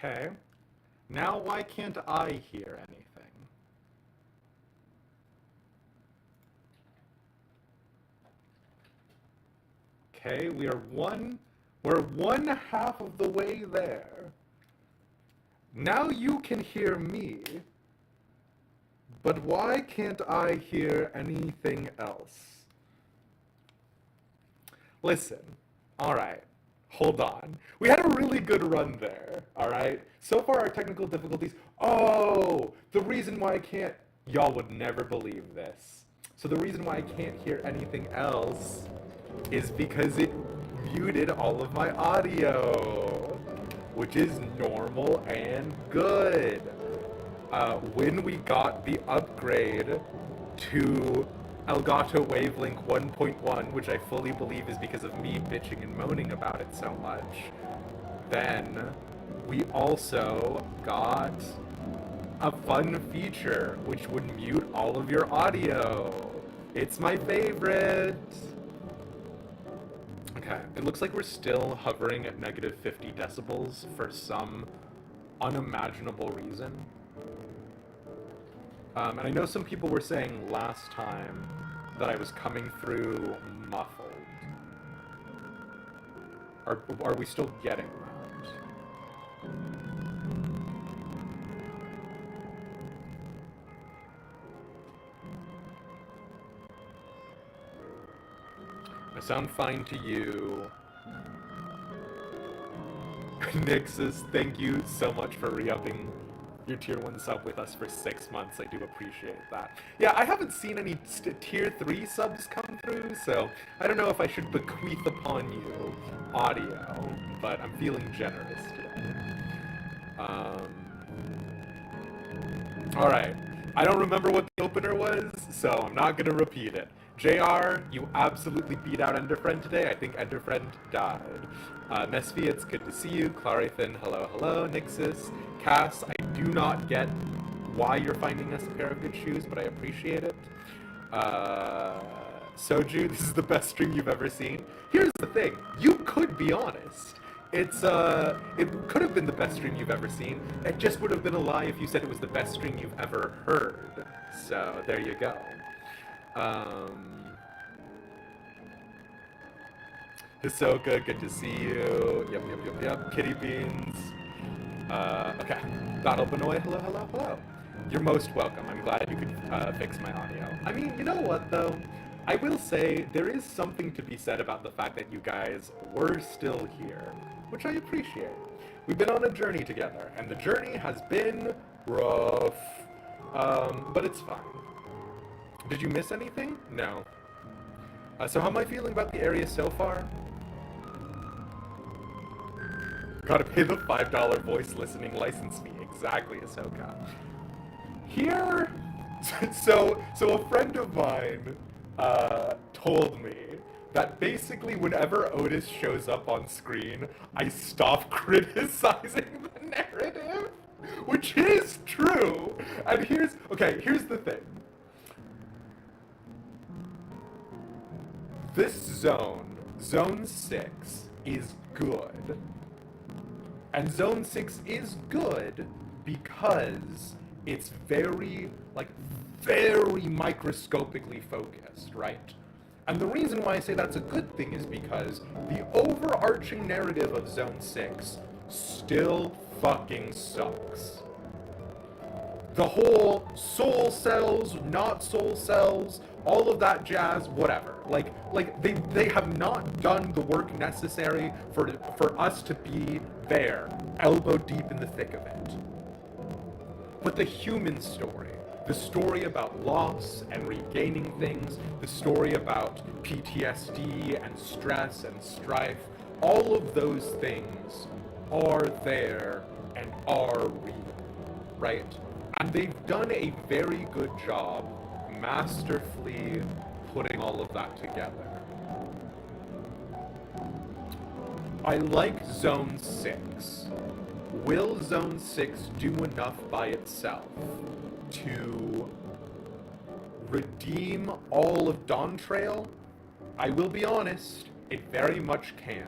Okay. Now why can't I hear anything? Okay, we're one half of the way there. Now you can hear me, but why can't I hear anything else? Listen, alright, hold on. We had a really good run there, alright? So far our technical difficulties, oh, the reason why I can't, y'all would never believe this. So the reason why I can't hear anything else is because it muted all of my audio, which is normal and good. When we got the upgrade to Elgato Wavelink 1.1, which I fully believe is because of me bitching and moaning about it so much, then we also got a fun feature which would mute all of your audio. It's my favorite. Okay, it looks like we're still hovering at negative 50 decibels for some unimaginable reason. And I know some people were saying last time that I was coming through muffled. Are we still getting that? I sound fine to you. Nixus, thank you so much for re-upping your tier 1 sub with us for 6 months. I do appreciate that. Yeah, I haven't seen any tier 3 subs come through, so I don't know if I should bequeath upon you audio, but I'm feeling generous today. Alright, I don't remember what the opener was, so I'm not gonna repeat it. JR, you absolutely beat out Enderfriend today. I think Enderfriend died. Mesfi, it's good to see you. Clarithan, hello, hello. Nixus, Cass, I do not get why you're finding us a pair of good shoes, but I appreciate it. Soju, this is the best stream you've ever seen. Here's the thing, you could be honest. It could have been the best stream you've ever seen. It just would have been a lie if you said it was the best stream you've ever heard. So, there you go. Hisoka, good to see you. Yep. Kitty Beans. Okay. Battle Benoit, hello, hello, hello. You're most welcome. I'm glad you could fix my audio. I mean, you know what, though? I will say there is something to be said about the fact that you guys were still here, which I appreciate. We've been on a journey together, and the journey has been rough, but it's fine. Did you miss anything? No. So how am I feeling about the area so far? Gotta pay the $5 voice listening license fee. Exactly, Ahsoka. Here, so a friend of mine told me that basically whenever OTIS shows up on screen, I stop criticizing the narrative, which is true. And here's the thing. This zone, Zone 6, is good. And Zone 6 is good because it's very microscopically focused, right? And the reason why I say that's a good thing is because the overarching narrative of Zone 6 still fucking sucks. The whole soul cells, not soul cells, all of that jazz, whatever. They have not done the work necessary for us to be there, elbow deep in the thick of it. But the human story, the story about loss and regaining things, the story about PTSD and stress and strife, all of those things are there and are real, right? And they've done a very good job masterfully putting all of that together. I like Zone 6. Will Zone 6 do enough by itself to redeem all of Dawntrail? I will be honest, it very much can.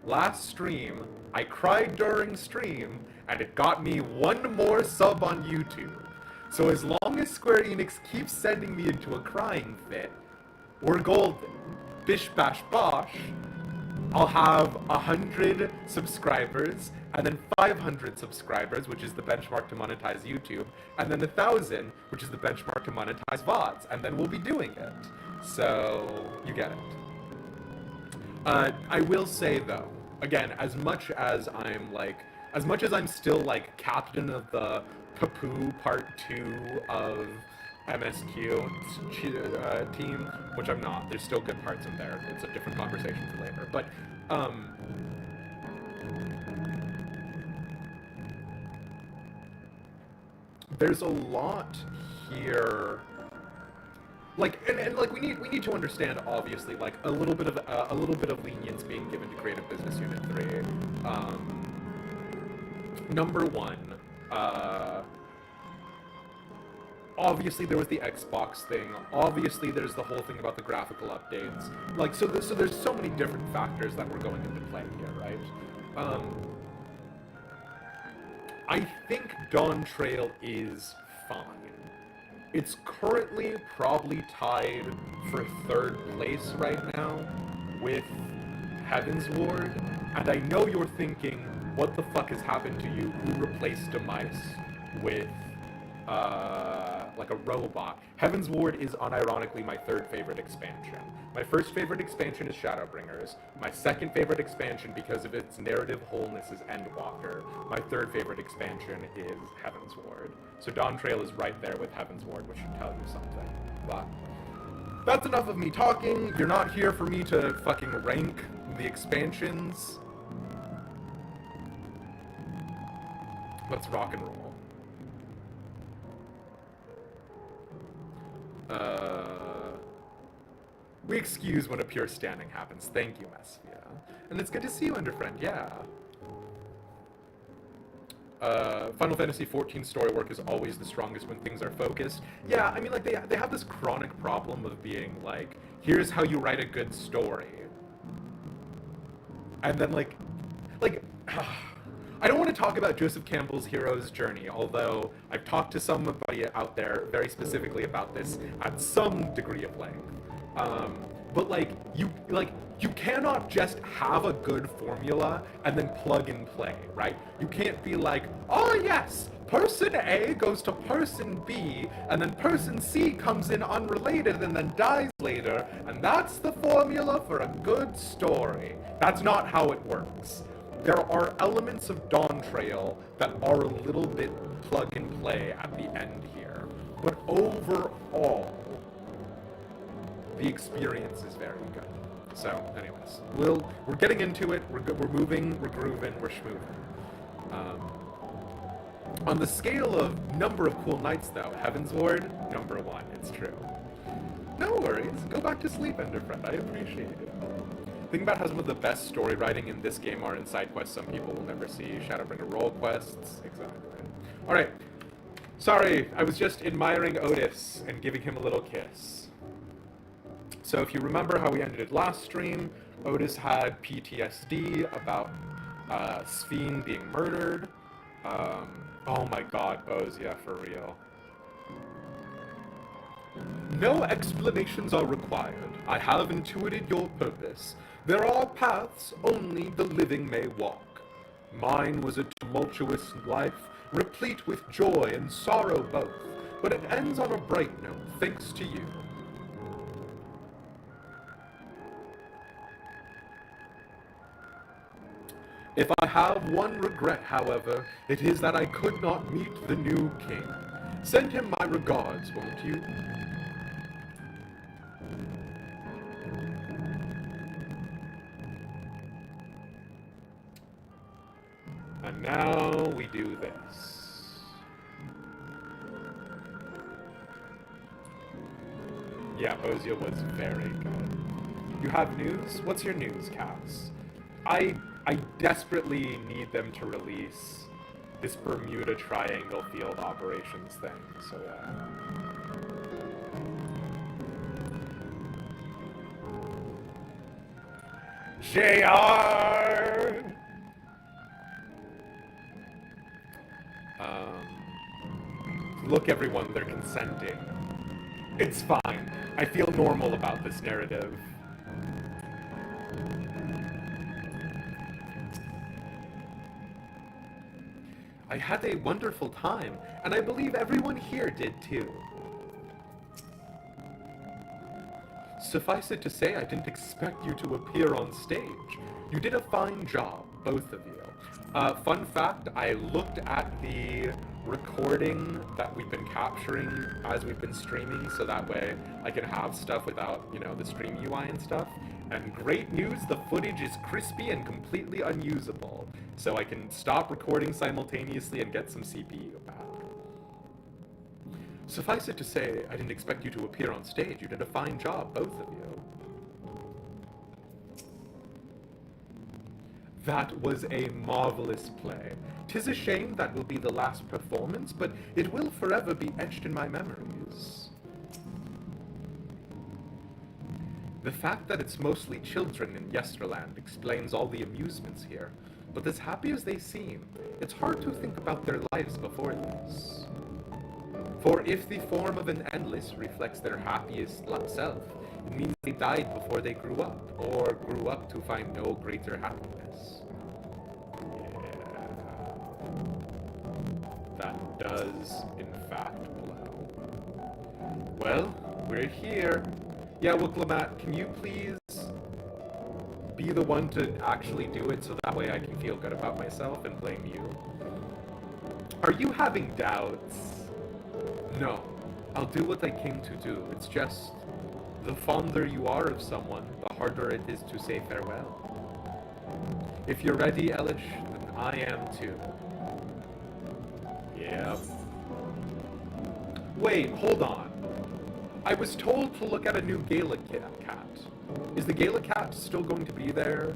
last stream, I cried during stream, and it got me one more sub on YouTube. So as long as Square Enix keeps sending me into a crying fit, we're golden. Bish bash bosh. I'll have 100 subscribers, and then 500 subscribers, which is the benchmark to monetize YouTube, and then 1,000, which is the benchmark to monetize VODs, and then we'll be doing it. So, you get it. I will say, though, again, as much as I'm still, like, captain of the Papoo Part 2 of MSQ team, which I'm not. There's still good parts in there. It's a different conversation for later. But, there's a lot here. Like, and like we need to understand, obviously, like a little bit of lenience being given to Creative Business Unit 3. Number one, obviously there was the Xbox thing. Obviously there's the whole thing about the graphical updates. Like, so there's so many different factors that were going into play here, right? I think Dawntrail is fine. It's currently probably tied for 3rd place right now with Heaven's Ward, and I know you're thinking, what the fuck has happened to you? Who replaced Demise with like a robot? Heaven's Ward is unironically my 3rd favorite expansion. My 1st favorite expansion is Shadowbringers. My 2nd favorite expansion, because of its narrative wholeness, is Endwalker. My 3rd favorite expansion is Heaven's Ward. So Dawntrail is right there with Heaven's Ward, which should tell you something. But that's enough of me talking. You're not here for me to fucking rank the expansions. Let's rock and roll. We excuse when a pure standing happens. Thank you, Mesvia. And it's good to see you, Underfriend, yeah. Final Fantasy XIV story work is always the strongest when things are focused. Yeah, I mean, like, they have this chronic problem of being like, here's how you write a good story. And then, like, I don't want to talk about Joseph Campbell's hero's journey, although I've talked to somebody out there very specifically about this at some degree of length. But you cannot just have a good formula and then plug and play, right? You can't be like, oh yes, person A goes to person B, and then person C comes in unrelated and then dies later, and that's the formula for a good story. That's not how it works. There are elements of Dawntrail that are a little bit plug and play at the end here, but overall, the experience is very good. So, anyways, we're getting into it. We're moving. We're grooving. We're schmooving. On the scale of number of cool nights, though, Heaven's Ward, number 1. It's true. No worries. Go back to sleep, Enderfriend. I appreciate it. Think about how some of the best story writing in this game are in side quests some people will never see. Shadowbringer role quests. Exactly. All right. Sorry, I was just admiring Otis and giving him a little kiss. So if you remember how we ended it last stream, Otis had PTSD about Sphene being murdered. Oh my god, Bose, yeah, for real. No explanations are required. I have intuited your purpose. There are paths only the living may walk. Mine was a tumultuous life, replete with joy and sorrow both, but it ends on a bright note, thanks to you. If I have one regret, however, it is that I could not meet the new king. Send him my regards, won't you? And now we do this. Yeah, Ozia was very good. You have news? What's your news, Cass? I desperately need them to release this Bermuda Triangle field operations thing, so JR! Look, everyone, they're consenting. It's fine. I feel normal about this narrative. I had a wonderful time, and I believe everyone here did too. Suffice it to say, I didn't expect you to appear on stage. You did a fine job, both of you. Fun fact, I looked at the recording that we've been capturing as we've been streaming, so that way I can have stuff without, you know, the stream UI and stuff. And great news, the footage is crispy and completely unusable, so I can stop recording simultaneously and get some CPU back. Suffice it to say, I didn't expect you to appear on stage. You did a fine job, both of you. That was a marvelous play. 'Tis a shame that will be the last performance, but it will forever be etched in my memories. The fact that it's mostly children in Yesterland explains all the amusements here, but as happy as they seem, it's hard to think about their lives before this. For if the form of an endless reflects their happiest self, it means they died before they grew up, or grew up to find no greater happiness. Yeah. That does, in fact, blow. Well, we're here. Yeah, Wooklamat, can you please be the one to actually do it so that way I can feel good about myself and blame you? Are you having doubts? No, I'll do what I came to do. It's just, the fonder you are of someone, the harder it is to say farewell. If you're ready, Elish, then I am too. Yep. Wait, hold on. I was told to look at a new Gala cat. Is the Gala cat still going to be there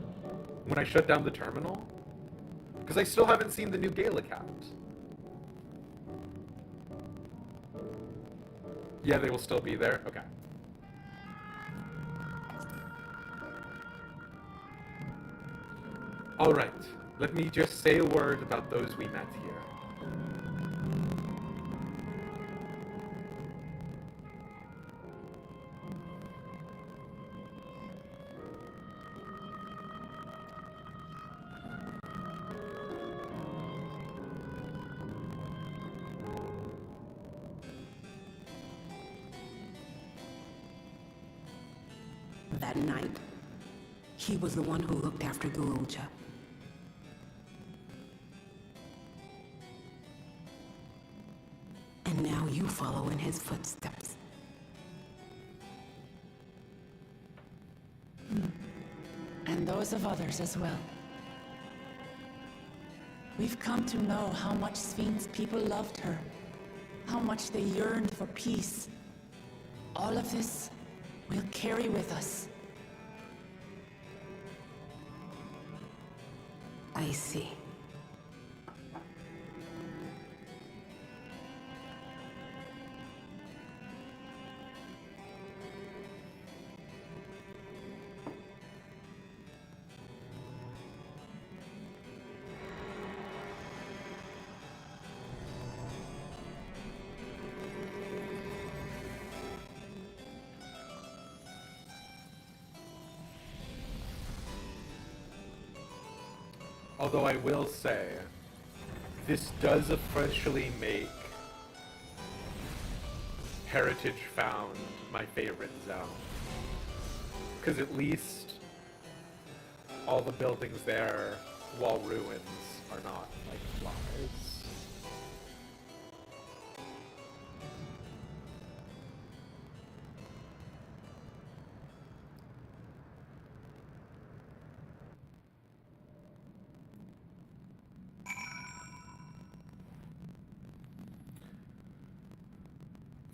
when I shut down the terminal? Because I still haven't seen the new Gala cat. Yeah, they will still be there? Okay. Alright, let me just say a word about those we met here. That night, he was the one who looked after Guruja. And now you follow in his footsteps. And those of others as well. We've come to know how much Sphinx people loved her, how much they yearned for peace. All of this we'll carry with us. I see. Although I will say, this does officially make Heritage Found my favorite zone. Because at least all the buildings there, while ruins, are not like flies.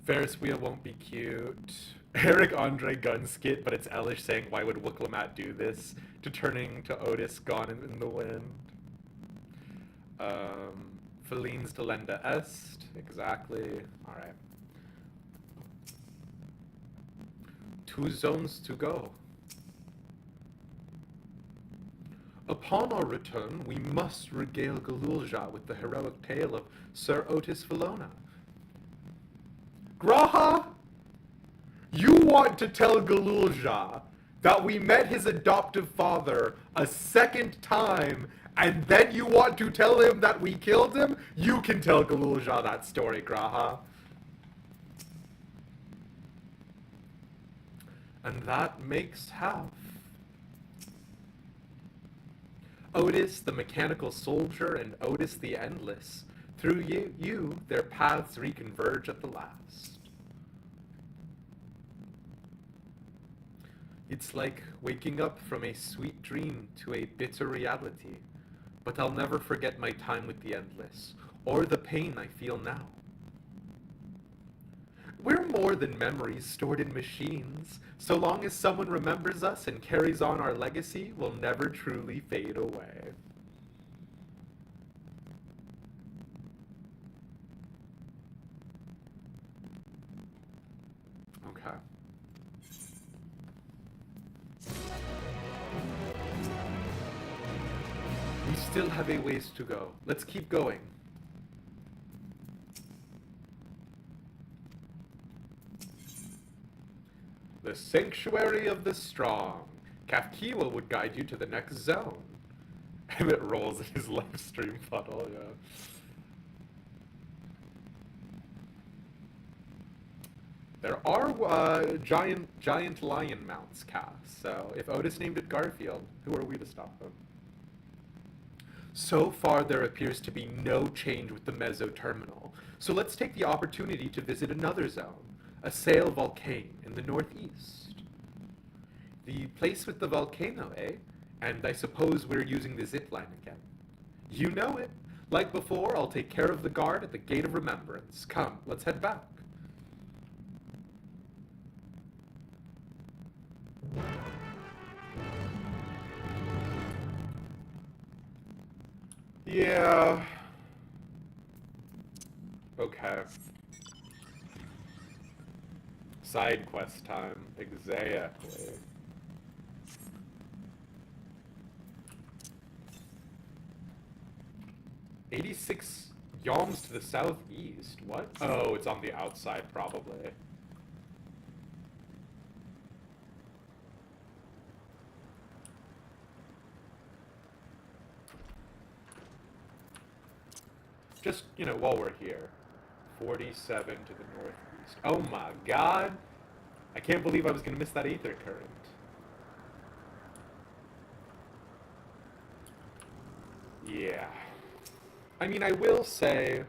Ferris wheel won't be cute. Eric Andre gun skit, but it's Elish saying, why would Wooklamat do this? To turning to Otis gone in the wind. Felines delenda est. Exactly. Alright. 2 zones to go. Upon our return, we must regale Galulja with the heroic tale of Sir Otis Vallona. Graha, you want to tell Galulja that we met his adoptive father a second time, and then you want to tell him that we killed him? You can tell Galulja that story, Graha. And that makes half. Otis, the mechanical soldier, and Otis the endless. Through you, their paths reconverge at the last. It's like waking up from a sweet dream to a bitter reality. But I'll never forget my time with the endless, or the pain I feel now. We're more than memories stored in machines. So long as someone remembers us and carries on our legacy, we'll never truly fade away. Okay. We still have a ways to go. Let's keep going. The Sanctuary of the Strong. Kafkiwa would guide you to the next zone. Emmett rolls in his live stream funnel, yeah. There are giant lion mounts cast, so if Otis named it Garfield, who are we to stop him? So far, there appears to be no change with the Meso Terminal, so let's take the opportunity to visit another zone. A sail volcano in the northeast. The place with the volcano, eh? And I suppose we're using the zip line again. You know it. Like before, I'll take care of the guard at the Gate of Remembrance. Come, let's head back. Yeah. Okay. Side quest time, exactly. $86 yalms to the southeast. What? Oh, it's on the outside, probably. Just, you know, while we're here. 47 to the northeast. Oh my god! I can't believe I was going to miss that aether current. Yeah. I mean, I will say,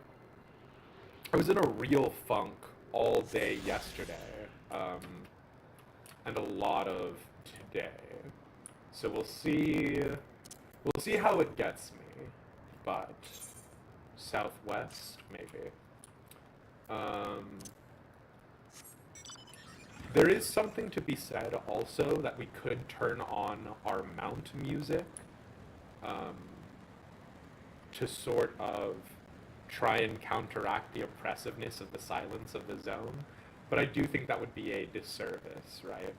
I was in a real funk all day yesterday, and a lot of today. So we'll see how it gets me, but southwest, maybe. There is something to be said also that we could turn on our mount music to sort of try and counteract the oppressiveness of the silence of the zone, but I do think that would be a disservice, right?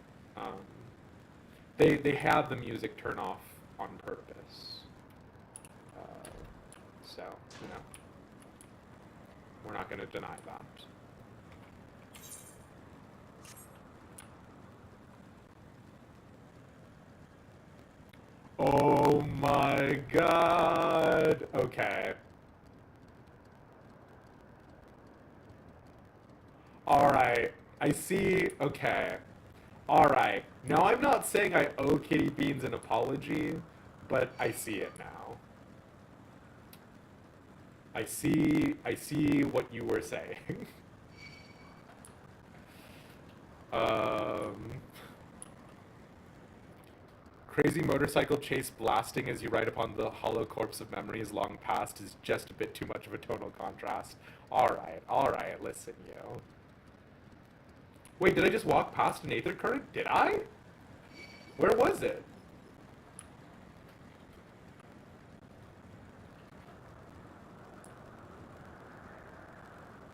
They have the music turn off on purpose, so, you know, we're not going to deny that. Oh my god. Okay. Alright. I see. Okay. Alright. Now, I'm not saying I owe Kitty Beans an apology, but I see it now. I see what you were saying. Crazy motorcycle chase blasting as you ride upon the hollow corpse of memories long past is just a bit too much of a tonal contrast. Alright, listen, you. Wait, did I just walk past an aether current? Did I? Where was it?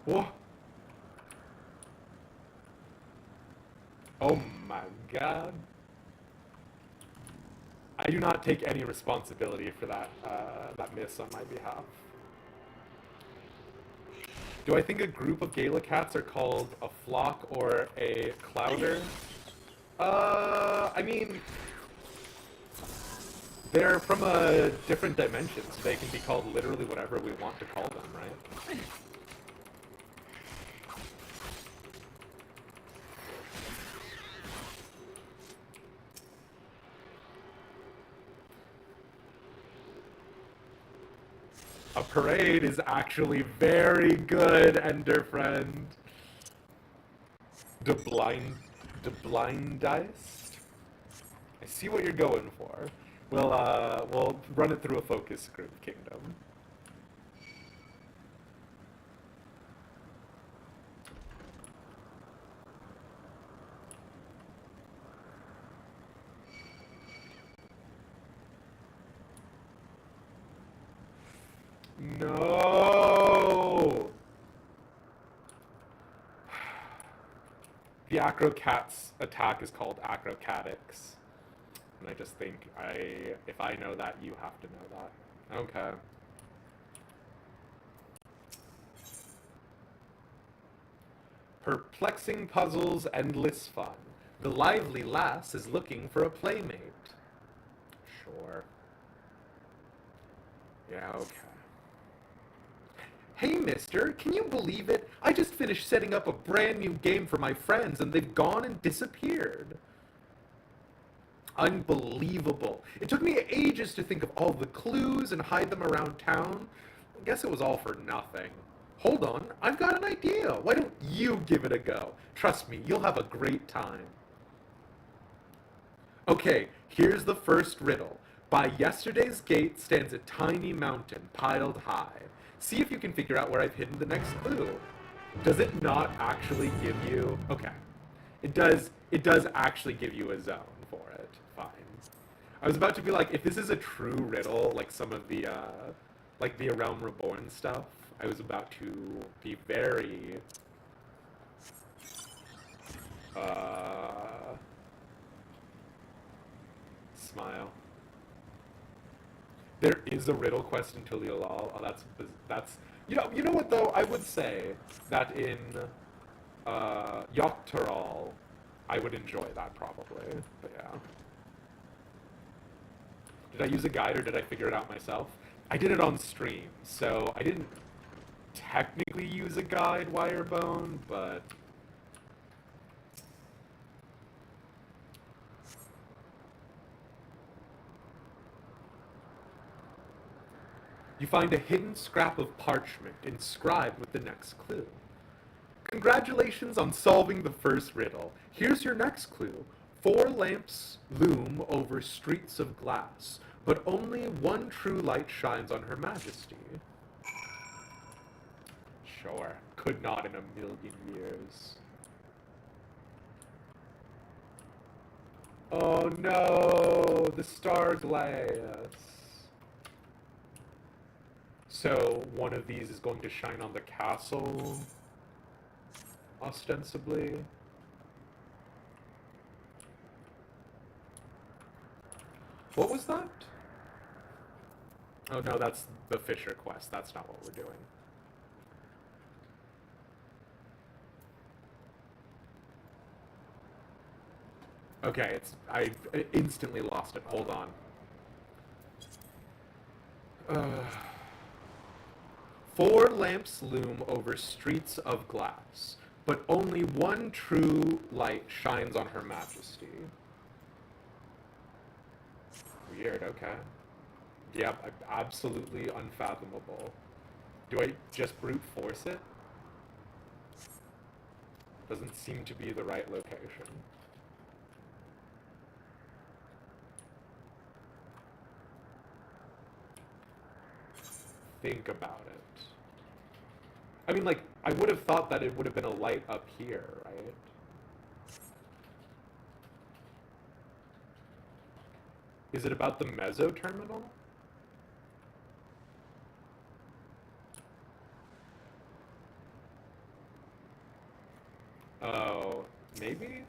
Whoa. Oh my god. I I do not take any responsibility for that, that miss on my behalf. Do I think a group of Gala cats are called a flock or a clouder? I mean, they're from a different dimension, so they can be called literally whatever we want to call them, right? A parade is actually very good, Ender friend. The blindized? I see what you're going for. We'll run it through a focus group, Kingdom. No! The Acrocat's attack is called Acrocatics. And I just think if I know that, you have to know that. Okay. Perplexing puzzles, endless fun. The lively lass is looking for a playmate. Sure. Yeah, okay. Hey, mister, can you believe it? I just finished setting up a brand new game for my friends and they've gone and disappeared. Unbelievable. It took me ages to think of all the clues and hide them around town. I guess it was all for nothing. Hold on, I've got an idea. Why don't you give it a go? Trust me, you'll have a great time. Okay, here's the first riddle. By yesterday's gate stands a tiny mountain piled high. See if you can figure out where I've hidden the next clue. Does it not actually give you... Okay. It does actually give you a zone for it. Fine. I was about to be like, if this is a true riddle, like some of the, like the A Realm Reborn stuff, I was about to be very... Smile. There is a riddle quest in Tural. Oh, that's you know what though? I would say that in Tural, I would enjoy that probably. But yeah. Did I use a guide or did I figure it out myself? I did it on stream, so I didn't technically use a guide, Wirebone, but you find a hidden scrap of parchment inscribed with the next clue. Congratulations on solving the first riddle. Here's your next clue. 4 lamps loom over streets of glass, but only one true light shines on Her Majesty. Sure, could not in a million years. Oh no, the star glass. So one of these is going to shine on the castle, ostensibly. What was that? Oh no, that's the Fisher quest. That's not what we're doing. Okay, I instantly lost it. Hold on. 4 lamps loom over streets of glass, but only one true light shines on Her Majesty. Weird, okay. Yep, absolutely unfathomable. Do I just brute force it? Doesn't seem to be the right location. Think about it. I mean, like, I would have thought that it would have been a light up here, right? Is it about the meso terminal? Oh, maybe?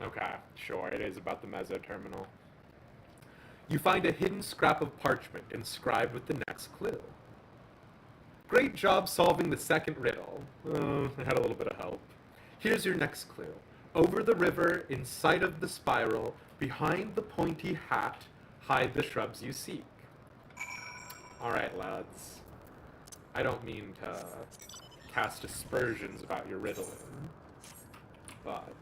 Okay. Okay, sure, it is about the Meso Terminal. You find a hidden scrap of parchment inscribed with the next clue. Great job solving the second riddle. I had a little bit of help. Here's your next clue. Over the river, in sight of the spiral, behind the pointy hat, hide the shrubs you seek. Alright, lads. I don't mean to cast aspersions about your riddling, but...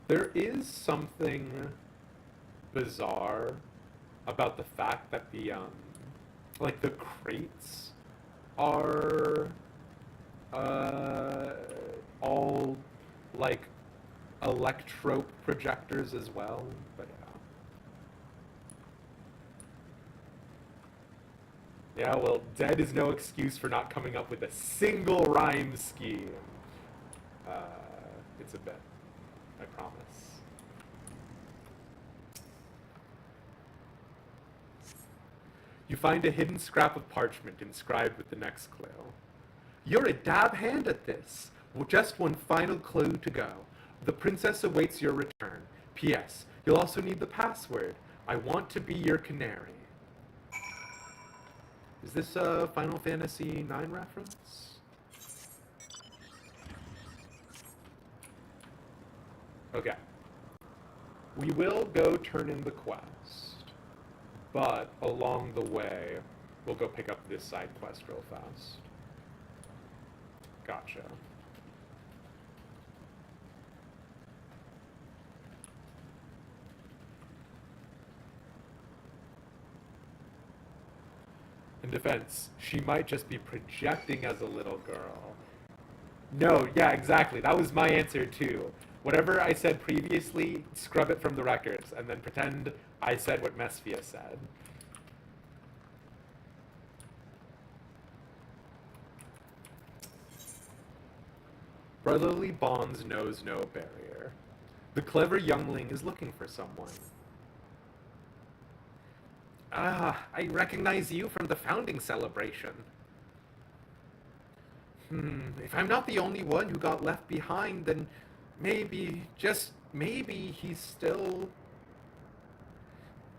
there is something bizarre about the fact that the, like, the crates are, all, like, electrope projectors as well, but yeah. Yeah, well, dead is no excuse for not coming up with a single rhyme scheme. It's a bit, I promise. You find a hidden scrap of parchment inscribed with the next clue. You're a dab hand at this. Well, just one final clue to go. The princess awaits your return. P.S. You'll also need the password. I want to be your canary. Is this a Final Fantasy IX reference? Okay. We will go turn in the quest, but along the way, we'll go pick up this side quest real fast. Gotcha. In defense, she might just be projecting as a little girl. No, yeah, exactly. That was my answer too. Whatever I said previously, scrub it from the records, and then pretend I said what Mesphia said. Brotherly bonds knows no barrier. The clever youngling is looking for someone. Ah, I recognize you from the founding celebration. If I'm not the only one who got left behind, then maybe, just maybe, he's still...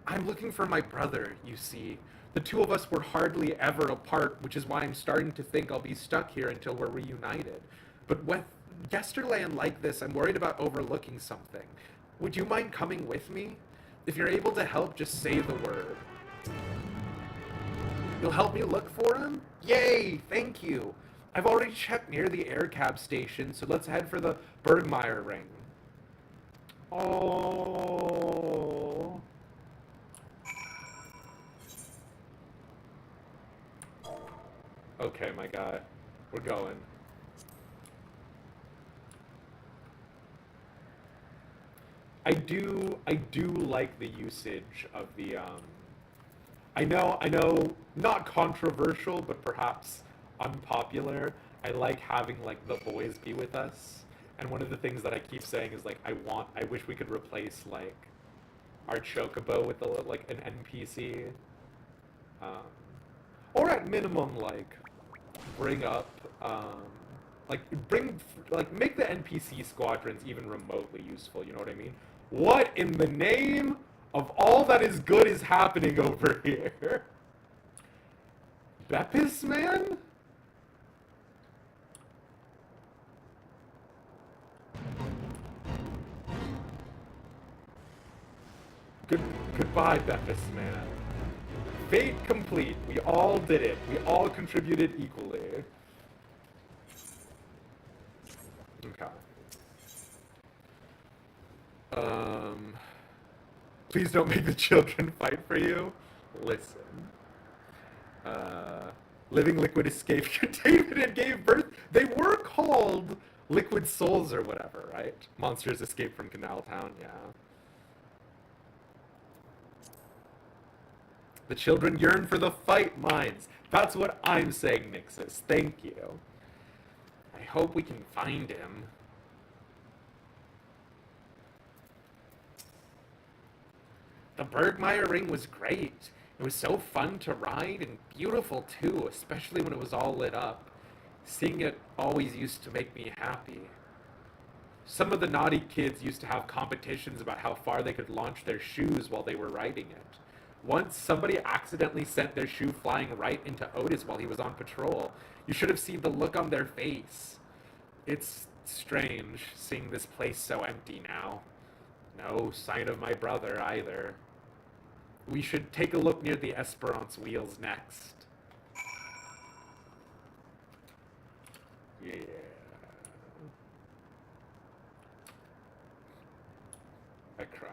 I'm looking for my brother, you see. The two of us were hardly ever apart, which is why I'm starting to think I'll be stuck here until we're reunited. But with Yesterland like this, I'm worried about overlooking something. Would you mind coming with me? If you're able to help, just say the word. You'll help me look for him? Yay! Thank you! I've already checked near the air cab station, so let's head for the Bergmeyer ring. Oh. Okay, my guy. We're going. I do like the usage of the, I know, not controversial, but perhaps unpopular. I like having, like, the boys be with us. And one of the things that I keep saying is, like, I wish we could replace, like, our chocobo with, like, an NPC. Or at minimum, like, bring up, make the NPC squadrons even remotely useful, you know what I mean? What in the name of all that is good is happening over here? Beppis, man? Goodbye, Beppis, man. Fate complete. We all did it. We all contributed equally. Okay. Please don't make the children fight for you. Listen. Living Liquid escaped containment and gave birth. They were called Liquid Souls or whatever, right? Monsters escaped from Canal Town, yeah. The children yearn for the fight mines. That's what I'm saying, Nixus. Thank you. I hope we can find him. The Bergmeyer ring was great. It was so fun to ride and beautiful too, especially when it was all lit up. Seeing it always used to make me happy. Some of the naughty kids used to have competitions about how far they could launch their shoes while they were riding it. Once, somebody accidentally sent their shoe flying right into Otis while he was on patrol. You should have seen the look on their face. It's strange seeing this place so empty now. No sign of my brother either. We should take a look near the Esperance wheels next. Yeah. I cry.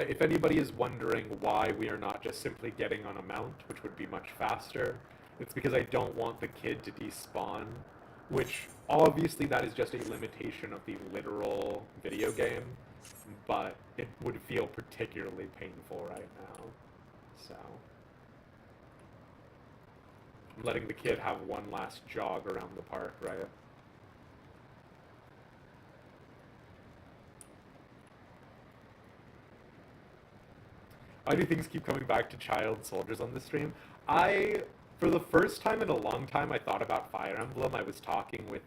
If anybody is wondering why we are not just simply getting on a mount, which would be much faster, it's because I don't want the kid to despawn, which obviously that is just a limitation of the literal video game, but it would feel particularly painful right now, so. I'm letting the kid have one last jog around the park, right? Why do things keep coming back to child soldiers on the stream? For the first time in a long time, I thought about Fire Emblem. I was talking with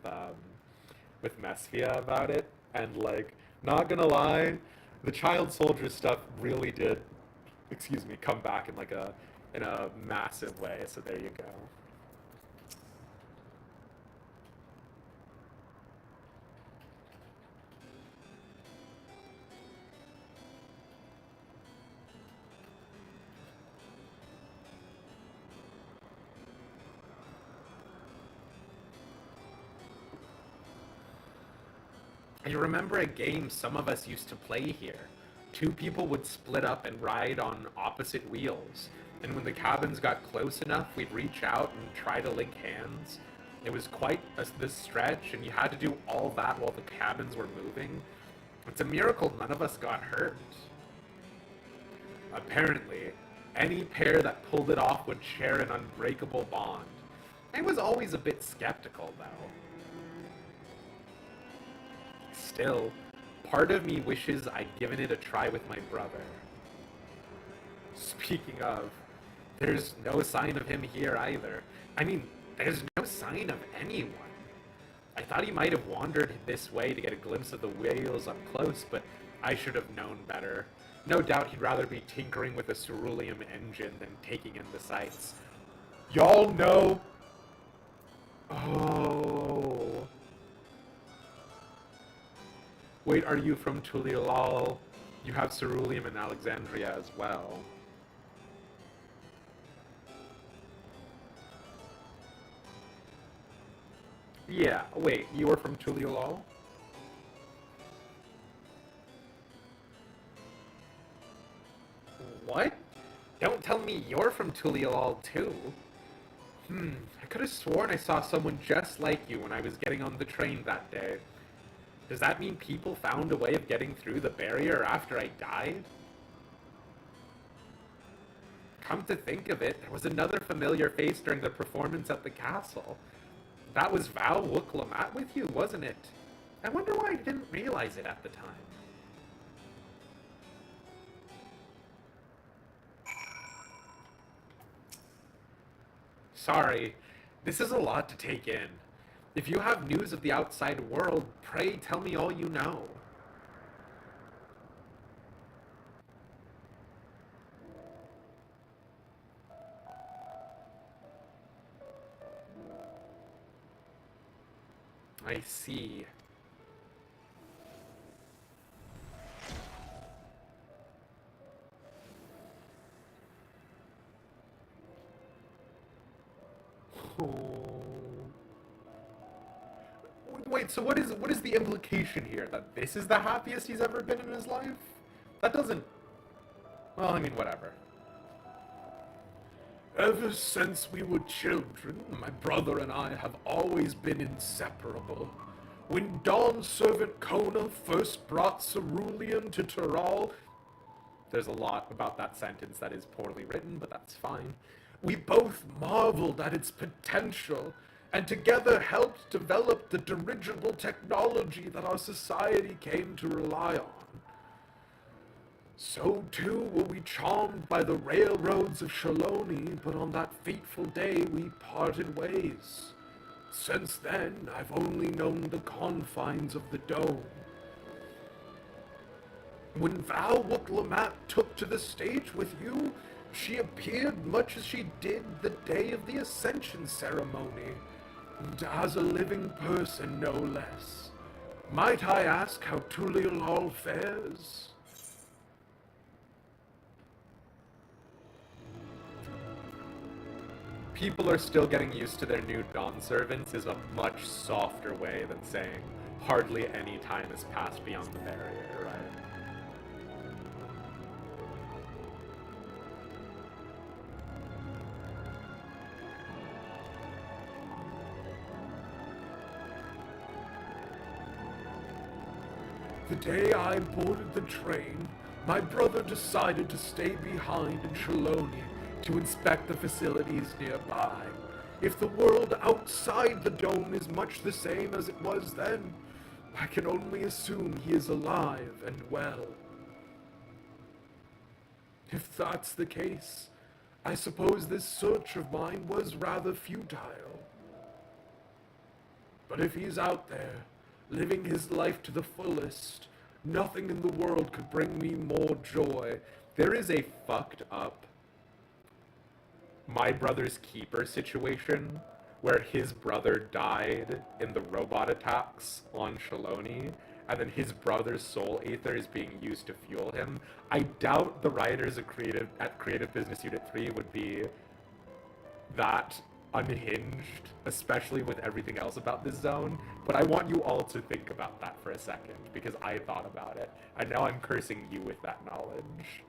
Mesfia about it, and like, not gonna lie, the child soldier stuff really did, come back in like in a massive way. So there you go. I remember a game some of us used to play here. Two people would split up and ride on opposite wheels, and when the cabins got close enough, we'd reach out and try to link hands. It was quite this stretch, and you had to do all that while the cabins were moving. It's a miracle none of us got hurt. Apparently, any pair that pulled it off would share an unbreakable bond. I was always a bit skeptical, though. Still, part of me wishes I'd given it a try with my brother. Speaking of, there's no sign of him here either. I mean, there's no sign of anyone. I thought he might have wandered this way to get a glimpse of the whales up close, but I should have known better. No doubt he'd rather be tinkering with a ceruleum engine than taking in the sights. Y'all know... Oh... Wait, are you from Tural? You have ceruleum in Alexandria as well. Yeah, wait, you are from Tural? What? Don't tell me you're from Tural too. I could have sworn I saw someone just like you when I was getting on the train that day. Does that mean people found a way of getting through the barrier after I died? Come to think of it, there was another familiar face during the performance at the castle. That was Val Wook-Lamat with you, wasn't it? I wonder why I didn't realize it at the time. Sorry, this is a lot to take in. If you have news of the outside world, pray tell me all you know. I see. Wait, so what is the implication here? That this is the happiest he's ever been in his life? That doesn't... Well, I mean, whatever. Ever since we were children, my brother and I have always been inseparable. When Dawn Servant Kona first brought ceruleum to Tural... There's a lot about that sentence that is poorly written, but that's fine. We both marveled at its potential, and together helped develop the dirigible technology that our society came to rely on. So too were we charmed by the railroads of Shaloni, but on that fateful day we parted ways. Since then, I've only known the confines of the dome. When Val Wook-Lamat took to the stage with you, she appeared much as she did the day of the Ascension ceremony, and as a living person no less. Might I ask how Tural fares? People are still getting used to their new Dawn servants is a much softer way than saying hardly any time has passed beyond the barrier, right? The day I boarded the train, my brother decided to stay behind in Shaloni to inspect the facilities nearby. If the world outside the dome is much the same as it was then, I can only assume he is alive and well. If that's the case, I suppose this search of mine was rather futile. But if he's out there, living his life to the fullest, nothing in the world could bring me more joy. There is a fucked up My Brother's Keeper situation where his brother died in the robot attacks on Shaloni, and then his brother's soul aether is being used to fuel him. I doubt the writers at Creative Business Unit 3 would be that unhinged, especially with everything else about this zone, but I want you all to think about that for a second, because I thought about it, and now I'm cursing you with that knowledge.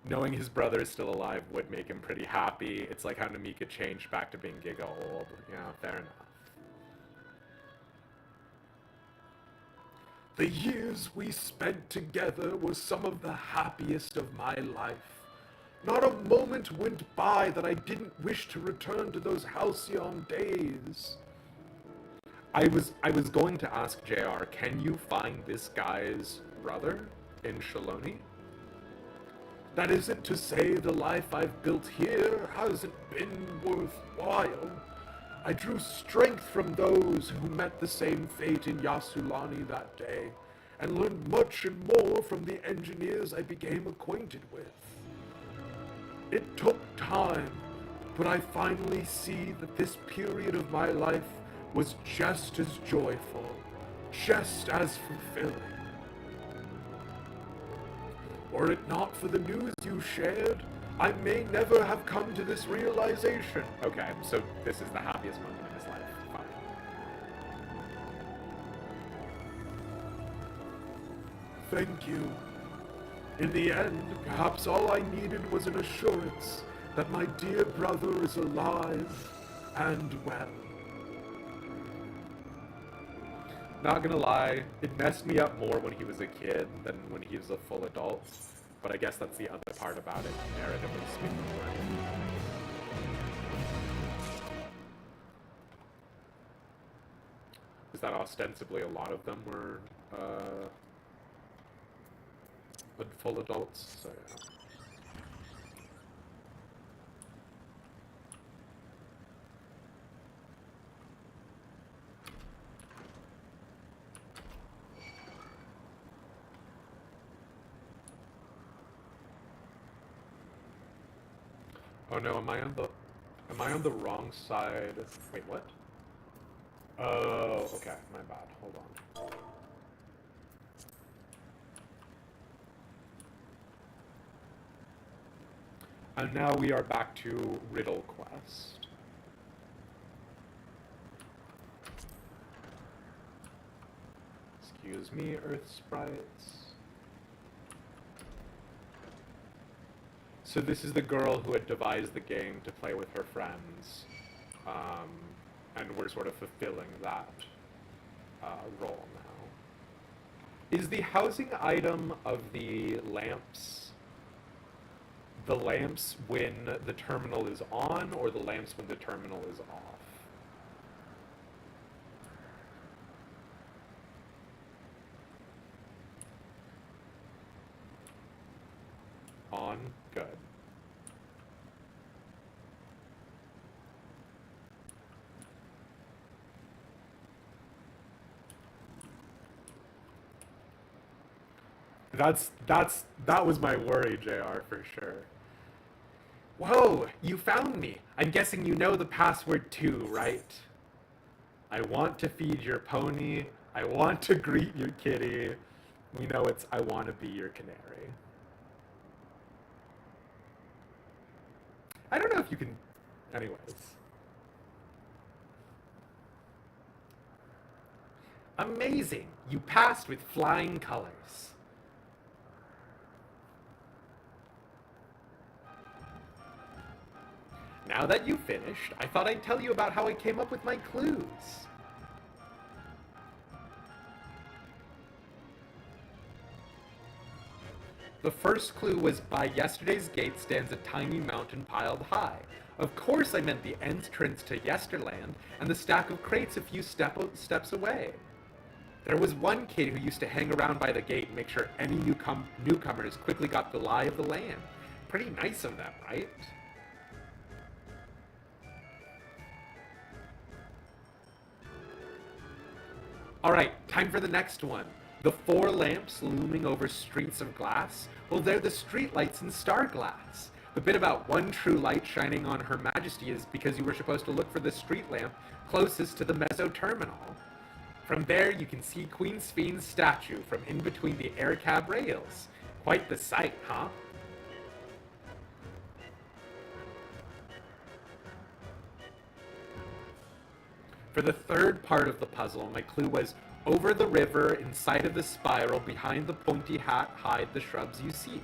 Knowing his brother is still alive would make him pretty happy. It's like how Namika changed back to being giga old. Yeah, fair enough. The years we spent together were some of the happiest of my life. Not a moment went by that I didn't wish to return to those halcyon days. I was going to ask JR, can you find this guy's brother in Shaloni? That isn't to say the life I've built here hasn't been worthwhile. I drew strength from those who met the same fate in Yasulani that day, and learned much and more from the engineers I became acquainted with. It took time, but I finally see that this period of my life was just as joyful, just as fulfilling. Were it not for the news you shared, I may never have come to this realization. Okay, so this is the happiest moment in his life. Fine. Thank you. In the end, perhaps all I needed was an assurance that my dear brother is alive and well. Not gonna lie, it messed me up more when he was a kid than when he was a full adult. But I guess that's the other part about it, narratively speaking. Is that ostensibly a lot of them were full adults? So yeah. Oh no, am I on the wrong side? Wait, what? Oh, okay, my bad. Hold on. And now we are back to Riddle Quest. Excuse me, Earth Sprites. So this is the girl who had devised the game to play with her friends, and we're sort of fulfilling that role now. Is the housing item of the lamps the lamps when the terminal is on or the lamps when the terminal is off? On. Good. That was my worry, JR, for sure. Whoa, you found me. I'm guessing you know the password too, right? I want to feed your pony. I want to greet your kitty. We know it's I want to be your canary. I don't know if you can... Anyways. Amazing. You passed with flying colors. Now that you've finished, I thought I'd tell you about how I came up with my clues. The first clue was, by yesterday's gate stands a tiny mountain piled high. Of course I meant the entrance to Yesterland and the stack of crates a few steps away. There was one kid who used to hang around by the gate and make sure any newcomers quickly got the lie of the land. Pretty nice of them, right? Alright, time for the next one. The 4 lamps looming over streets of glass? Well, they're the streetlights in Starglass. The bit about one true light shining on Her Majesty is because you were supposed to look for the street lamp closest to the Mezzo Terminal. From there, you can see Queen Sphinx's statue from in between the air cab rails. Quite the sight, huh? For the third part of the puzzle, my clue was, over the river, inside of the spiral, behind the pointy hat, hide the shrubs you seek.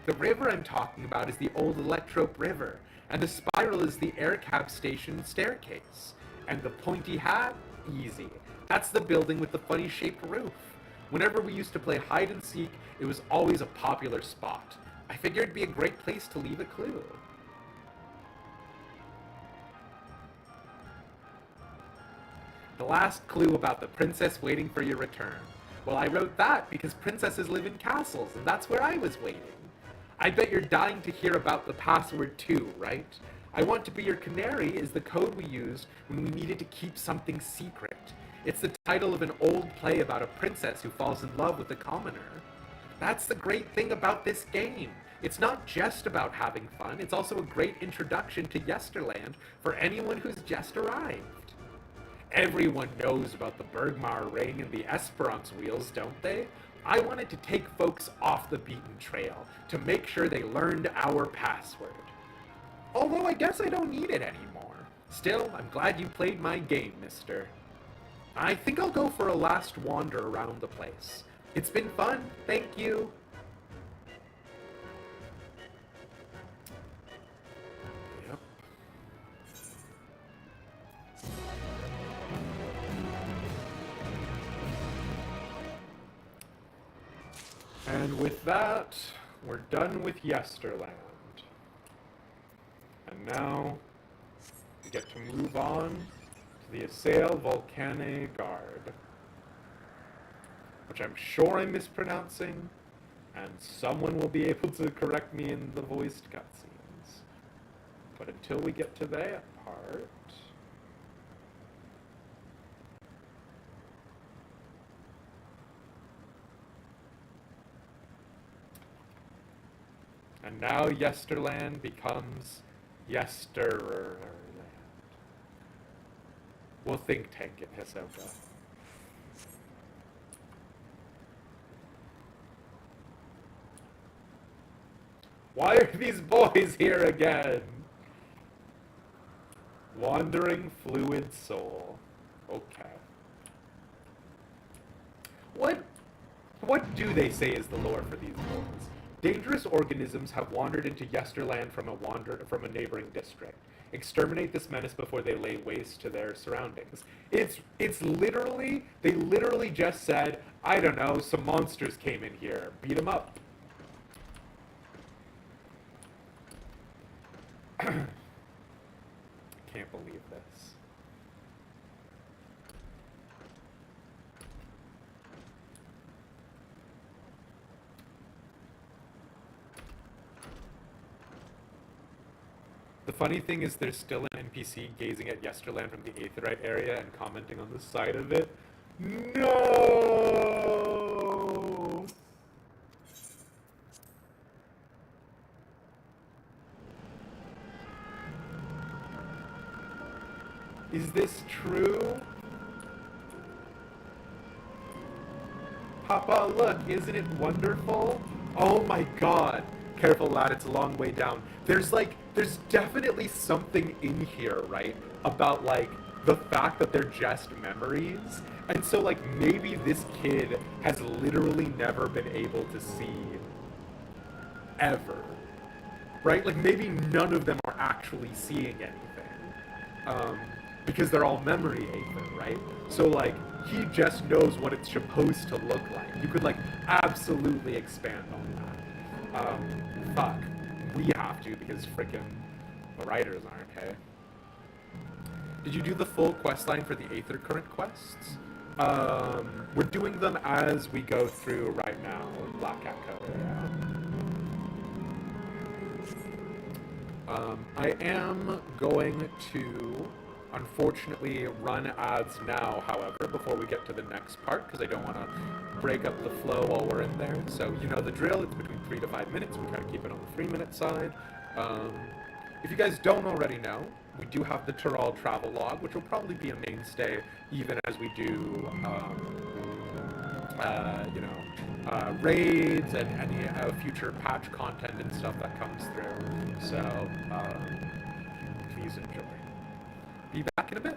The river I'm talking about is the old Electrope River, and the spiral is the air cab station staircase. And the pointy hat? Easy. That's the building with the funny shaped roof. Whenever we used to play hide and seek, it was always a popular spot. I figured it'd be a great place to leave a clue. The last clue about the princess waiting for your return. Well, I wrote that because princesses live in castles, and that's where I was waiting. I bet you're dying to hear about the password too, right? I want to be your canary is the code we used when we needed to keep something secret. It's the title of an old play about a princess who falls in love with a commoner. That's the great thing about this game. It's not just about having fun, it's also a great introduction to Yesterland for anyone who's just arrived. Everyone knows about the Bergmar Ring and the Esperance wheels, don't they? I wanted to take folks off the beaten trail to make sure they learned our password. Although I guess I don't need it anymore. Still, I'm glad you played my game, mister. I think I'll go for a last wander around the place. It's been fun, thank you. Yep. And with that, we're done with Yesterland. And now, we get to move on to the Assail Volcane Guard, which I'm sure I'm mispronouncing, and someone will be able to correct me in the voiced cutscenes. But until we get to that part... And now Yesterland becomes Yesterland. We'll think tank it, Hisoka. Why are these boys here again? Wandering Fluid Soul. Okay. What do they say is the lore for these boys? Dangerous organisms have wandered into Yesterland from a neighboring district. Exterminate this menace before they lay waste to their surroundings. It's literally, they literally just said, I don't know, some monsters came in here. Beat them up. Can't believe this. The funny thing is there's still an NPC gazing at Yesterland from the Aetherite area and commenting on the side of it. No! Is this true? Papa, look, isn't it wonderful? Oh my god. Careful, lad, it's a long way down. There's definitely something in here, right? About, like, the fact that they're just memories. And so, like, maybe this kid has literally never been able to see ever. Right? Like, maybe none of them are actually seeing anything. Because they're all memory Aether, right? So, like, he just knows what it's supposed to look like. You could, like, absolutely expand on that. Fuck. We have to, because frickin' the writers aren't, hey? Did you do the full quest line for the Aether Current quests? We're doing them as we go through right now, Black Cat Code, yeah. I am going to, unfortunately, run ads now, however, before we get to the next part, because I don't want to break up the flow while we're in there. So, you know the drill, it's between 3 to 5 minutes. We try to keep it on the 3-minute side. If you guys don't already know, we do have the Tural travel log, which will probably be a mainstay even as we do, raids and any future patch content and stuff that comes through. So, please enjoy. Be back in a bit.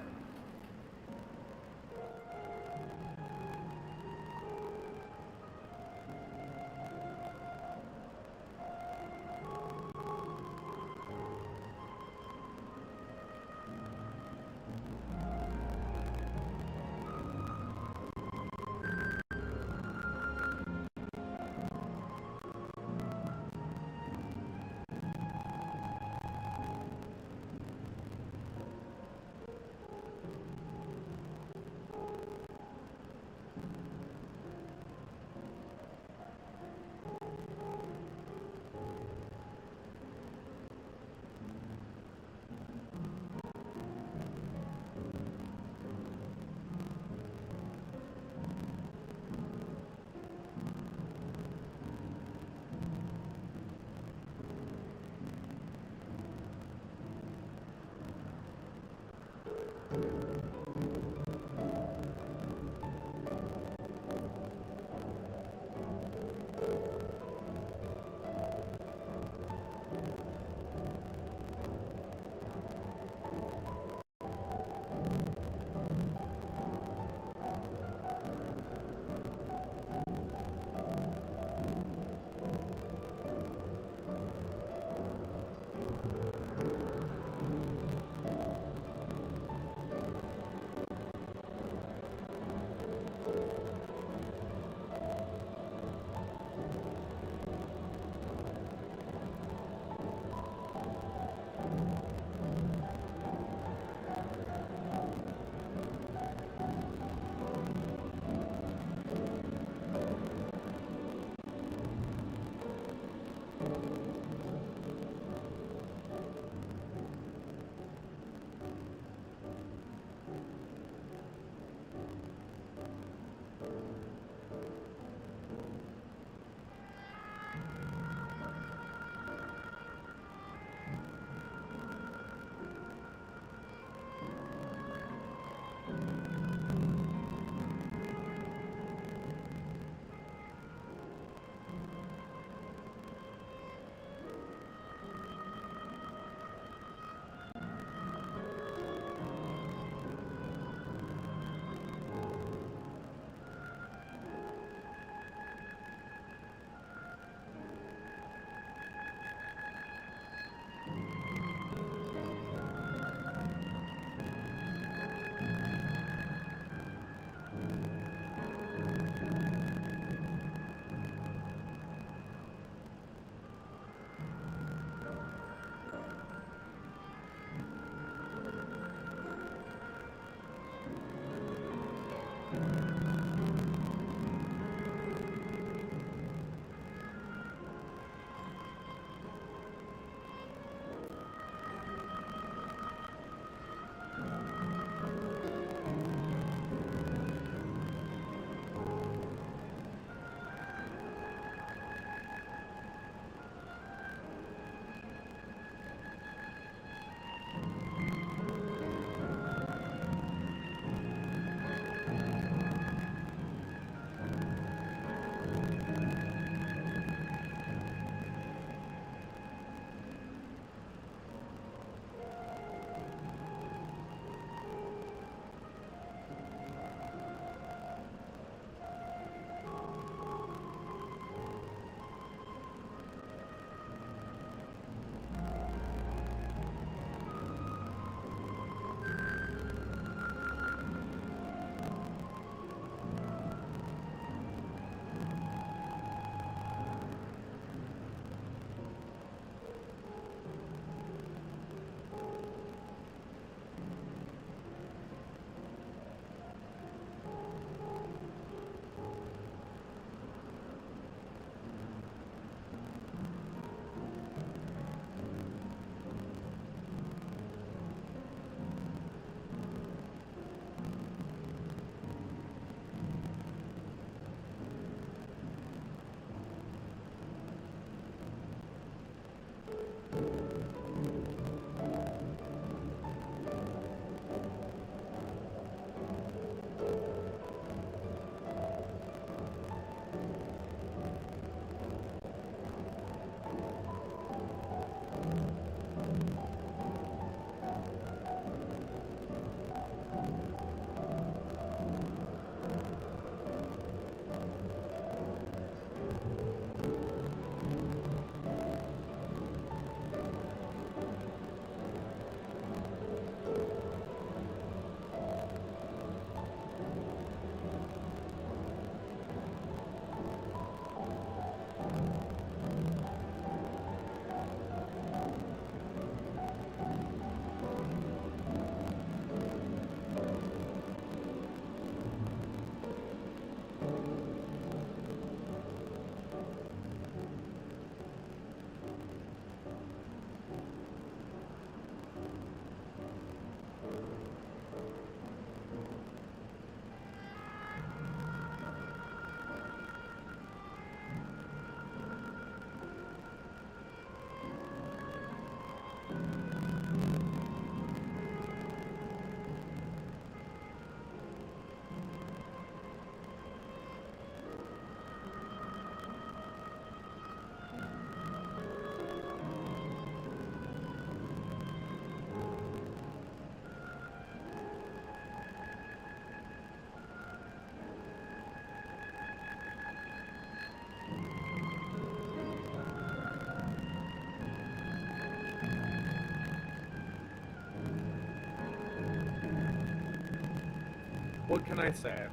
what can I say?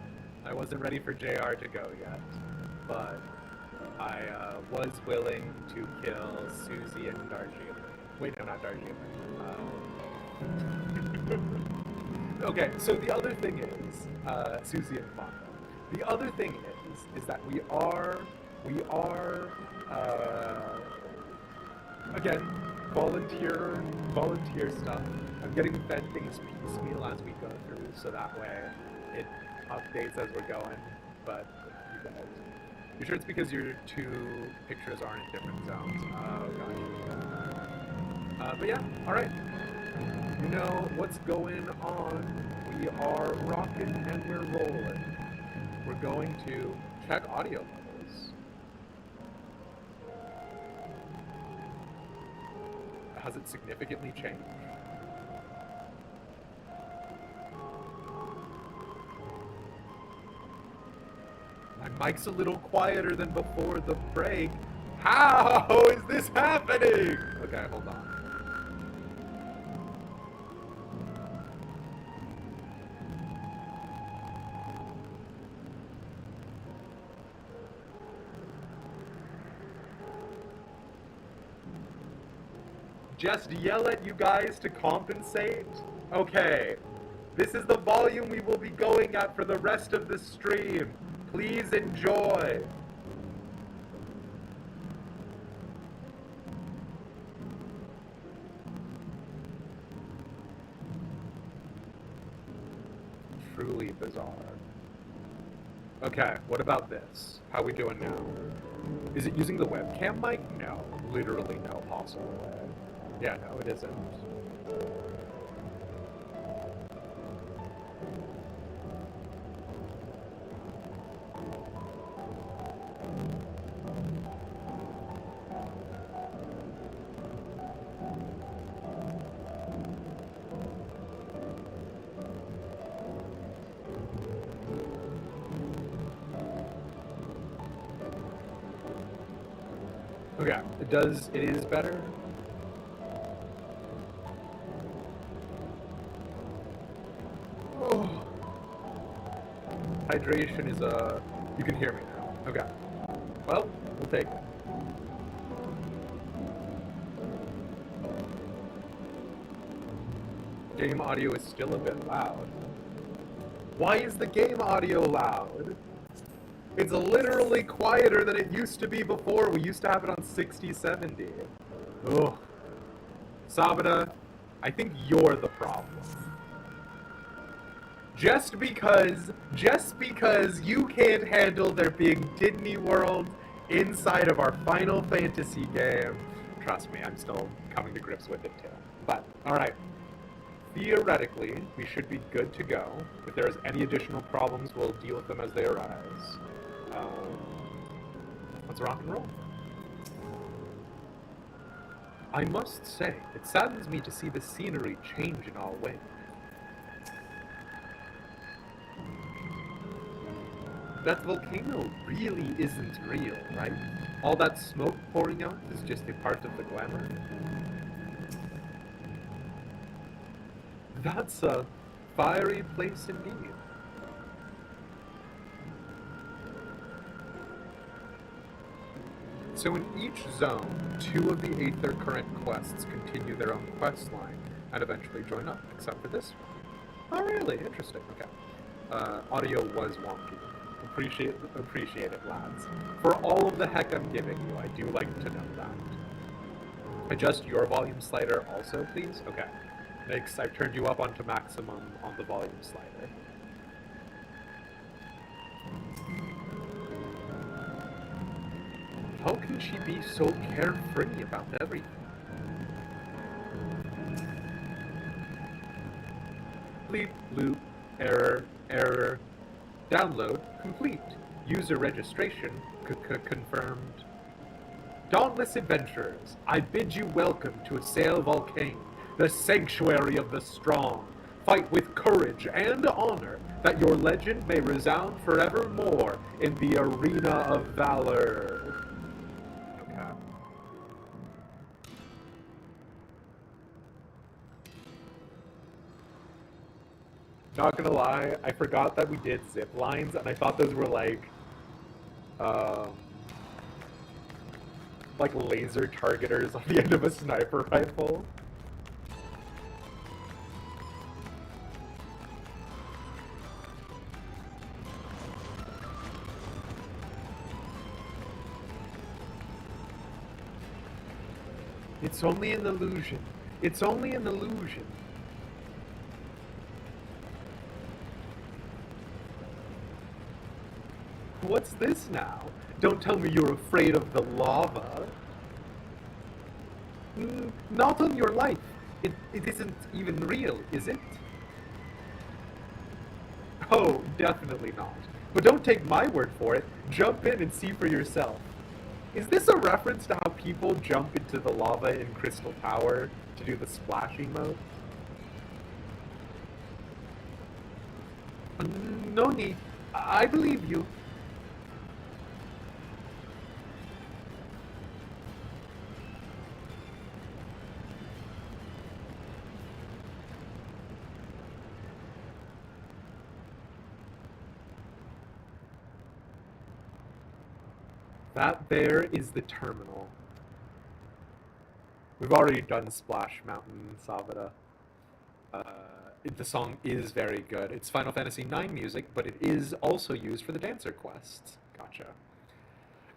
I wasn't ready for JR to go yet, but I was willing to kill Susie and Darjeeling. Wait, no, not Darjeeling. Okay, so the other thing is, Susie and Fonda. The other thing is that we are, again, volunteer stuff. I'm getting fed things piecemeal as we go through, so that way it updates as we're going. But you guys, you sure it's because your two pictures aren't in different zones? Oh gosh. But yeah, all right. You know what's going on. We are rocking and we're rolling. We're going to check audio levels. Has it significantly changed? My mic's a little quieter than before the break. How is this happening? Okay, hold on. Just yell at you guys to compensate? Okay. This is the volume we will be going at for the rest of the stream. Please enjoy. Truly bizarre. Okay, what about this? How we doing now? Is it using the webcam mic? No, literally no possible way. Yeah, no, it isn't. Okay, it is better. Oh. Hydration is you can hear me now. Okay. Well, we'll take it. Game audio is still a bit loud. Why is the game audio loud? It's literally quieter than it used to be before. We used to have it on 60, 70. Ugh. Sabata, I think you're the problem. Just because you can't handle there being Disney World inside of our Final Fantasy game. Trust me, I'm still coming to grips with it too. But, alright. Theoretically, we should be good to go. If there's any additional problems, we'll deal with them as they arise. Let's rock and roll. I must say, it saddens me to see the scenery change in all ways. That volcano really isn't real, right? All that smoke pouring out is just a part of the glamour. That's a fiery place indeed. So in each zone, 2 of the Aether current quests continue their own quest line and eventually join up, except for this one. Oh really? Interesting, okay. Audio was wonky. Appreciate it, lads. For all of the heck I'm giving you, I do like to know that. Adjust your volume slider also, please? Okay. Thanks, I've turned you up onto maximum on the volume slider. How can she be so carefree about everything? Bleep, loop, error, error. Download complete. User registration confirmed. Dauntless adventurers, I bid you welcome to Assail Volcane, the sanctuary of the strong. Fight with courage and honor, that your legend may resound forevermore in the arena of valor. Okay. Not gonna lie, I forgot that we did zip lines, and I thought those were like laser targeters on the end of a sniper rifle. It's only an illusion. It's only an illusion. What's this now? Don't tell me you're afraid of the lava. Not on your life. It isn't even real, is it? Oh, definitely not. But don't take my word for it. Jump in and see for yourself. Is this a reference to how people jump into the lava in Crystal Tower to do the splashing mode? No need. I believe you. That there is the terminal. We've already done Splash Mountain, Savada. The song is very good. It's Final Fantasy IX music, but it is also used for the Dancer quests. Gotcha.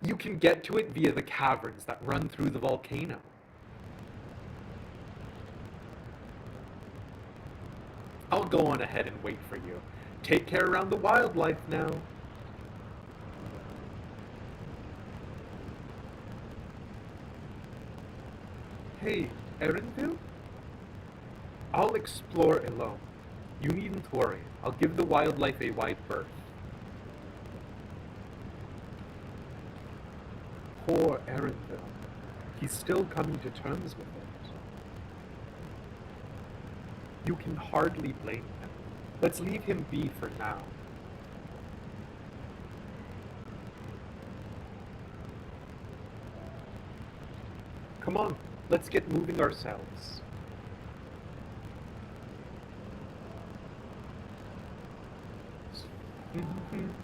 You can get to it via the caverns that run through the volcano. I'll go on ahead and wait for you. Take care around the wildlife now. Hey, Erenville? I'll explore alone. You needn't worry. I'll give the wildlife a wide berth. Poor Erenville. He's still coming to terms with it. You can hardly blame him. Let's leave him be for now. Come on, let's get moving ourselves.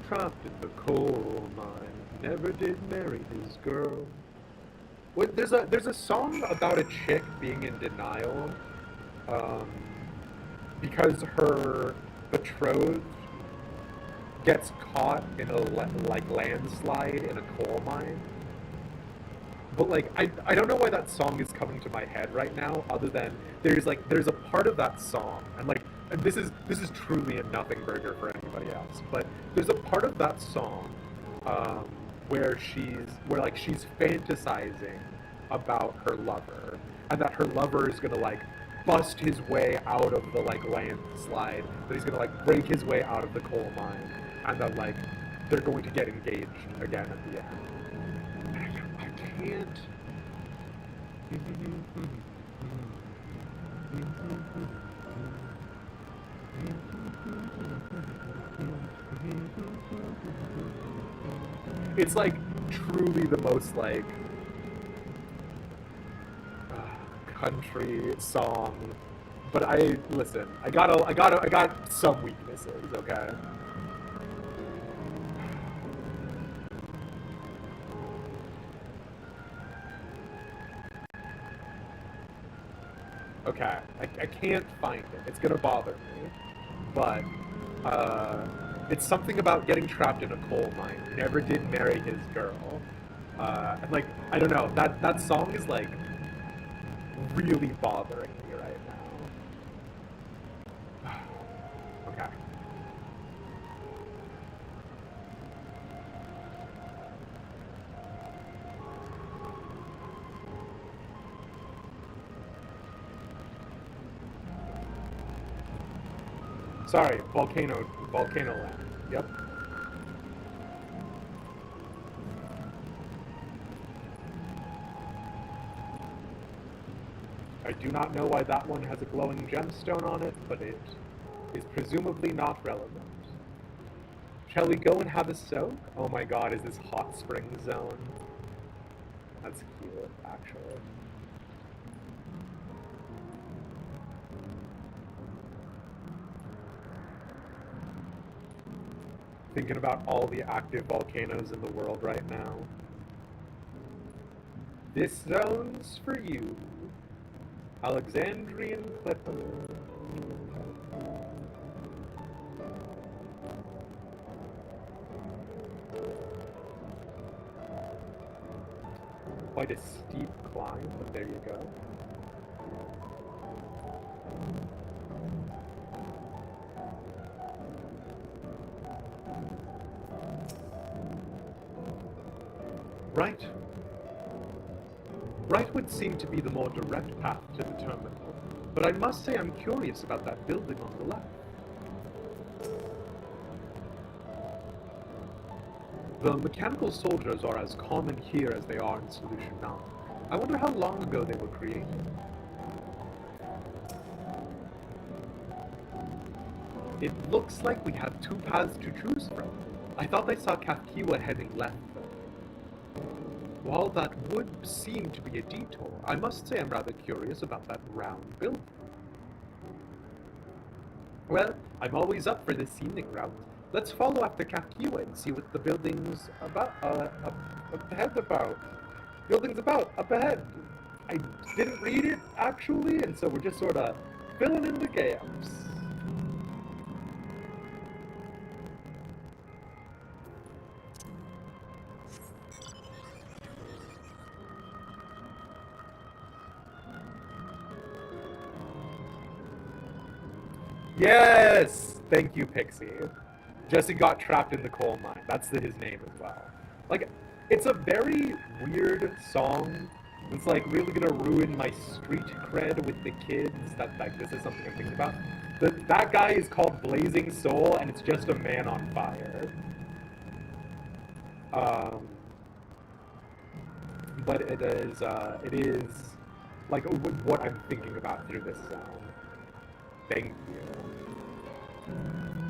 Trapped in the coal mine, never did marry his girl. Wait, there's a song about a chick being in denial, because her betrothed gets caught in a landslide in a coal mine. But like I don't know why that song is coming to my head right now, other than there's a part of that song, and this is truly a nothing burger for anybody else, but there's a part of that song where she's fantasizing about her lover, and that her lover is gonna like bust his way out of the like landslide, that he's gonna like break his way out of the coal mine, and that like they're going to get engaged again at the end. I can't. It's like truly the most like country song, but I got some weaknesses, okay? Okay, I can't find it. It's gonna bother me, but it's something about getting trapped in a coal mine. Never did marry his girl, and like I don't know, that song is like really bothering me right now. Okay. Sorry, volcano land. Yep. I do not know why that one has a glowing gemstone on it, but it is presumably not relevant. Shall we go and have a soak? Oh my god, is this hot spring zone? That's cute, actually. Thinking about all the active volcanoes in the world right now. This zone's for you. Alexandrian Clipper. Quite a steep climb, but there you go. Right. Right would seem to be the more direct path to the terminal, but I must say I'm curious about that building on the left. The mechanical soldiers are as common here as they are in Solution 9. I wonder how long ago they were created. It looks like we have two paths to choose from. I thought I saw Kafkiwa heading left, though. While that would seem to be a detour, I must say I'm rather curious about that round building. Well, I'm always up for this scenic route. Let's follow after Kafkiwa and see what the building's about, up ahead about. Building's about, up ahead. I didn't read it, actually, and so we're just sort of filling in the gaps. Yes! Thank you, Pixie. Jesse got trapped in the coal mine. That's his name as well. Like, it's a very weird song. It's like really gonna ruin my street cred with the kids. That like this is something I'm thinking about. That guy is called Blazing Soul, and it's just a man on fire. But it is like what I'm thinking about through this sound. Thank you.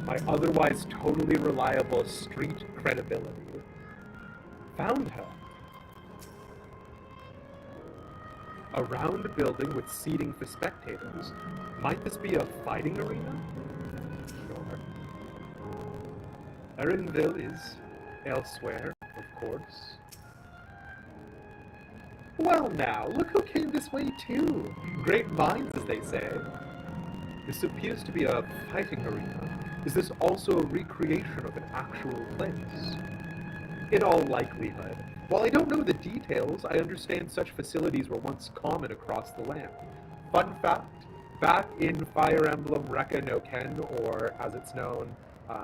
My otherwise totally reliable street credibility. Found her. A round building with seating for spectators. Might this be a fighting arena? Sure. Erinville is elsewhere, of course. Well now, look who came this way too. Great minds, as they say. This appears to be a fighting arena. Is this also a recreation of an actual place? In all likelihood. While I don't know the details, I understand such facilities were once common across the land. Fun fact, back in Fire Emblem Rekka no Ken, or as it's known,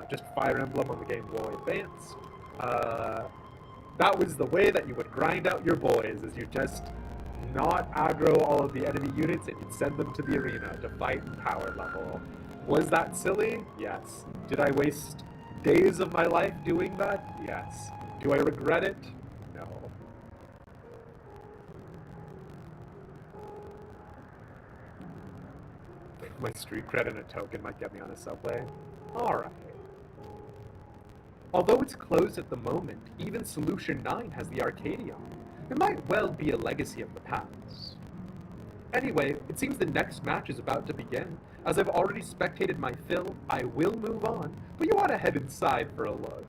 just Fire Emblem on the Game Boy Advance, that was the way that you would grind out your boys, is you just not aggro all of the enemy units and you'd send them to the arena to fight power level. Was that silly? Yes. Did I waste days of my life doing that? Yes. Do I regret it? No. My street cred and a token might get me on a subway. Alright. Although it's closed at the moment, even Solution 9 has the Arcadium. It might well be a legacy of the past. Anyway, it seems the next match is about to begin. As I've already spectated my fill, I will move on, but you ought to head inside for a look.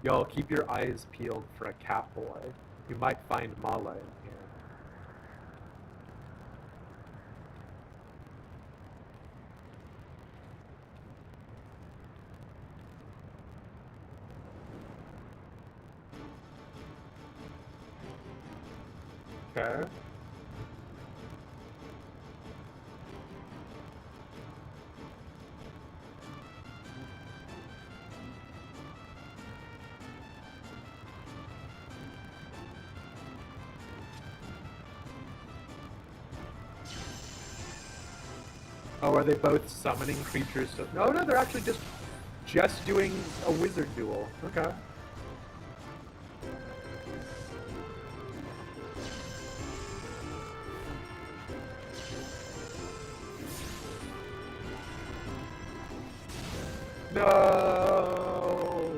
Y'all keep your eyes peeled for a cat boy. You might find Mala in here. Okay. Oh, are they both summoning creatures? No, no, they're actually just doing a wizard duel. Okay. No.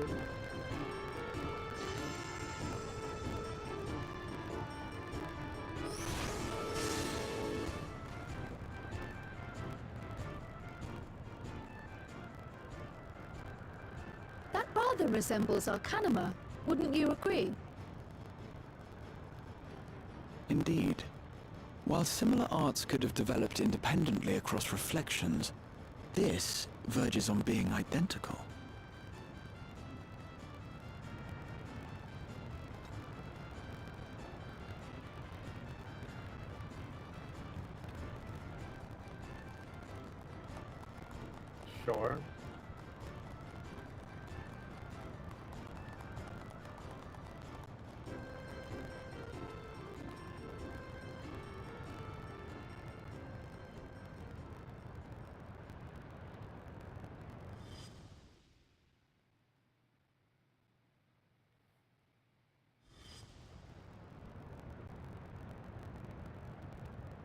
rather resembles Arcanima, wouldn't you agree? Indeed. While similar arts could have developed independently across reflections, this verges on being identical. Sure.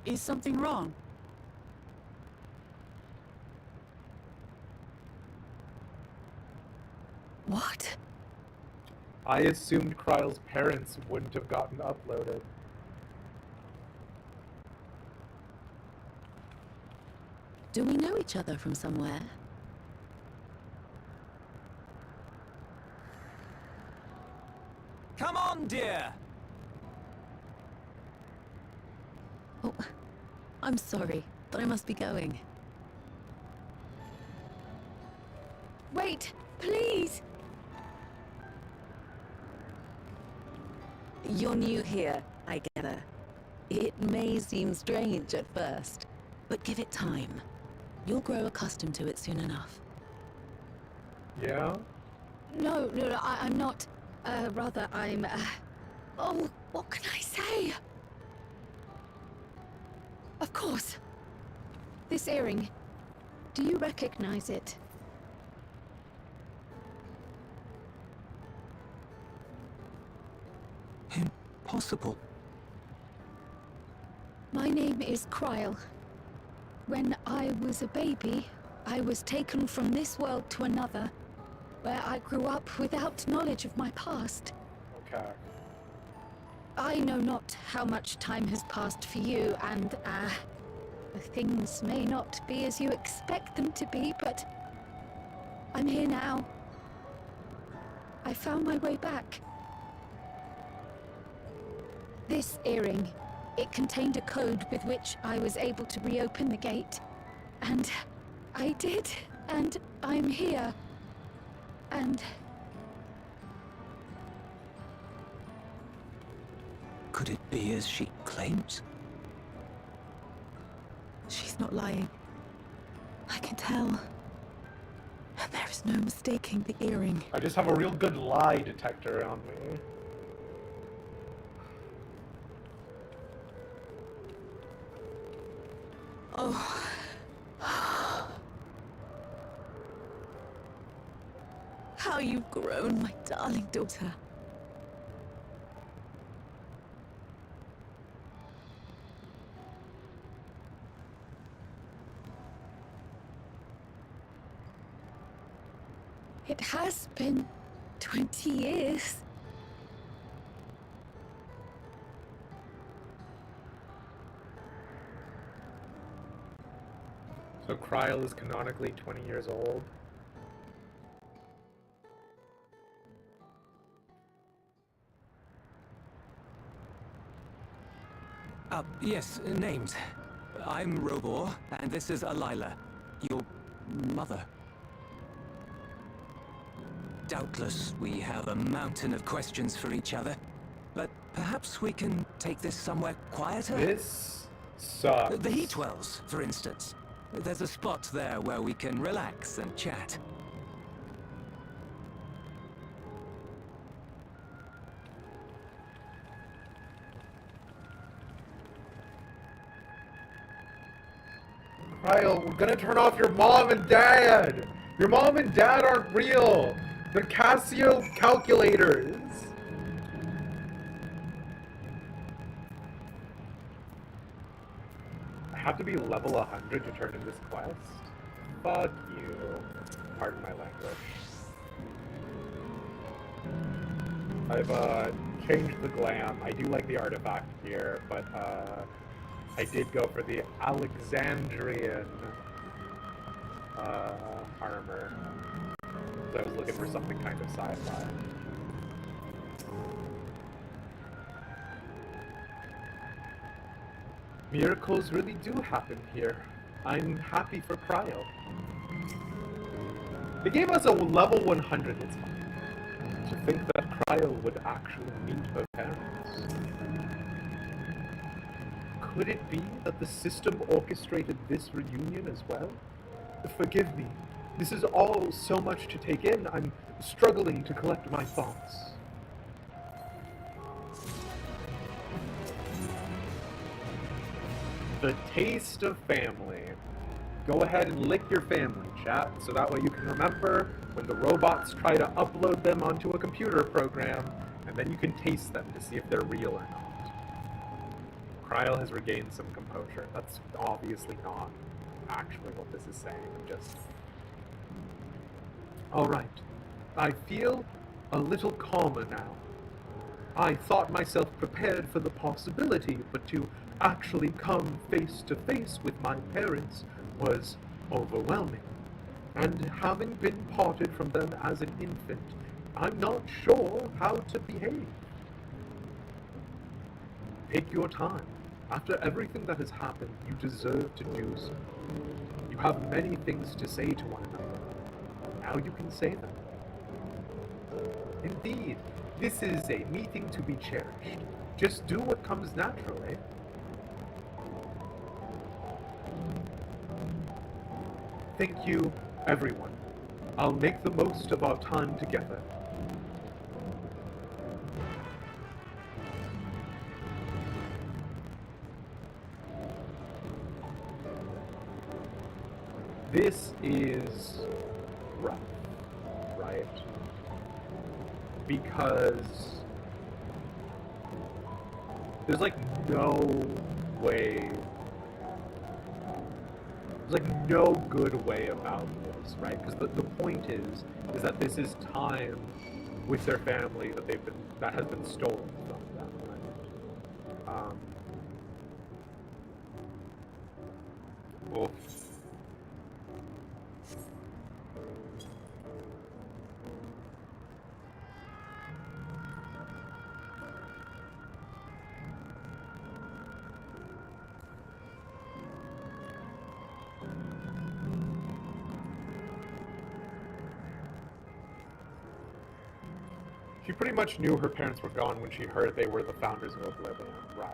Is something wrong? What? I assumed Kryle's parents wouldn't have gotten uploaded. Do we know each other from somewhere? Come on, dear! Oh, I'm sorry, but I must be going. Wait, please! You're new here, I gather. It may seem strange at first, but give it time. You'll grow accustomed to it soon enough. Yeah? No, I'm not. Rather, I'm, Oh, what can I say? Of course. This earring. Do you recognize it? Impossible. My name is Kryle. When I was a baby, I was taken from this world to another, where I grew up without knowledge of my past. Okay. I know not how much time has passed for you, and, things may not be as you expect them to be, but I'm here now. I found my way back. This earring, it contained a code with which I was able to reopen the gate. And I did, and I'm here. And Could it be as she claims? She's not lying. I can tell. And there is no mistaking the earring. I just have a real good lie detector around me. Oh. How you've grown, my darling daughter. it has been 20 years. So Kryle is canonically 20 years old. Yes, names. I'm Robor, and this is Alila, your mother. Doubtless, we have a mountain of questions for each other, but perhaps we can take this somewhere quieter? This sucks. The Heat Wells, for instance. There's a spot there where we can relax and chat. Kryle, we're gonna turn off your mom and dad! Your mom and dad aren't real! They're Casio calculators! I have to be level 100 to turn in this quest? Fuck you. Pardon my language. I've changed the glam. I do like the artifact here, but I did go for the Alexandrian armor. I was looking for something kind of sci-fi. Miracles really do happen here. I'm happy for Cryo. They gave us a level 100 this month. To think that Cryo would actually meet her parents. Could it be that the system orchestrated this reunion as well? Forgive me. This is all so much to take in. I'm struggling to collect my thoughts. The taste of family. Go ahead and lick your family, chat, so that way you can remember when the robots try to upload them onto a computer program, and then you can taste them to see if they're real or not. Cryo has regained some composure. That's obviously not actually what this is saying. I'm just... Alright. I feel a little calmer now. I thought myself prepared for the possibility, but to actually come face to face with my parents was overwhelming. And having been parted from them as an infant, I'm not sure how to behave. Take your time. After everything that has happened, you deserve to do so. You have many things to say to one another. Now you can say them. Indeed, this is a meeting to be cherished. Just do what comes naturally. Thank you, everyone. I'll make the most of our time together. This is rough, right? Because there's like no way, there's like no good way about this, right? Because the point is that this is time with their family that has been stolen from them, right? Oof. She pretty much knew her parents were gone when she heard they were the founders of Oblivion, right?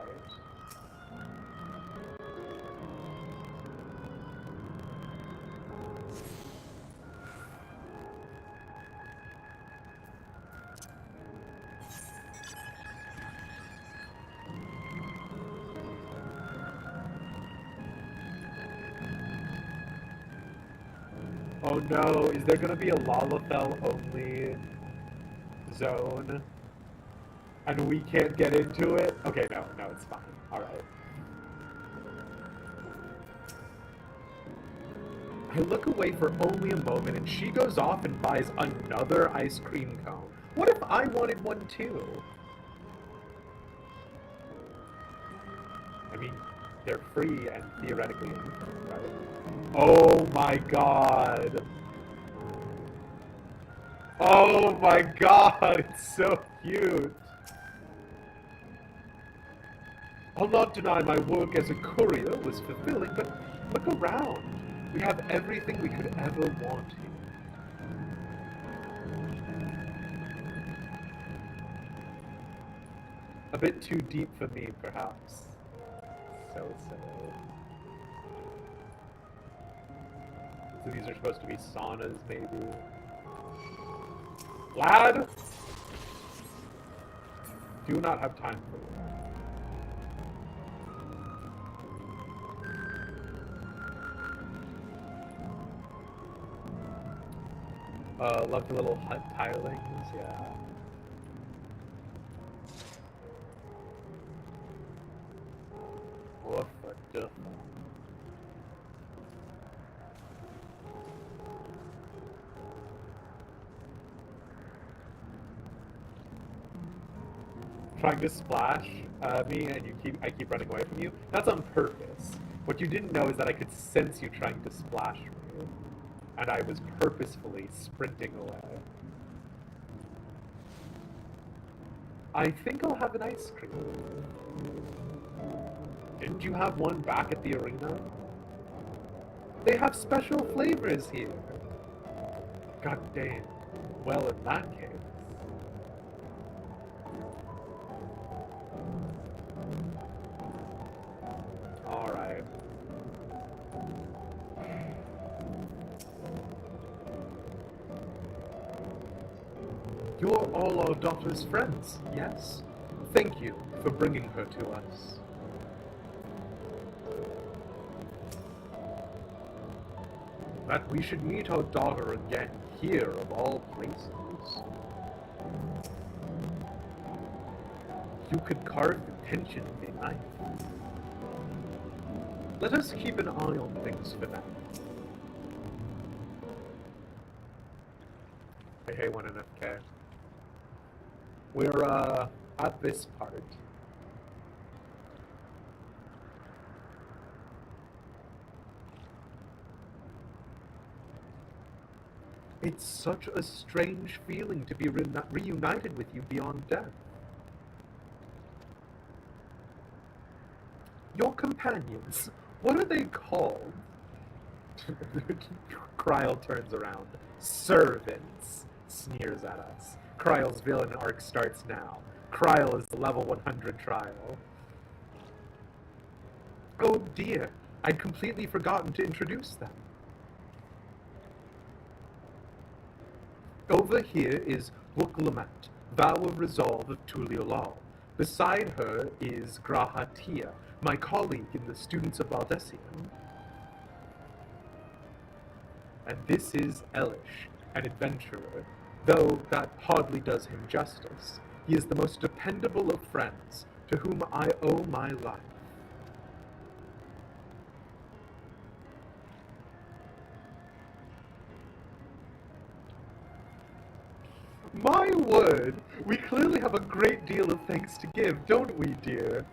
Oh no, is there gonna be a Lalafell only zone? And we can't get into it? Okay, no, it's fine. Alright. I look away for only a moment and she goes off and buys another ice cream cone. What if I wanted one too? I mean, they're free and theoretically infinite, right? Oh my god! Oh my god, it's so cute! I'll not deny my work as a courier was fulfilling, but look around. We have everything we could ever want here. A bit too deep for me, perhaps. So. So these are supposed to be saunas, maybe? Lad! Do not have time for that. Love the little hut tilings, yeah. What the duh. Trying to splash me and I keep running away from you. That's on purpose. What you didn't know is that I could sense you trying to splash me. and I was purposefully sprinting away. I think I'll have an ice cream. Didn't you have one back at the arena? They have special flavors here. God damn. Well, in that case. Alright. You're all our daughter's friends, yes? Thank you for bringing her to us. That we should meet our daughter again here of all places. You could carve the tension in a knife. Let us keep an eye on things for now. Hey, 1NFK. We're, at this part. It's such a strange feeling to be reunited with you beyond death. Your companions, what are they called? Kryl turns around. Servants, sneers at us. Kryl's villain arc starts now. Kryl is the level 100 trial. Oh dear, I'd completely forgotten to introduce them. Over here is Wuklumat, Vow of Resolve of Tuliolal. Beside her is Grahatia, my colleague in the Students of Valdesian. And this is Elish, an adventurer, though that hardly does him justice. He is the most dependable of friends, to whom I owe my life. My word! We clearly have a great deal of thanks to give, don't we, dear?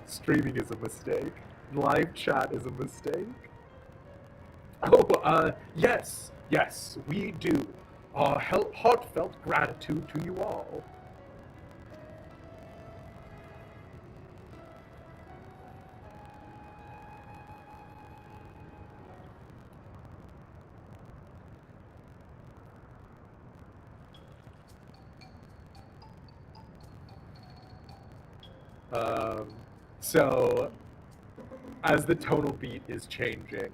Streaming is a mistake. Live chat is a mistake. Oh, yes, we do. Our heartfelt gratitude to you all. So, as the tonal beat is changing,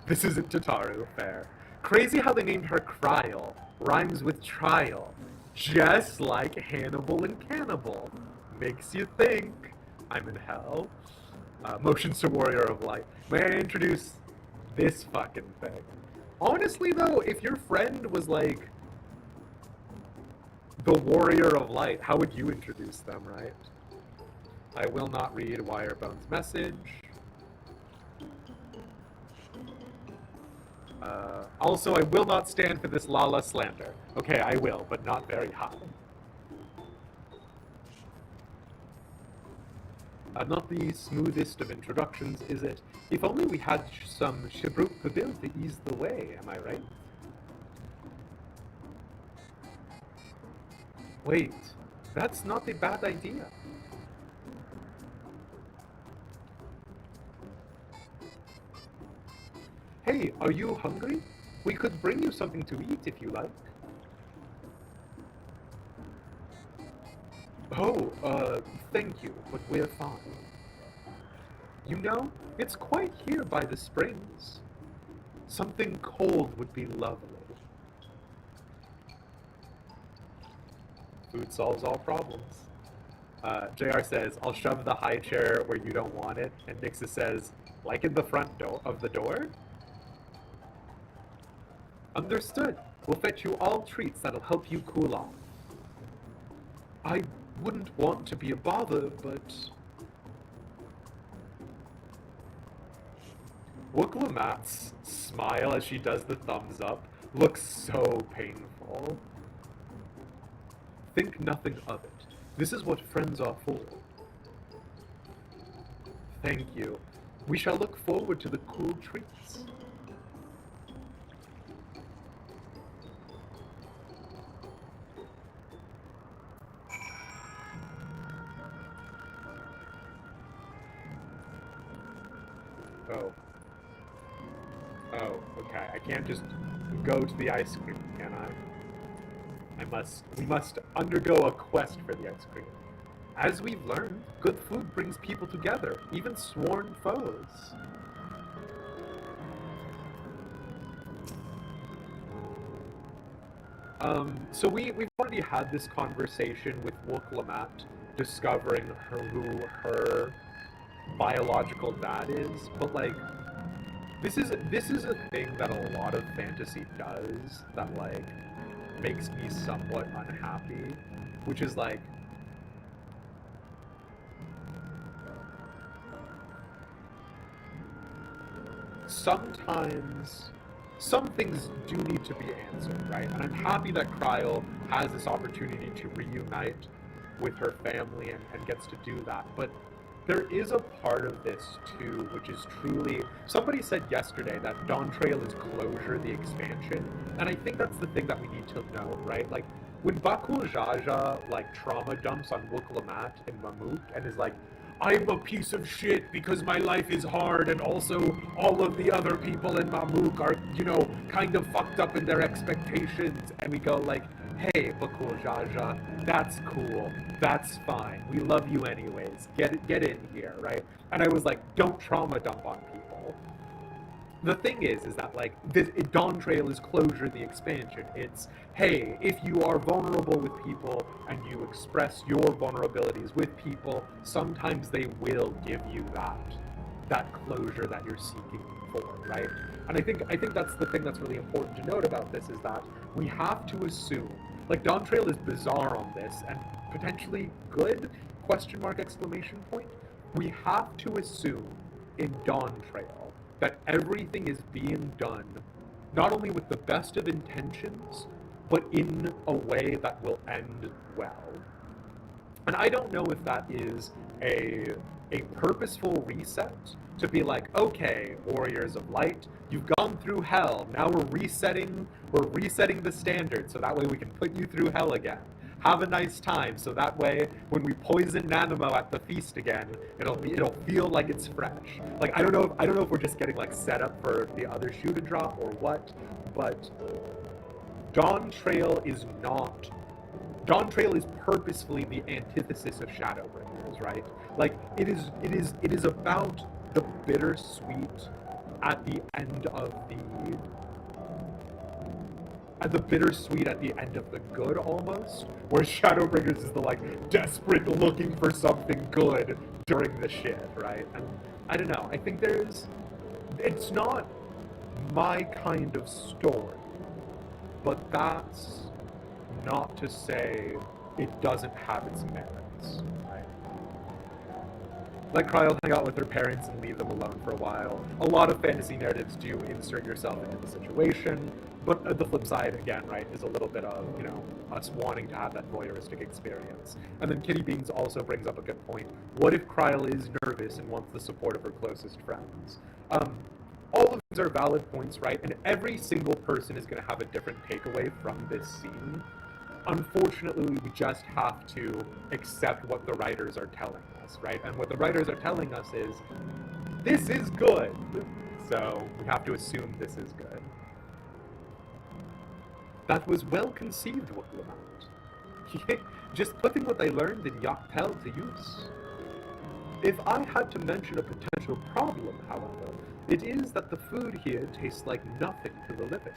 this isn't Tataru fair. Crazy how they named her Kryl. Rhymes with trial. Just like Hannibal and Cannibal. Makes you think. I'm in hell. Motions to Warrior of Light. May I introduce this fucking thing? Honestly though, if your friend was like the Warrior of Light, how would you introduce them, right? I will not read Wirebone's message. Also, I will not stand for this Lala slander. Okay, I will, but not very high. Not the smoothest of introductions, is it? If only we had some Shibruk Kabil to ease the way, am I right? Wait, that's not a bad idea. Hey, are you hungry? We could bring you something to eat if you like. Oh, thank you, but we're fine. You know, it's quite here by the springs. Something cold would be lovely. Food solves all problems. JR says, I'll shove the high chair where you don't want it, and Nixa says, like in the front door of the door? Understood. We'll fetch you all treats that'll help you cool off. I wouldn't want to be a bother, but... Wuklumat's smile as she does the thumbs up looks so painful. Think nothing of it. This is what friends are for. Thank you. we shall look forward to the cool treats. Oh, okay. I can't just go to the ice cream, can I? We must undergo a quest for the ice cream. As we've learned, good food brings people together, even sworn foes. So we've already had this conversation with Wook discovering who her biological dad is, but like, this is a thing that a lot of fantasy does that like makes me somewhat unhappy, which is like, sometimes some things do need to be answered, right? And I'm happy that Kryl has this opportunity to reunite with her family and gets to do that, but there is a part of this too, which is truly, somebody said yesterday that Dawntrail is closure, the expansion, and I think that's the thing that we need to know, right? Like, when Bakul Jaja, like, trauma dumps on Wook and Mamuk, and is like, I'm a piece of shit because my life is hard, and also all of the other people in Mamuk are, you know, kind of fucked up in their expectations, and we go like, hey, Bakul Jaja, that's cool, that's fine, we love you anyways, get in here, right? And I was like, don't trauma dump on people. The thing is that, like, Dawntrail is closure, the expansion. It's, hey, if you are vulnerable with people and you express your vulnerabilities with people, sometimes they will give you that closure that you're seeking for, right? And I think that's the thing that's really important to note about this, is that we have to assume, like, Dawntrail is bizarre on this and potentially good, question mark, exclamation point. We have to assume in Dawntrail that everything is being done not only with the best of intentions, but in a way that will end well. And I don't know if that is a purposeful reset to be like, okay, Warriors of Light, you've gone through hell, now we're resetting the standard so that way we can put you through hell again. Have a nice time, so that way, when we poison Nanamo at the feast again, it'll feel like it's fresh. Like, I don't know if we're just getting like set up for the other shoe to drop or what, but Dawntrail is purposefully the antithesis of Shadowbringers, right? Like, it is about the bittersweet at the end of the good, almost, where Shadowbringers is the, like, desperate looking for something good during the shit, right? And I don't know, I think it's not my kind of story, but that's not to say it doesn't have its merits, right? Let Kryl hang out with her parents and leave them alone for a while. A lot of fantasy narratives do insert yourself into the situation, but the flip side, again, right, is a little bit of, you know, us wanting to have that voyeuristic experience. And then Kitty Beans also brings up a good point. What if Kryl is nervous and wants the support of her closest friends? All of these are valid points, right? And every single person is going to have a different takeaway from this scene. Unfortunately, we just have to accept what the writers are telling us, right? And what the writers are telling us is, this is good. So we have to assume this is good. That was well conceived, Wooklamant. Just putting what I learned in Yaktel to use. If I had to mention a potential problem, however, it is that the food here tastes like nothing to the living.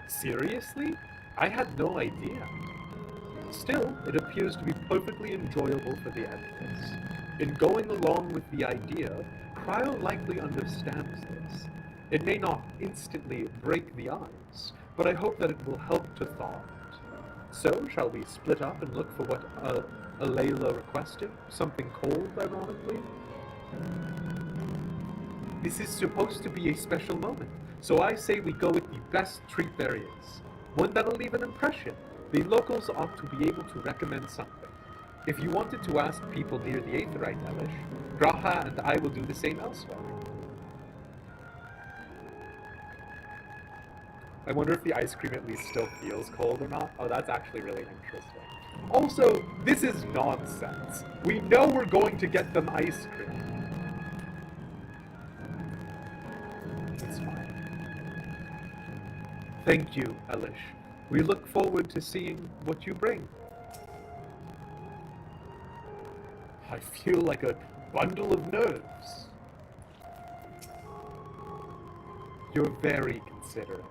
Seriously? I had no idea. Still, it appears to be perfectly enjoyable for the editors. In going along with the idea, Kryl likely understands this. It may not instantly break the ice, but I hope that it will help to thaw it. So, shall we split up and look for what Alayla requested? Something cold, ironically? This is supposed to be a special moment, so I say we go with the best treat there is. One that'll leave an impression. The locals ought to be able to recommend something. If you wanted to ask people near the Aetherite, Elish, Graha and I will do the same elsewhere. I wonder if the ice cream at least still feels cold or not. Oh, that's actually really interesting. Also, this is nonsense. We know we're going to get them ice cream. It's fine. Thank you, Elish. We look forward to seeing what you bring. I feel like a bundle of nerves. You're very considerate.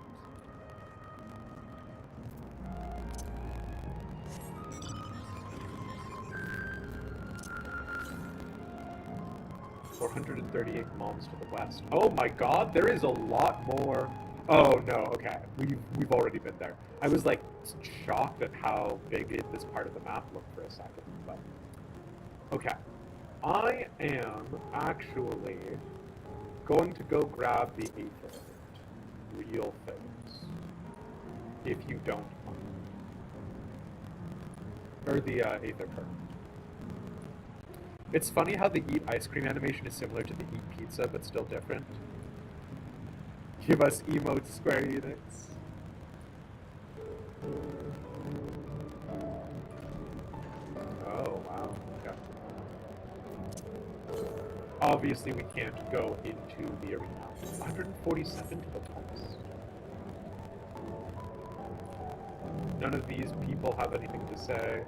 .438 moms to the west. Oh my god, there is a lot more. Oh no, okay. We've already been there. I was like shocked at how big this part of the map looked for a second, but okay. I am actually going to go grab the Aether real things. If you don't mind. Or the Aether perk. It's funny how the eat ice cream animation is similar to the eat pizza, but still different. Give us emote Square Enix. Oh, wow. Okay. Obviously, we can't go into the arena. 147 to the post. None of these people have anything to say.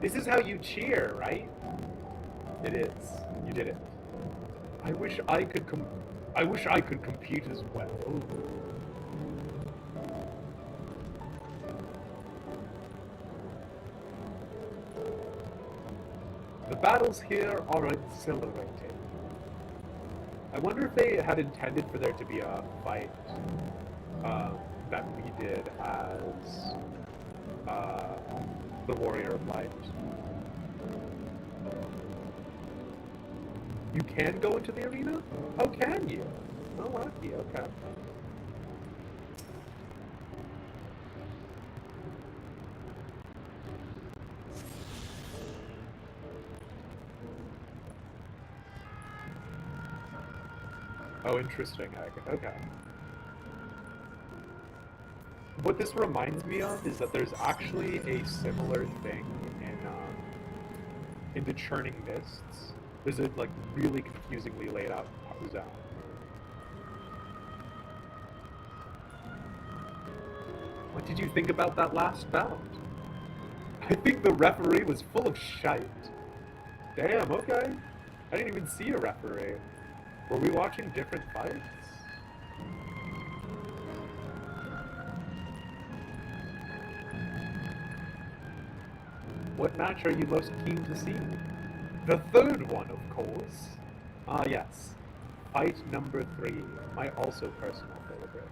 This is how you cheer, right? It is. You did it. I wish I could compete as well. The battles here are exhilarating. I wonder if they had intended for there to be a fight that we did as the Warrior of Light. You can go into the arena? Oh, can you? Oh, lucky, okay. Oh, interesting. Okay. What this reminds me of is that there's actually a similar thing in the Churning Mists. There's a like really confusingly laid out zone. What did you think about that last bout? I think the referee was full of shite. Damn, okay. I didn't even see a referee. Were we watching different fights? What match are you most keen to see? The third one, of course. Ah, yes. Fight number 3. My also personal favorite.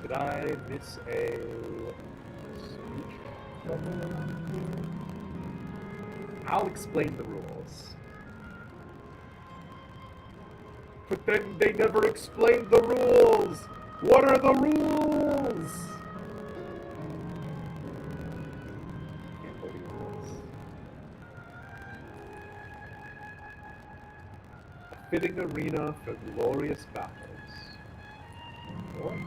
Did I miss a speech? I'll explain the rules. But then they never explained the rules! What are the rules? Can't believe this. A fitting arena for glorious battles. What?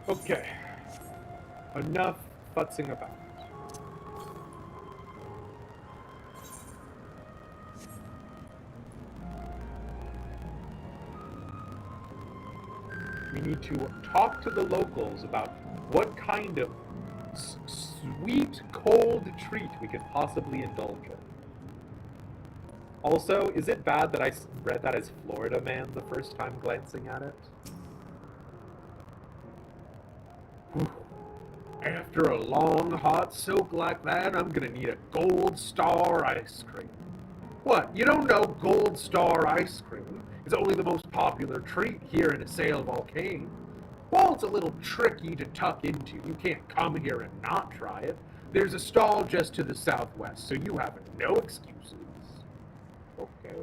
Okay, enough futzing about. We need to talk to the locals about what kind of sweet, cold treat we could possibly indulge in. Also, is it bad that I read that as Florida Man the first time glancing at it? After a long, hot soak like that, I'm gonna need a Gold Star ice cream. What, you don't know Gold Star ice cream? It's only the most popular treat here in Assail Volcane. While it's a little tricky to tuck into, you can't come here and not try it. There's a stall just to the southwest, so you have no excuses. Okay.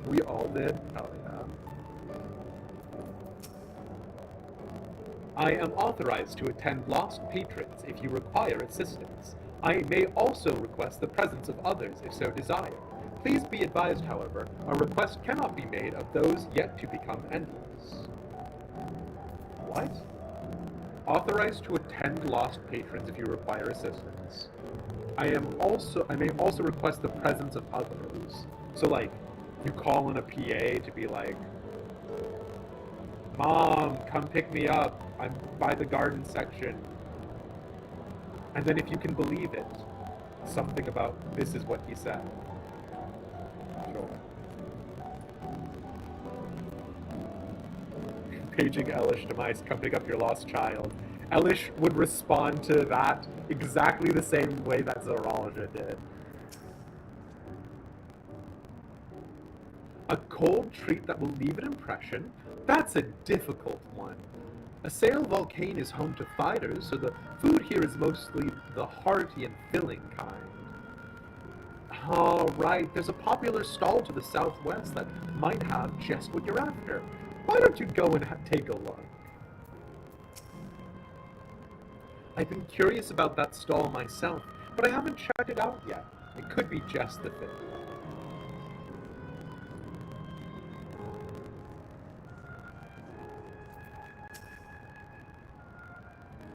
We all did? Oh, yeah. I am authorized to attend lost patrons if you require assistance. I may also request the presence of others if so desired. Please be advised, however, a request cannot be made of those yet to become endless. What? Authorized to attend lost patrons if you require assistance. I may also request the presence of others. So like, you call in a PA to be like, Mom, come pick me up. I'm by the garden section. And then if you can believe it, something about this is what he said. Sure. Paging Elish demise, come pick up your lost child. Elish would respond to that exactly the same way that Zoralia did. A cold treat that will leave an impression? That's a difficult one. A sail volcano is home to fighters, so the food here is mostly the hearty and filling kind. Oh, right, there's a popular stall to the southwest that might have just what you're after. Why don't you go and take a look? I've been curious about that stall myself, but I haven't checked it out yet. It could be just the thing.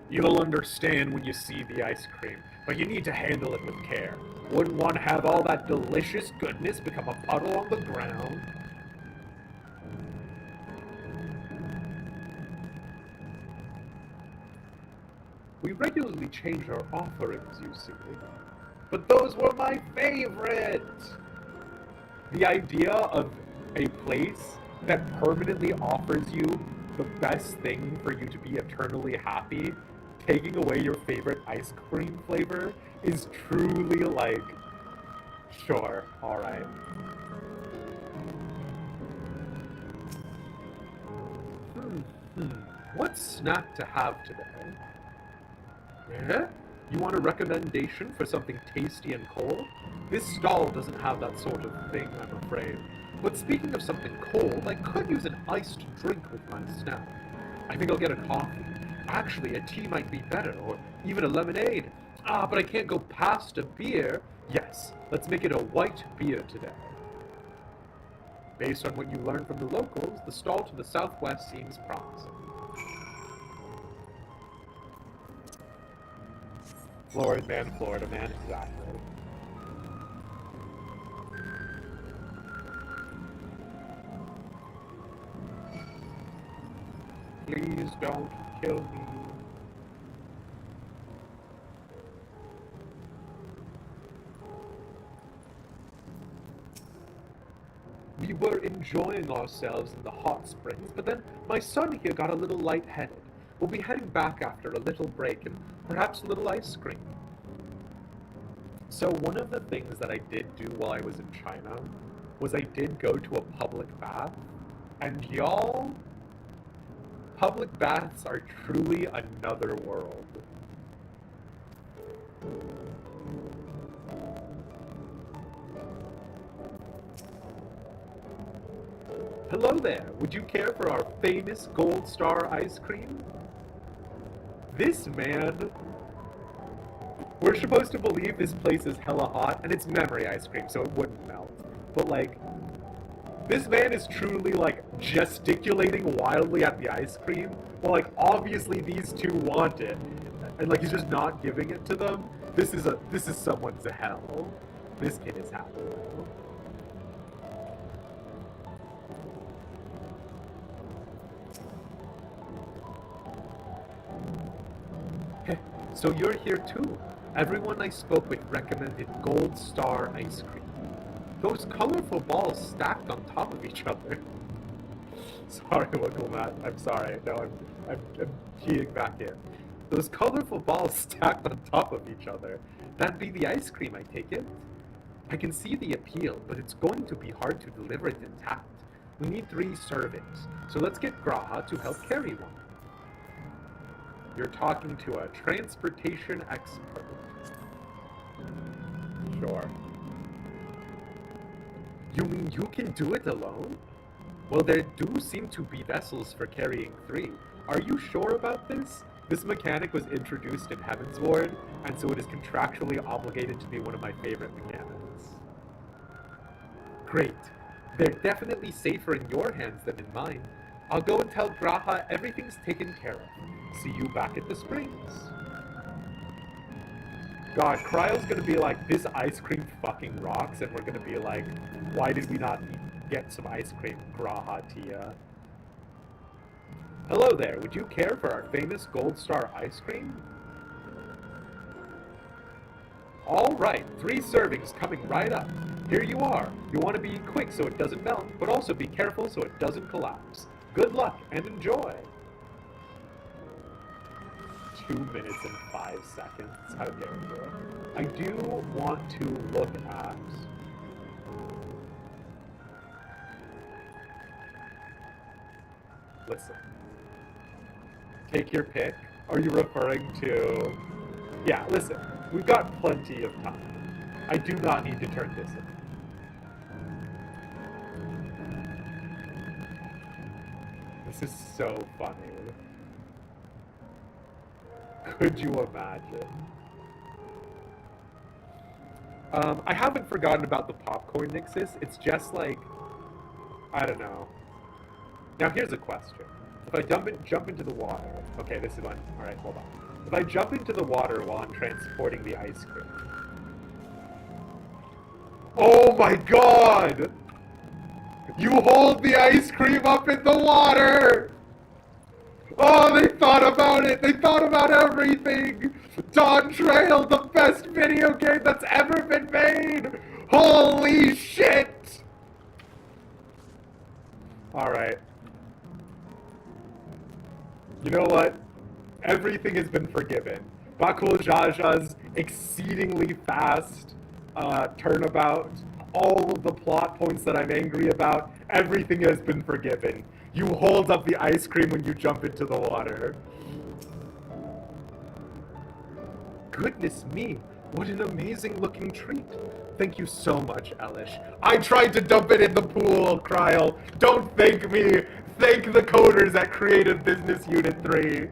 You'll understand when you see the ice cream, but you need to handle it with care. Wouldn't want to have all that delicious goodness become a puddle on the ground. We regularly change our offerings, you see. But those were my favorite! The idea of a place that permanently offers you the best thing for you to be eternally happy, taking away your favorite ice cream flavor, is truly like, sure, alright. What snack to have today? Eh? You want a recommendation for something tasty and cold? This stall doesn't have that sort of thing, I'm afraid. But speaking of something cold, I could use an iced drink with my snack. I think I'll get a coffee. Actually, a tea might be better, or even a lemonade. Ah, but I can't go past a beer. Yes, let's make it a white beer today. Based on what you learned from the locals, the stall to the southwest seems promising. Florida man, exactly. Please don't kill me. We were enjoying ourselves in the hot springs, but then my son here got a little lightheaded. We'll be heading back after a little break and perhaps a little ice cream. So one of the things that I did do while I was in China was I did go to a public bath, and y'all, public baths are truly another world. Hello there, would you care for our famous Gold Star ice cream? This man, we're supposed to believe this place is hella hot, and it's memory ice cream, so it wouldn't melt. But like, this man is truly like gesticulating wildly at the ice cream, while like obviously these two want it, and like he's just not giving it to them. This is someone's hell. This kid is happy. So you're here too. Everyone I spoke with recommended Gold Star ice cream. Those colorful balls stacked on top of each other. Sorry, Local Matt. I'm sorry. No, I'm keying back in. Those colorful balls stacked on top of each other. That'd be the ice cream, I take it? I can see the appeal, but it's going to be hard to deliver it intact. We need 3 servants. So let's get Graha to help carry one. You're talking to a transportation expert. Sure. You mean you can do it alone? Well, there do seem to be vessels for carrying 3. Are you sure about this? This mechanic was introduced in Heavensward, and so it is contractually obligated to be one of my favorite mechanics. Great. They're definitely safer in your hands than in mine. I'll go and tell Graha everything's taken care of. See you back at the springs. God, Cryo's gonna be like, this ice cream fucking rocks, and we're gonna be like, why did we not get some ice cream, Graha Tia? Hello there, would you care for our famous Gold Star ice cream? Alright, 3 servings coming right up. Here you are. You want to be quick so it doesn't melt, but also be careful so it doesn't collapse. Good luck and enjoy! 2 minutes and 5 seconds. How dare you? I do want to look at... Listen. Take your pick. Are you referring to... Yeah, listen. We've got plenty of time. I do not need to turn this in. This is so funny. Could you imagine? I haven't forgotten about the popcorn Nixus. It's just like, I don't know. Now here's a question. If I jump into the water, okay, this is one. All right, hold on. If I jump into the water while I'm transporting the ice cream. Oh my God! You hold the ice cream up in the water! Oh, they thought about it! They thought about everything! Dawntrail, the best video game that's ever been made! Holy shit! Alright. You know what? Everything has been forgiven. Bakul Jaja's exceedingly fast turnabout, all of the plot points that I'm angry about, everything has been forgiven. You hold up the ice cream when you jump into the water. Goodness me, what an amazing looking treat. Thank you so much, Elish. I tried to dump it in the pool, Kryl. Don't thank me. Thank the coders at Creative Business Unit 3.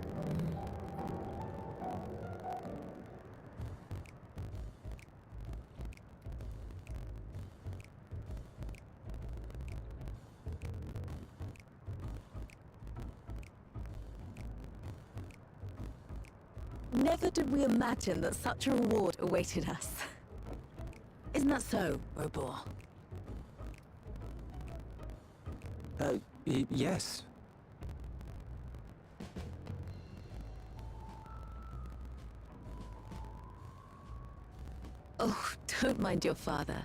Never did we imagine that such a reward awaited us. Isn't that so, Robor? Yes. Oh, don't mind your father.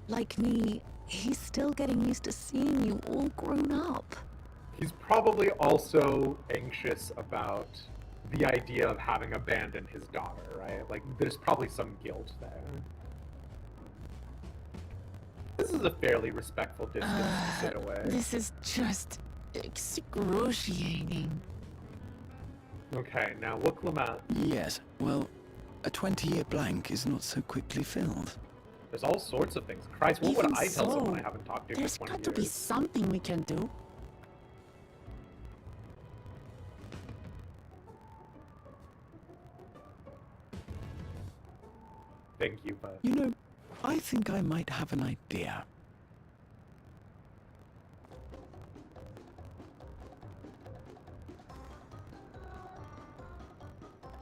Like me, he's still getting used to seeing you all grown up. He's probably also anxious about the idea of having abandoned his daughter, right? Like, there's probably some guilt there. This is a fairly respectful distance to sit away. This is just excruciating. Okay, now look, Lamont. Yes, well, a 20-year blank is not so quickly filled. There's all sorts of things. Christ, what would Even I tell so, someone I haven't talked to There's for 20 got years? to be something we can do. Thank you, but... You know, I think I might have an idea.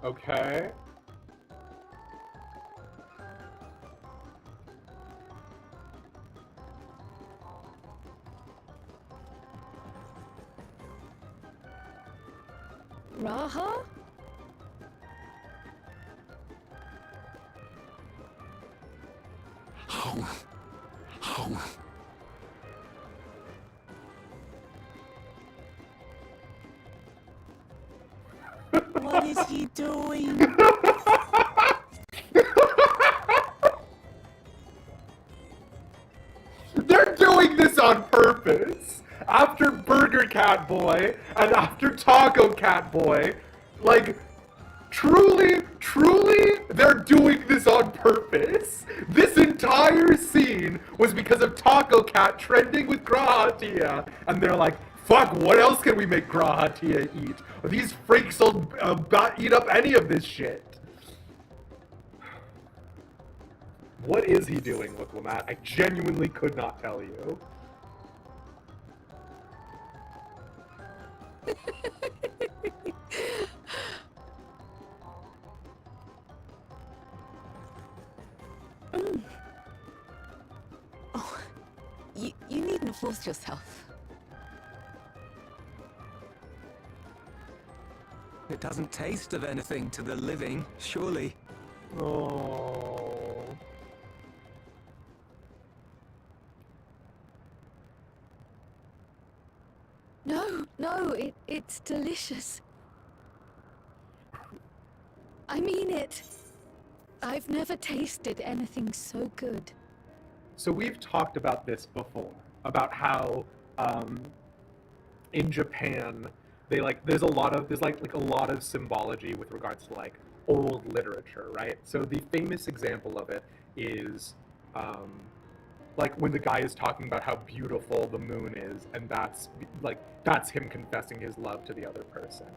Okay. Raha? What is he doing? They're doing this on purpose! after Burger Cat Boy and after Taco Cat Boy, like, truly, they're doing this on purpose. This entire scene was because of Taco Cat trending with Grahatia, and they're like, fuck, what else can we make Grahatia eat? These freaks will eat up any of this shit. What is he doing, Wikwamat? I genuinely could not tell you. Oh, you needn't force yourself. It doesn't taste of anything to the living, surely. Oh. No, it's delicious. I mean it. I've never tasted anything so good. So we've talked about this before, about how in Japan there's a lot of symbology with regards to like old literature, right? So the famous example of it is like when the guy is talking about how beautiful the moon is, and that's him confessing his love to the other person.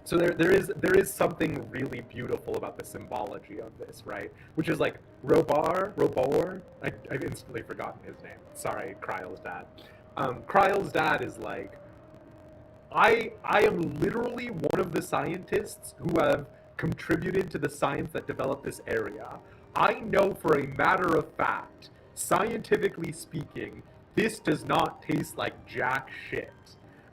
So there is something really beautiful about the symbology of this, right? Which is like Robor. I've instantly forgotten his name. Sorry, Kryle's dad. Kryle's dad is like, I am literally one of the scientists who have contributed to the science that developed this area. I know for a matter of fact, scientifically speaking, this does not taste like jack shit.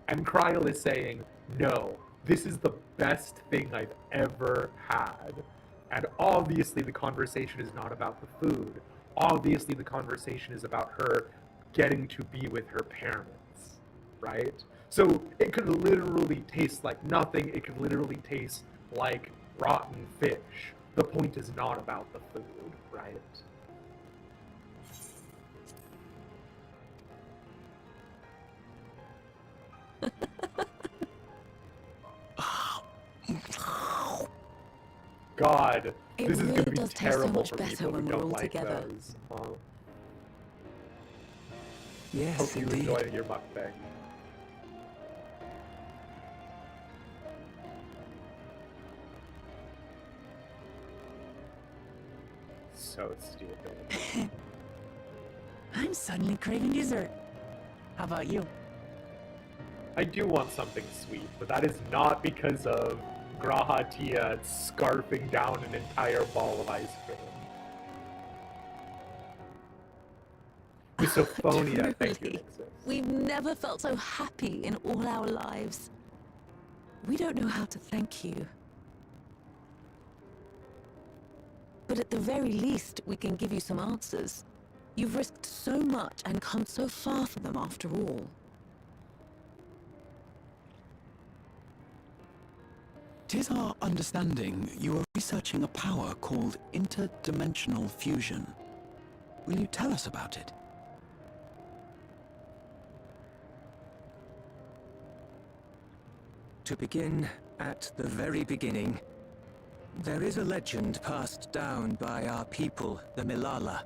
And Kryle is saying, no, this is the best thing I've ever had. And obviously the conversation is not about the food. Obviously the conversation is about her getting to be with her parents, right? So it could literally taste like nothing. It could literally taste like rotten fish. The point is not about the food, right? God, It this is really going to be does taste so terrible much for better people who when we're don't all like together. those. Yes, Hope you indeed. enjoy your mukbang. So stupid. I'm suddenly craving dessert. How about you? I do want something sweet, but that is not because of Grahatia scarfing down an entire ball of ice cream. Misophonia, thank you, Truly, Nixus. we've never felt so happy in all our lives. We don't know how to thank you. But at the very least, we can give you some answers. You've risked so much and come so far for them after all. Tis our understanding you are researching a power called interdimensional fusion. Will you tell us about it? To begin at the very beginning, there is a legend passed down by our people, the Milala.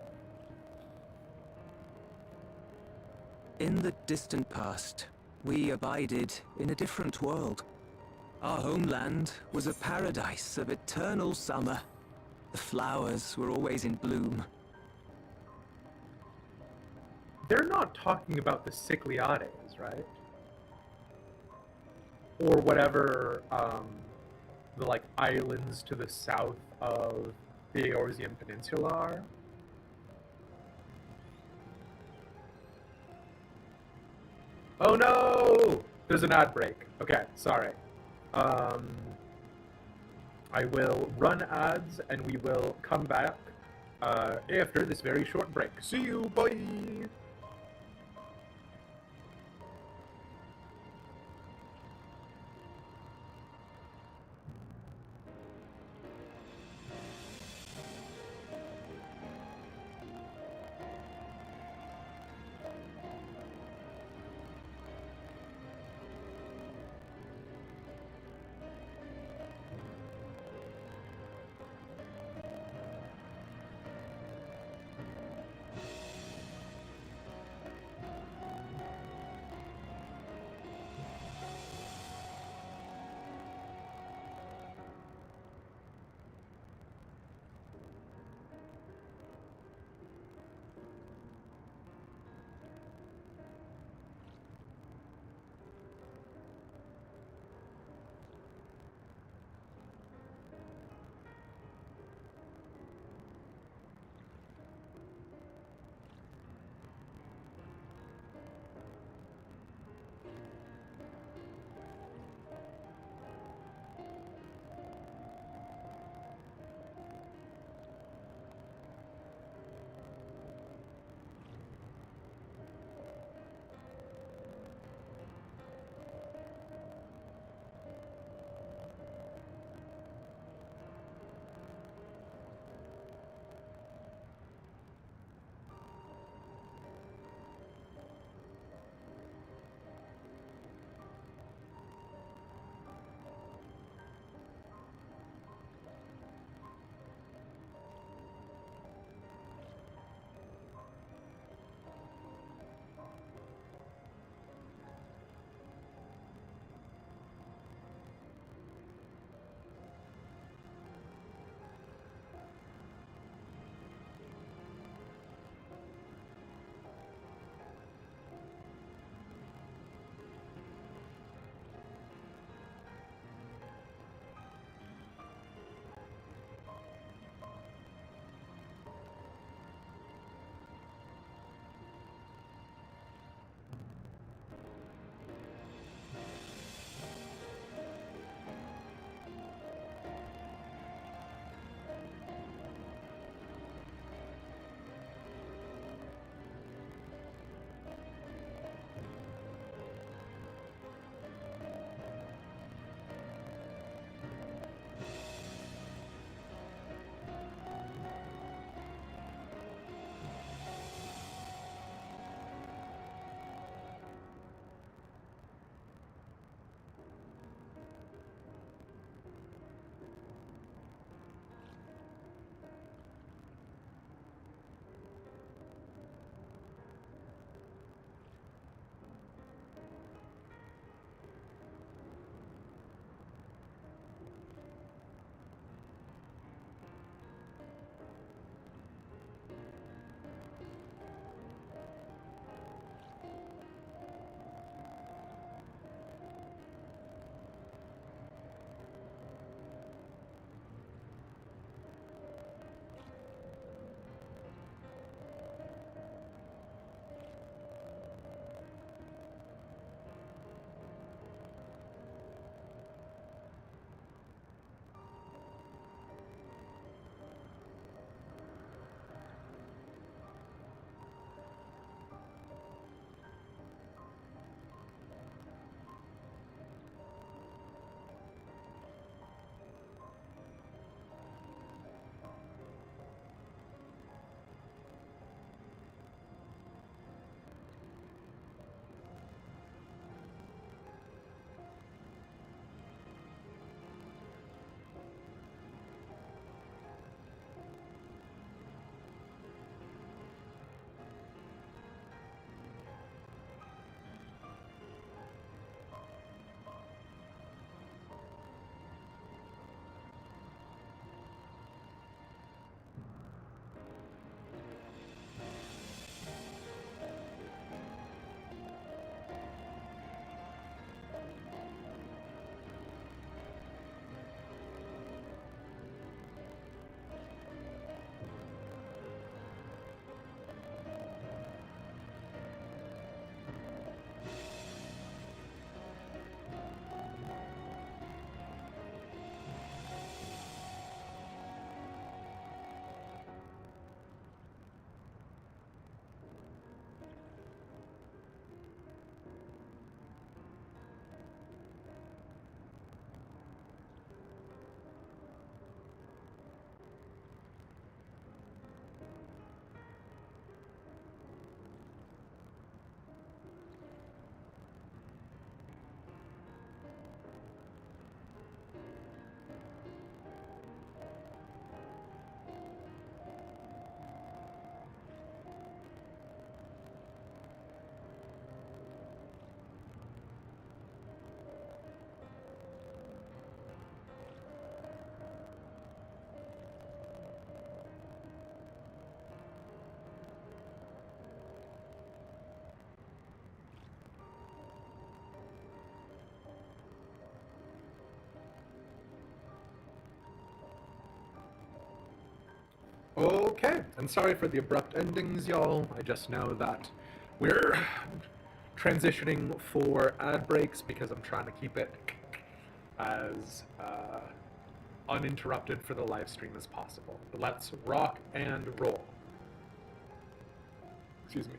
In the distant past, we abided in a different world. Our homeland was a paradise of eternal summer. The flowers were always in bloom. They're not talking about the Cycliades, right? Or whatever, the, like, islands to the south of the Eorzean Peninsula are. Oh no! There's an ad break. Okay, sorry. I will run ads and we will come back after this very short break. See you, bye! Okay, and sorry for the abrupt endings, y'all. I just know that we're transitioning for ad breaks because I'm trying to keep it as uninterrupted for the live stream as possible. But let's rock and roll. Excuse me.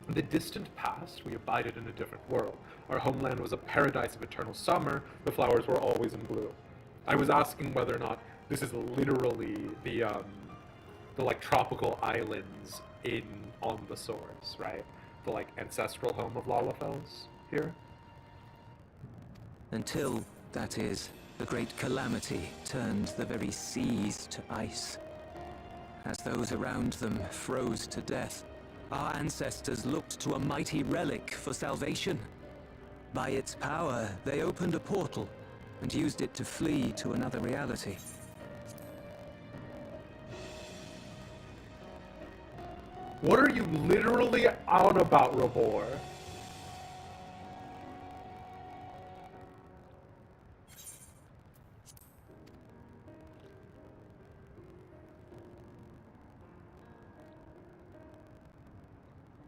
In the distant past, we abided in a different world. Our homeland was a paradise of eternal summer. The flowers were always in bloom. I was asking whether or not this is literally the like tropical islands on the source, right? The like ancestral home of Lalafels here. Until, that is, the great calamity turned the very seas to ice. As those around them froze to death, our ancestors looked to a mighty relic for salvation. By its power, they opened a portal and used it to flee to another reality. What are you literally on about, Rabor?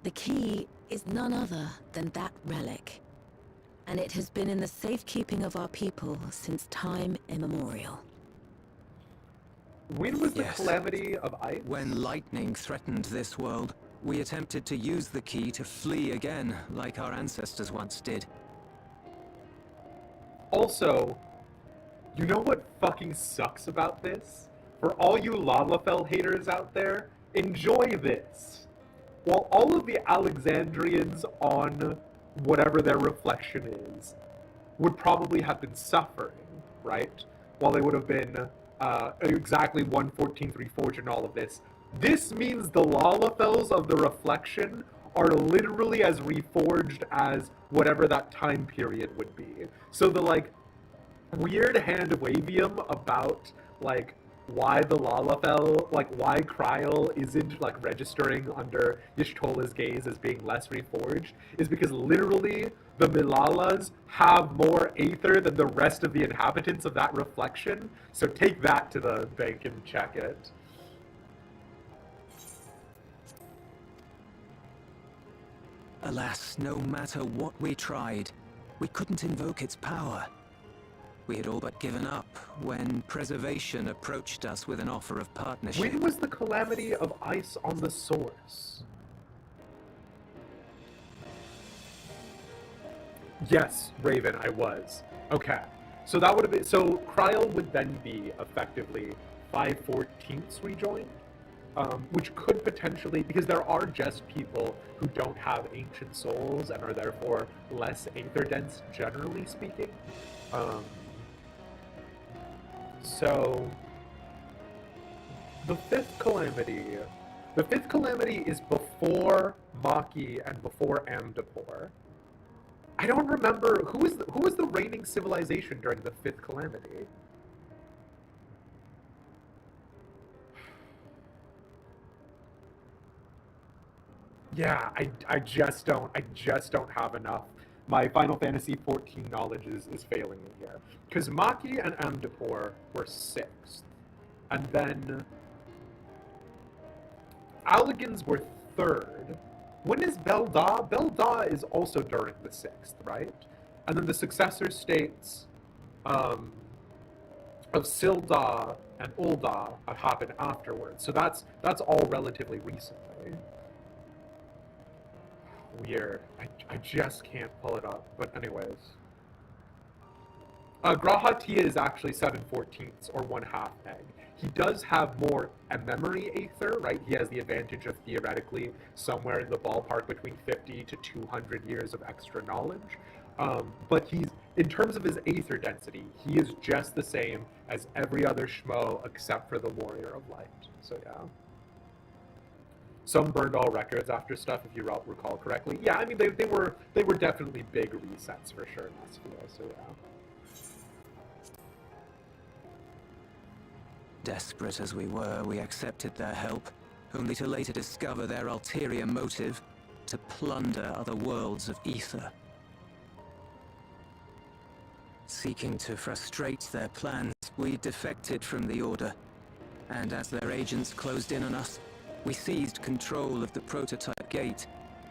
The key is none other than that relic. And it has been in the safekeeping of our people since time immemorial. When was the Yes. calamity of ice? When lightning threatened this world, we attempted to use the key to flee again, like our ancestors once did. Also, you know what fucking sucks about this? For all you Lalafell haters out there, enjoy this. While all of the Alexandrians on whatever their reflection is would probably have been suffering, right? While they would have been exactly 114.3 forged and all of this. This means the Lalafells of the reflection are literally as reforged as whatever that time period would be. So the like weird hand wavium about like why the Lalafell, like why Kryl isn't like registering under Y'shtola's gaze as being less reforged is because literally the Milalas have more aether than the rest of the inhabitants of that reflection. So take that to the bank and check it. Alas, no matter what we tried, we couldn't invoke its power. We had all but given up when Preservation approached us with an offer of partnership. When was the calamity of ice on the source? Yes, Raven, I was. Okay. So that would have been, so Kryl would then be effectively 5/14ths rejoined, which could potentially, because there are just people who don't have ancient souls and are therefore less aether dense, generally speaking. So the fifth calamity is before Maki and before Amdapor. I don't remember who was the reigning civilization during the fifth calamity. Yeah, I just don't have enough. My Final Fantasy XIV knowledge is failing me here. Because Maki and Amdapor were 6th. And then Alligans were 3rd. When is Belda? Belda is also during the 6th, right? And then the successor states of Silda and Ulda have happened afterwards. So that's all relatively recently. Weird. I just can't pull it up. But anyways. Grahatia is actually 7/14ths or 1/2 egg. He does have more memory aether, right? He has the advantage of theoretically somewhere in the ballpark between 50 to 200 years of extra knowledge. But he's, in terms of his aether density, he is just the same as every other schmo except for the Warrior of Light. So yeah. Some burned all records after stuff, if you recall correctly. Yeah, I mean, they were definitely big resets for sure in SVO, so yeah. Desperate as we were, we accepted their help, only to later discover their ulterior motive, to plunder other worlds of ether. Seeking to frustrate their plans, we defected from the Order. and as their agents closed in on us, we seized control of the prototype gate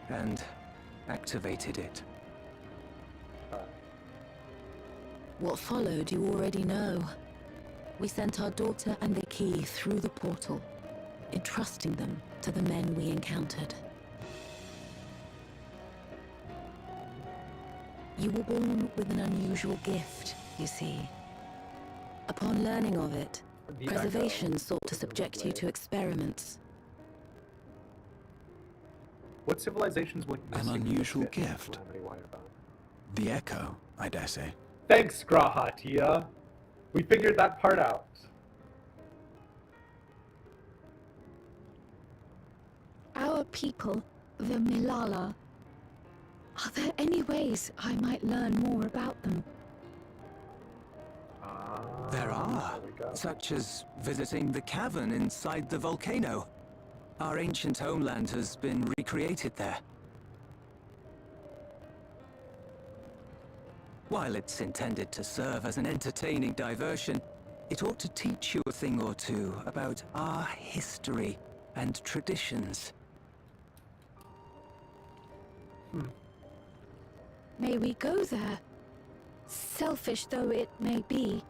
and activated it. What followed you already know. We sent our daughter and the key through the portal, entrusting them to the men we encountered. You were born with an unusual gift, you see. Upon learning of it, Preservation sought to subject you to experiments. What civilizations would An unusual gift. The Echo, I dare say. Thanks, Grahatia. We figured that part out. Our people, the Milala. Are there any ways I might learn more about them? There are, There we go. such as visiting the cavern inside the volcano. Our ancient homeland has been recreated there. While it's intended to serve as an entertaining diversion, it ought to teach you a thing or two about our history and traditions. May we go there? Selfish though it may be,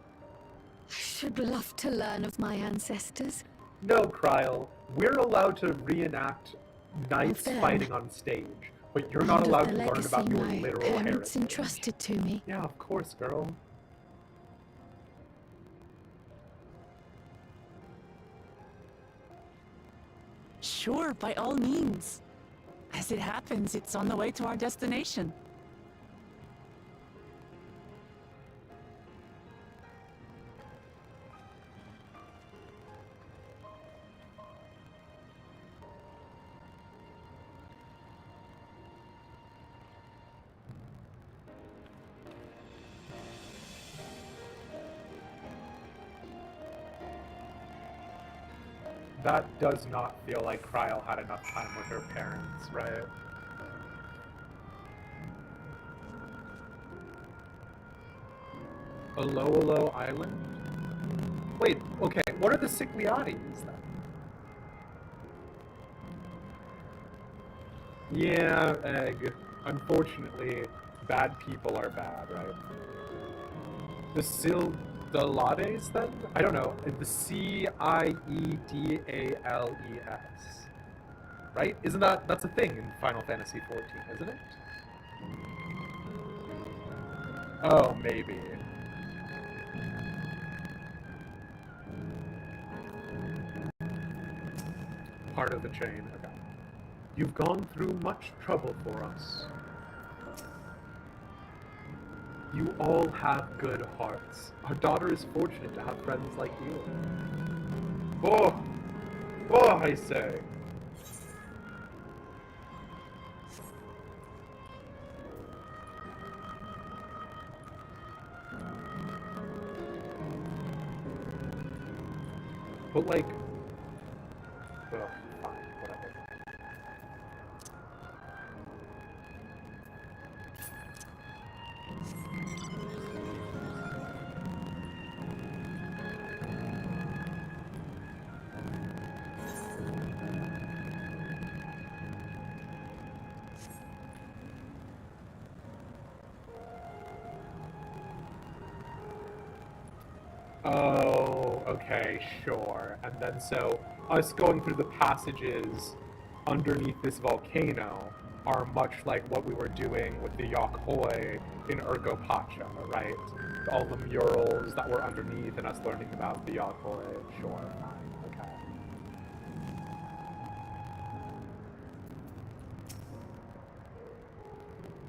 I should love to learn of my ancestors. No, Kryl. We're allowed to reenact knights Then, fighting on stage, but you're not and allowed of to the learn legacy about your my literal parents heritage. entrusted to me. Yeah, of course, girl. Sure, by all means. As it happens, it's on the way to our destination. That does not feel like Kryl had enough time with her parents, right? Aloalo Island? Wait, okay, what are the Cycliades then? Yeah, Egg. Unfortunately, bad people are bad, right? The Sildalades then? I don't know. The Ciedales. Right? Isn't that's a thing in Final Fantasy XIV, isn't it? Oh, maybe. Part of the chain, okay. You've gone through much trouble for us. You all have good hearts. Our daughter is fortunate to have friends like you. Oh! Oh, I say! But like... Ugh, fine, whatever. Oh, okay, sure. And then so, us going through the passages underneath this volcano are much like what we were doing with the Yakhoi in Ergo Pacha, right? All the murals that were underneath and us learning about the Yakhoi. Sure, fine, okay.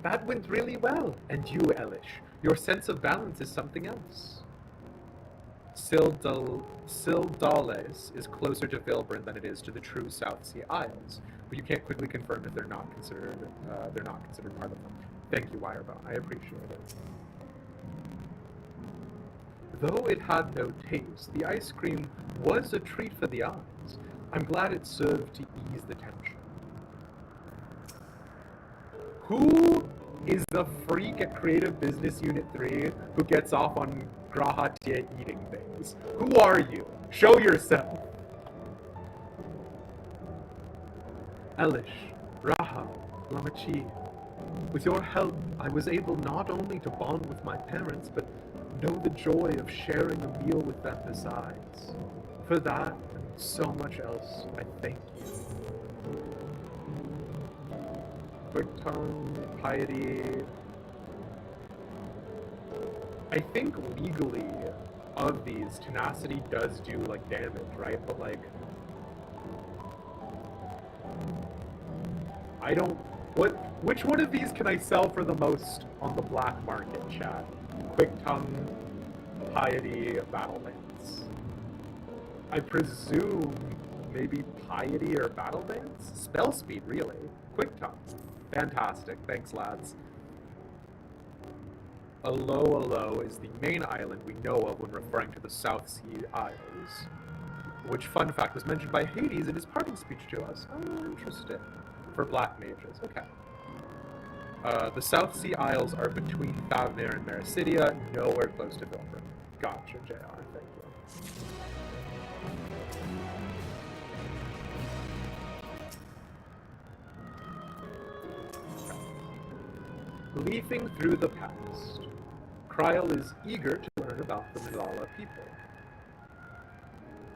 That went really well. And you, Elish, your sense of balance is something else. Sildales is closer to Vilbrin than it is to the true South Sea Isles, but you can't quickly confirm if they're not considered part of them. Thank you, Wirebone. I appreciate it. Though it had no taste, the ice cream was a treat for the eyes. I'm glad it served to ease the tension. Who is the freak at Creative Business Unit 3 who gets off on Grahatia eating things. Who are you? Show yourself. Elish, Raha, Lamachi. With your help, I was able not only to bond with my parents, but know the joy of sharing a meal with them besides. For that, and so much else, I thank you. Quick tongue, piety. I think legally, of these, tenacity does do, like, damage, right? But, like, I don't... Which one of these can I sell for the most on the black market, chat? Quick tongue, piety, battle lance. I presume maybe piety or battle lance? Spell speed, really. Quick tongue. Fantastic. Thanks, lads. Alo is the main island we know of when referring to the South Sea Isles, which, fun fact, was mentioned by Hades in his parting speech to us. Oh, interesting. For black mages, okay. The South Sea Isles are between Thavnir and Mericidia, nowhere close to Vilfred. Gotcha, JR, thank you. Okay. Leafing through the past, Kryl is eager to learn about the Milala people.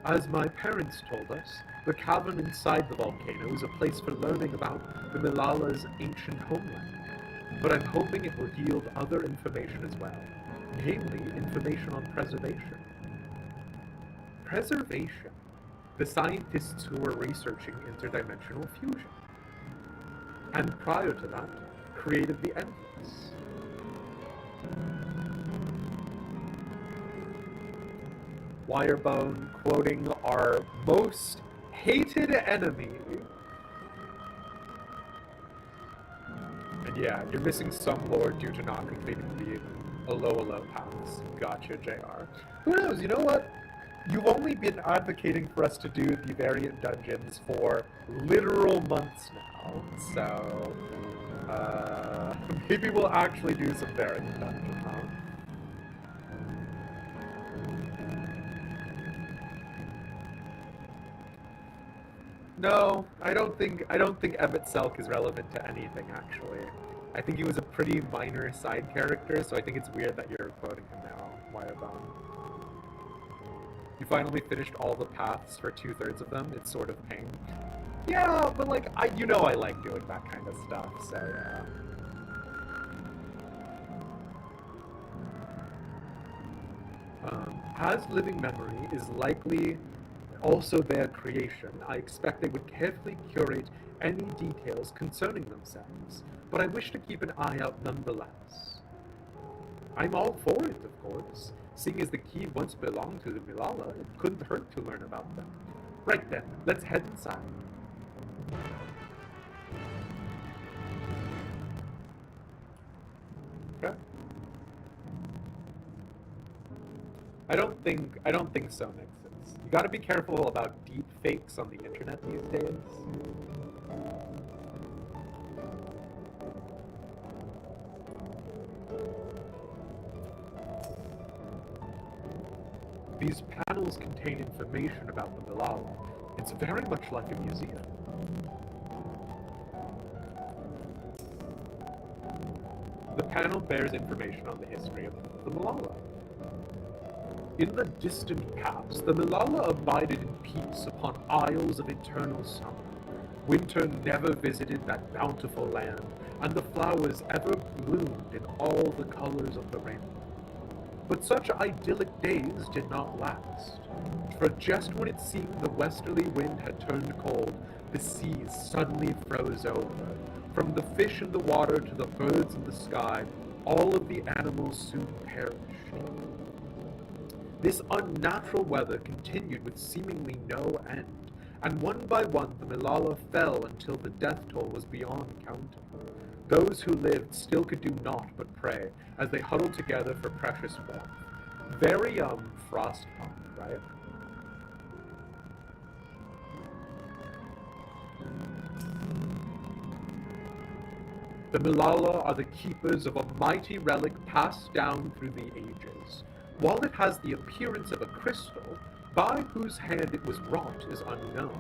As my parents told us, the cavern inside the volcano is a place for learning about the Milala's ancient homeland. But I'm hoping it will yield other information as well, namely information on preservation. Preservation? The scientists who were researching interdimensional fusion. And prior to that, created the Endless. Wirebone quoting our most hated enemy. And yeah, you're missing some lore due to not completing the Alo paths. Gotcha, JR. Who knows, you know what? You've only been advocating for us to do the variant dungeons for literal months now, so maybe we'll actually do some variant dungeons, huh? No, I don't think Emmett Selk is relevant to anything, actually. I think he was a pretty minor side character, so I think it's weird that you're quoting him now, Wirebone. You finally finished all the paths for 2/3 of them. It's sort of pain. Yeah, but like, I like doing that kind of stuff, so yeah. As living memory is likely also their creation, I expect they would carefully curate any details concerning themselves, but I wish to keep an eye out nonetheless. I'm all for it, of course. Seeing as the key once belonged to the Milala, it couldn't hurt to learn about them. Right then, let's head inside. Okay. I don't think so, Nixon. You gotta be careful about deep fakes on the internet these days. These panels contain information about the Milala. It's very much like a museum. The panel bears information on the history of the Milala. In the distant past, the Milala abided in peace upon isles of eternal summer. Winter never visited that bountiful land, and the flowers ever bloomed in all the colors of the rainbow. But such idyllic days did not last, for just when it seemed the westerly wind had turned cold, the seas suddenly froze over. From the fish in the water to the birds in the sky, all of the animals soon perished. This unnatural weather continued with seemingly no end, and one by one the Milala fell until the death toll was beyond counting. Those who lived still could do naught but pray, as they huddled together for precious warmth. Very, Frostpunk, right? The Milala are the keepers of a mighty relic passed down through the ages. While it has the appearance of a crystal, by whose hand it was wrought is unknown.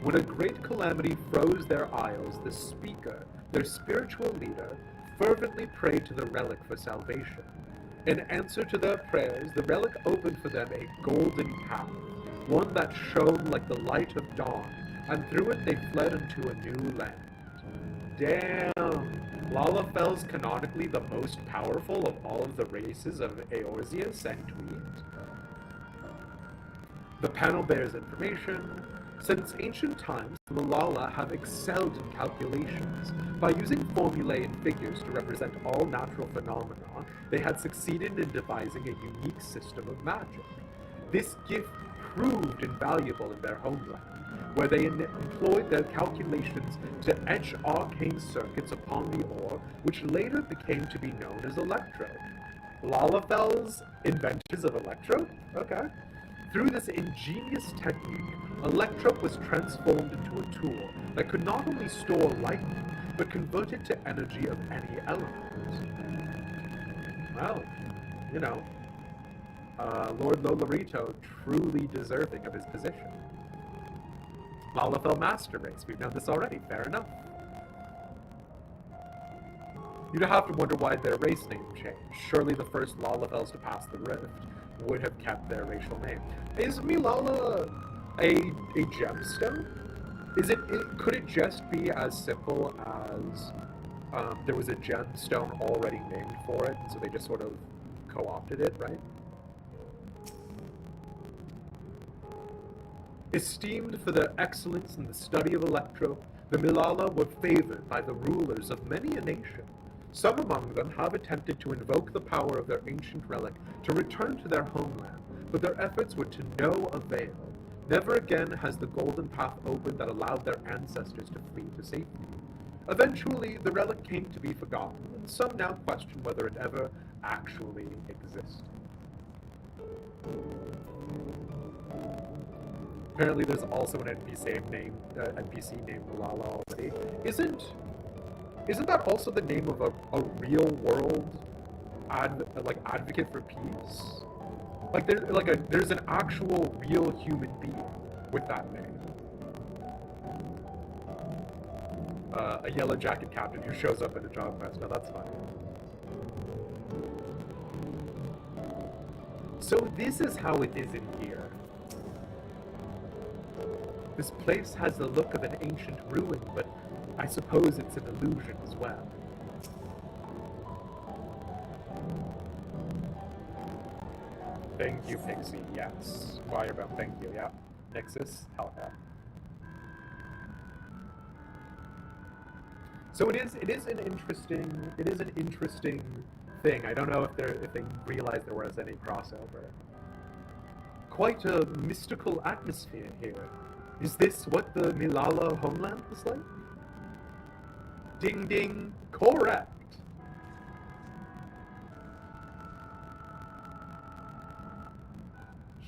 When a great calamity froze their isles, the speaker, their spiritual leader, fervently prayed to the relic for salvation. In answer to their prayers, the relic opened for them a golden path, one that shone like the light of dawn, and through it they fled into a new land. Damn! Lalafel's canonically the most powerful of all of the races of Eorzeus and Tweed. The panel bears information. Since ancient times, the Milala have excelled in calculations. By using formulae and figures to represent all natural phenomena, they had succeeded in devising a unique system of magic. This gift proved invaluable in their homeland, where they employed their calculations to etch arcane circuits upon the ore, which later became to be known as Electro. Lalafel's inventors of Electro? Okay. Through this ingenious technique, Electro was transformed into a tool that could not only store lightning, but convert it to energy of any element. Well, you know, Lord Lolarito truly deserving of his position. Lalafell Master Race, we've known this already, fair enough. You'd have to wonder why their race name changed. Surely the first Lalafells to pass the rift would have kept their racial name. Is Milala a gemstone? Could it just be as simple as there was a gemstone already named for it, and so they just sort of co-opted it, right? Esteemed for their excellence in the study of Electro, the Milala were favored by the rulers of many a nation. Some among them have attempted to invoke the power of their ancient relic to return to their homeland, but their efforts were to no avail. Never again has the golden path opened that allowed their ancestors to flee to safety. Eventually, the relic came to be forgotten, and some now question whether it ever actually existed. Apparently, there's also an NPC named Milala already. Isn't that also the name of a real world advocate for peace? There's an actual real human being with that name. A yellow jacket captain who shows up in a job quest. Now that's funny. So this is how it is in here. This place has the look of an ancient ruin, but I suppose it's an illusion as well. Thank you, Pixie. Yes. Firebell, thank you. Yeah. Nixus, hell yeah. So it is an interesting thing. I don't know if they realized there was any crossover. Quite a mystical atmosphere here. Is this what the Milala homeland was like? Ding ding, correct.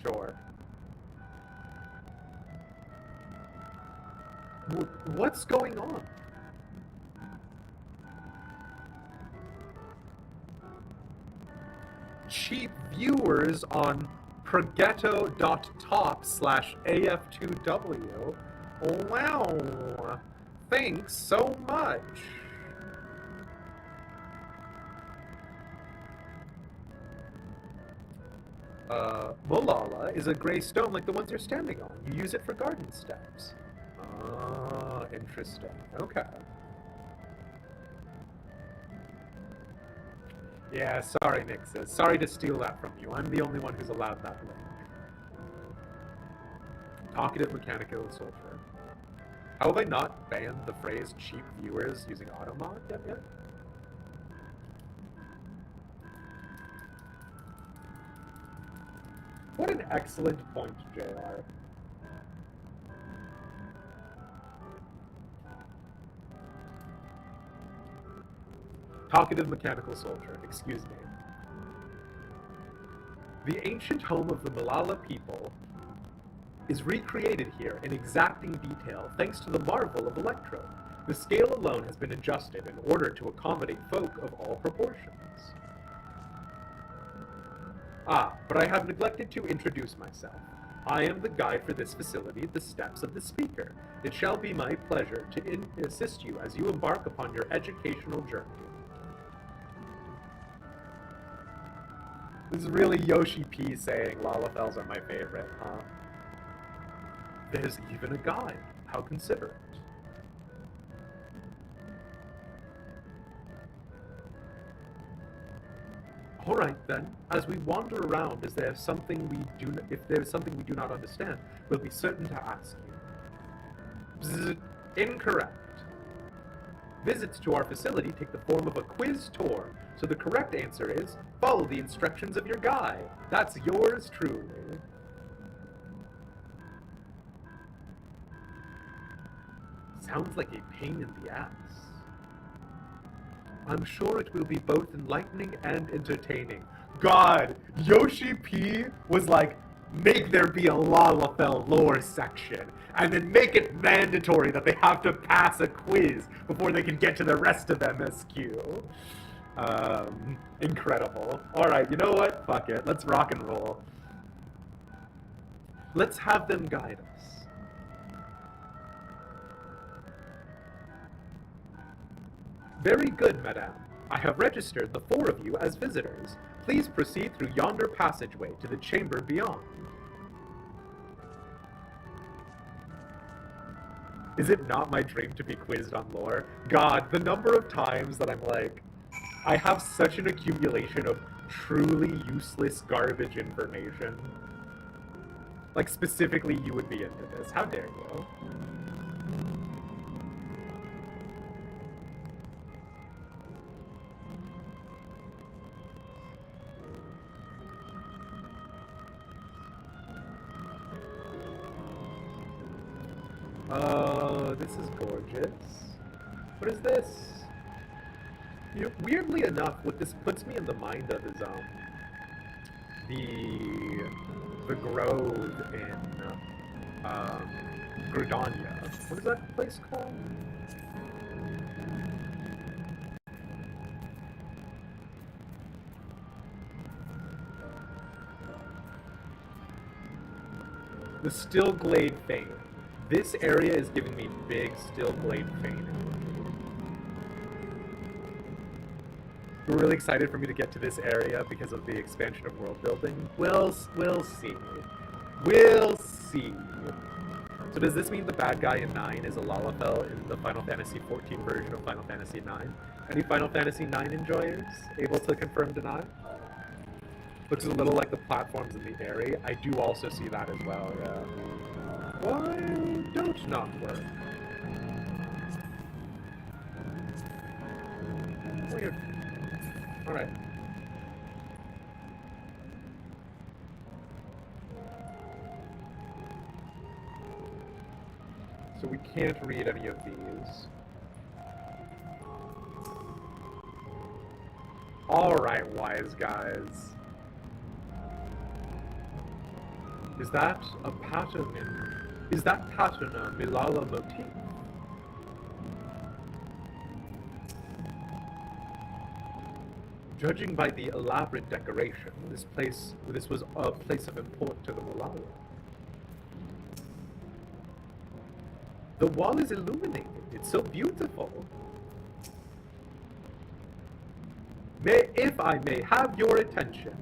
Sure. What's going on? Cheap viewers on progetto.top/AF2W. Wow. Thanks so much. Molala is a gray stone like the ones you're standing on. You use it for garden steps. Ah, interesting. Okay. Yeah, sorry, Nixus. Sorry to steal that from you. I'm the only one who's allowed that link. Talkative mechanical soldier. How have I not banned the phrase cheap viewers using automod yet? What an excellent point, JR. Talkative mechanical soldier, excuse me. The ancient home of the Milala people is recreated here in exacting detail thanks to the marvel of Electro. The scale alone has been adjusted in order to accommodate folk of all proportions. Ah, but I have neglected to introduce myself. I am the guide for this facility, the Steps of the Speaker. It shall be my pleasure to assist you as you embark upon your educational journey. This is really Yoshi P saying Lalafels are my favorite, huh? There's even a guide. How considerate. All right then. As we wander around, if there's something we do not understand, we'll be certain to ask you. Bzz, incorrect. Visits to our facility take the form of a quiz tour, so the correct answer is follow the instructions of your guide. That's yours truly. Sounds like a pain in the ass. I'm sure it will be both enlightening and entertaining. God, Yoshi P was like, make there be a Lalafell lore section, and then make it mandatory that they have to pass a quiz before they can get to the rest of MSQ. Incredible. Alright, you know what? Fuck it. Let's rock and roll. Let's have them guide us. Very good, madame. I have registered the 4 of you as visitors. Please proceed through yonder passageway to the chamber beyond. Is it not my dream to be quizzed on lore? God, the number of times that I'm like, I have such an accumulation of truly useless garbage information. Like, specifically, you would be into this. How dare you? Oh, this is gorgeous. What is this? You know, weirdly enough, what this puts me in the mind of is the grove in Gridania. What is that place called? The Stillglade Fane. This area is giving me big Stillglade Fane. We're really excited for me to get to this area because of the expansion of world building. We'll see. We'll see. So does this mean the bad guy in 9 is a Lalafell in the Final Fantasy XIV version of Final Fantasy 9? Any Final Fantasy 9 enjoyers able to confirm, deny? Looks a little like the platforms in the area. I do also see that as well, yeah. Why don't not work? Weird. Alright. So we can't read any of these. Alright, wise guys. Is that a pattern Is that pattern a Milala motif? Judging by the elaborate decoration, this was a place of import to the Milala. The wall is illuminated. It's so beautiful. If I may have your attention.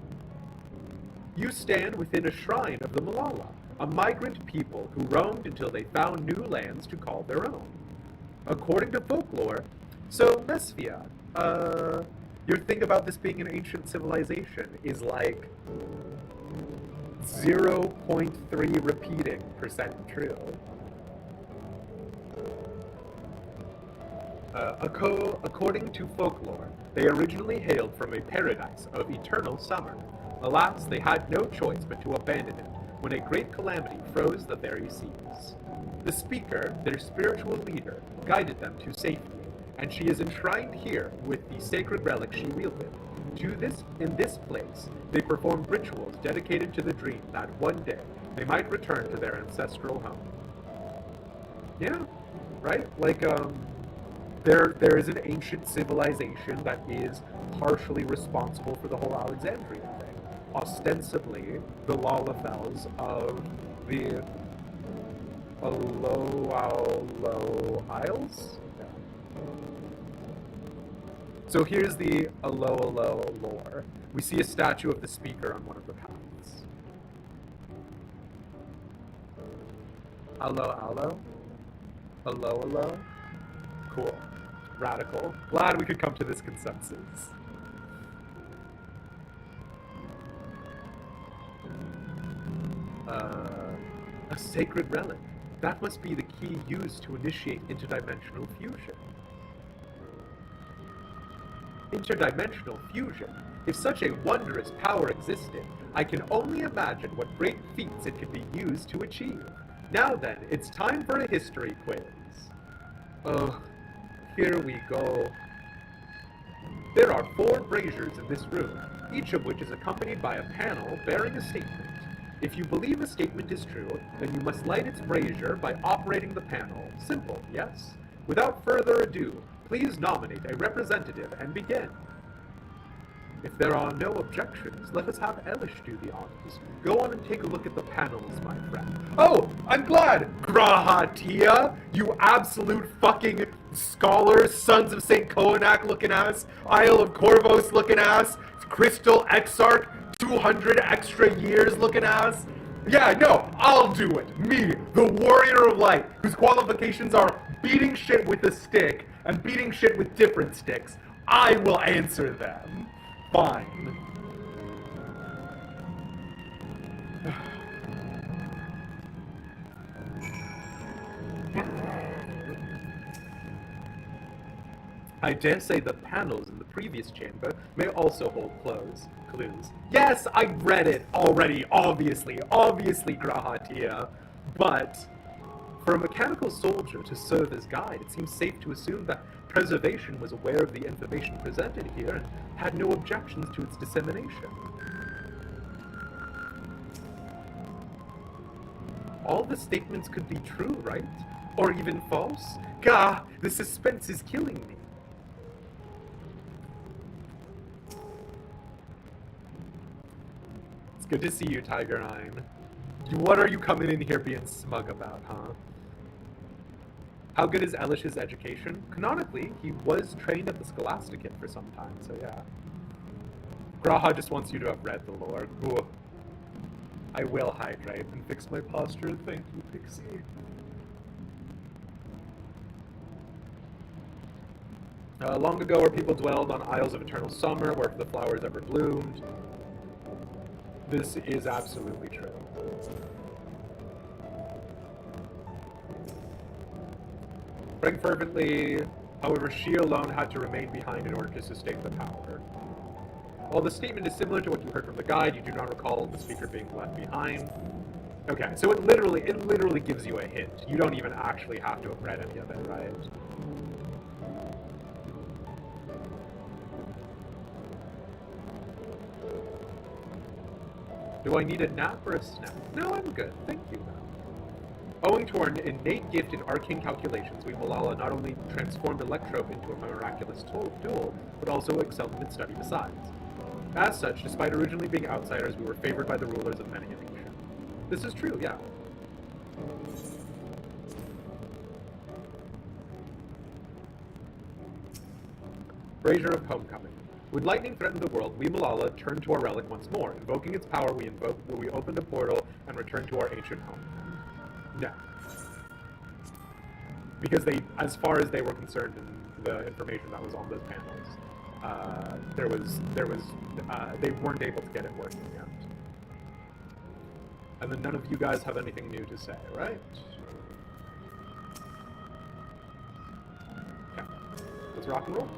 You stand within a shrine of the Milala, a migrant people who roamed until they found new lands to call their own. According to folklore, so Lesvia, your thing about this being an ancient civilization is like 0.3 repeating percent true. According to folklore, they originally hailed from a paradise of eternal summer. Alas, they had no choice but to abandon it when a great calamity froze the very seas. The speaker, their spiritual leader, guided them to safety, and she is enshrined here with the sacred relic she wielded. In this place, they performed rituals dedicated to the dream that one day they might return to their ancestral home. Yeah, right? Like, There is an ancient civilization that is partially responsible for the whole Alexandria thing. Ostensibly, the Lalafels of the Isles? Yeah. So here's the Alo lore. We see a statue of the speaker on one of the paths. Alo? Alo? Cool. Radical. Glad we could come to this consensus. A sacred relic. That must be the key used to initiate interdimensional fusion. Interdimensional fusion? If such a wondrous power existed, I can only imagine what great feats it could be used to achieve. Now then, it's time for a history quiz. Oh, here we go. There are 4 braziers in this room, each of which is accompanied by a panel bearing a statement. If you believe a statement is true, then you must light its brazier by operating the panel. Simple, yes? Without further ado, please nominate a representative and begin. If there are no objections, let us have Elish do the honors. Go on and take a look at the panels, my friend. Oh, I'm glad! Grahatia, you absolute fucking scholars, sons of St. Kohanak looking ass, Isle of Corvos looking ass, Crystal Exarch, 200 extra years looking ass. Yeah, no, I'll do it. Me, the warrior of light, whose qualifications are beating shit with a stick and beating shit with different sticks. I will answer them. Fine. I dare say the panels in the previous chamber may also hold clues. Yes, I read it already, obviously, Grahatia. But for a mechanical soldier to serve as guide, it seems safe to assume that Preservation was aware of the information presented here and had no objections to its dissemination. All the statements could be true, right? Or even false? Gah, the suspense is killing me. It's good to see you, Tiger Nine. What are you coming in here being smug about, huh? How good is Elish's education? Canonically, he was trained at the Scholasticate for some time, so yeah. Graha just wants you to have read the lore. Ooh. I will hydrate and fix my posture. Thank you, Pixie. Long ago, where people dwelled on isles of eternal summer, where the flowers ever bloomed. This is absolutely true. Praying fervently, however, she alone had to remain behind in order to sustain the power. While the statement is similar to what you heard from the guide, you do not recall the speaker being left behind. Okay, so it literally gives you a hint. You don't even actually have to have read any of it, right? Do I need a nap or a snack? No, I'm good. Thank you. Owing to our innate gift in arcane calculations, we Malala not only transformed Electrope into a miraculous tool, but also excelled in its study besides. As such, despite originally being outsiders, we were favored by the rulers of many a nation. This is true, yeah. Brazier of Homecoming. When lightning threatened the world, we Malala turned to our relic once more. Invoking its power, we opened a portal and returned to our ancient home. No. Because they, as far as they were concerned in the information that was on those panels, they weren't able to get it working yet. And then none of you guys have anything new to say, right? Okay. Let's rock and roll.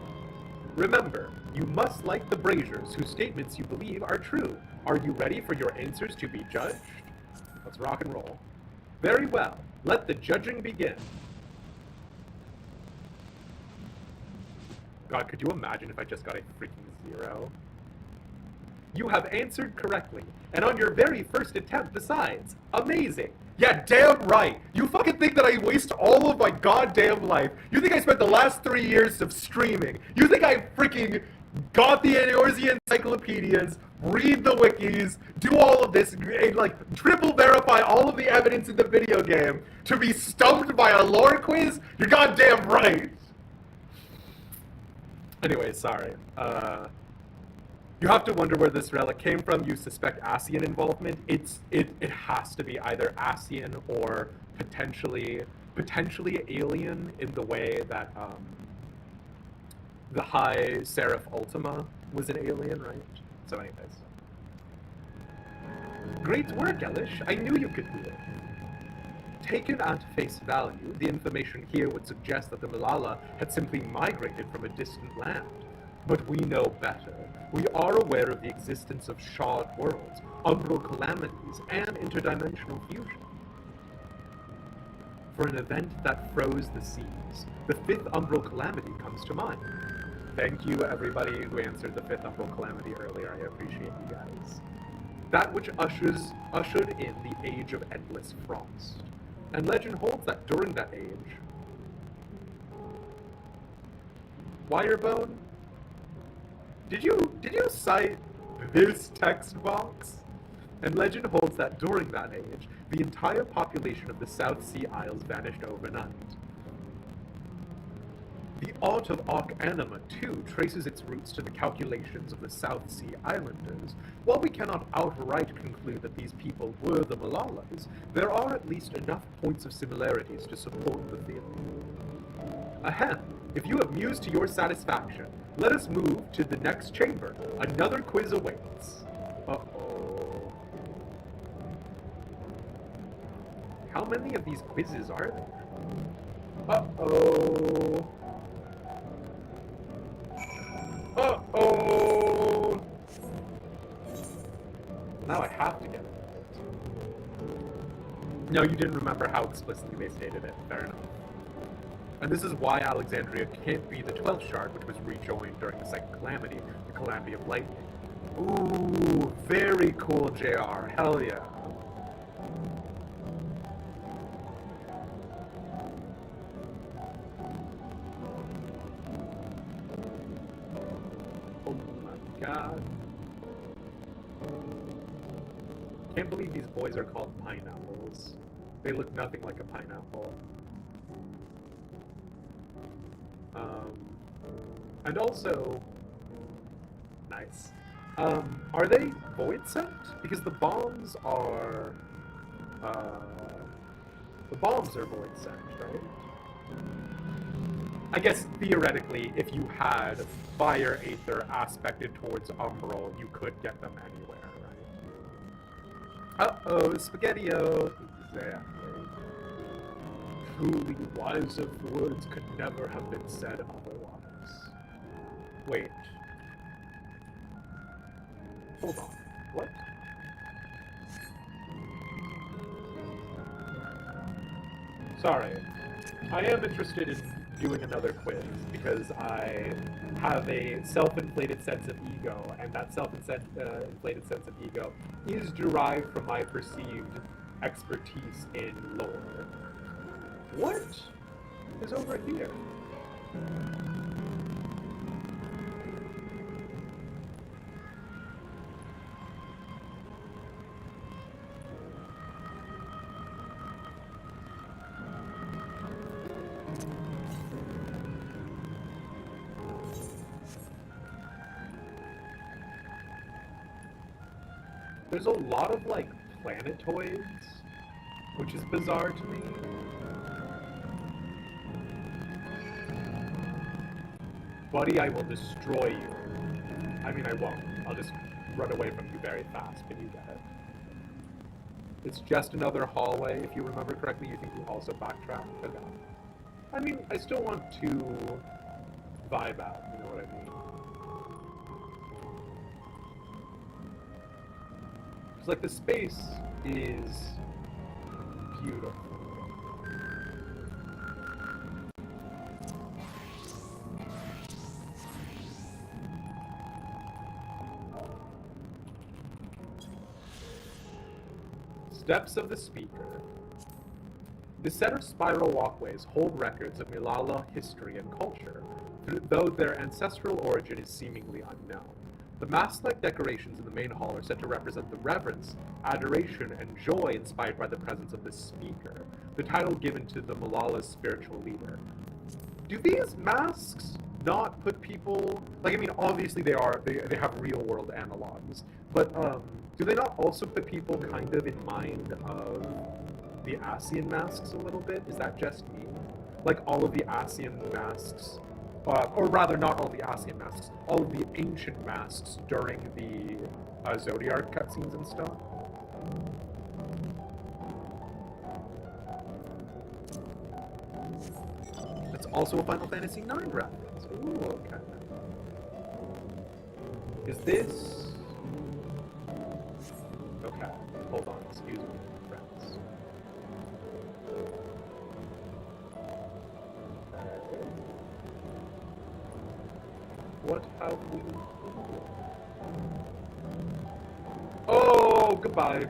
Remember, you must like the braziers whose statements you believe are true. Are you ready for your answers to be judged? Let's rock and roll. Very well. Let the judging begin. God, could you imagine if I just got a freaking 0? You have answered correctly, and on your very first attempt besides. Amazing! Yeah, damn right. You fucking think that I waste all of my goddamn life? You think I spent the last 3 years of streaming? You think I freaking got the Eorzean encyclopedias, read the wikis, do all of this, and, like, triple verify all of the evidence in the video game to be stumped by a lore quiz? You're goddamn right. Anyway, sorry. You have to wonder where this relic came from. You suspect Ascian involvement. It has to be either Ascian or potentially alien in the way that the High Seraph Ultima was an alien, right? So anyways. Great work, Elish. I knew you could do it. Taken at face value, the information here would suggest that the Malala had simply migrated from a distant land. But we know better. We are aware of the existence of shard worlds, umbral calamities, and interdimensional fusion. For an event that froze the seas, the fifth umbral calamity comes to mind. Thank you, everybody who answered the fifth umbral calamity earlier. I appreciate you guys. That which ushered in the age of endless frost. And legend holds that during that age, Wirebone, did you cite this text box? And legend holds that during that age, the entire population of the South Sea Isles vanished overnight. The art of Arcanima, too, traces its roots to the calculations of the South Sea Islanders. While we cannot outright conclude that these people were the Malalas, there are at least enough points of similarities to support the theory. Ahem, if you have mused to your satisfaction, let us move to the next chamber. Another quiz awaits. Uh-oh. How many of these quizzes are there? Uh-oh. Uh-oh! Now I have to get it. No, you didn't remember how explicitly they stated it. Fair enough. And this is why Alexandria can't be the 12th shard, which was rejoined during the second calamity, the Calamity of Lightning. Ooh, very cool, JR. Hell yeah. Oh my god. Can't believe these boys are called pineapples. They look nothing like a pineapple. And also, nice. Are they void sent? Because the bombs are void sent, right? I guess theoretically, if you had fire aether aspected towards umbral, you could get them anywhere, right? Uh-oh, Spaghetti-O! Exactly. Truly wise of words could never have been said otherwise. Wait. Hold on. What? Sorry. I am interested in doing another quiz because I have a self-inflated sense of ego, and that self-inflated sense of ego is derived from my perceived expertise in lore. What is over here? There's a lot of, like, planetoids, which is bizarre to me. Buddy, I will destroy you. I mean, I won't. I'll just run away from you very fast, but you get it. It's just another hallway. If you remember correctly, you think you also backtrack? Okay. I mean, I still want to vibe out, you know what I mean? It's like the space is beautiful. Steps of the Speaker. The set of spiral walkways hold records of Milala history and culture, though their ancestral origin is seemingly unknown. The mask-like decorations in the main hall are said to represent the reverence, adoration, and joy inspired by the presence of the Speaker, the title given to the Milala's spiritual leader. Do these masks not put people... Like, I mean, obviously they have real-world analogs, but, do they not also put people kind of in mind of the Asian masks a little bit? Is that just me? Like, all of the Asian masks... or rather, not all the Asian masks, all of the ancient masks during the Zodiac cutscenes and stuff. It's also a Final Fantasy IX reference. Ooh, okay. Is this... Okay, hold on, excuse me, friends. What have we... Oh, goodbye.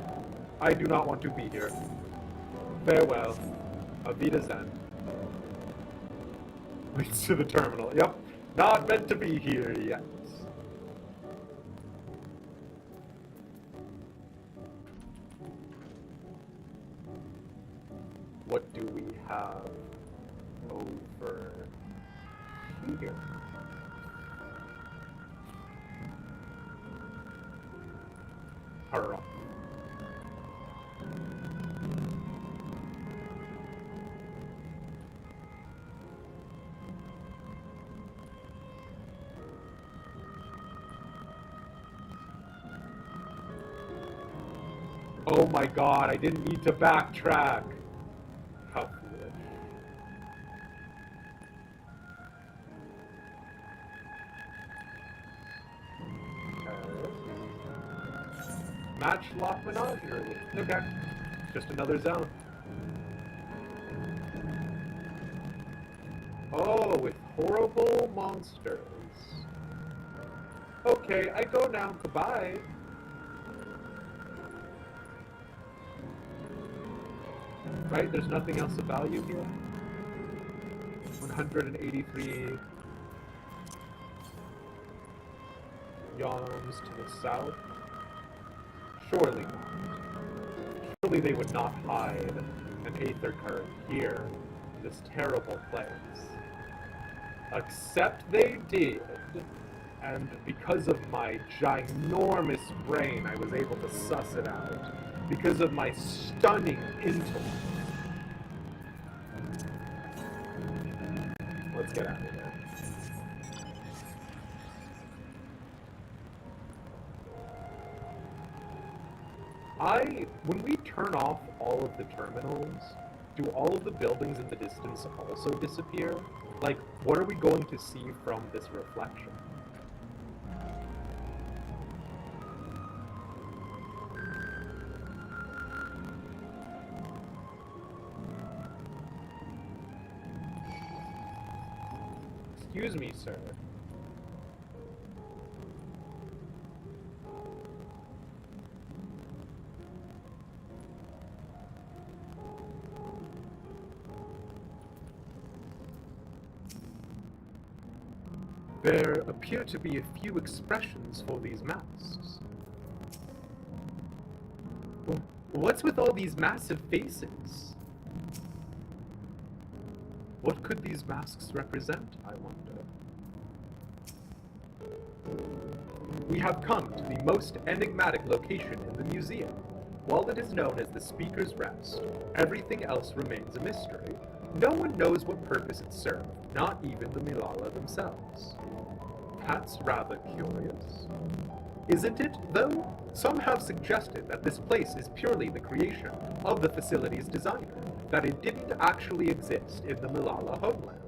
I do not want to be here. Farewell. Auf Wiedersehen. Leads to the terminal. Yep. Not meant to be here yet. What do we have over here? Hurrah. Oh my god, I didn't need to backtrack. How foolish. Matchlock Menagerie. Okay. Just another zone. Oh, with horrible monsters. Okay, I go now. Goodbye. Right? There's nothing else of value here? 183 yawns to the south? Surely not. Surely they would not hide an Aether current here, in this terrible place. Except they did. And because of my ginormous brain, I was able to suss it out. Because of my stunning intellect. Let's get out of here. When we turn off all of the terminals, do all of the buildings in the distance also disappear? Like, what are we going to see from this reflection? Excuse me, sir. There appear to be a few expressions for these masks. What's with all these massive faces? What could these masks represent, I wonder? We have come to the most enigmatic location in the museum. While it is known as the Speaker's Rest, everything else remains a mystery. No one knows what purpose it served, not even the Milala themselves. That's rather curious. Isn't it, though? Some have suggested that this place is purely the creation of the facility's designer, that it didn't actually exist in the Milala homeland.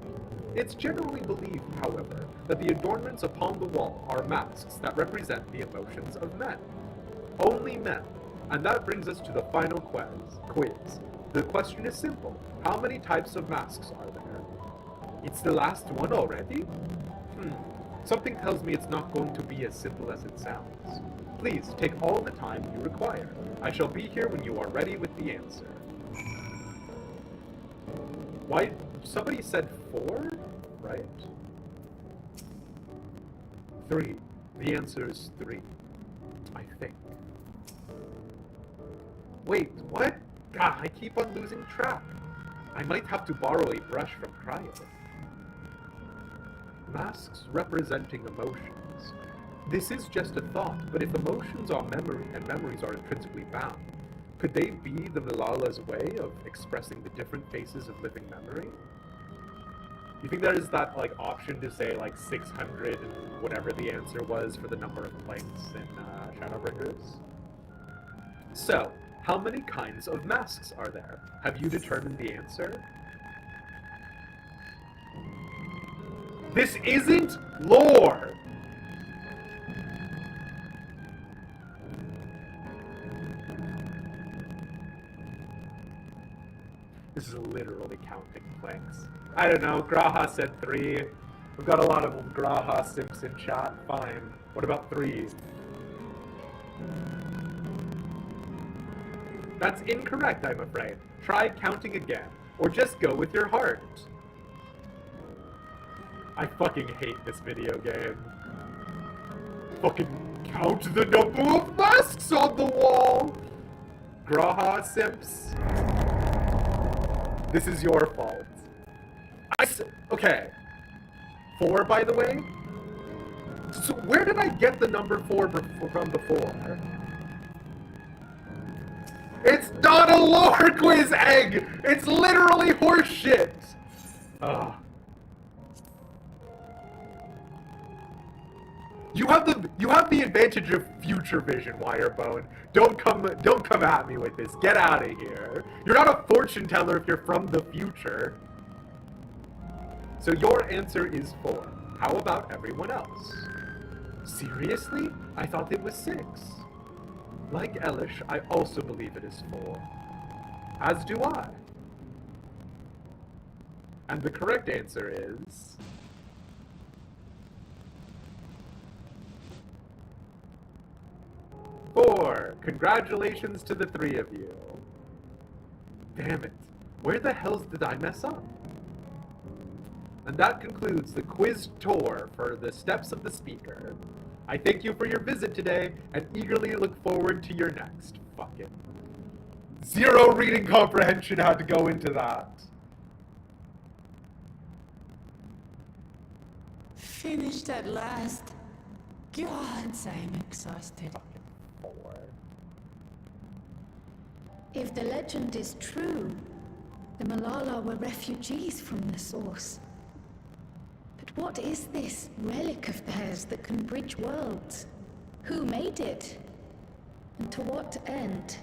It's generally believed, however, that the adornments upon the wall are masks that represent the emotions of men. Only men. And that brings us to the final quiz. The question is simple. How many types of masks are there? It's the last one already? Something tells me it's not going to be as simple as it sounds. Please, take all the time you require. I shall be here when you are ready with the answer. Why? Somebody said 4, right? 3. The answer is 3. I think. Wait, what? God, I keep on losing track. I might have to borrow a brush from Cryo. Masks representing emotions. This is just a thought, but if emotions are memory and memories are intrinsically bound, could they be the Malala's way of expressing the different faces of living memory? You think there is that like option to say like 600 and whatever the answer was for the number of planks in Shadowbringers? So, how many kinds of masks are there? Have you determined the answer? This isn't lore! This is literally counting planks. I don't know, Graha said 3. We've got a lot of Graha simps in chat. Fine. What about 3? That's incorrect, I'm afraid. Try counting again. Or just go with your heart. I fucking hate this video game. Fucking count the number of masks on the wall! Graha simps. This is your fault. Okay. 4, by the way? So where did I get the number 4 from before? It's not a lore quiz egg! It's literally horseshit! Ugh. You have the advantage of future vision, Wirebone. Don't come at me with this. Get out of here. You're not a fortune teller if you're from the future. So your answer is 4. How about everyone else? Seriously? I thought it was 6. Like Elish, I also believe it is 4. As do I. And the correct answer is... 4. Congratulations to the 3 of you. Damn it. Where the hell did I mess up? And that concludes the quiz tour for the Steps of the Speaker. I thank you for your visit today and eagerly look forward to your next. Fucking 0 reading comprehension had to go into that. Finished at last. God, I'm exhausted. Fucking 4. If the legend is true, the Malala were refugees from the source. But what is this relic of theirs that can bridge worlds? Who made it? And to what end?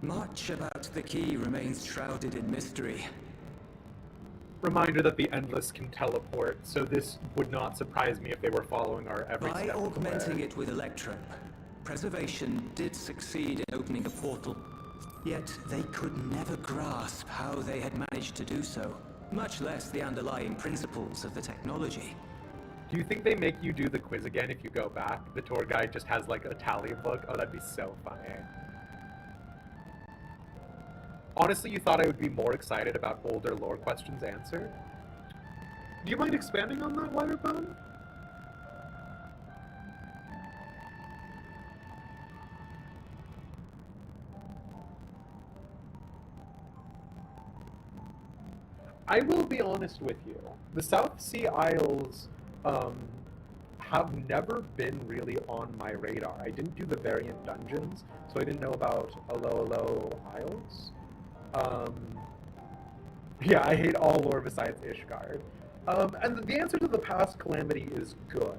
Much about the key remains shrouded in mystery. Reminder that the Endless can teleport, so this would not surprise me if they were following our every By step of the way. augmenting it with Electro, Preservation did succeed in opening a portal. Yet they could never grasp how they had managed to do so, much less the underlying principles of the technology. Do you think they make you do the quiz again if you go back? The tour guide just has like a tally book? Oh, that'd be so funny. Honestly, you thought I would be more excited about older lore questions answered? Do you mind expanding on that, Wirebone? I will be honest with you. The South Sea Isles have never been really on my radar. I didn't do the variant dungeons, so I didn't know about Alo Isles. Yeah, I hate all lore besides Ishgard. And the answer to the past calamity is good.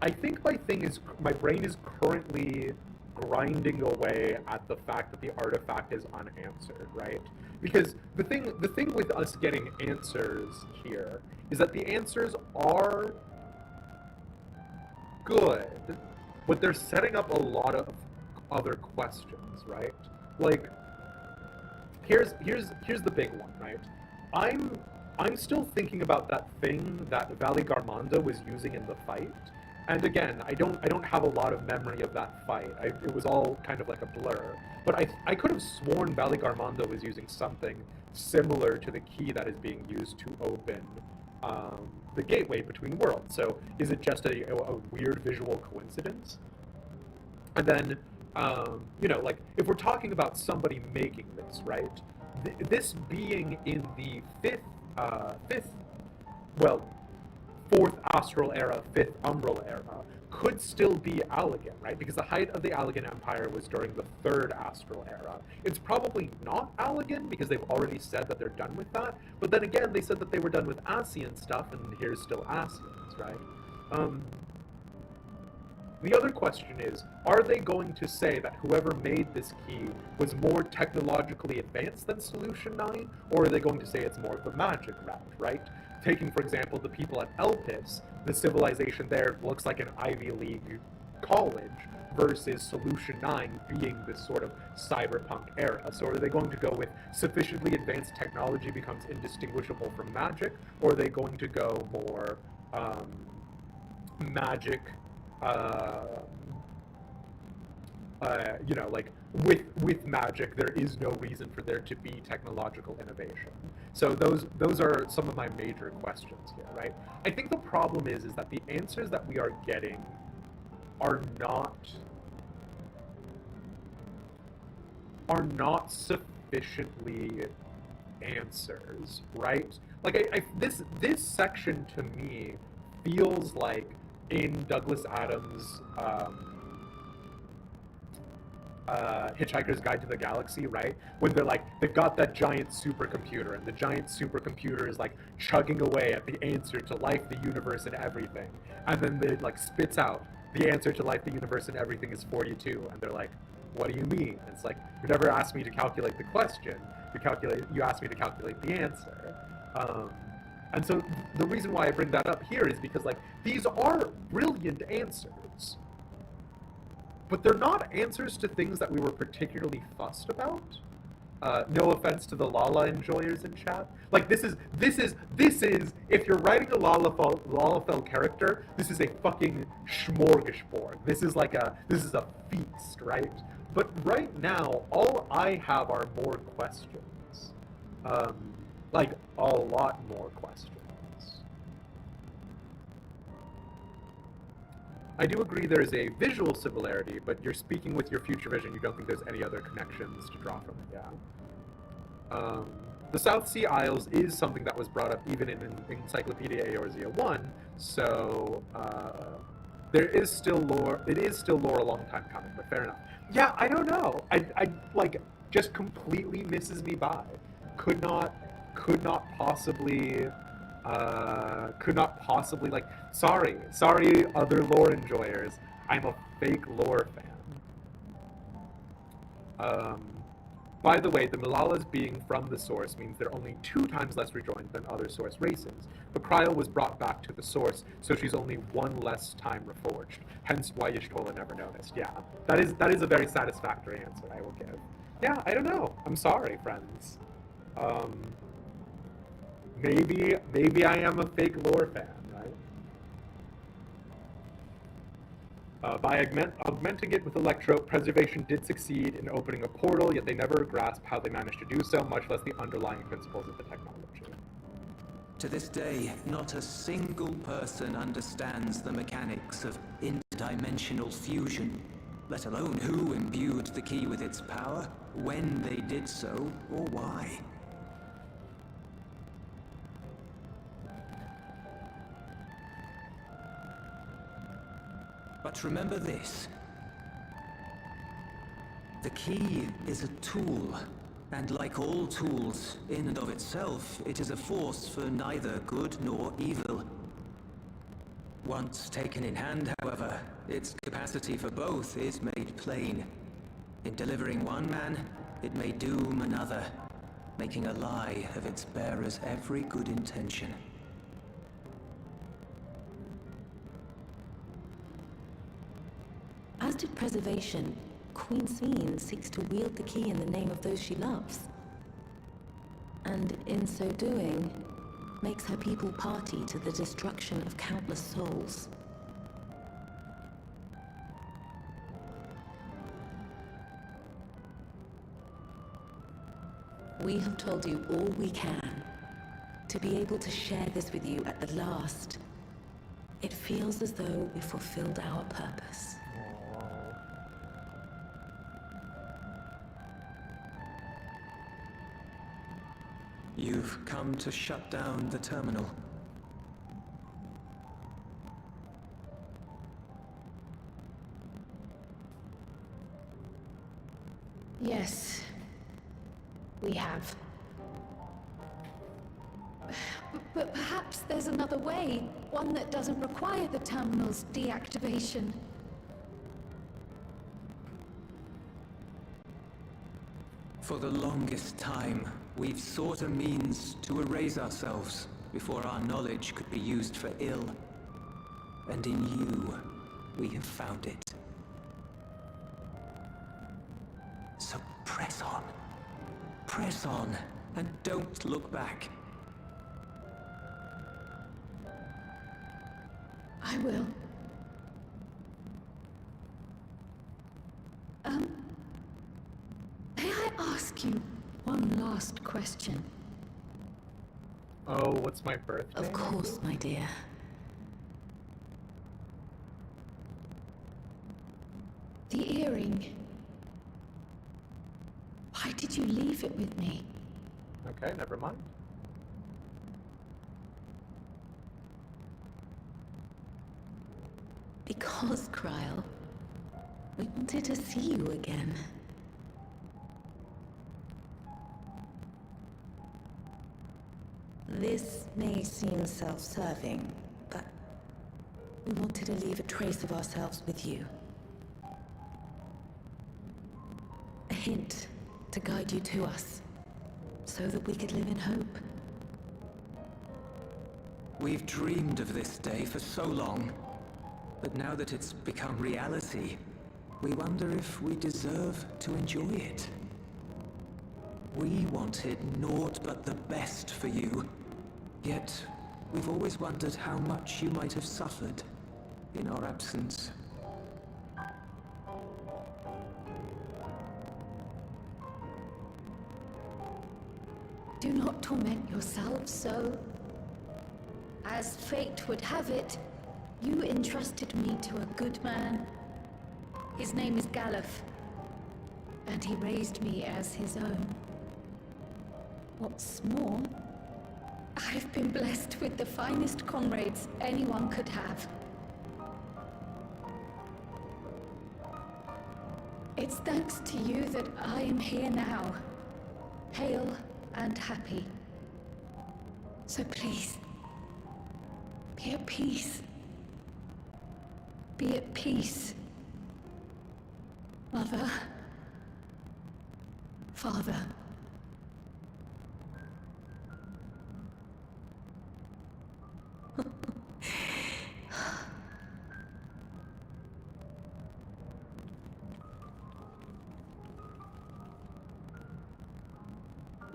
I think my brain is currently grinding away at the fact that the artifact is unanswered, right? Because the thing with us getting answers here is that the answers are good, but they're setting up a lot of other questions, right? Like, here's the big one, right? I'm still thinking about that thing that Valley Garmonda was using in the fight, And again, I don't have a lot of memory of that fight. It was all kind of like a blur. But I could have sworn Valley Garmondo was using something similar to the key that is being used to open the gateway between worlds. So is it just a weird visual coincidence? And then, you know, like, if we're talking about somebody making this, right? This being in the fourth Astral Era, fifth Umbral Era, could still be Allegan, right? Because the height of the Allegan Empire was during the third Astral Era. It's probably not Allegan, because they've already said that they're done with that. But then again, they said that they were done with Ascian stuff, and here's still Ascians, right? The other question is, are they going to say that whoever made this key was more technologically advanced than Solution 9, or are they going to say it's more of the magic route, right? Taking, for example, the people at Elpis, the civilization there looks like an Ivy League college, versus Solution 9 being this sort of cyberpunk era. So are they going to go with sufficiently advanced technology becomes indistinguishable from magic, or are they going to go more magic, you know, like, with magic, there is no reason for there to be technological innovation. So those are some of my major questions here, right? I think the problem is that the answers that we are getting are not sufficiently answers, right? Like, this section to me feels like in Douglas Adams' Hitchhiker's Guide to the Galaxy, right? When they're like, they've got that giant supercomputer, and the giant supercomputer is like chugging away at the answer to life, the universe, and everything. And then it like spits out, the answer to life, the universe, and everything is 42. And they're like, what do you mean? And it's like, you never asked me to calculate the question. You asked me to calculate the answer. And so the reason why I bring that up here is because, like, these are brilliant answers, but they're not answers to things that we were particularly fussed about. No offense to the Lala enjoyers in chat. Like, this is, if you're writing a Lalafell character, this is a fucking smorgasbord. This is a feast, right? But right now, all I have are more questions. Like, a lot more questions. I do agree there is a visual similarity, but you're speaking with your future vision. You don't think there's any other connections to draw from it, yeah. The South Sea Isles is something that was brought up even in Encyclopedia Eorzea 1, so there is still lore. It is still lore a long time coming, but fair enough. Yeah, I don't know. I like, just completely misses me by. Could not possibly, like, sorry, other lore enjoyers, I'm a fake lore fan. By the way, the Malalas being from the source means they're only 2 times less rejoined than other source races. But Kryl was brought back to the source, so she's only 1 less time reforged. Hence why Y'shtola never noticed. Yeah, that is a very satisfactory answer I will give. Yeah, I don't know. I'm sorry, friends. Maybe I am a fake lore fan, right? By augmenting it with Electro, Preservation did succeed in opening a portal, yet they never grasped how they managed to do so, much less the underlying principles of the technology. To this day, not a single person understands the mechanics of interdimensional fusion, let alone who imbued the key with its power, when they did so, or why. But remember this. The key is a tool, and like all tools, in and of itself, it is a force for neither good nor evil. Once taken in hand, however, its capacity for both is made plain. In delivering one man, it may doom another, making a lie of its bearer's every good intention. As did Preservation, Queen Sveen seeks to wield the key in the name of those she loves. And in so doing, makes her people party to the destruction of countless souls. We have told you all we can. To be able to share this with you at the last, it feels as though we fulfilled our purpose. You've come to shut down the terminal. Yes, we have. But perhaps there's another way, one that doesn't require the terminal's deactivation. For the longest time, we've sought a means to erase ourselves before our knowledge could be used for ill. And in you, we have found it. So press on. Press on, and don't look back. I will. May I ask you one last question? Oh, what's my birthday? Of course, my dear. The earring. Why did you leave it with me? Okay, never mind. Because, Kryl, we wanted to see you again. This may seem self-serving, but we wanted to leave a trace of ourselves with you. A hint to guide you to us, so that we could live in hope. We've dreamed of this day for so long, but now that it's become reality, we wonder if we deserve to enjoy it. We wanted naught but the best for you, yet we've always wondered how much you might have suffered in our absence. Do not torment yourselves so. As fate would have it, you entrusted me to a good man. His name is Galuf, and he raised me as his own. What's more, I've been blessed with the finest comrades anyone could have. It's thanks to you that I am here now, hale and happy. So please, be at peace. Be at peace. Mother. Father.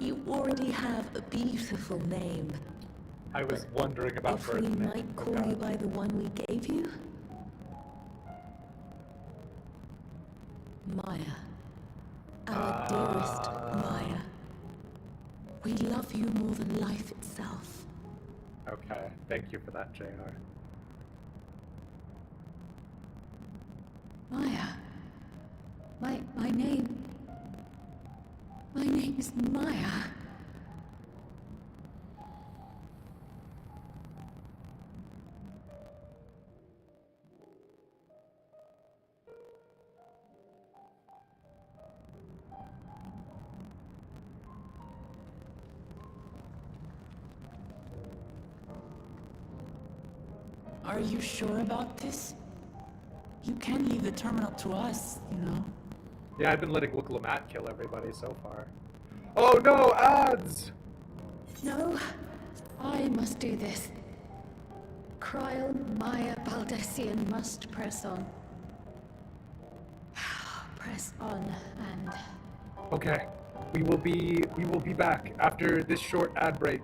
You already have a beautiful name. I was wondering about If birth we name. might Oh, call God. you by the one we gave you? Maya. Our dearest Maya. We love you more than life itself. Okay, thank you for that, JR. Maya. My name. My name is Maya. Are you sure about this? You can leave the terminal to us, you know. Yeah, I've been letting Wukalamat kill everybody so far. Oh no, ads! No, I must do this. Kryl, Maya, Baldessian must press on. Press on and... Okay, we will be back after this short ad break.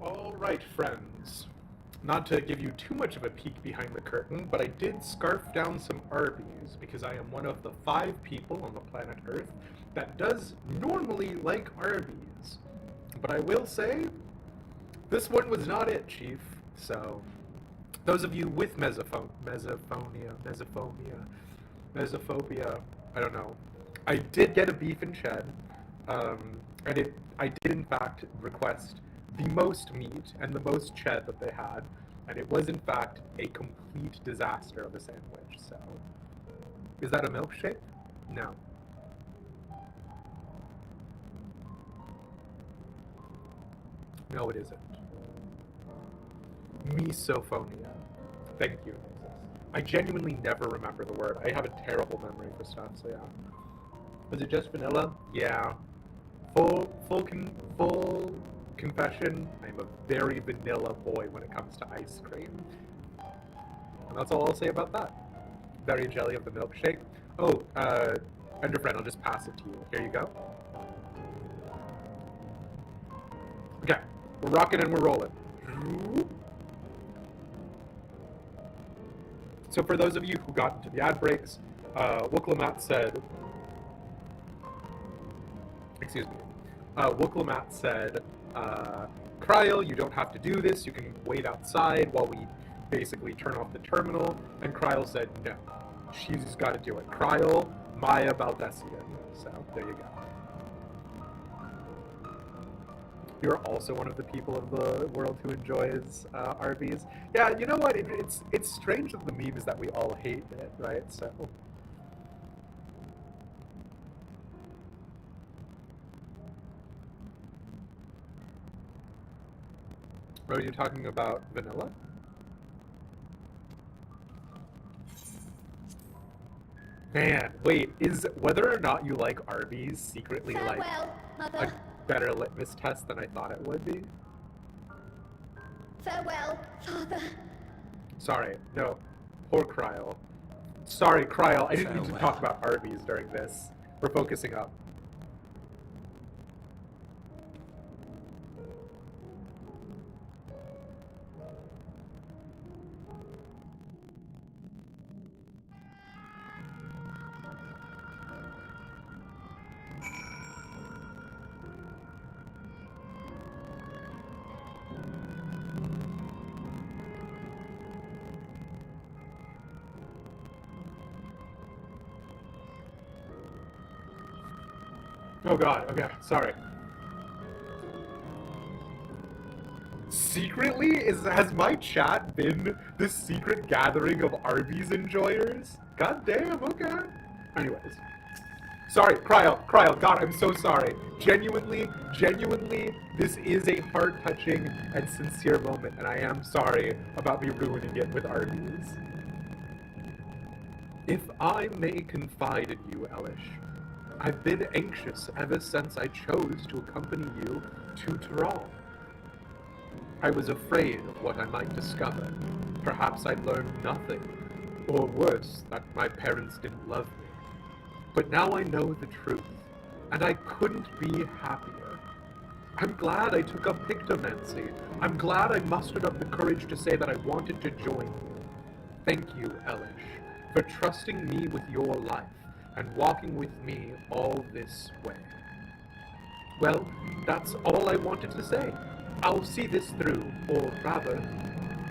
Alright, friends. Not to give you too much of a peek behind the curtain, but I did scarf down some Arby's because I am one of the 5 people on the planet Earth that does normally like Arby's. But I will say, this one was not it, Chief. So, those of you with mesophobia, I don't know. I did get a beef and shed, and I did in fact request the most meat and the most ched that they had, and it was in fact a complete disaster of a sandwich. So, is that a milkshake? No. No, it isn't. Misophonia. Thank you. I genuinely never remember the word. I have a terrible memory for stuff, so yeah. Was it just vanilla? Yeah. Full confession, I'm a very vanilla boy when it comes to ice cream. And that's all I'll say about that. Very jelly of the milkshake. Oh, Enderfriend, I'll just pass it to you. Here you go. Okay, we're rocking and we're rolling. So for those of you who got into the ad breaks, Wooklamat said, excuse me, Wooklamat said, Kryl, you don't have to do this, you can wait outside while we basically turn off the terminal, and Kryl said no, she's got to do it. Kryl, Maya Baldessian, so there you go. You're also one of the people of the world who enjoys Arby's. Yeah, you know what, it's strange that the meme is that we all hate it, right, so... Are you talking about vanilla? Man, wait, is whether or not you like Arby's secretly Farewell, like Mother. a better litmus test than I thought it would be? Farewell, Father. Sorry, no. Poor Kryl. Sorry, Kryl, I didn't mean to Farewell. talk about Arby's during this. We're focusing up. Oh god, okay, sorry. Secretly? Has my chat been the secret gathering of Arby's enjoyers? God damn, okay. Anyways. Sorry, Kryl, God, I'm so sorry. Genuinely, this is a heart-touching and sincere moment, and I am sorry about me ruining it with Arby's. If I may confide in you, Elish, I've been anxious ever since I chose to accompany you to Tural. I was afraid of what I might discover. Perhaps I'd learn nothing, or worse, that my parents didn't love me. But now I know the truth, and I couldn't be happier. I'm glad I took up pictomancy. I'm glad I mustered up the courage to say that I wanted to join you. Thank you, Elish, for trusting me with your life and walking with me all this way. Well, that's all I wanted to say. I'll see this through, or rather,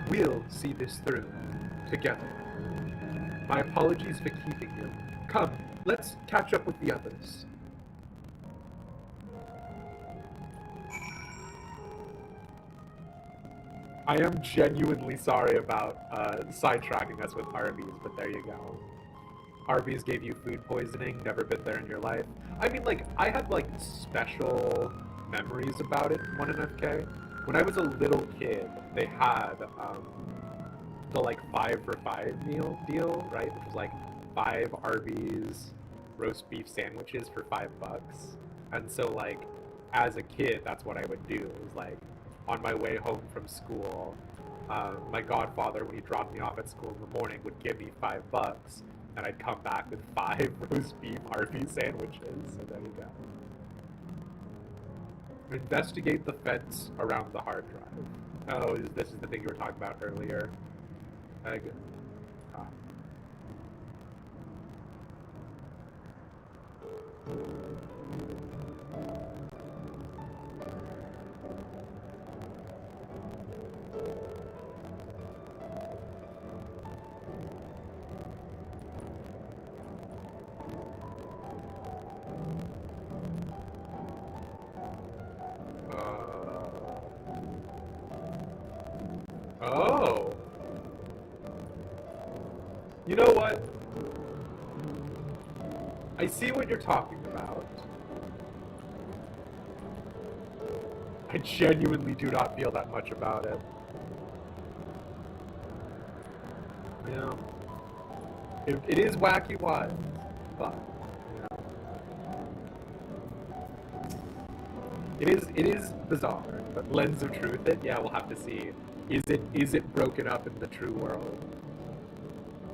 we'll see this through together. My apologies for keeping you. Come, let's catch up with the others. I am genuinely sorry about sidetracking us with Arby's, but there you go. Arby's gave you food poisoning, never been there in your life. I mean, like, I had, like, special memories about it in 1NFK. When I was a little kid, they had the, like, 5 for 5 meal deal, right? Which was, like, 5 Arby's roast beef sandwiches for $5. And so, like, as a kid, that's what I would do. It was, like, on my way home from school, my godfather, when he dropped me off at school in the morning, would give me $5, and I'd come back with 5 roast beef Arby's sandwiches. So there you go. Investigate the fence around the hard drive. Oh, this is the thing you were talking about earlier. Oh. You know what? I see what you're talking about. I genuinely do not feel that much about it. You know, it is wacky wild, but you know, it is bizarre. But lens of truth, yeah, we'll have to see. Is it broken up in the true world?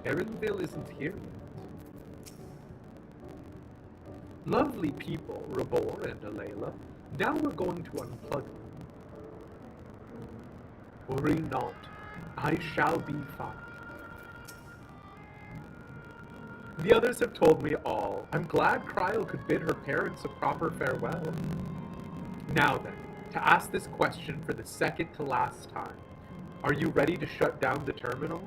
Erenville isn't here yet. Lovely people, Rabor and Alayla. Now we're going to unplug them. Worry not, I shall be fine. The others have told me all. I'm glad Kryl could bid her parents a proper farewell. Now then, to ask this question for the second to last time. Are you ready to shut down the terminal?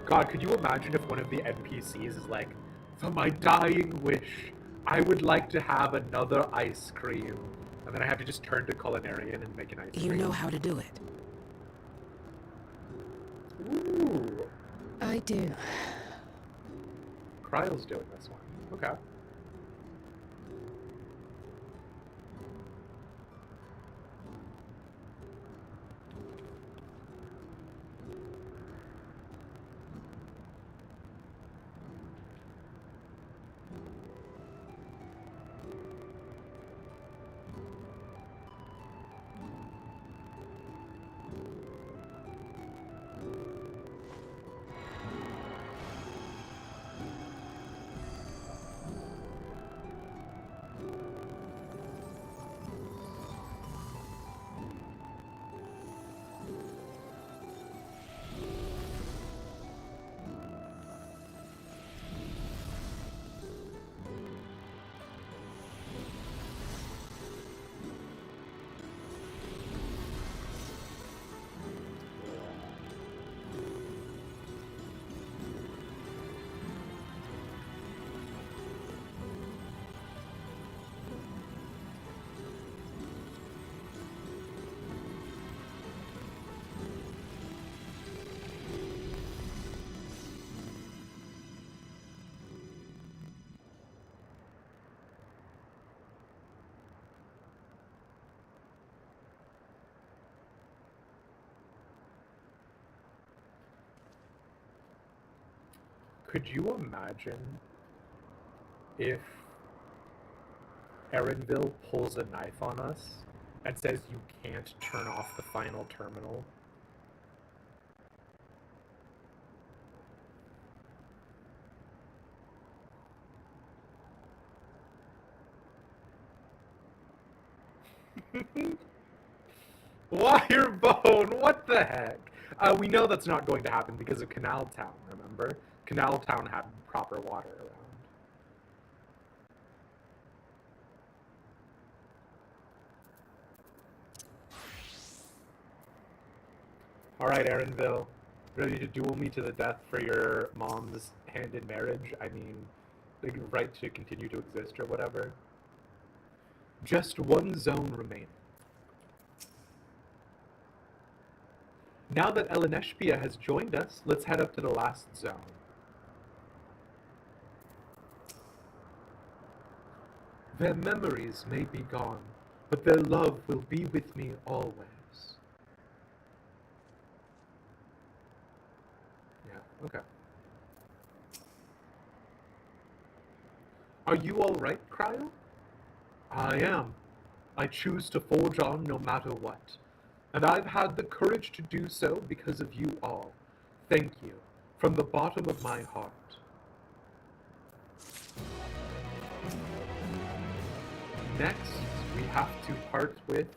God, could you imagine if one of the NPCs is like, for my dying wish, I would like to have another ice cream. And then I have to just turn to Culinarian and make an ice cream. You know how to do it. Ooh. I do. Kryl's doing this one. Okay. Could you imagine if Erenville pulls a knife on us and says you can't turn off the final terminal? Wirebone, what the heck? We know that's not going to happen because of Canal Town, remember? Canal Town had proper water around. Alright, Erinville. Ready to duel me to the death for your mom's hand in marriage? I mean, the right to continue to exist or whatever. Just one zone remains. Now that Eleneshpia has joined us, let's head up to the last zone. Their memories may be gone, but their love will be with me always. Yeah, okay. Are you all right, Cryo? I am. I choose to forge on no matter what. And I've had the courage to do so because of you all. Thank you, from the bottom of my heart. Next, we have to part with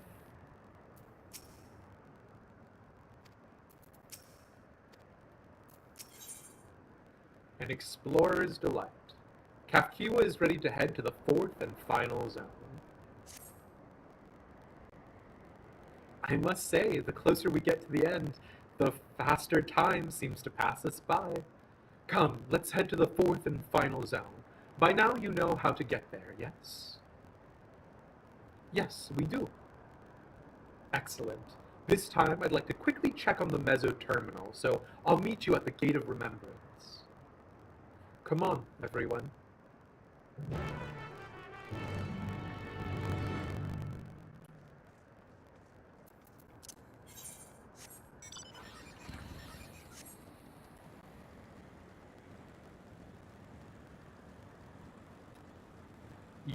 an explorer's delight. Kafkiwa is ready to head to the fourth and final zone. I must say, the closer we get to the end, the faster time seems to pass us by. Come, let's head to the fourth and final zone. By now you know how to get there, yes? Yes, we do. Excellent. This time I'd like to quickly check on the Meso Terminal, so I'll meet you at the Gate of Remembrance. Come on, everyone.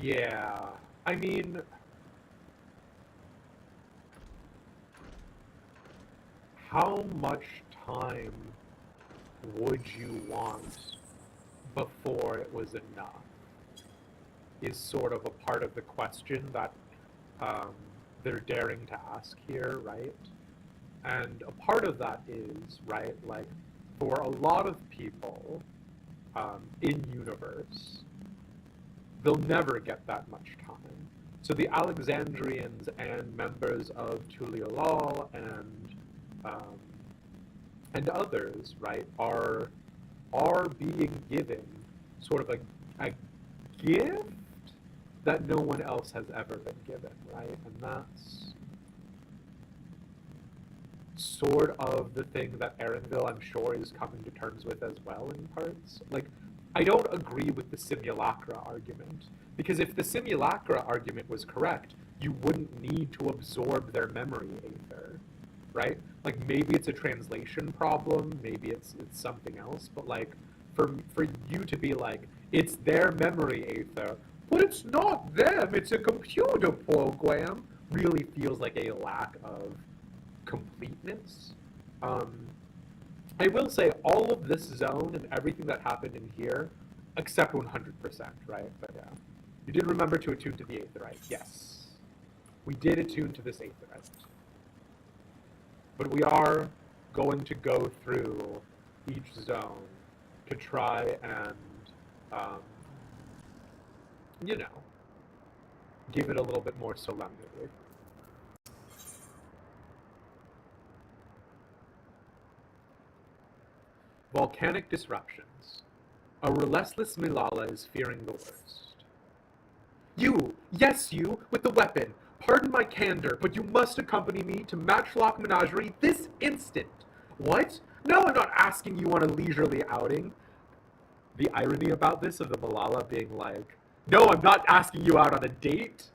Yeah, I mean, how much time would you want before it was enough is sort of a part of the question that they're daring to ask here, right? And a part of that is, right, like, for a lot of people in universe, they'll never get that much time. So the Alexandrians and members of Tural and others, right, are being given sort of a gift that no one else has ever been given, right? And that's sort of the thing that Erinville, I'm sure, is coming to terms with as well in parts. Like, I don't agree with the simulacra argument, because if the simulacra argument was correct, you wouldn't need to absorb their memory aether, right? Like, maybe it's a translation problem, maybe it's something else, but like, for you to be like, it's their memory aether, but it's not them, it's a computer program, really feels like a lack of completeness. I will say all of this zone and everything that happened in here, except 100%, right? But yeah. You did remember to attune to the aetherite, yes. We did attune to this aetherite. But we are going to go through each zone to try and, you know, give it a little bit more solemnity. Volcanic disruptions. A restless Milala is fearing the worst. You! Yes, you! With the weapon! Pardon my candor, but you must accompany me to Matchlock Menagerie this instant! What? No, I'm not asking you on a leisurely outing. The irony about this of the Malala being like, no, I'm not asking you out on a date.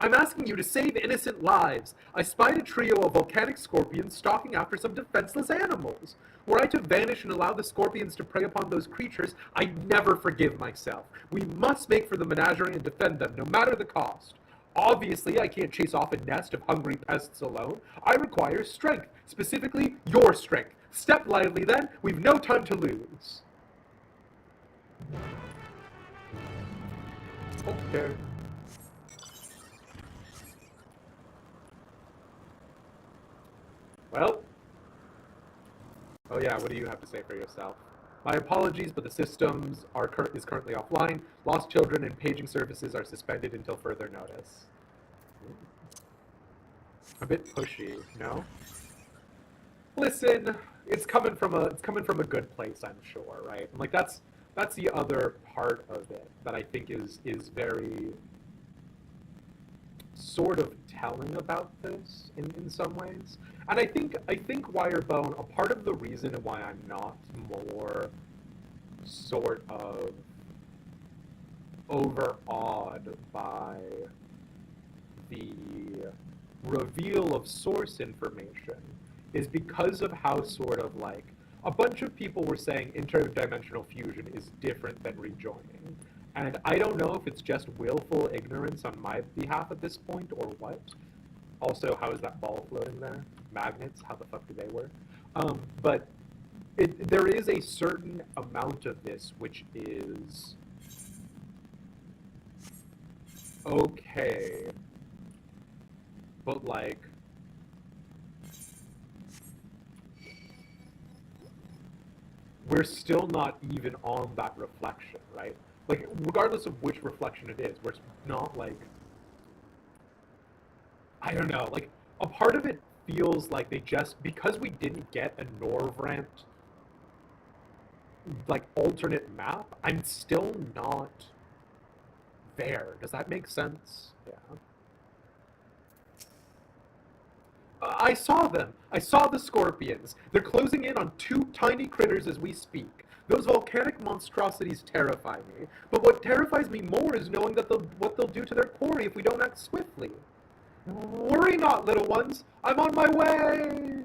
I'm asking you to save innocent lives. I spied a trio of volcanic scorpions stalking after some defenseless animals. Were I to vanish and allow the scorpions to prey upon those creatures, I'd never forgive myself. We must make for the menagerie and defend them, no matter the cost. Obviously, I can't chase off a nest of hungry pests alone. I require strength, specifically your strength. Step lively then, we've no time to lose. Okay. Well, Oh yeah, what do you have to say for yourself? My apologies, but the systems is currently offline. Lost children and paging services are suspended until further notice. A bit pushy, no? Listen, it's coming from a good place, I'm sure, right? And like that's the other part of it that I think is very sort of telling about this in some ways. And I think Wirebone, a part of the reason why I'm not more sort of overawed by the reveal of source information is because of how sort of like a bunch of people were saying interdimensional fusion is different than rejoining. And I don't know if it's just willful ignorance on my behalf at this point or what. Also, how is that ball floating there? Magnets, how the fuck do they work? But there is a certain amount of this which is okay, but like we're still not even on that reflection, right? Like, regardless of which reflection it is, we're not like, I don't know, like, a part of it feels like they just, because we didn't get a Norvrant, like, alternate map, I'm still not there. Does that make sense? Yeah. I saw them. I saw the scorpions. They're closing in on 2 tiny critters as we speak. Those volcanic monstrosities terrify me. But what terrifies me more is knowing that what they'll do to their quarry if we don't act swiftly. Worry not, little ones. I'm on my way.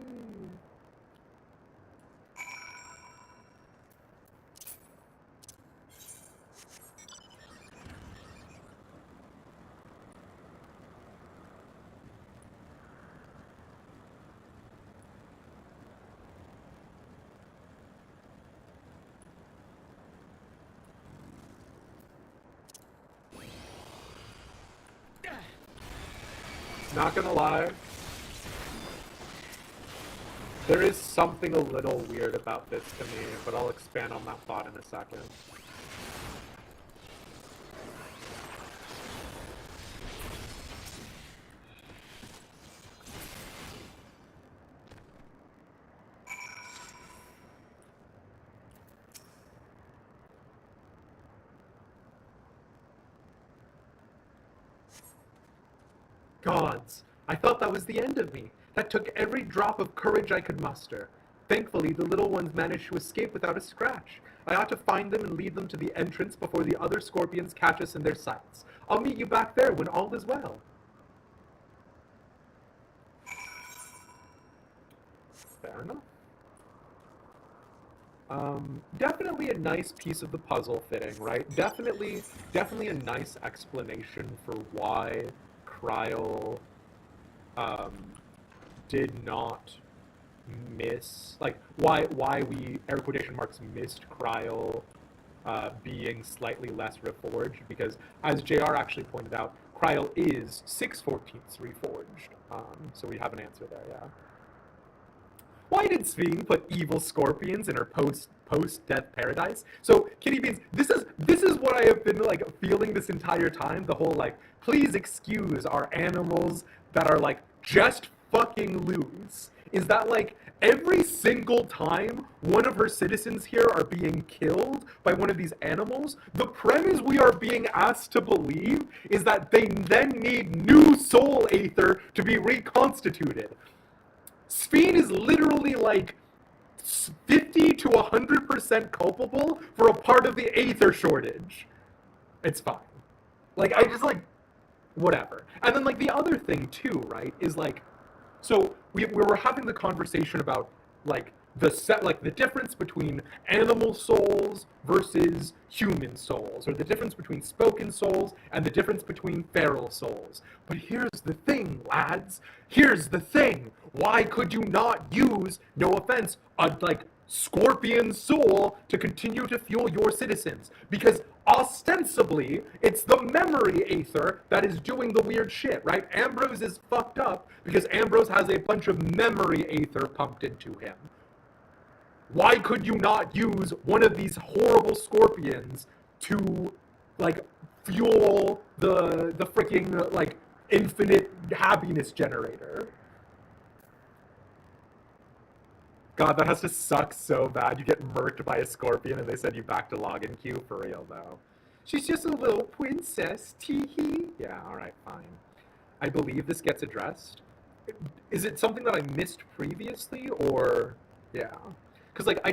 Not gonna lie, there is something a little weird about this to me, but I'll expand on that thought in a second. Gods, I thought that was the end of me. That took every drop of courage I could muster. Thankfully, the little ones managed to escape without a scratch. I ought to find them and lead them to the entrance before the other scorpions catch us in their sights. I'll meet you back there when all is well. Fair enough. Definitely a nice piece of the puzzle fitting, right? Definitely a nice explanation for why Kryl did not miss, like, why we, air quotation marks, missed Kryl being slightly less reforged, because, as JR actually pointed out, Kryl is 6/14ths reforged, so we have an answer there, yeah. Why did Sveen put evil scorpions in her post-death paradise? So, Kitty Beans, this is what I have been, like, feeling this entire time, the whole, like, please excuse our animals that are, like, just fucking loose. Is that, like, every single time one of her citizens here are being killed by one of these animals, the premise we are being asked to believe is that they then need new soul aether to be reconstituted. Sveen is literally like 50 to 100% culpable for a part of the aether shortage. It's fine. Like, I just, like, whatever. And then, like, the other thing, too, right, is, like, so we were having the conversation about, like, the difference between animal souls versus human souls, or the difference between spoken souls and the difference between feral souls. But here's the thing, lads. Here's the thing. Why could you not use, no offense, a, like, scorpion soul to continue to fuel your citizens? Because ostensibly, it's the memory aether that is doing the weird shit, right? Ambrose is fucked up because Ambrose has a bunch of memory aether pumped into him. Why could you not use one of these horrible scorpions to, like, fuel the freaking, like, infinite happiness generator? God, that has to suck so bad. You get murked by a scorpion and they send you back to login queue, for real, though. She's just a little princess, tee-hee. Yeah, alright, fine. I believe this gets addressed. Is it something that I missed previously, or... Yeah. Because, like, I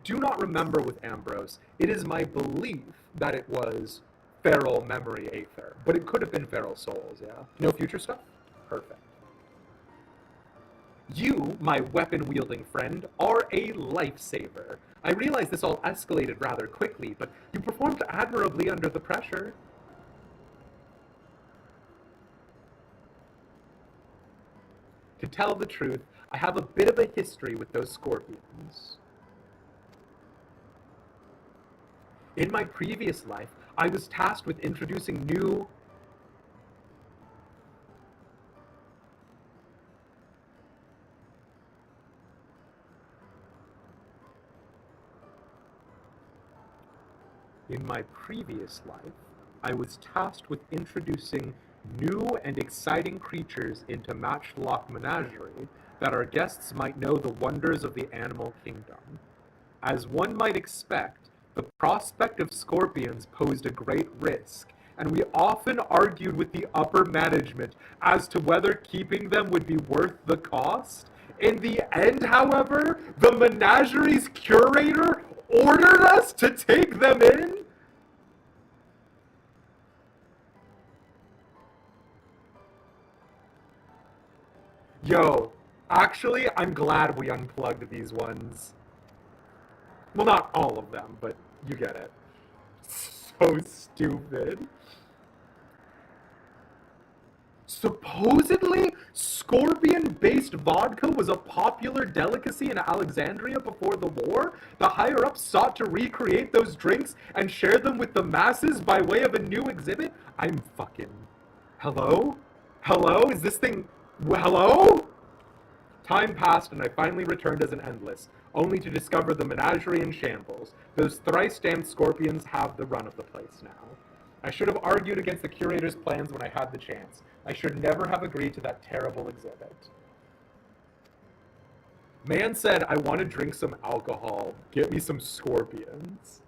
do not remember with Ambrose. It is my belief that it was feral memory aether. But it could have been feral souls, yeah? No future stuff? Perfect. You, my weapon-wielding friend, are a lifesaver. I realize this all escalated rather quickly, but you performed admirably under the pressure. To tell the truth, I have a bit of a history with those scorpions. In my previous life, I was tasked with introducing new... In my previous life, I was tasked with introducing new and exciting creatures into Matchlock Menagerie that our guests might know the wonders of the animal kingdom. As one might expect, the prospect of scorpions posed a great risk, and we often argued with the upper management as to whether keeping them would be worth the cost. In the end, however, the menagerie's curator ordered us to take them in? Yo, actually, I'm glad we unplugged these ones. Well, not all of them, but you get it. So stupid. Supposedly, scorpion-based vodka was a popular delicacy in Alexandria before the war. The higher-ups sought to recreate those drinks and share them with the masses by way of a new exhibit. I'm fucking... Hello? Hello? Is this thing... Hello? Time passed and I finally returned as an endless, only to discover the menagerie in shambles. Those thrice-damned scorpions have the run of the place now. I should have argued against the curator's plans when I had the chance. I should never have agreed to that terrible exhibit. Man said, I want to drink some alcohol. Get me some scorpions.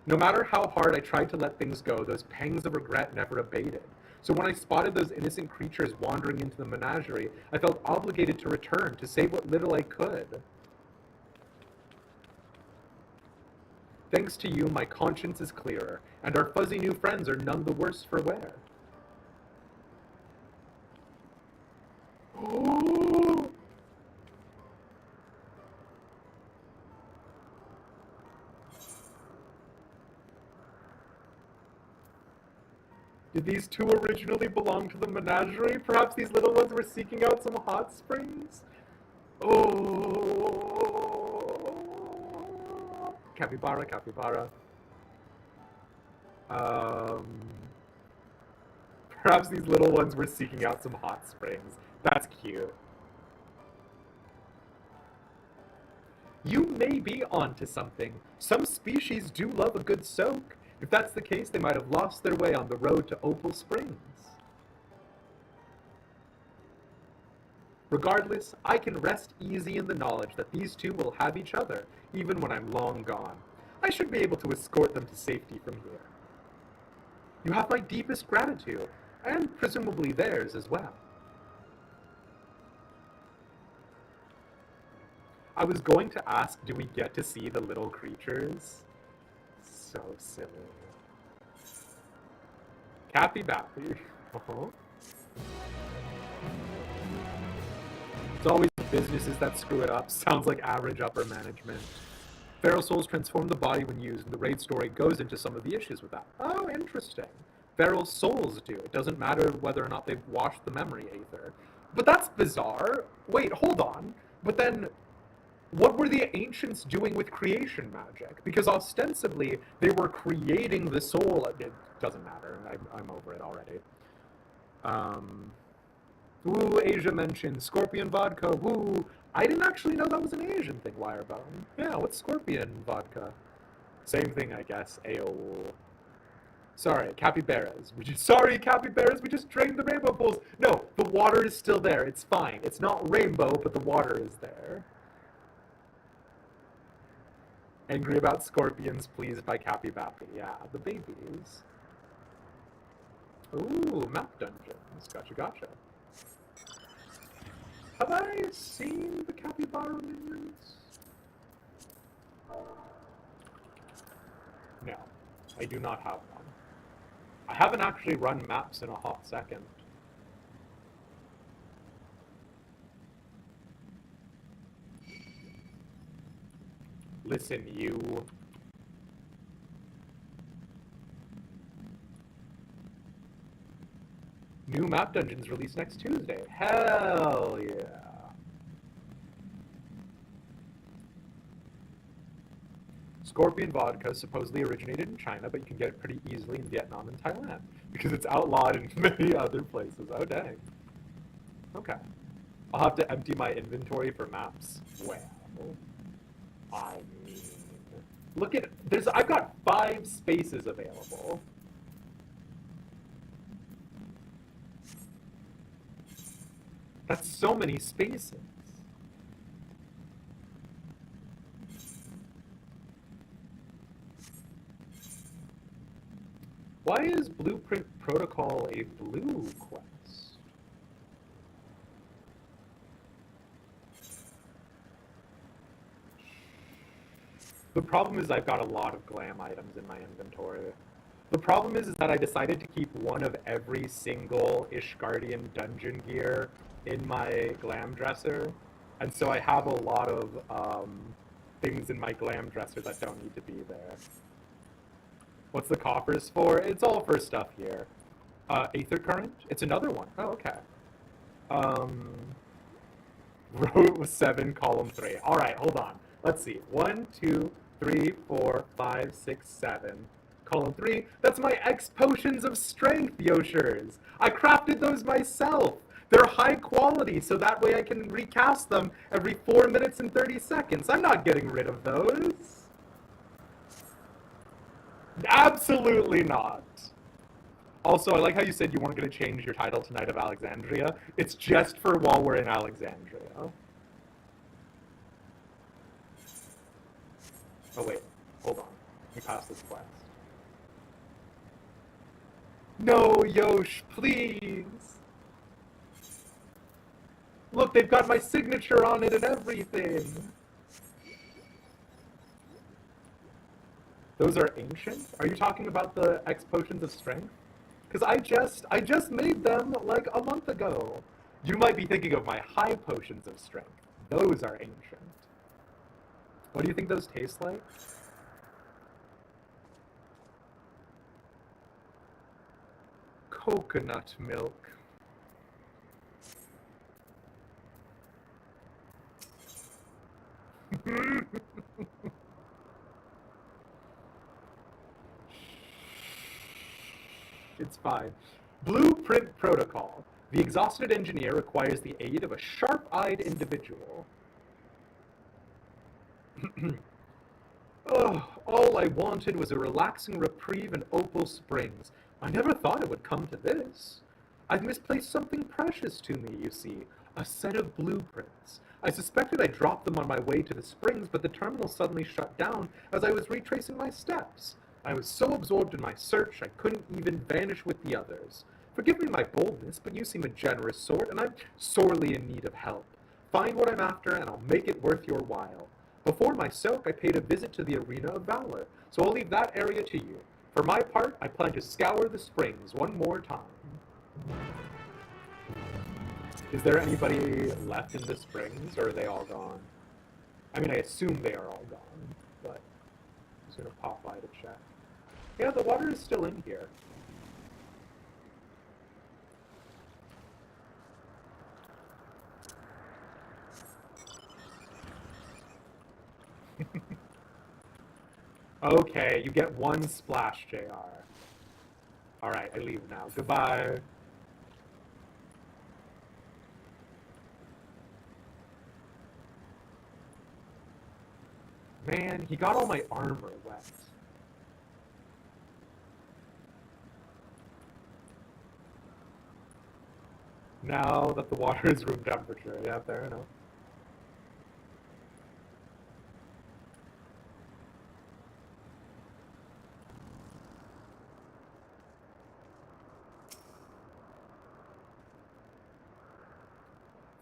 No matter how hard I tried to let things go, those pangs of regret never abated. So when I spotted those innocent creatures wandering into the menagerie, I felt obligated to return, to save what little I could. Thanks to you, my conscience is clearer, and our fuzzy new friends are none the worse for wear. Oh! Did these two originally belong to the menagerie? Perhaps these little ones were seeking out some hot springs? Oh! Capybara, capybara. Perhaps these little ones were seeking out some hot springs. That's cute. You may be onto something. Some species do love a good soak. If that's the case, they might have lost their way on the road to Opal Springs. Regardless, I can rest easy in the knowledge that these two will have each other, even when I'm long gone. I should be able to escort them to safety from here. You have my deepest gratitude, and presumably theirs as well. I was going to ask, do we get to see the little creatures? So silly. Cappy Bappy. It's always the businesses that screw it up. Sounds like average upper management. Feral souls transform the body when used, and the raid story goes into some of the issues with that. Oh, interesting. Feral souls do. It doesn't matter whether or not they've washed the memory aether. But that's bizarre. Wait, hold on. But then... what were the ancients doing with creation magic? Because ostensibly, they were creating the soul. It doesn't matter. I'm over it already. Ooh, Asia mentioned Scorpion Vodka. Woo! I didn't actually know that was an Asian thing, Wirebone. Yeah, what's scorpion vodka? Same thing, I guess. Ayo. Sorry, capybaras. Sorry, capybaras, we just drained the rainbow pools. No, the water is still there. It's fine. It's not rainbow, but the water is there. Angry about scorpions, pleased by capybara. Yeah, the babies. Ooh, map dungeons. Gotcha, gotcha. Have I seen the capybara minions? No, I do not have one. I haven't actually run maps in a hot second. Listen, you. New map dungeons released next Tuesday. Hell yeah. Scorpion vodka supposedly originated in China, but you can get it pretty easily in Vietnam and Thailand, because it's outlawed in many other places. Oh, dang. Okay. I'll have to empty my inventory for maps. Well, I mean... Look at... I've got 5 spaces available. That's so many spaces. Why is Blueprint Protocol a blue quest? The problem is I've got a lot of glam items in my inventory. The problem is that I decided to keep one of every single Ishgardian dungeon gear in my glam dresser, and so I have a lot of things in my glam dresser that don't need to be there. What's the coffers for? It's all for stuff here. Aether Current? It's another one. Oh, okay. Row 7, column 3. Alright, hold on. Let's see. 1, 2, 3, 4, 5, 6, 7. Column 3. That's my X Potions of Strength, Yoshers. I crafted those myself. They're high quality, so that way I can recast them every 4 minutes and 30 seconds. I'm not getting rid of those. Absolutely not. Also, I like how you said you weren't going to change your title to Knight of Alexandria. It's just for while we're in Alexandria. Oh wait, hold on. Let me pass this quest. No, Yosh, please! Look, they've got my signature on it and everything! Those are ancient? Are you talking about the X Potions of Strength? Because I just made them like a month ago. You might be thinking of my High Potions of Strength. Those are ancient. What do you think those taste like? Coconut milk. It's fine. Blueprint Protocol. The exhausted engineer requires the aid of a sharp-eyed individual. Oh, all I wanted was a relaxing reprieve in Opal Springs. I never thought it would come to this. I've misplaced something precious to me, you see. A set of blueprints. I suspected I dropped them on my way to the springs, but the terminal suddenly shut down as I was retracing my steps. I was so absorbed in my search, I couldn't even vanish with the others. Forgive me my boldness, but you seem a generous sort, and I'm sorely in need of help. Find what I'm after, and I'll make it worth your while. Before my soak, I paid a visit to the Arena of Valor, so I'll leave that area to you. For my part, I plan to scour the springs one more time. Is there anybody left in the springs, or are they all gone? I mean, I assume they are all gone, but I'm just gonna pop by to check. Yeah, the water is still in here. Okay, you get 1 splash, JR. Alright, I leave now. Goodbye. Man, he got all my armor wet. Now that the water is room temperature. Yeah, fair enough.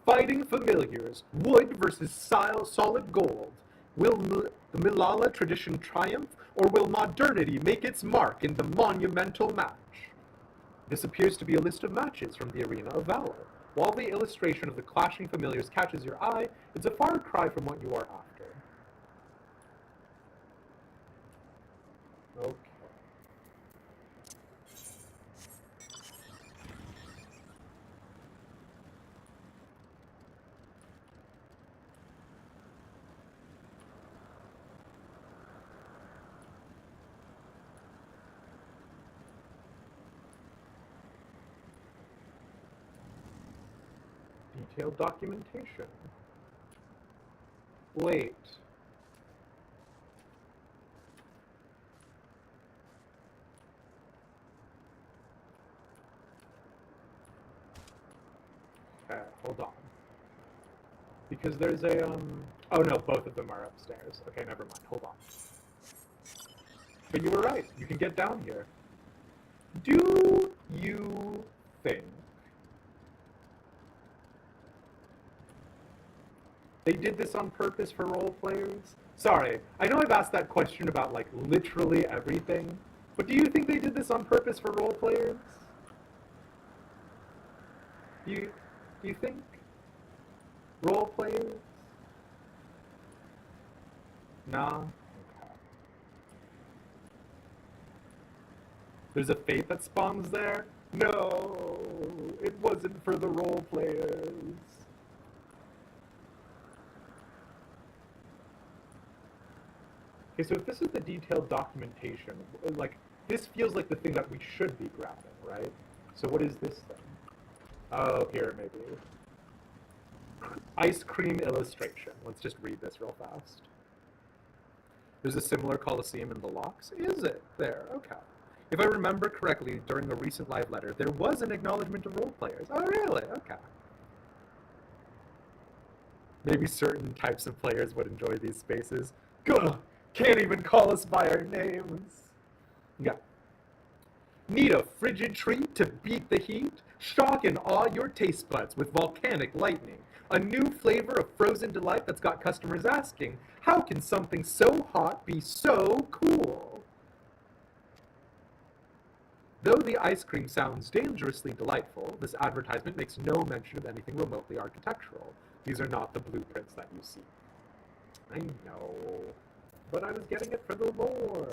Fighting familiars, wood versus solid gold. Will the Milala tradition triumph, or will modernity make its mark in the monumental match? This appears to be a list of matches from the Arena of Valor. While the illustration of the clashing familiars catches your eye, it's a far cry from what you are after. Okay. Detailed documentation. Wait. Okay, hold on. Because there's a, oh no, both of them are upstairs. Okay, never mind, hold on. But you were right, you can get down here. Do you think they did this on purpose for role players? Sorry, I know I've asked that question about, like, literally everything, but do you think they did this on purpose for role players? Do you think role players? Nah? Okay. There's a fate that spawns there? No, it wasn't for the role players. Okay, so if this is the detailed documentation, like, this feels like the thing that we should be grabbing, right? So what is this thing? Oh, here, maybe. Ice cream illustration. Let's just read this real fast. There's a similar Colosseum in the locks? Is it? There, okay. If I remember correctly, during a recent live letter, there was an acknowledgement of role players. Oh, really? Okay. Maybe certain types of players would enjoy these spaces. Gah! Can't even call us by our names. Yeah. Need a frigid treat to beat the heat? Shock and awe your taste buds with volcanic lightning. A new flavor of frozen delight that's got customers asking, how can something so hot be so cool? Though the ice cream sounds dangerously delightful, this advertisement makes no mention of anything remotely architectural. These are not the blueprints that you see. I know, but I was getting it for the lore.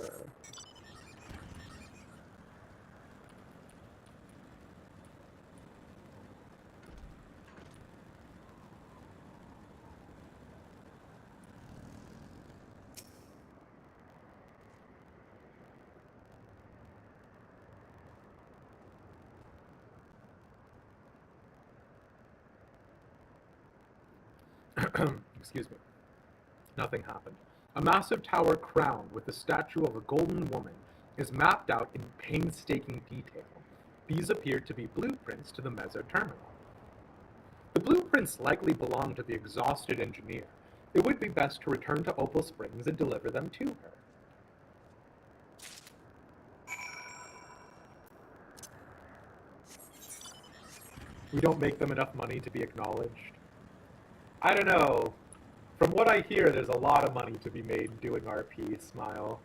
Excuse me. Nothing happened. A massive tower crowned with the statue of a golden woman is mapped out in painstaking detail. These appear to be blueprints to the Mezzo terminal. The blueprints likely belong to the exhausted engineer. It would be best to return to Opal Springs and deliver them to her. We don't make them enough money to be acknowledged. I don't know. From what I hear, there's a lot of money to be made doing RP. Smile.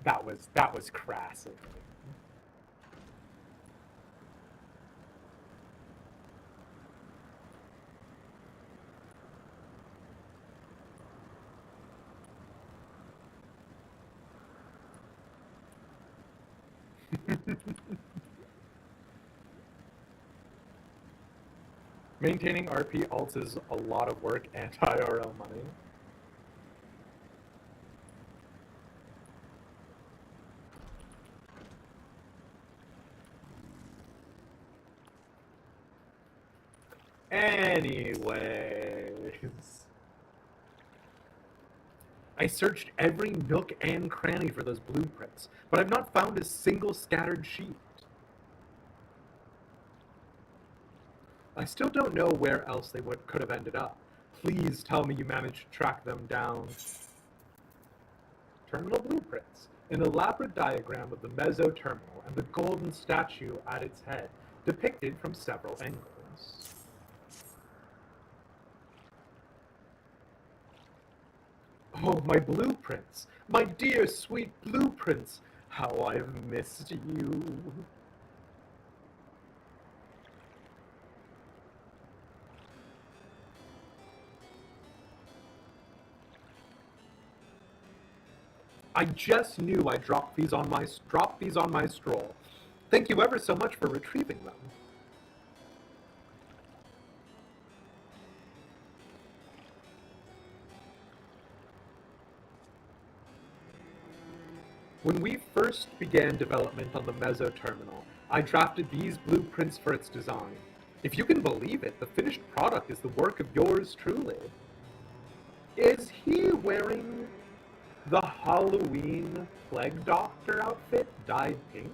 That was crass of me. Maintaining RP alts is a lot of work and IRL money. Anyways. I searched every nook and cranny for those blueprints, but I've not found a single scattered sheet. I still don't know where else they could have ended up. Please tell me you managed to track them down. Terminal blueprints. An elaborate diagram of the Meso terminal and the golden statue at its head, depicted from several angles. Oh, my blueprints! My dear, sweet blueprints! How I've missed you! I just knew I dropped these on my stroll. Thank you ever so much for retrieving them. When we first began development on the Meso terminal, I drafted these blueprints for its design. If you can believe it, the finished product is the work of yours truly. Is he wearing the Halloween Plague Doctor outfit dyed pink?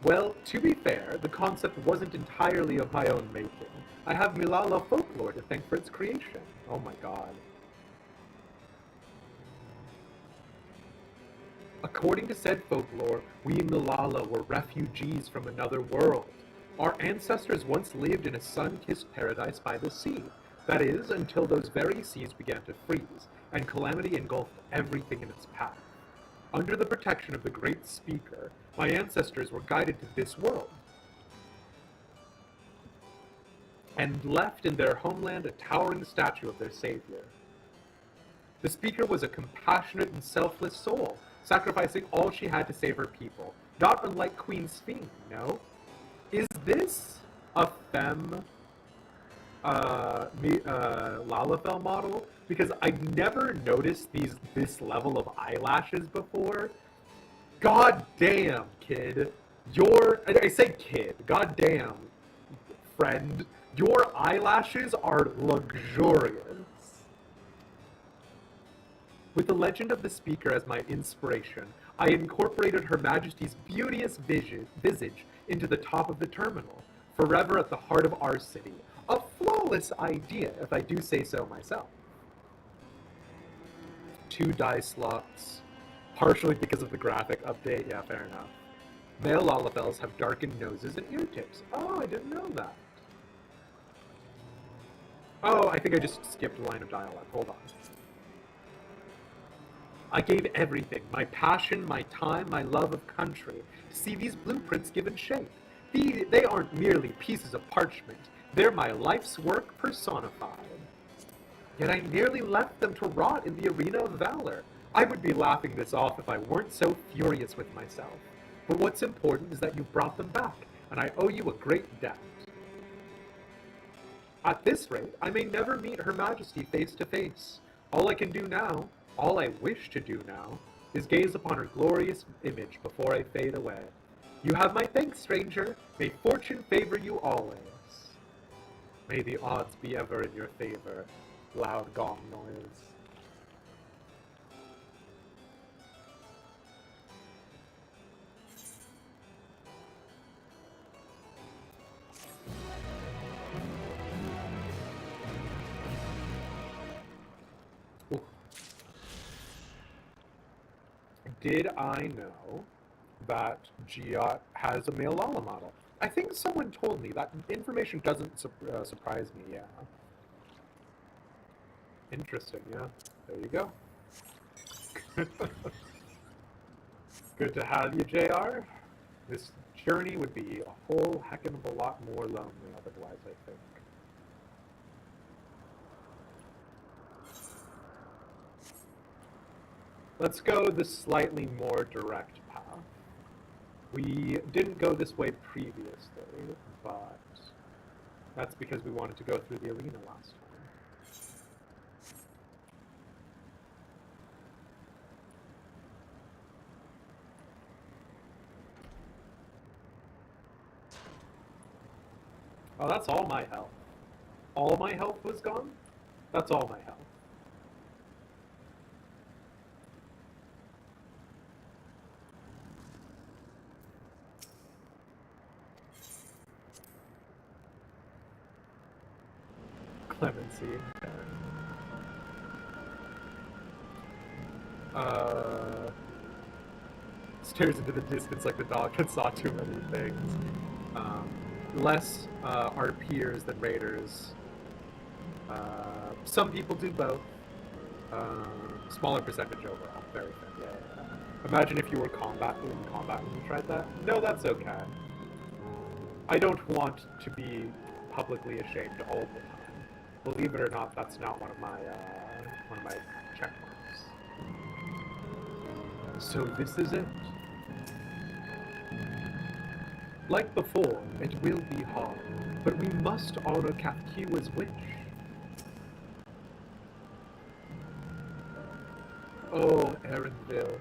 Well, to be fair, the concept wasn't entirely of my own making. I have Milala folklore to thank for its creation. Oh my god. According to said folklore, we Milala were refugees from another world. Our ancestors once lived in a sun-kissed paradise by the sea. That is, until those very seas began to freeze, and calamity engulfed everything in its path. Under the protection of the Great Speaker, my ancestors were guided to this world, and left in their homeland a towering statue of their savior. The Speaker was a compassionate and selfless soul, sacrificing all she had to save her people, not unlike Queen Sphinx, no? Is this a femme Lalafell model? Because I've never noticed this level of eyelashes before. God damn, kid. I say kid, god damn, friend. Your eyelashes are luxurious. With the legend of the Speaker as my inspiration, I incorporated Her Majesty's beauteous visage into the top of the terminal, forever at the heart of our city. A flawless idea, if I do say so myself. 2 die slots, partially because of the graphic update, yeah, fair enough. Male Lalafells have darkened noses and ear tips. Oh, I didn't know that. Oh, I think I just skipped a line of dialogue, hold on. I gave everything, my passion, my time, my love of country, to see these blueprints given shape. They aren't merely pieces of parchment. They're my life's work personified. Yet I nearly left them to rot in the arena of valor. I would be laughing this off if I weren't so furious with myself. But what's important is that you brought them back, and I owe you a great debt. At this rate, I may never meet Her Majesty face to face. All I can do now, all I wish to do now, is gaze upon her glorious image before I fade away. You have my thanks, stranger. May fortune favor you always. May the odds be ever in your favor. Loud gong noise. Ooh. Did I know that Giot has a male Lala model? I think someone told me. That information doesn't surprise me, yeah. Interesting, yeah. There you go. Good to have you, JR. This journey would be a whole heck of a lot more lonely otherwise, I think. Let's go the slightly more direct path. We didn't go this way previously, but that's because we wanted to go through the arena last time. Oh, that's all my health. All my health was gone? That's all my health. Clemency. Stares into the distance like the dog that saw too many things. Less are peers than raiders. Some people do both. Smaller percentage overall. Very fair. Yeah. Imagine if you were in combat when you tried that. No, that's okay. I don't want to be publicly ashamed all the time. Believe it or not, that's not one of my check marks. So this is it. Like before, it will be hard, but we must honor Kafkiwa's wish. Oh, Erenville.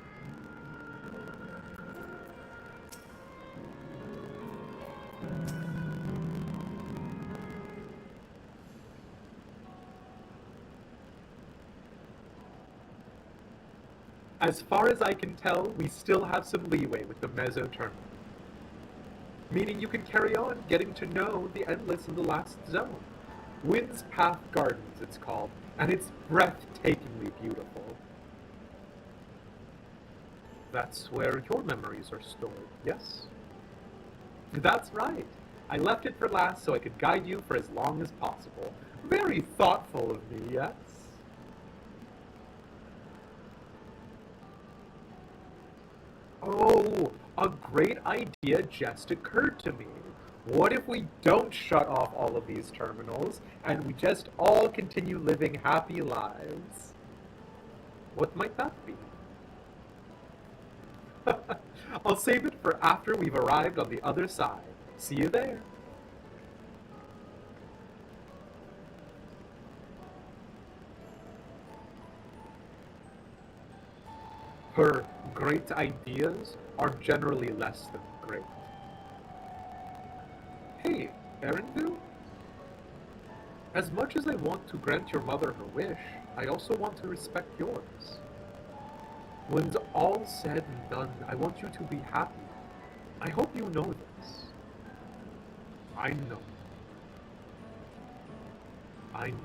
As far as I can tell, we still have some leeway with the Mezzo terminal. Meaning you can carry on getting to know the Endless in the last zone. Wind's Path Gardens, it's called, and it's breathtakingly beautiful. That's where your memories are stored, yes? That's right. I left it for last so I could guide you for as long as possible. Very thoughtful of me, yes? Oh, a great idea just occurred to me. What if we don't shut off all of these terminals and we just all continue living happy lives? What might that be? I'll save it for after we've arrived on the other side. See you there. Her great ideas are generally less than great. Hey, Erendil? As much as I want to grant your mother her wish, I also want to respect yours. When all's said and done, I want you to be happy. I hope you know this. I know. I know.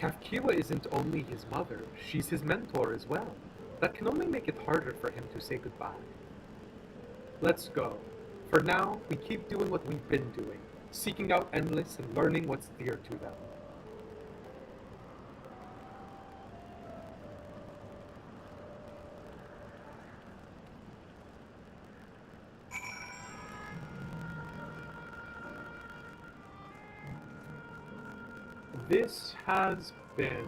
Kafkiwa isn't only his mother, she's his mentor as well. That can only make it harder for him to say goodbye. Let's go. For now, we keep doing what we've been doing, seeking out Endless and learning what's dear to them. This has been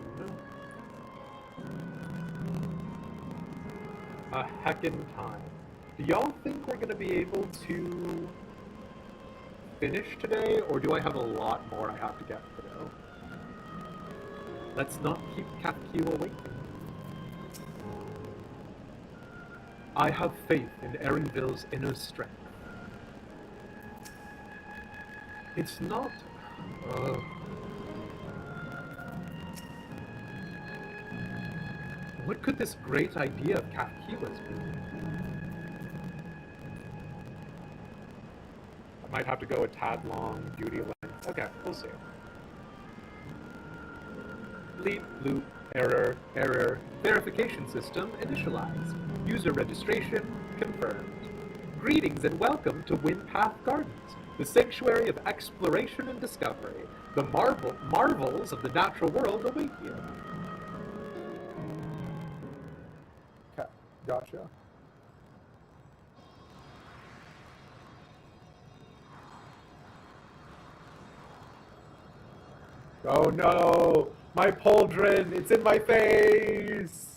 a heckin' time. Do y'all think we're gonna be able to finish today, or do I have a lot more I have to get through? Let's not keep Kafkiwa waiting. I have faith in Erenville's inner strength. It's not... What could this great idea of Kafkiwa's be? I might have to go a tad long, duty length. Okay, we'll see. Bleep, bloop, error, error. Verification system initialized. User registration confirmed. Greetings and welcome to Windpath Gardens, the sanctuary of exploration and discovery. The marvels of the natural world await you. Okay, gotcha. Oh no! My pauldron! It's in my face!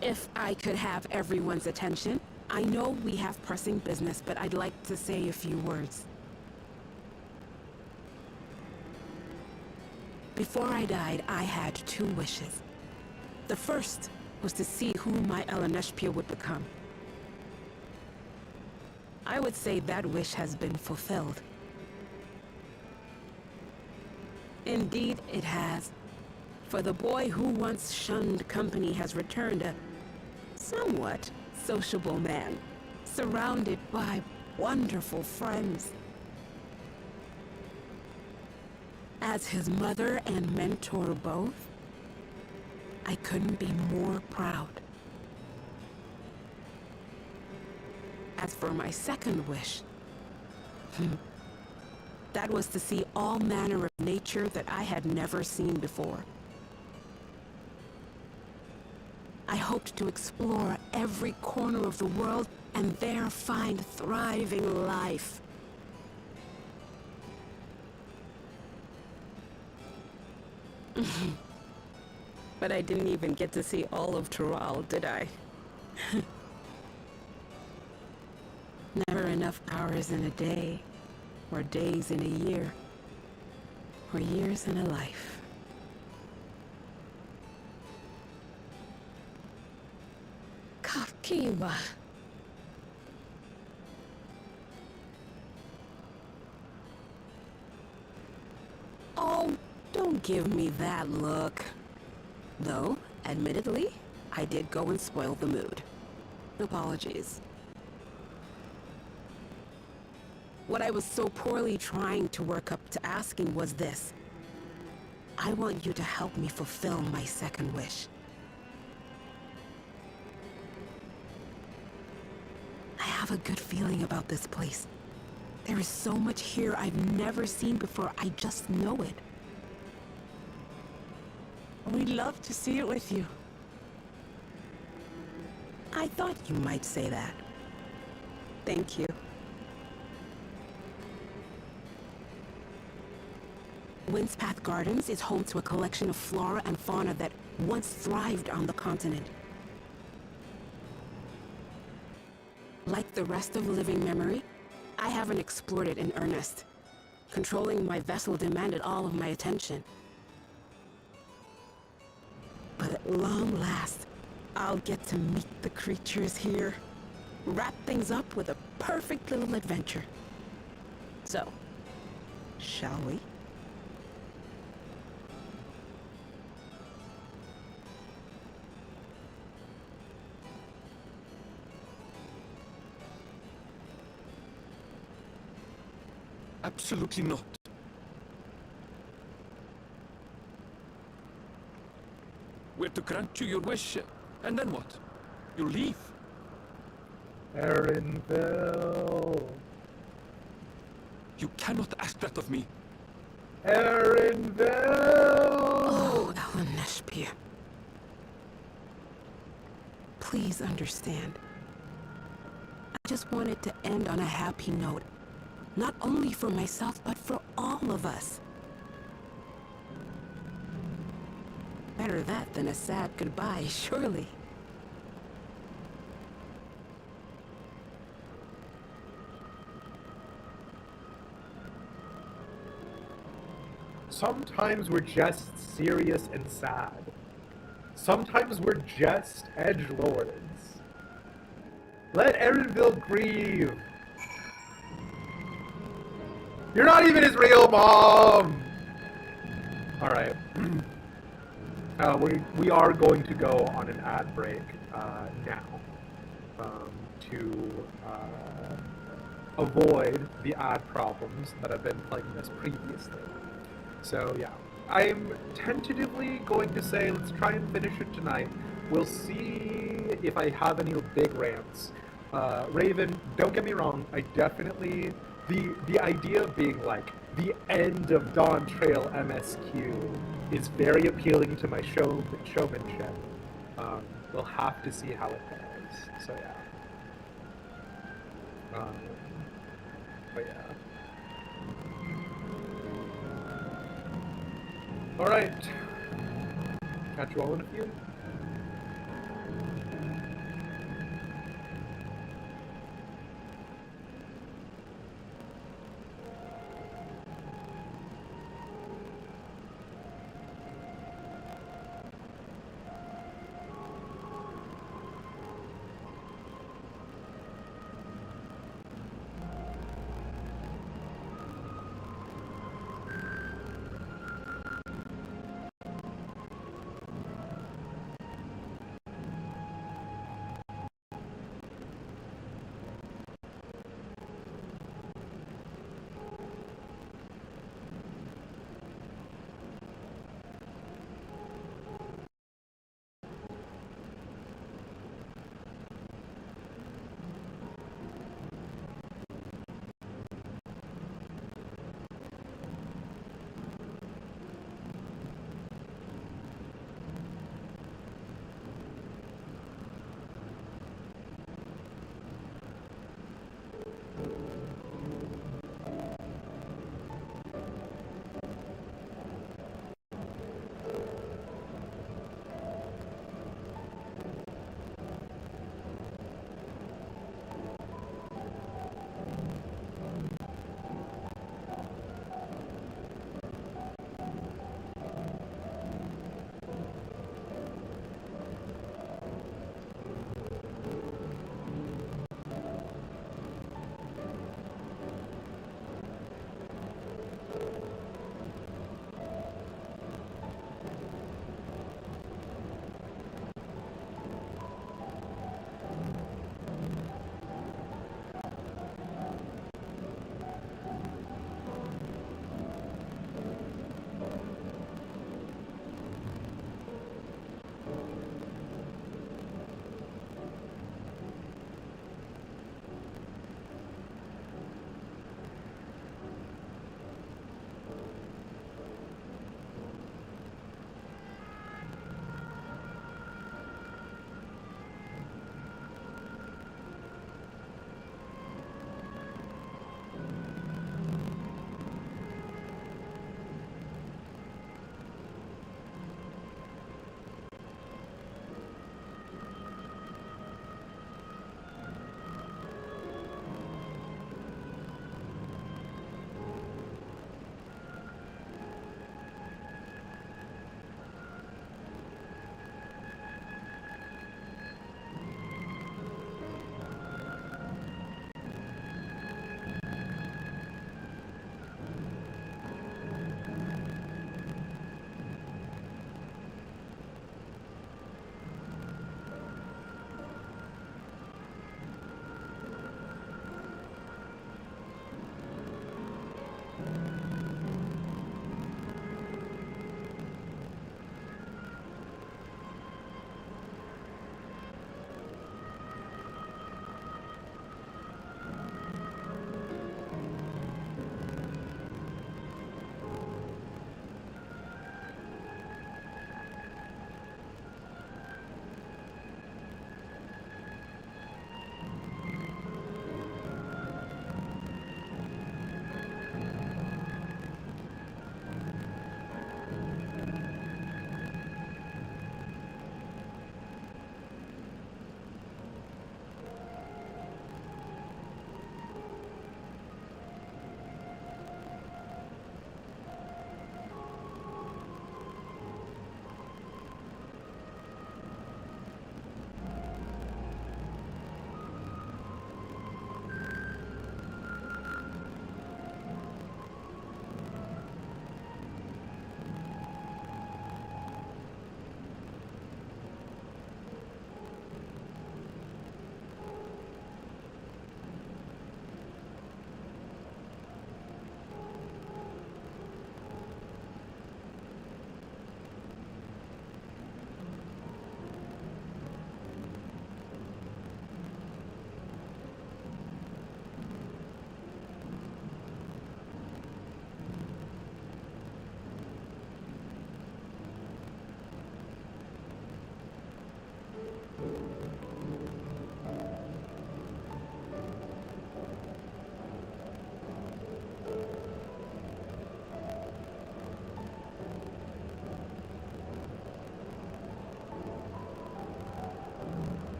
If I could have everyone's attention, I know we have pressing business, but I'd like to say a few words. Before I died, I had 2 wishes. The first was to see who my Eleneshpia would become. I would say that wish has been fulfilled. Indeed, it has. For the boy who once shunned company has returned a somewhat sociable man, surrounded by wonderful friends. As his mother and mentor both, I couldn't be more proud. As for my second wish, that was to see all manner of nature that I had never seen before. I hoped to explore every corner of the world and there find thriving life. But I didn't even get to see all of Tural, did I? Never enough hours in a day, or days in a year, or years in a life. Kakiwa. Oh, don't give me that look. Though, admittedly, I did go and spoil the mood. Apologies. What I was so poorly trying to work up to asking was this. I want you to help me fulfill my second wish. I have a good feeling about this place. There is so much here I've never seen before, I just know it. We'd love to see it with you. I thought you might say that. Thank you. Windspath Gardens is home to a collection of flora and fauna that once thrived on the continent. Like the rest of living memory, I haven't explored it in earnest. Controlling my vessel demanded all of my attention. But at long last, I'll get to meet the creatures here. Wrap things up with a perfect little adventure. So, shall we? Absolutely not. We're to grant you your wish, and then what? You leave? Erinville. You cannot ask that of me. Erinville. Oh, Eleneshpia. Please understand. I just wanted to end on a happy note. Not only for myself, but for all of us. Better that than a sad goodbye, surely. Sometimes we're just serious and sad. Sometimes we're just edgelords. Let Erinville grieve. You're not even his real mom! Alright. We are going to go on an ad break now to avoid the ad problems that have been plaguing us previously. So yeah, I'm tentatively going to say let's try and finish it tonight. We'll see if I have any big rants. Raven, don't get me wrong, I definitely... The idea of being like the end of Dawntrail MSQ is very appealing to my showmanship. We'll have to see how it goes. So yeah. But yeah. All right. catch you all in a few.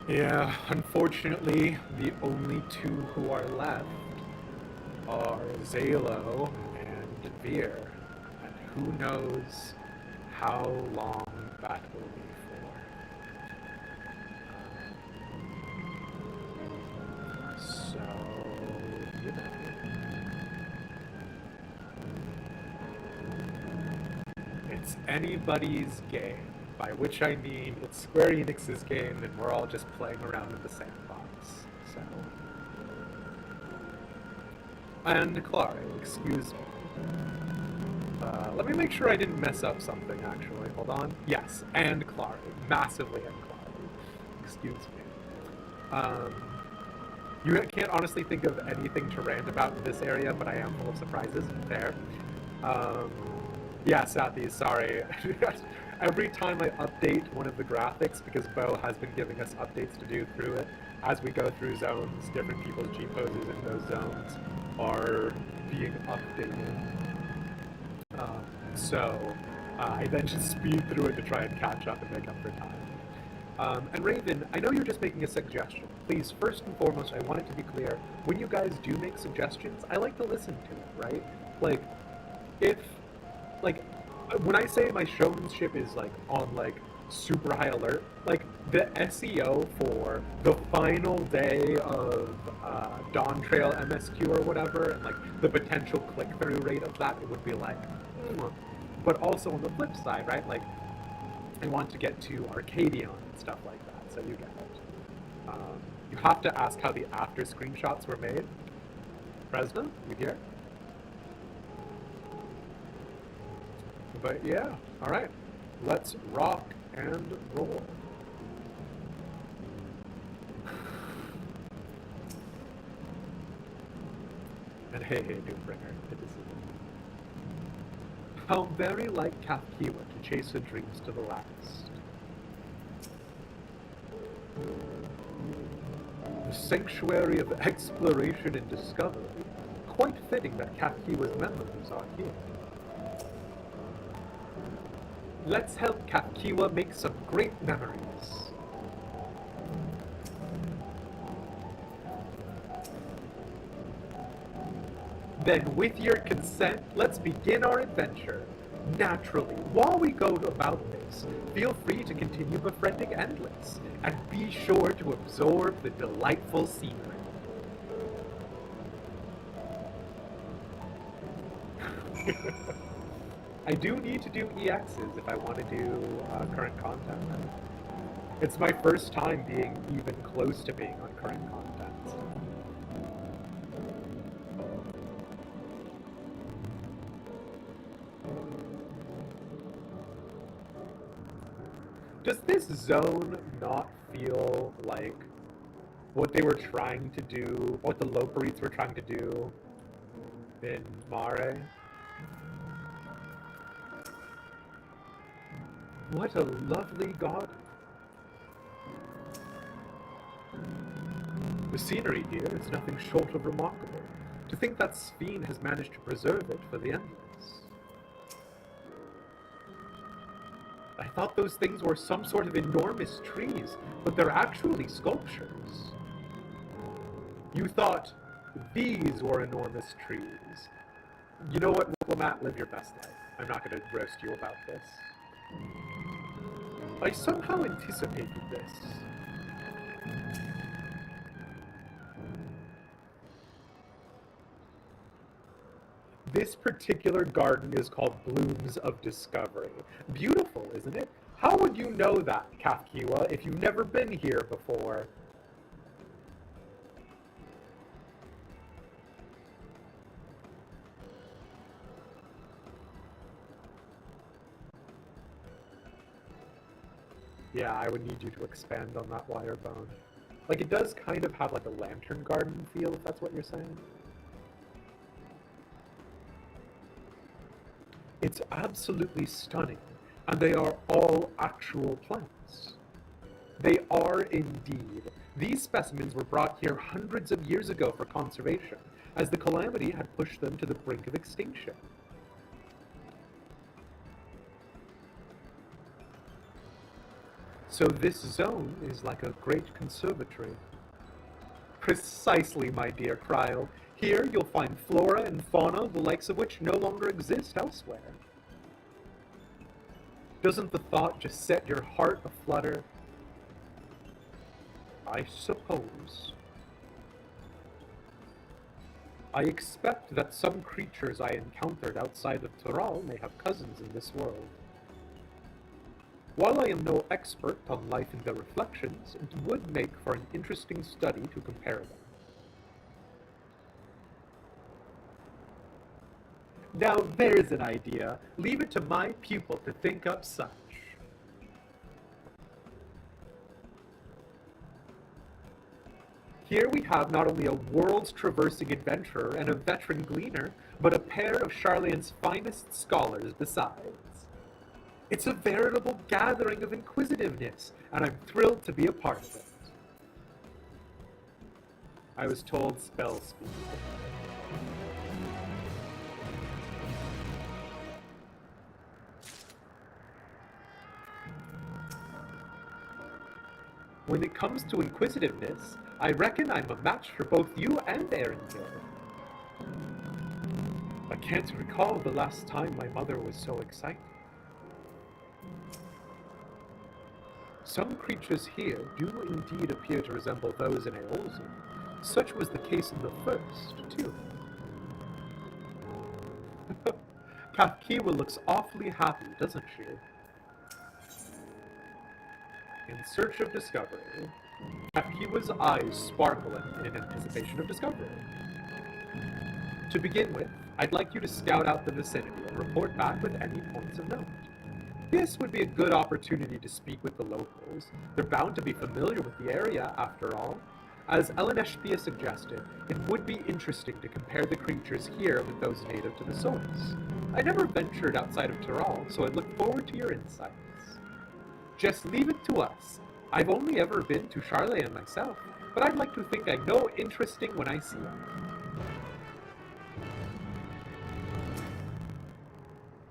Yeah, unfortunately, the only two who are left are Zalo and Veer, and who knows how long that will be for. So, you know. It's anybody's game, by which I mean it's Square Enix's game and we're all just playing around in the sandbox, so. And Clary, excuse me. Let me make sure I didn't mess up something, actually. Hold on. Yes, and Clary. Massively and Clary. Excuse me. You can't honestly think of anything to rant about in this area, but I am full of surprises. Fair. Yeah, Sathi, sorry. Every time I update one of the graphics, because Bo has been giving us updates to do through it, as we go through zones, different people's G-poses in those zones are being updated. I then just speed through it to try and catch up and make up for time. And Raven, I know you're just making a suggestion. Please, first and foremost, I want it to be clear, when you guys do make suggestions, I like to listen to it, right? Like, when I say my showmanship is, like, on, like, super high alert, like, the SEO for the final day of Dawntrail MSQ or whatever, and, like, the potential click-through rate of that, it would be like, but also on the flip side, right, like, I want to get to Arcadion and stuff like that, so you get it. You have to ask how the after screenshots were made. Fresno, you here? But yeah, alright, let's rock and roll. And hey, Doombringer, it is how very like Kafkiwa to chase her dreams to the last. The sanctuary of exploration and discovery. Quite fitting that Kafkiwa's memories are here. Let's help Kafkiwa make some great memories. Then, with your consent, let's begin our adventure. Naturally, while we go about this, feel free to continue befriending Endless, and be sure to absorb the delightful scenery. I do need to do EXs if I want to do current content. It's my first time being even close to being on current content. Does this zone not feel like what they were trying to do, what the Loperites were trying to do in Mare? What a lovely garden. The scenery here is nothing short of remarkable. To think that Sphene has managed to preserve it for the Endless. I thought those things were some sort of enormous trees, but they're actually sculptures. You thought these were enormous trees. You know what, Diplomat? Live your best life. I'm not going to roast you about this. I somehow anticipated this. This particular garden is called Blooms of Discovery. Beautiful, isn't it? How would you know that, Kafkiwa, if you've never been here before? Yeah, I would need you to expand on that wire bone. Like, it does kind of have like a lantern garden feel, if that's what you're saying. It's absolutely stunning, and they are all actual plants. They are indeed. These specimens were brought here hundreds of years ago for conservation, as the calamity had pushed them to the brink of extinction. So this zone is like a great conservatory. Precisely, my dear Cryle. Here you'll find flora and fauna, the likes of which no longer exist elsewhere. Doesn't the thought just set your heart aflutter? I suppose. I expect that some creatures I encountered outside of Tural may have cousins in this world. While I am no expert on life in the reflections, it would make for an interesting study to compare them. Now there's an idea. Leave it to my pupil to think up such. Here we have not only a worlds-traversing adventurer and a veteran gleaner, but a pair of Charlayan's finest scholars besides. It's a veritable gathering of inquisitiveness, and I'm thrilled to be a part of it. I was told spell speed. When it comes to inquisitiveness, I reckon I'm a match for both you and Erendil. I can't recall the last time my mother was so excited. Some creatures here do indeed appear to resemble those in Eolzin. Such was the case in the first, too. Kafkiwa looks awfully happy, doesn't she? In search of discovery. Kafkiwa's eyes sparkle in anticipation of discovery. To begin with, I'd like you to scout out the vicinity and report back with any points of note. This would be a good opportunity to speak with the locals. They're bound to be familiar with the area, after all. As Eleneshthia suggested, it would be interesting to compare the creatures here with those native to the source. I never ventured outside of Tural, so I look forward to your insights. Just leave it to us. I've only ever been to Charlayan myself, but I'd like to think I know interesting when I see it.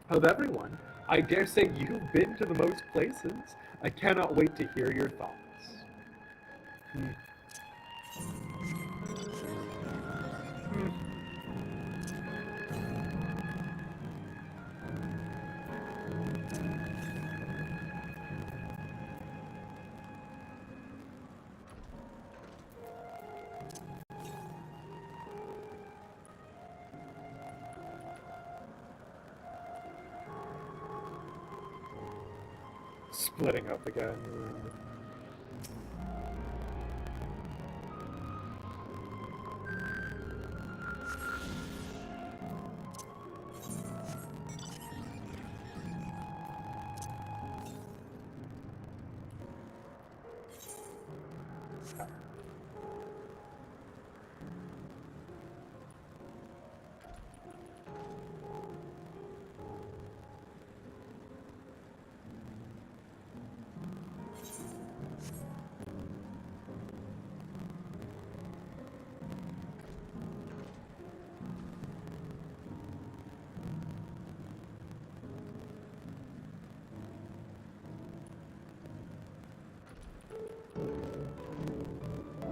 Of everyone, I dare say you've been to the most places. I cannot wait to hear your thoughts. Splitting up again.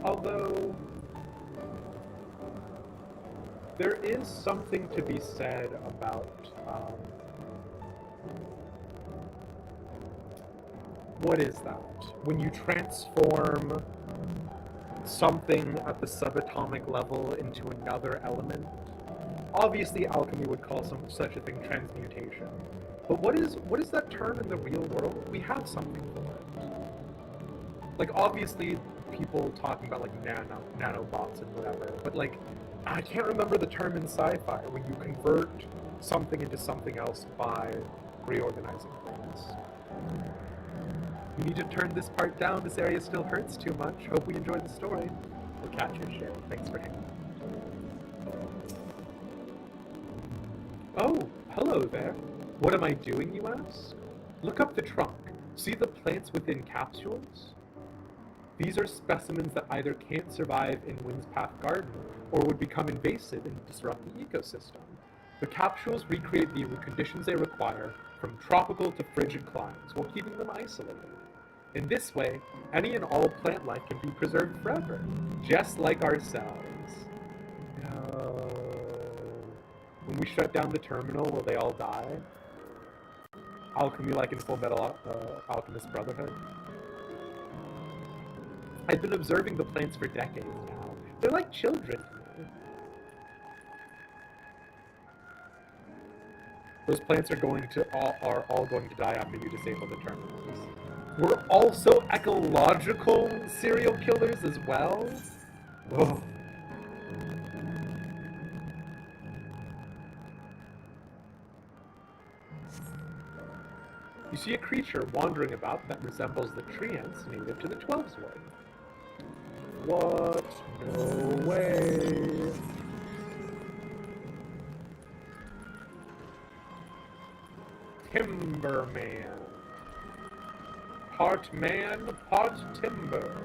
Although, there is something to be said about, what is that? When you transform something at the subatomic level into another element. Obviously, alchemy would call such a thing transmutation. But what is that term in the real world? We have something for it. Like, obviously, people talking about, like, nanobots and whatever, but, like, I can't remember the term in sci-fi when you convert something into something else by reorganizing things. We need to turn this part down. This area still hurts too much. Hope we enjoy the story. We'll catch your shit. Thanks for hanging out. Oh, hello there. What am I doing, you ask? Look up the trunk. See the plants within capsules? These are specimens that either can't survive in Windspath Garden or would become invasive and disrupt the ecosystem. The capsules recreate the conditions they require from tropical to frigid climes while keeping them isolated. In this way, any and all plant life can be preserved forever, just like ourselves. When we shut down the terminal, will they all die? Alchemy like in Full Metal Alchemist Brotherhood? I've been observing the plants for decades now. They're like children to me. Those plants are all going to die after you disable the terminals. We're also ecological serial killers as well? Whoa. You see a creature wandering about that resembles the tree ants native to the 12's Wood. What? No way. Timberman. Part man, part timber.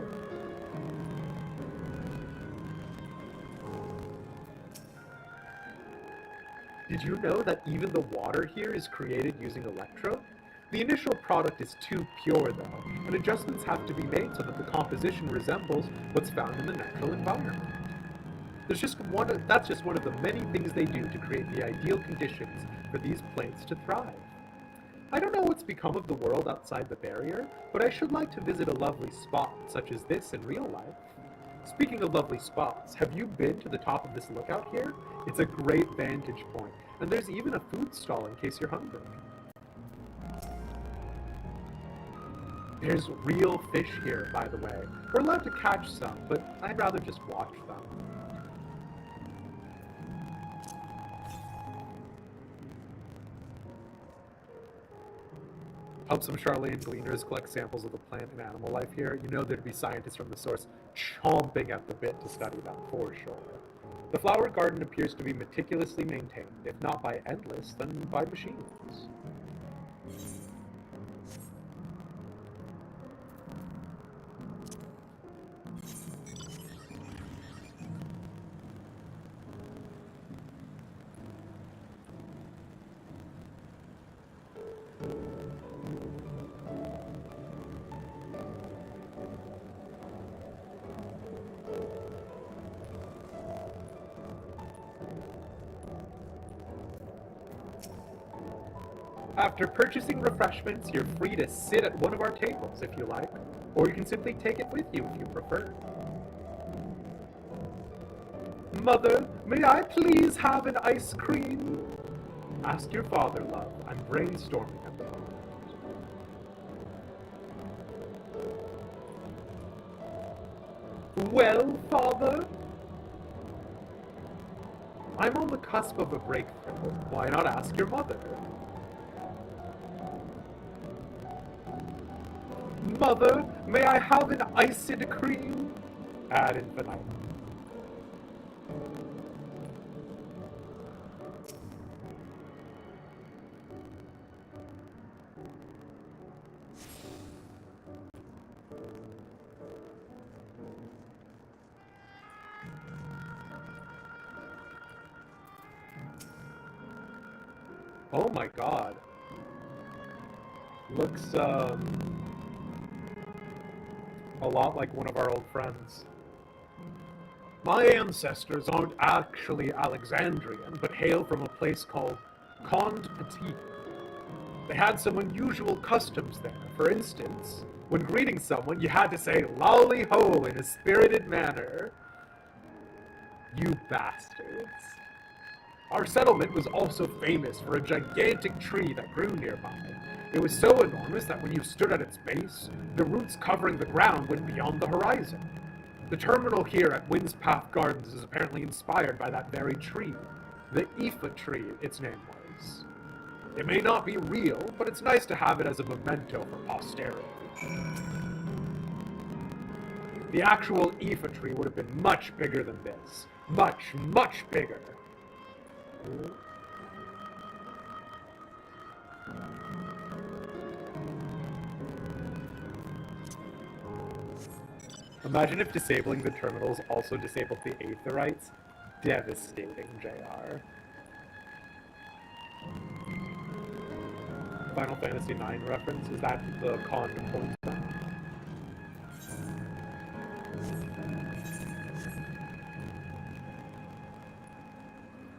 Did you know that even the water here is created using electro? The initial product is too pure though, and adjustments have to be made so that the composition resembles what's found in the natural environment. That's just one of the many things they do to create the ideal conditions for these plants to thrive. I don't know what's become of the world outside the barrier, but I should like to visit a lovely spot such as this in real life. Speaking of lovely spots, have you been to the top of this lookout here? It's a great vantage point, and there's even a food stall in case you're hungry. There's real fish here, by the way. We're allowed to catch some, but I'd rather just watch them. Help some Charlene Gleaners collect samples of the plant and animal life here. You know there'd be scientists from the source chomping at the bit to study them, for sure. The flower garden appears to be meticulously maintained, if not by Endless, then by machines. After purchasing refreshments, you're free to sit at one of our tables if you like, or you can simply take it with you if you prefer. Mother, may I please have an ice cream? Ask your father, love. I'm brainstorming at the moment. Well, father? I'm on the cusp of a breakthrough. Why not ask your mother? Mother, may I have an iced cream? Ad infinitum. Oh my god. Looks, a lot like one of our old friends. My ancestors aren't actually Alexandrian, but hail from a place called Petit. They had some unusual customs there. For instance, when greeting someone, you had to say "Lolly-ho" in a spirited manner. You bastards. Our settlement was also famous for a gigantic tree that grew nearby. It was so enormous that when you stood at its base, the roots covering the ground went beyond the horizon. The terminal here at Wind's Path Gardens is apparently inspired by that very tree. The Aoife tree, its name was. It may not be real, but it's nice to have it as a memento for posterity. The actual Aoife tree would have been much bigger than this. Much, much bigger. Imagine if disabling the terminals also disabled the Aetherites. Devastating, JR. Final Fantasy IX reference? Is that the con point?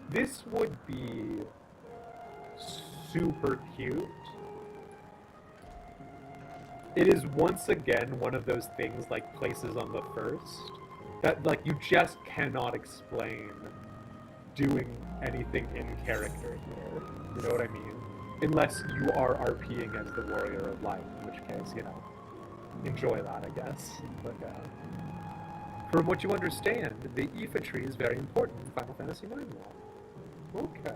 This would be super cute. It is once again one of those things like Places on the First that like you just cannot explain doing anything in character here. You know what I mean? Unless you are RPing as the Warrior of Light, in which case, you know, enjoy that, I guess. But from what you understand, the Aoife tree is very important in Final Fantasy IX lore. Okay.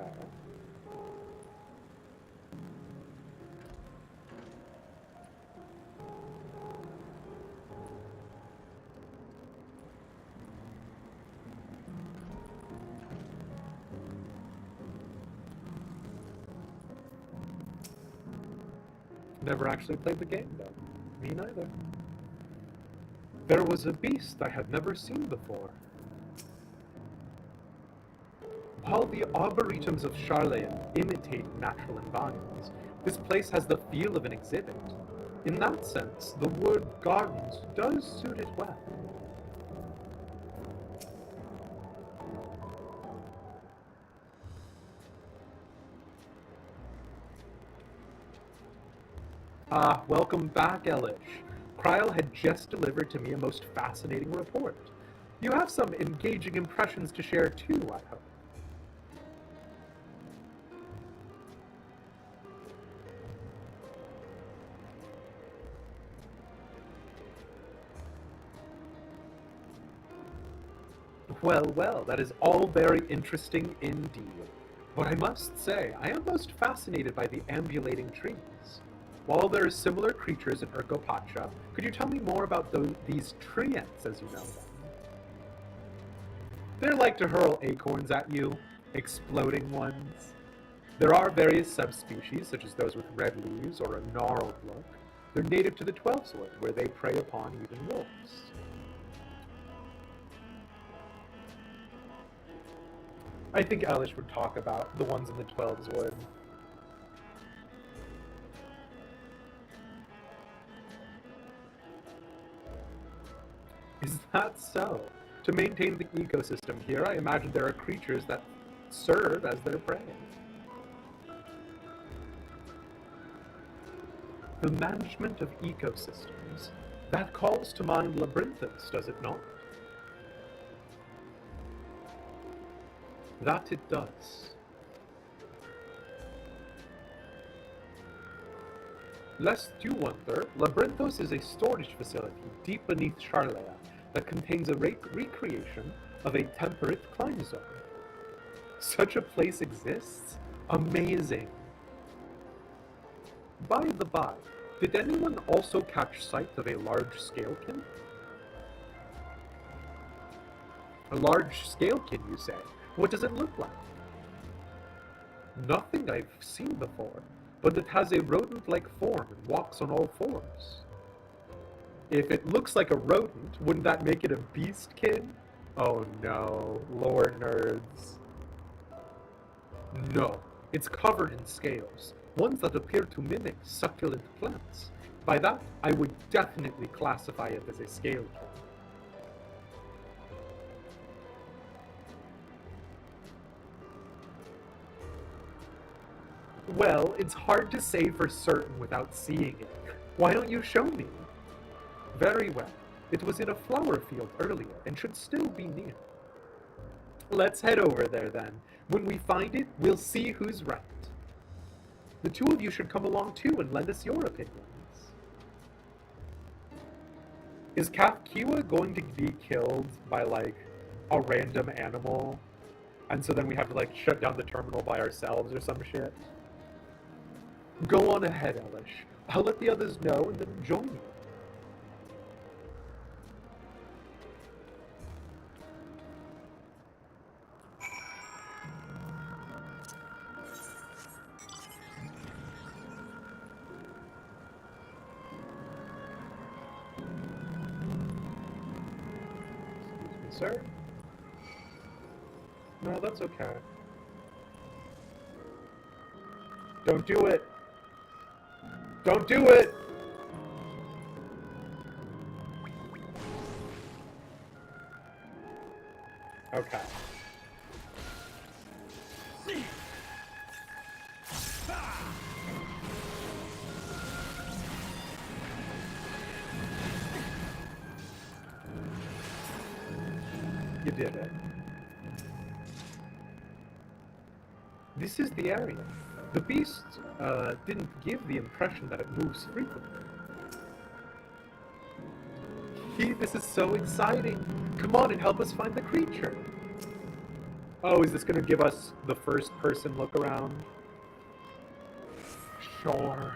Never actually played the game, though. Me neither. There was a beast I had never seen before. While the arboretums of Charlayan imitate natural environments, this place has the feel of an exhibit. In that sense, the word gardens does suit it well. Welcome back, Elish. Kryl had just delivered to me a most fascinating report. You have some engaging impressions to share too, I hope. Well, well, that is all very interesting indeed. But I must say, I am most fascinated by the ambulating trees. While there are similar creatures in Urgopacha, could you tell me more about these treants, as you know them? They like to hurl acorns at you, exploding ones. There are various subspecies, such as those with red leaves or a gnarled look. They're native to the 12th Wood, where they prey upon even wolves. I think Elish would talk about the ones in the 12th Wood. Is that so? To maintain the ecosystem here, I imagine there are creatures that serve as their prey. The management of ecosystems. That calls to mind Labyrinthus, does it not? That it does. Lest you wonder, Labyrinthos is a storage facility deep beneath Charlea that contains a recreation of a temperate climate zone. Such a place exists? Amazing! By the by, did anyone also catch sight of a large scalekin? A large scalekin, you say? What does it look like? Nothing I've seen before, but it has a rodent-like form and walks on all fours. If it looks like a rodent, wouldn't that make it a beastkin? Oh no, lore nerds. No, it's covered in scales, ones that appear to mimic succulent plants. By that, I would definitely classify it as a scalekin. Well, it's hard to say for certain without seeing it. Why don't you show me? Very well. It was in a flower field earlier and should still be near. Let's head over there then. When we find it, we'll see who's right. The two of you should come along too and lend us your opinions. Is Kafkiwa going to be killed by, like, a random animal? And so then we have to, like, shut down the terminal by ourselves or some shit? Go on ahead, Elish. I'll let the others know and then join you. Excuse me, sir? No, that's okay. Don't do it! Don't do it! Okay. You did it. This is the area. The beast didn't give the impression that it moves frequently. This is so exciting. Come on and help us find the creature. Oh, is this going to give us the first person look around? Sure.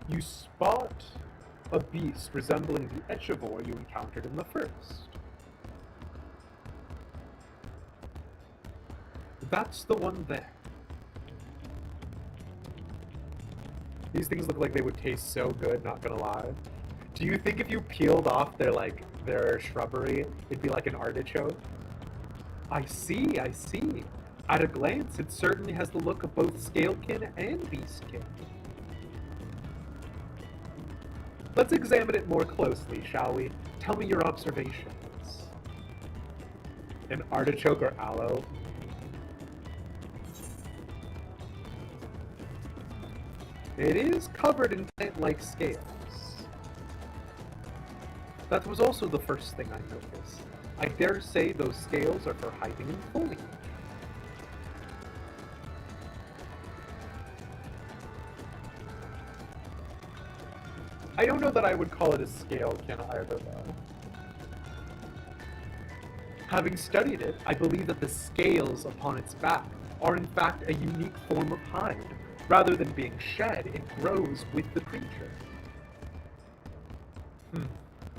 You spot a beast resembling the XIV you encountered in the first. That's the one there. These things look like they would taste so good, not gonna lie. Do you think if you peeled off their shrubbery, it'd be like an artichoke? I see, I see. At a glance, it certainly has the look of both scalekin and beastkin. Let's examine it more closely, shall we? Tell me your observations. An artichoke or aloe? It is covered in plant-like scales. That was also the first thing I noticed. I dare say those scales are for hiding in foliage. I don't know that I would call it a scalekin either, though. Having studied it, I believe that the scales upon its back are in fact a unique form of hide. Rather than being shed, it grows with the creature.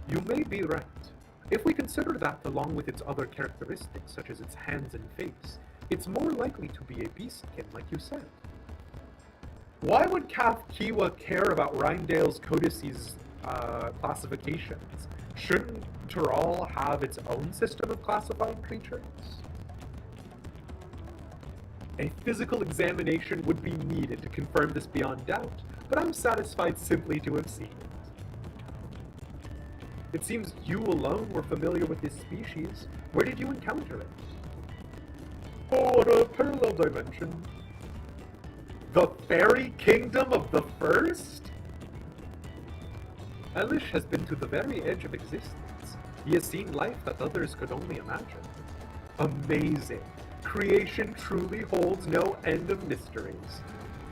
You may be right. If we consider that along with its other characteristics, such as its hands and face, it's more likely to be a beastkin, like you said. Why would Kiwa care about Rindale's codices classifications? Shouldn't Tural have its own system of classifying creatures? A physical examination would be needed to confirm this beyond doubt, but I'm satisfied simply to have seen it. It seems you alone were familiar with this species. Where did you encounter it? Oh, what a parallel dimension. The fairy kingdom of the first? Elish has been to the very edge of existence. He has seen life that others could only imagine. Amazing. Creation truly holds no end of mysteries.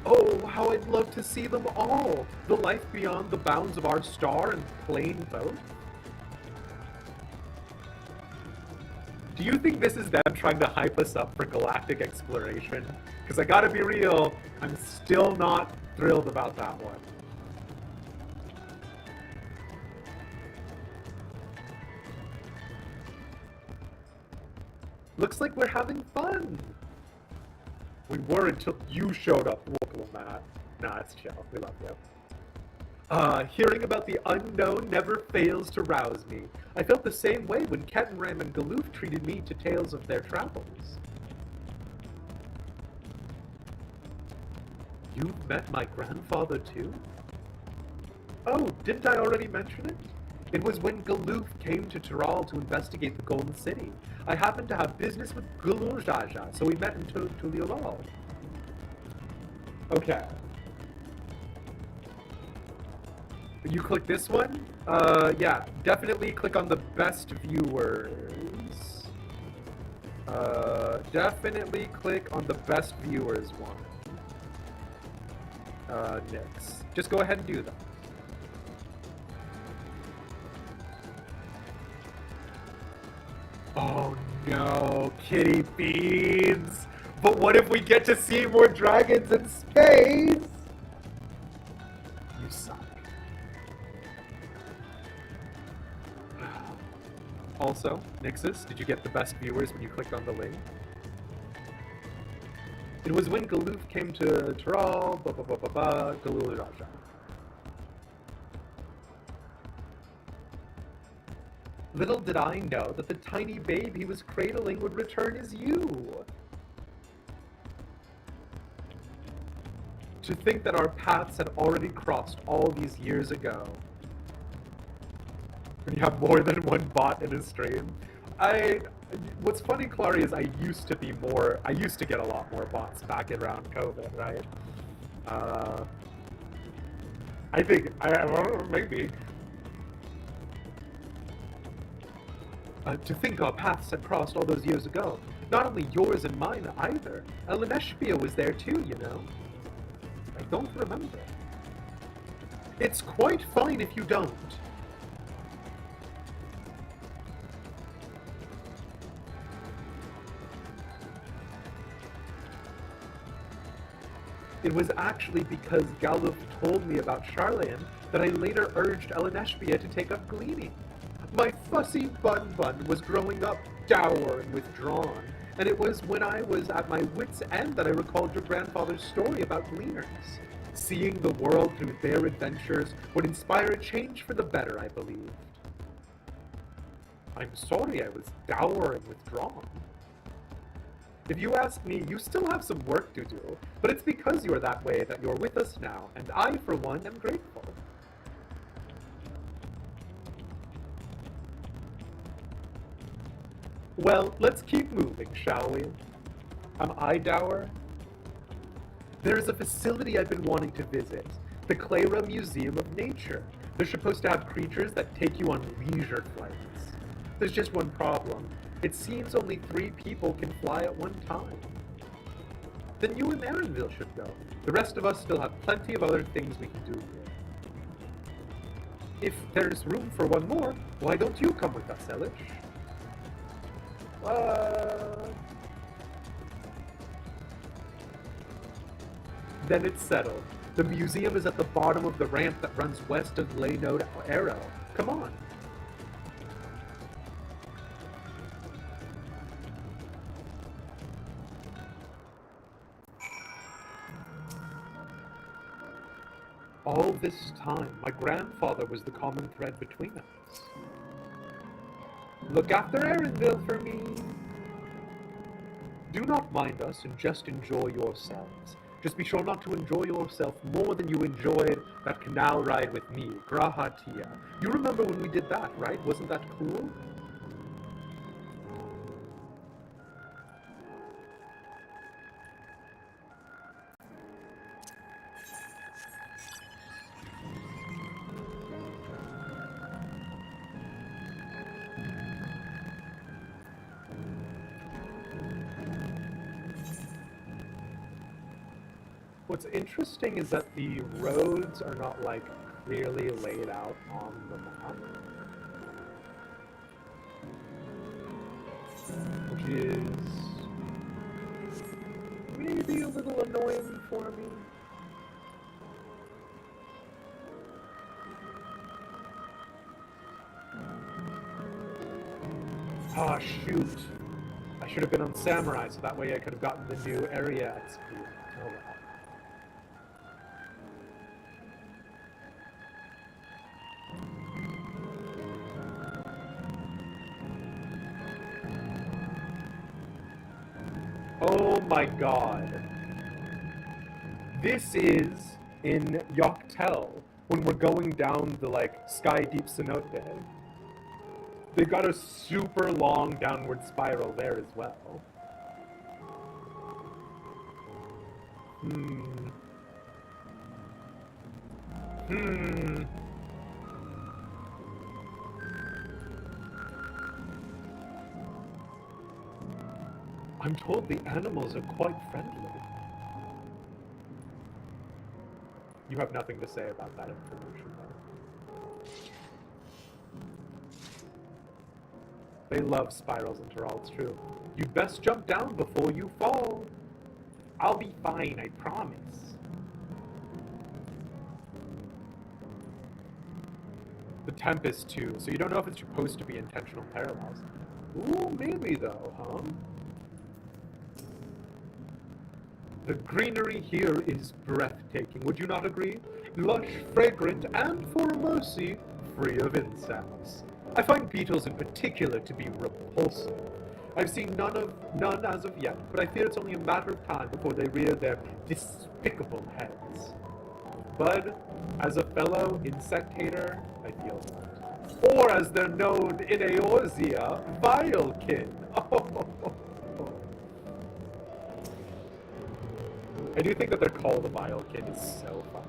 Oh, how I'd love to see them all! The life beyond the bounds of our star and plane both. Do you think this is them trying to hype us up for galactic exploration? Because I gotta be real, I'm still not thrilled about that one. Looks like we're having fun. We were until you showed up, local Matt. Nah, it's chill. We love you. Hearing about the unknown never fails to rouse me. I felt the same way when Ketenram and Galoof treated me to tales of their travels. You've met my grandfather too? Oh, didn't I already mention it? It was when Galoof came to Tural to investigate the Golden City. I happened to have business with Gulurjaja, so we met in Tuliolal. Okay. You click this one? Yeah, definitely click on the best viewers. Definitely click on the best viewers one. Next. Just go ahead and do that. Oh no, kitty beans! But what if we get to see more dragons in space? You suck. Also, Nixus, did you get the best viewers when you clicked on the link? It was when Galoof came to Tural, Galul Raja. Little did I know that the tiny babe he was cradling would return as you. To think that our paths had already crossed all these years ago. When you have more than one bot in a stream. What's funny, Clary, is I used to get a lot more bots back around COVID, right? I think, maybe. To think our paths had crossed all those years ago. Not only yours and mine either. Alexandria was there too, you know. I don't remember. It's quite fine if you don't. It was actually because Galuf told me about Charlene that I later urged Alexandria to take up gleaning. My fussy bun was growing up dour and withdrawn, and it was when I was at my wit's end that I recalled your grandfather's story about gleaners. Seeing the world through their adventures would inspire a change for the better, I believed. I'm sorry I was dour and withdrawn. If you ask me, you still have some work to do, but it's because you are that way that you're with us now, and I, for one, am grateful. Well, let's keep moving, shall we? Am I dour? There is a facility I've been wanting to visit, the Clara Museum of Nature. They're supposed to have creatures that take you on leisure flights. There's just one problem. It seems only 3 people can fly at one time. Then you and Aaronville should go. The rest of us still have plenty of other things we can do here. If there's room for one more, why don't you come with us, Elish? Then it's settled. The museum is at the bottom of the ramp that runs west of Laynode Arrow. Come on. All this time, my grandfather was the common thread between us. Look after Aaronville for me. Do not mind us and just enjoy yourselves. Just be sure not to enjoy yourself more than you enjoyed that canal ride with me, Grahatia. You remember when we did that, right? Wasn't that cool? What's interesting is that the roads are not, like, clearly laid out on the map. Which is maybe a little annoying for me. Ah, shoot. I should have been on Samurai, so that way I could have gotten the new area XP. Oh well. Oh my god. This is in Yoctel, when we're going down the, like, Sky Deep Cenote. They've got a super long downward spiral there as well. I'm told the animals are quite friendly. You have nothing to say about that information, though. They love spirals in Tural, it's true. You'd best jump down before you fall. I'll be fine, I promise. The Tempest, too, so you don't know if it's supposed to be intentional parallels. Ooh, maybe, though, huh? The greenery here is breathtaking, would you not agree? Lush, fragrant, and, for mercy, free of insects. I find beetles in particular to be repulsive. I've seen none as of yet, but I fear it's only a matter of time before they rear their despicable heads. Bud, as a fellow insect hater, I feel that. Or as they're known in Eorzea, Vilekin. I do think that they're called a Vilekin is so fun.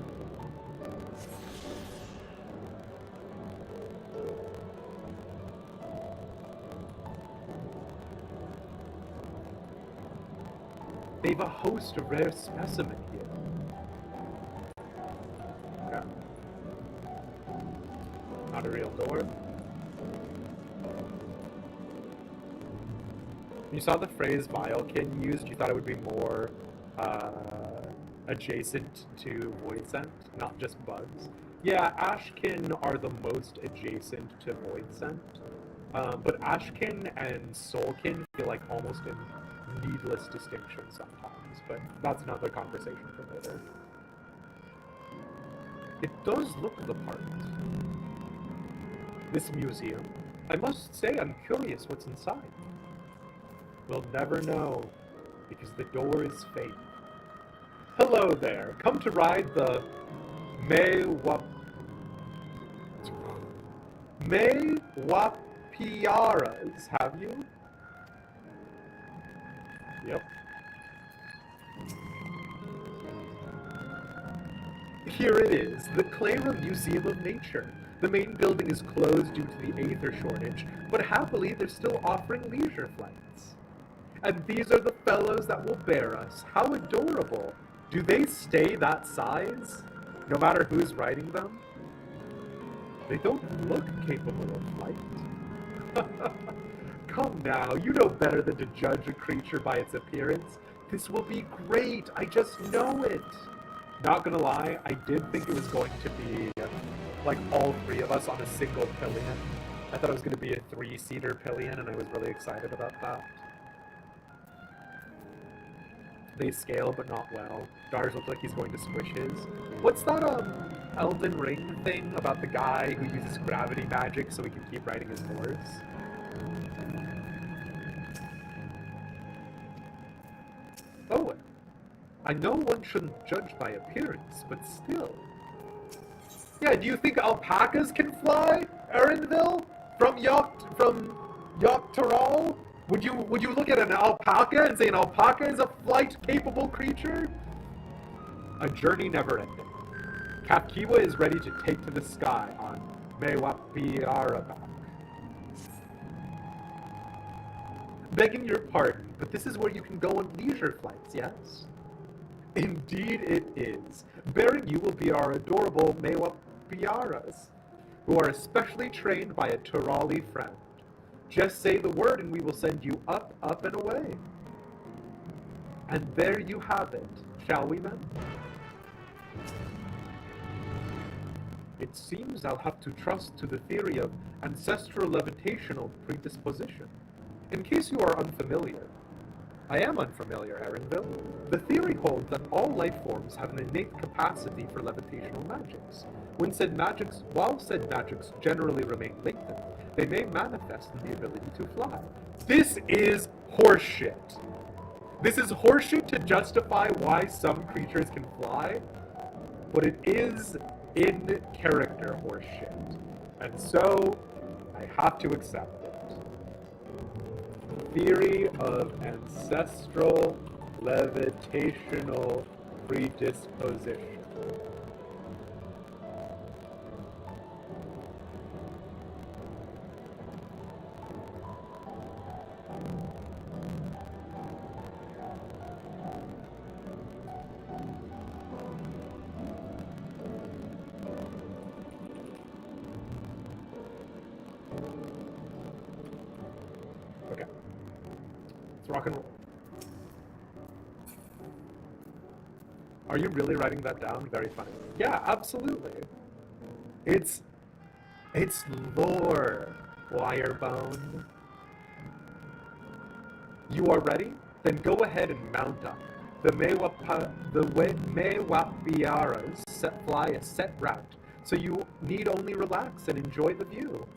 They've a host of rare specimen here. Okay. Not a real door. When you saw the phrase Vilekin used, you thought it would be more adjacent to Void Scent, not just bugs. Yeah, Ashkin are the most adjacent to Void Scent, but Ashkin and Soulkin feel like almost a needless distinction sometimes, but that's another conversation for later. It does look the part. This museum. I must say I'm curious what's inside. We'll never know, because the door is fate. Hello there. Come to ride the MMORPGs, have you? Yep. Here it is, the Clara Museum of Nature. The main building is closed due to the aether shortage, but happily they're still offering leisure flights. And these are the fellows that will bear us. How adorable. Do they stay that size, no matter who's riding them? They don't look capable of flight. Come now, you know better than to judge a creature by its appearance. This will be great, I just know it. Not gonna lie, I did think it was going to be like all three of us on a single pillion. I thought it was gonna be a 3-seater pillion, and I was really excited about that. They scale, but not well. Dars looks like he's going to squish his. What's that, Elden Ring thing about the guy who uses gravity magic so he can keep riding his horse? Oh, I know one shouldn't judge by appearance, but still. Yeah, do you think alpacas can fly, Erinville? From Tural? Would you look at an alpaca and say an alpaca is a flight-capable creature? A journey never-ending. Kapkiwa is ready to take to the sky on Mewapiarabak. Begging your pardon, but this is where you can go on leisure flights, yes? Indeed it is. Bearing you will be our adorable Mewapiaras, who are especially trained by a Turali friend. Just say the word and we will send you up, up, and away. And there you have it, shall we then? It seems I'll have to trust to the theory of ancestral levitational predisposition. In case you are unfamiliar, I am unfamiliar, Erinville. The theory holds that all life forms have an innate capacity for levitational magics. While said magics generally remain latent, they may manifest in the ability to fly. This is horseshit. This is horseshit to justify why some creatures can fly, but it is in character horseshit. And so, I have to accept it. Theory of ancestral levitational predisposition. Rock and roll. Are you really writing that down? Very funny. Yeah, absolutely. It's lore, Wirebone. You are ready? Then go ahead and mount up. The Mewapiaras fly a set route, so you need only relax and enjoy the view.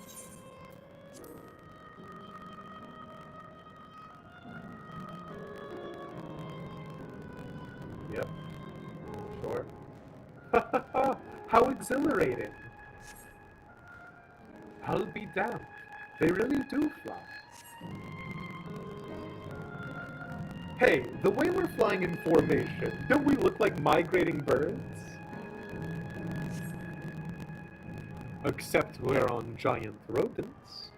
How exhilarating! I'll be damned. They really do fly. Hey, the way we're flying in formation, don't we look like migrating birds? Except we're on giant rodents.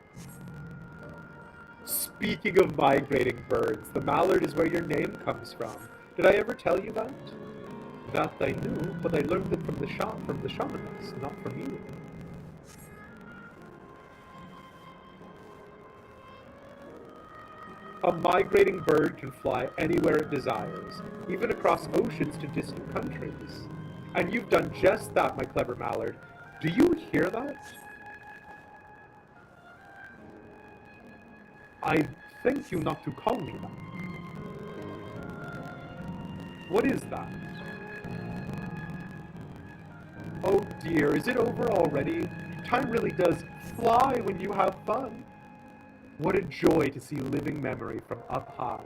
Speaking of migrating birds, the mallard is where your name comes from. Did I ever tell you that? That I knew, but I learned it from the shamans, not from you. A migrating bird can fly anywhere it desires, even across oceans to distant countries. And you've done just that, my clever mallard. Do you hear that? I thank you not to call me that. What is that? Oh dear, is it over already? Time really does fly when you have fun. What a joy to see living memory from up high.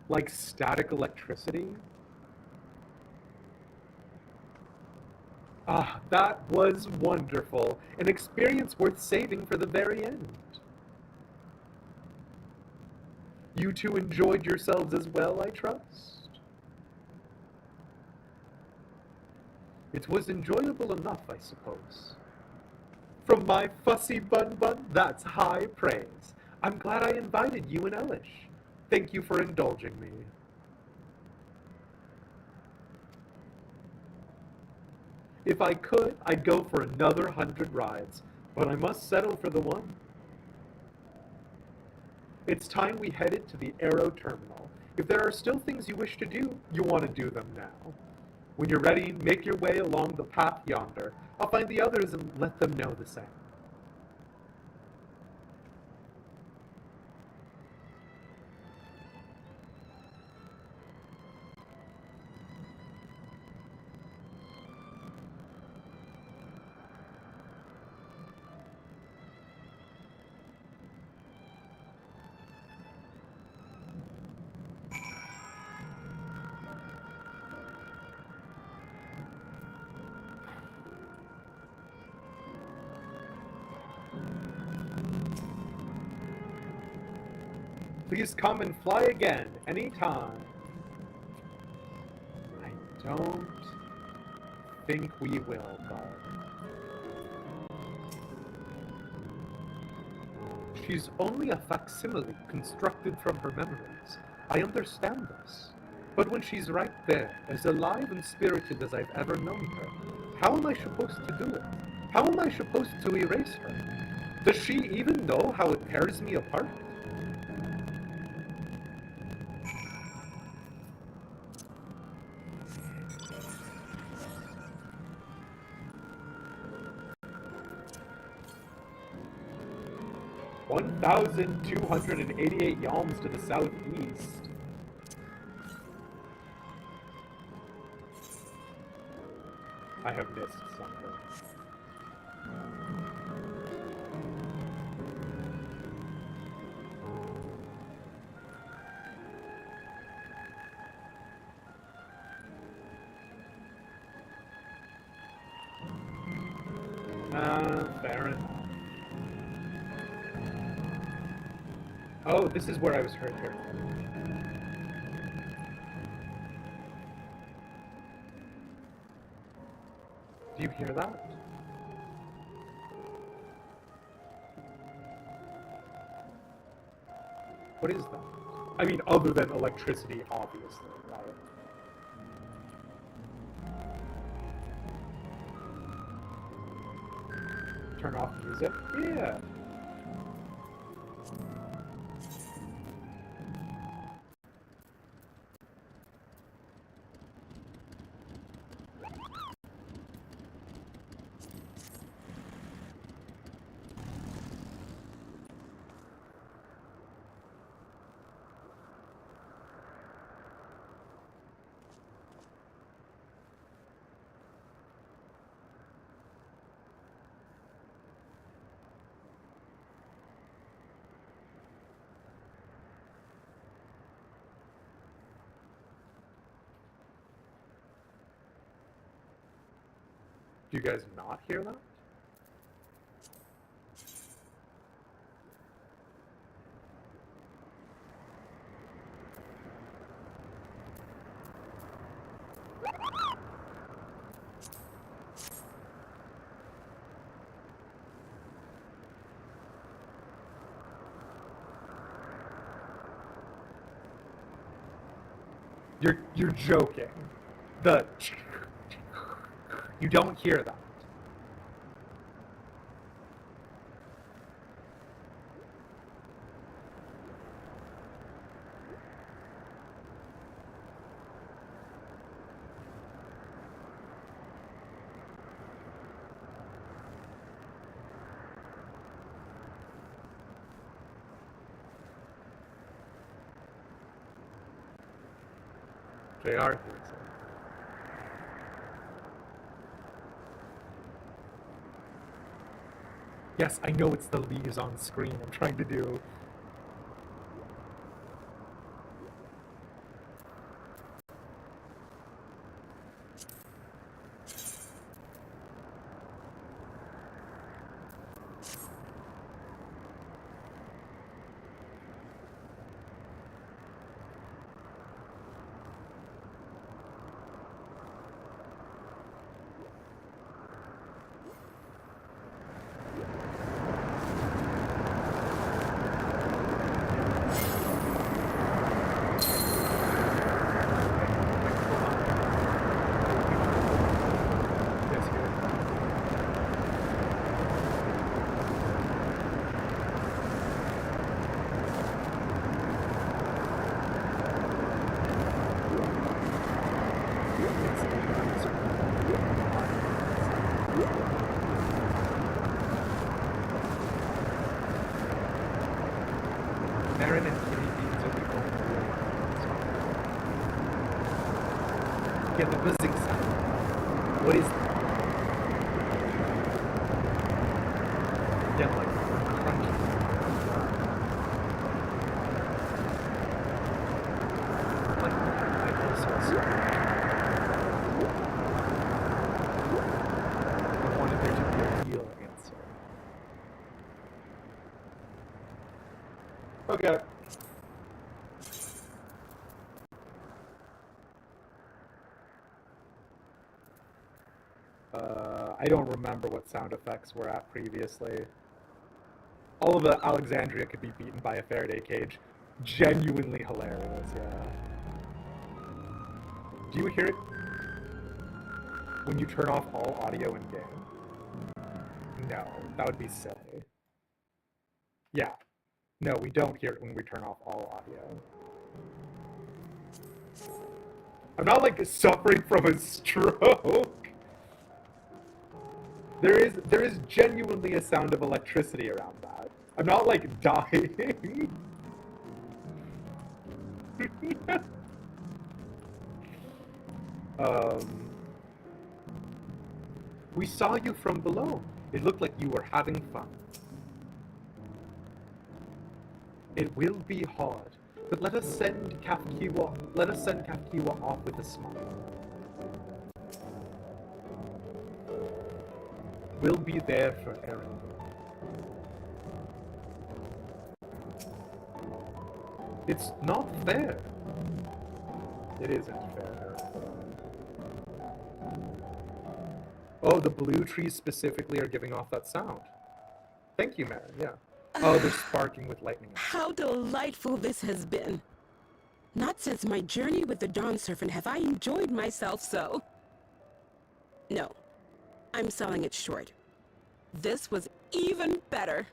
Like static electricity? Ah, that was wonderful. An experience worth saving for the very end. You two enjoyed yourselves as well, I trust? It was enjoyable enough, I suppose. From my fussy bun, that's high praise. I'm glad I invited you and Elish. Thank you for indulging me. If I could, I'd go for another 100 rides, but I must settle for the one. It's time we headed to the Aero Terminal. If there are still things you wish to do, you want to do them now. When you're ready, make your way along the path yonder. I'll find the others and let them know the same. Please come and fly again, anytime. I don't think we will, though. She's only a facsimile constructed from her memories. I understand this. But when she's right there, as alive and spirited as I've ever known her, how am I supposed to do it? How am I supposed to erase her? Does she even know how it tears me apart? $1,288 yalms to the southeast. I have missed something. Fair enough. Oh, this is where I was hurt here. Do you hear that? What is that? I mean, other than electricity, obviously, right? Turn off music? Yeah. Do you guys not hear that? You're joking. You don't hear that. JR thinks so. Yes, I know it's the leaves on screen I'm trying to do. Marin and Kitty Beans are the only ones. Yeah, the buzzing sound. What is that? Yeah, like crunchy. Like also I wanted there to be a real answer. Okay. I don't remember what sound effects were at previously. All of the Alexandria could be beaten by a Faraday cage. Genuinely hilarious, yeah. Do you hear it when you turn off all audio in game? No, that would be silly. Yeah. No, we don't hear it when we turn off all audio. I'm not like suffering from a stroke. There is genuinely a sound of electricity around that. I'm not like dying. We saw you from below. It looked like you were having fun. It will be hard, but let us send Kafkiwa off with a smile. We'll be there for Eren. It's not fair. It isn't fair. Oh, the blue trees specifically are giving off that sound. Thank you, Marin, yeah. Oh, they're sparking with lightning. How delightful this has been. Not since my journey with the Dawn Serpent have I enjoyed myself so. No, I'm selling it short. This was even better.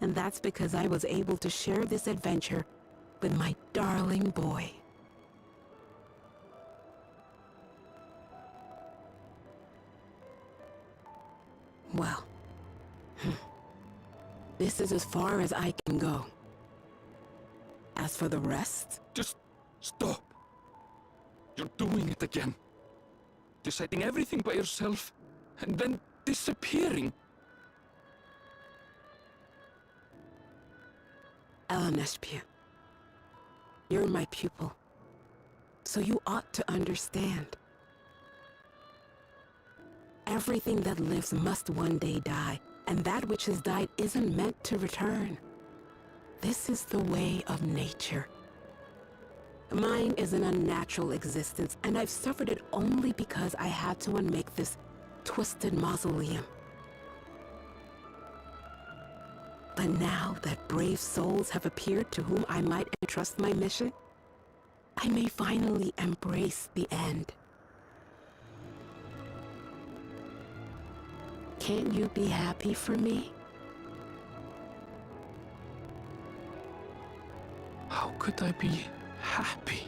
And that's because I was able to share this adventure with my darling boy. Well, this is as far as I can go. As for the rest... Just stop. You're doing it again. Deciding everything by yourself, and then disappearing. Alaneshpia, you're my pupil. so you ought to understand. Everything that lives must one day die, and that which has died isn't meant to return. This is the way of nature. Mine is an unnatural existence, and I've suffered it only because I had to unmake this twisted mausoleum. But now that brave souls have appeared to whom I might entrust my mission, I may finally embrace the end. Can't you be happy for me? How could I be happy?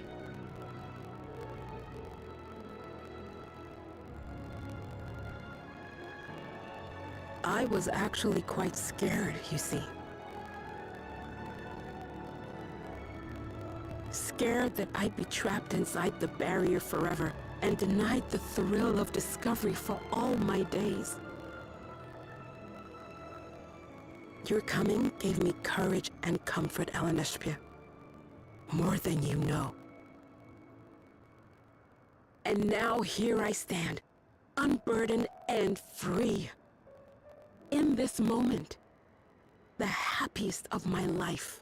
I was actually quite scared, you see. Scared that I'd be trapped inside the barrier forever and denied the thrill of discovery for all my days. Your coming gave me courage and comfort, Alaneshpia. More than you know. And now here I stand, unburdened and free. In this moment, the happiest of my life.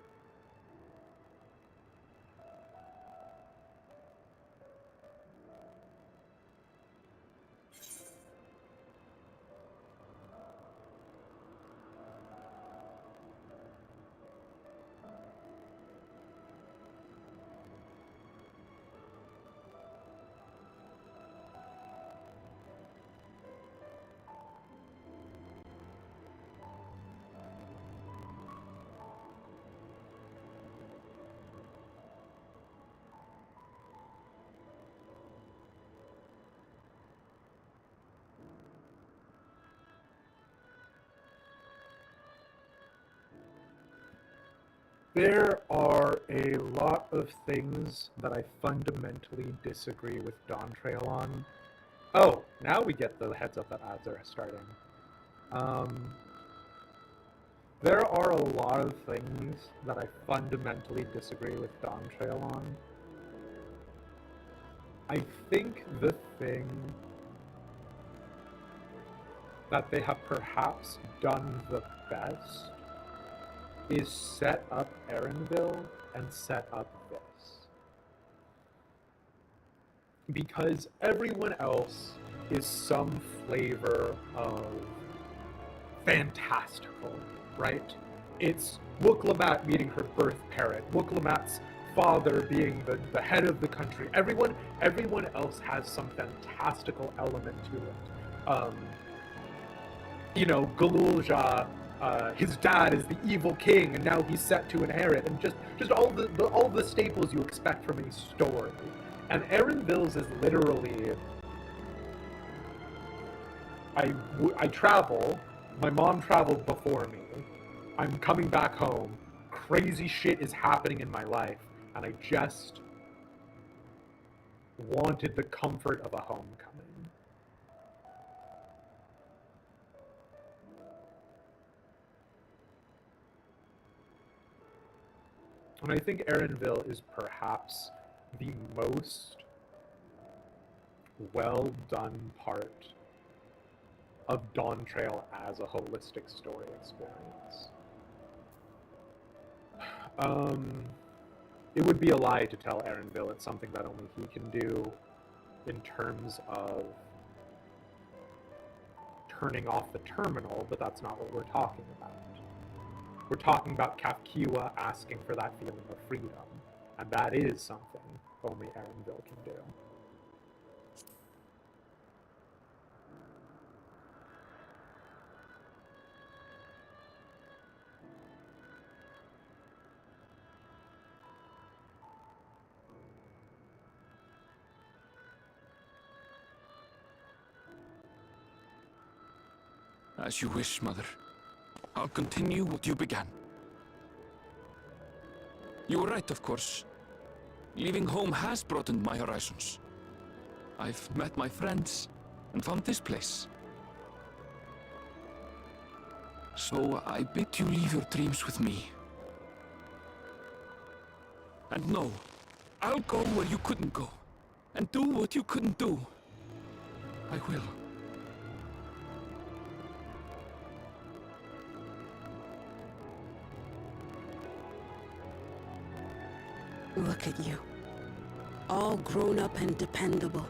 There are a lot of things that I fundamentally disagree with Dawntrail on. Oh, now we get the heads up that ads are starting. There are a lot of things that I fundamentally disagree with Dawntrail on. I think the thing that they have perhaps done the best is set up Erenville and set up this. Because everyone else is some flavor of fantastical, right? It's Wook-Lamat meeting her birth parent, Wook-Lamat's father being the head of the country. Everyone else has some fantastical element to it. You know, Galulja, his dad is the evil king, and now he's set to inherit, and just all the staples you expect from a story. And Erenville's is literally, I travel. My mom traveled before me. I'm coming back home. Crazy shit is happening in my life, and I just wanted the comfort of a homecoming. And I think Erenville is perhaps the most well-done part of Dawntrail as a holistic story experience. It would be a lie to tell Erenville it's something that only he can do in terms of turning off the terminal, but that's not what we're talking about. We're talking about Kafkiwa asking for that feeling of freedom, and that is something only Erenville can do. As you wish, Mother. I'll continue what you began. You were right, of course. Leaving home has broadened my horizons. I've met my friends and found this place. So I bid you leave your dreams with me. And no, I'll go where you couldn't go. and do what you couldn't do. I will. Look at you. All grown up and dependable.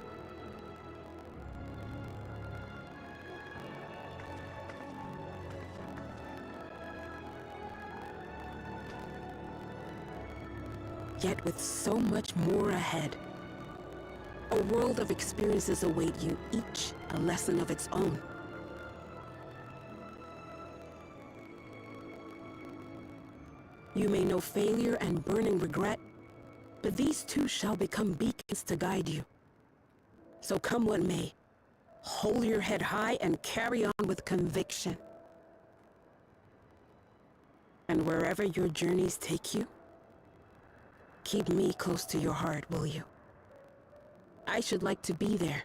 Yet with so much more ahead. A world of experiences await you, each a lesson of its own. You may know failure and burning regret, but these too shall become beacons to guide you. So come what may, hold your head high and carry on with conviction. And wherever your journeys take you, keep me close to your heart, will you? I should like to be there,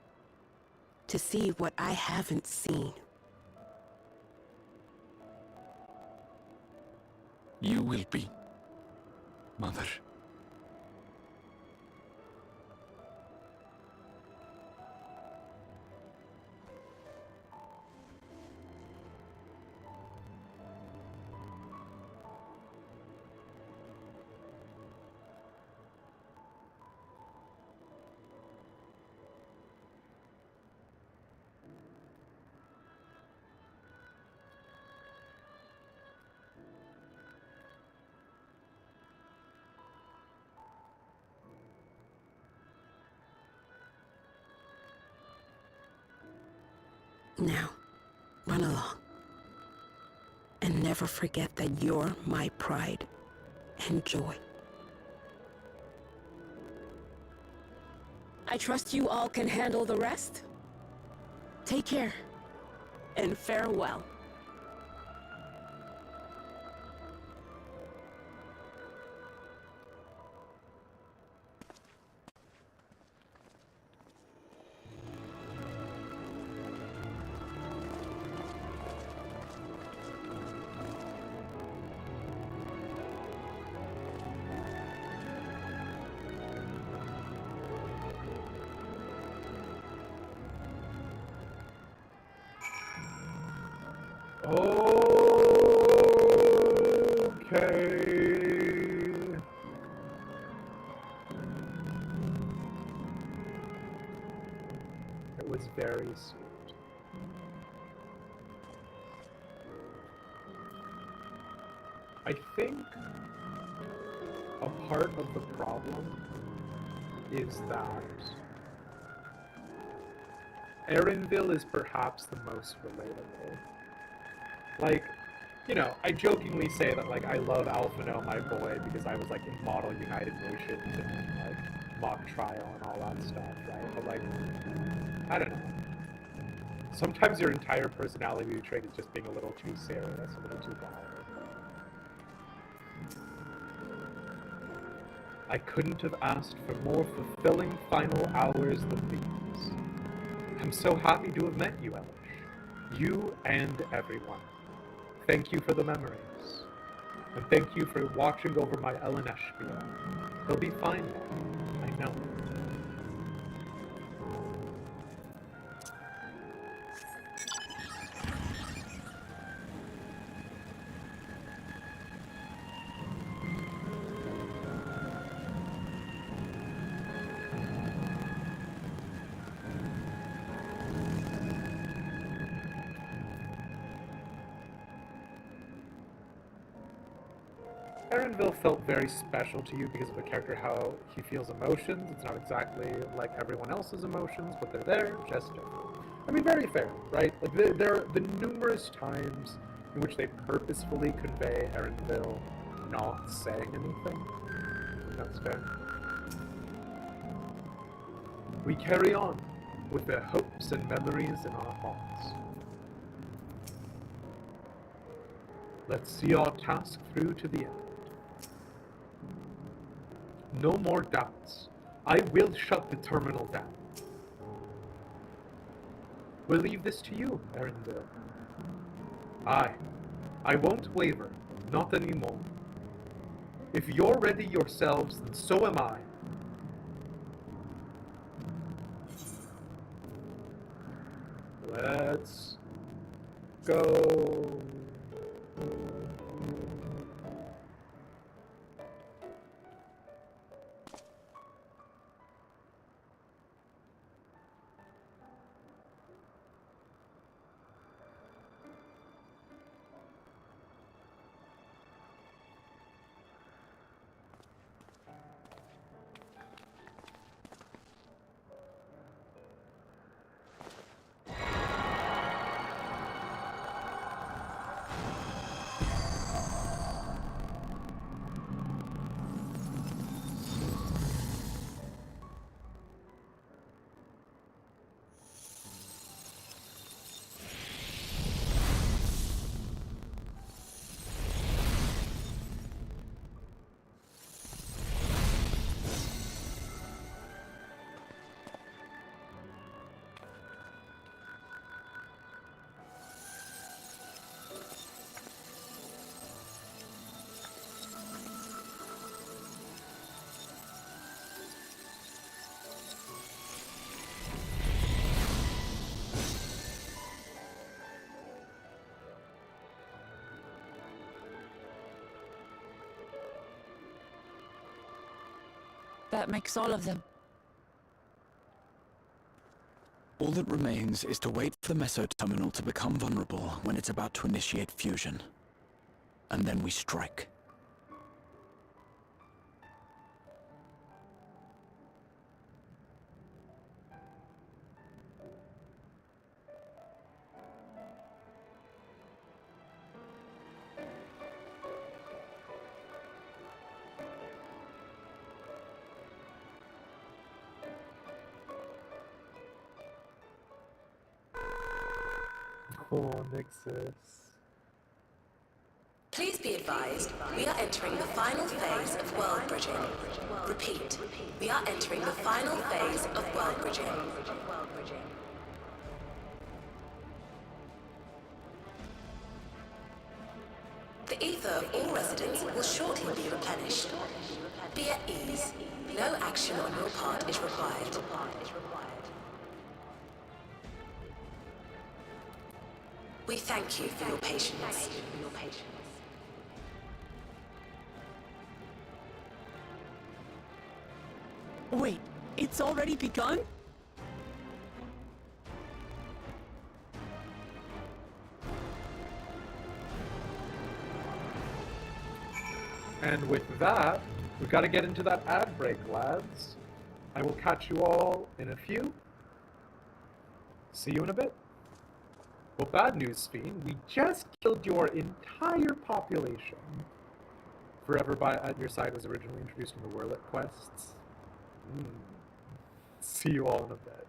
to see what I haven't seen. You will be, Mother. Now, run along. And never forget that you're my pride and joy. I trust you all can handle the rest. Take care, and farewell. Okay. It was very sweet. I think a part of the problem is that Erenville is perhaps the most relatable. Like, you know, I jokingly say that, like, I love Alphino, my boy, because I was, like, in Model United Nations and, like, mock trial and all that stuff, right? But, like, I don't know. Sometimes your entire personality trait is just being a little too serious, a little too wild. I couldn't have asked for more fulfilling final hours than these. I'm so happy to have met you, Elish. You and everyone. Thank you for the memories. And thank you for watching over my Eleneshbia. He'll be fine now, I know. Erenville felt very special to you because of the character, how he feels emotions. It's not exactly like everyone else's emotions, but they're there, just different. I mean, very fair, right? Like, there are the numerous times in which they purposefully convey Erenville not saying anything. That's fair. We carry on with their hopes and memories in our hearts. Let's see our task through to the end. No more doubts. I will shut the terminal down. We'll leave this to you, Erenville. I won't waver, not anymore. If you're ready yourselves, then so am I. Let's go. That makes all of them. All that remains is to wait for the meso-terminal to become vulnerable when it's about to initiate fusion. And then we strike. Oh, Nixus. Please be advised, we are entering the final phase of world bridging. Repeat, we are entering the final phase of world bridging. The ether of all residents will shortly be replenished. Be at ease. No action on your part is required. We thank you for your patience. Wait, it's already begun? And with that, we've got to get into that ad break, lads. I will catch you all in a few. See you in a bit. Well, bad news, Fiend. We just killed your entire population. Forever by at your side was originally introduced in the Whirlet quests. See you all in a bit.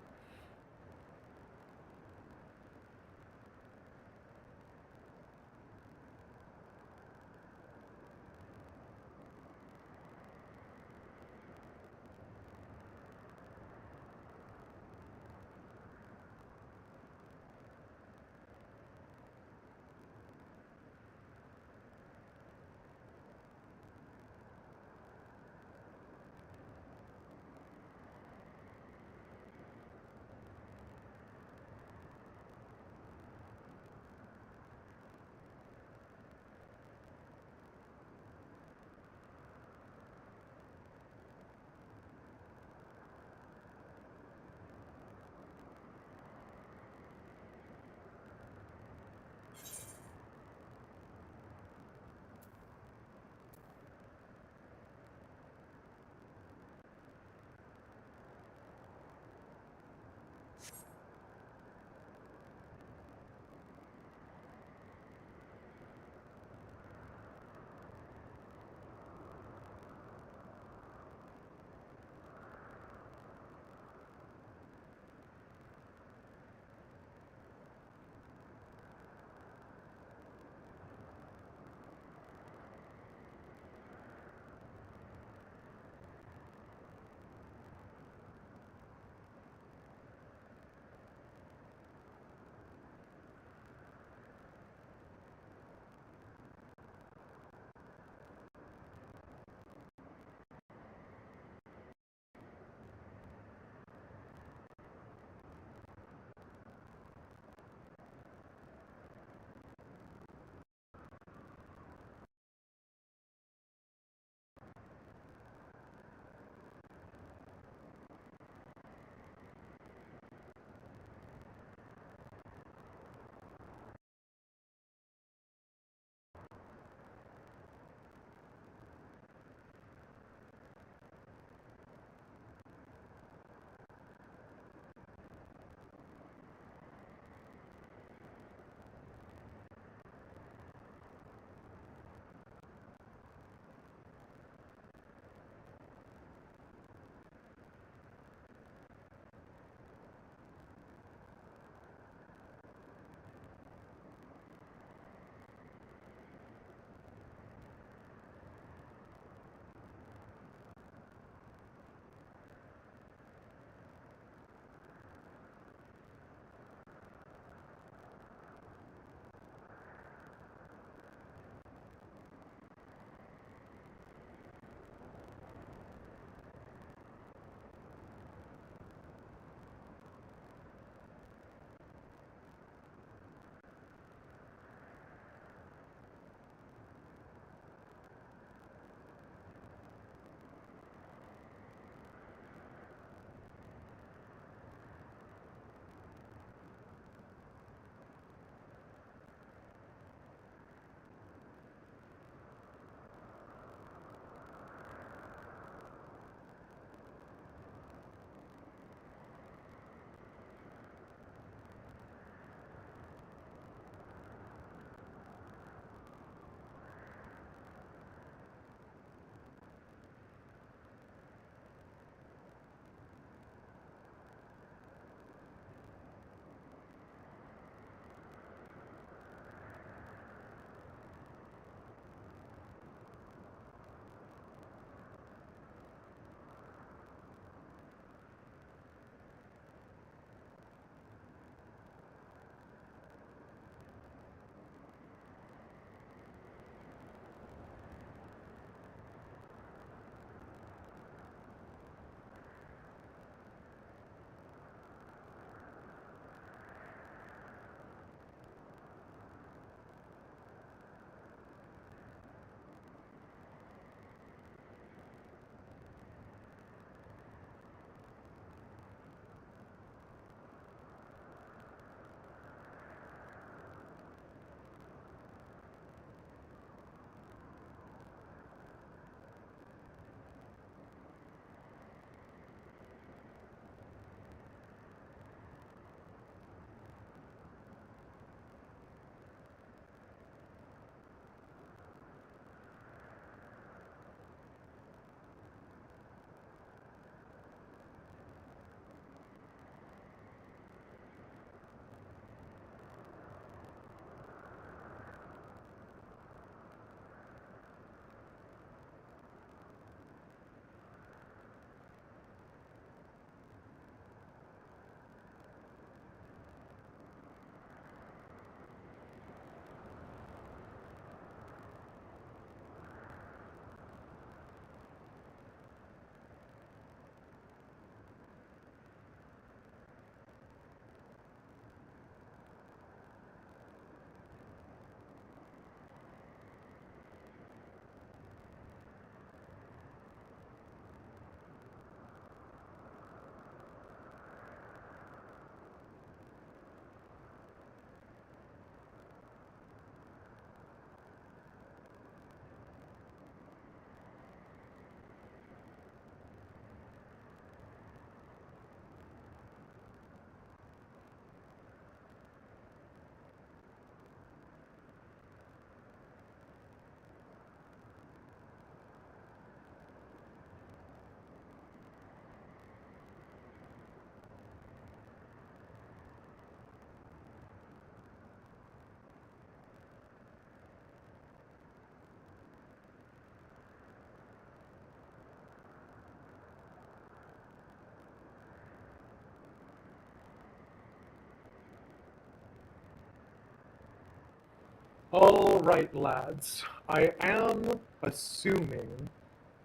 Alright, lads. I am assuming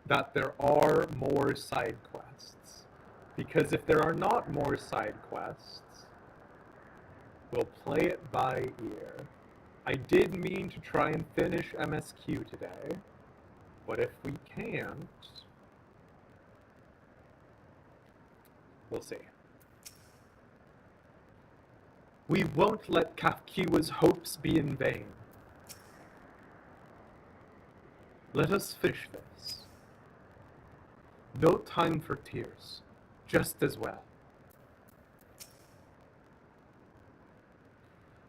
that there are more side quests. Because if there are not more side quests, we'll play it by ear. I did mean to try and finish MSQ today, but if we can't, we'll see. We won't let Kafkiwa's hopes be in vain. Let us finish this. No time for tears, just as well.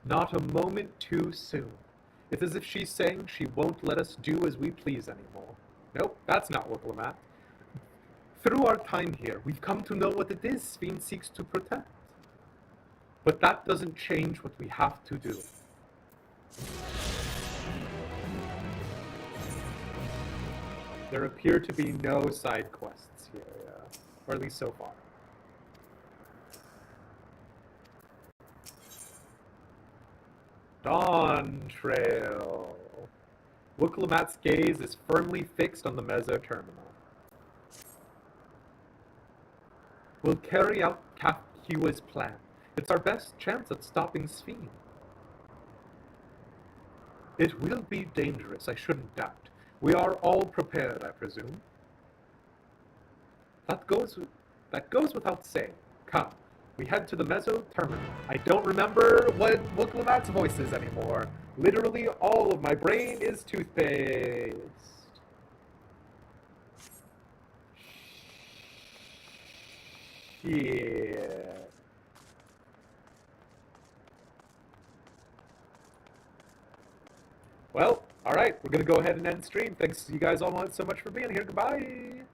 Not a moment too soon. It's as if she's saying she won't let us do as we please anymore. Nope, that's not what we're at. Through our time here, we've come to know what it is Sphene seeks to protect. But that doesn't change what we have to do. There appear to be no side quests here, or at least so far. Dawntrail. Wooklamat's gaze is firmly fixed on the Mezzo terminal. We'll carry out Kafkiwa's plan. It's our best chance at stopping Sphene. It will be dangerous, I shouldn't doubt. We are all prepared, I presume. That goes without saying. Come, we head to the Mezzo terminal. I don't remember what Wooklamat's voice is anymore. Literally all of my brain is toothpaste. Shit. Well, alright, we're gonna go ahead and end stream. Thanks you guys all so much for being here. Goodbye!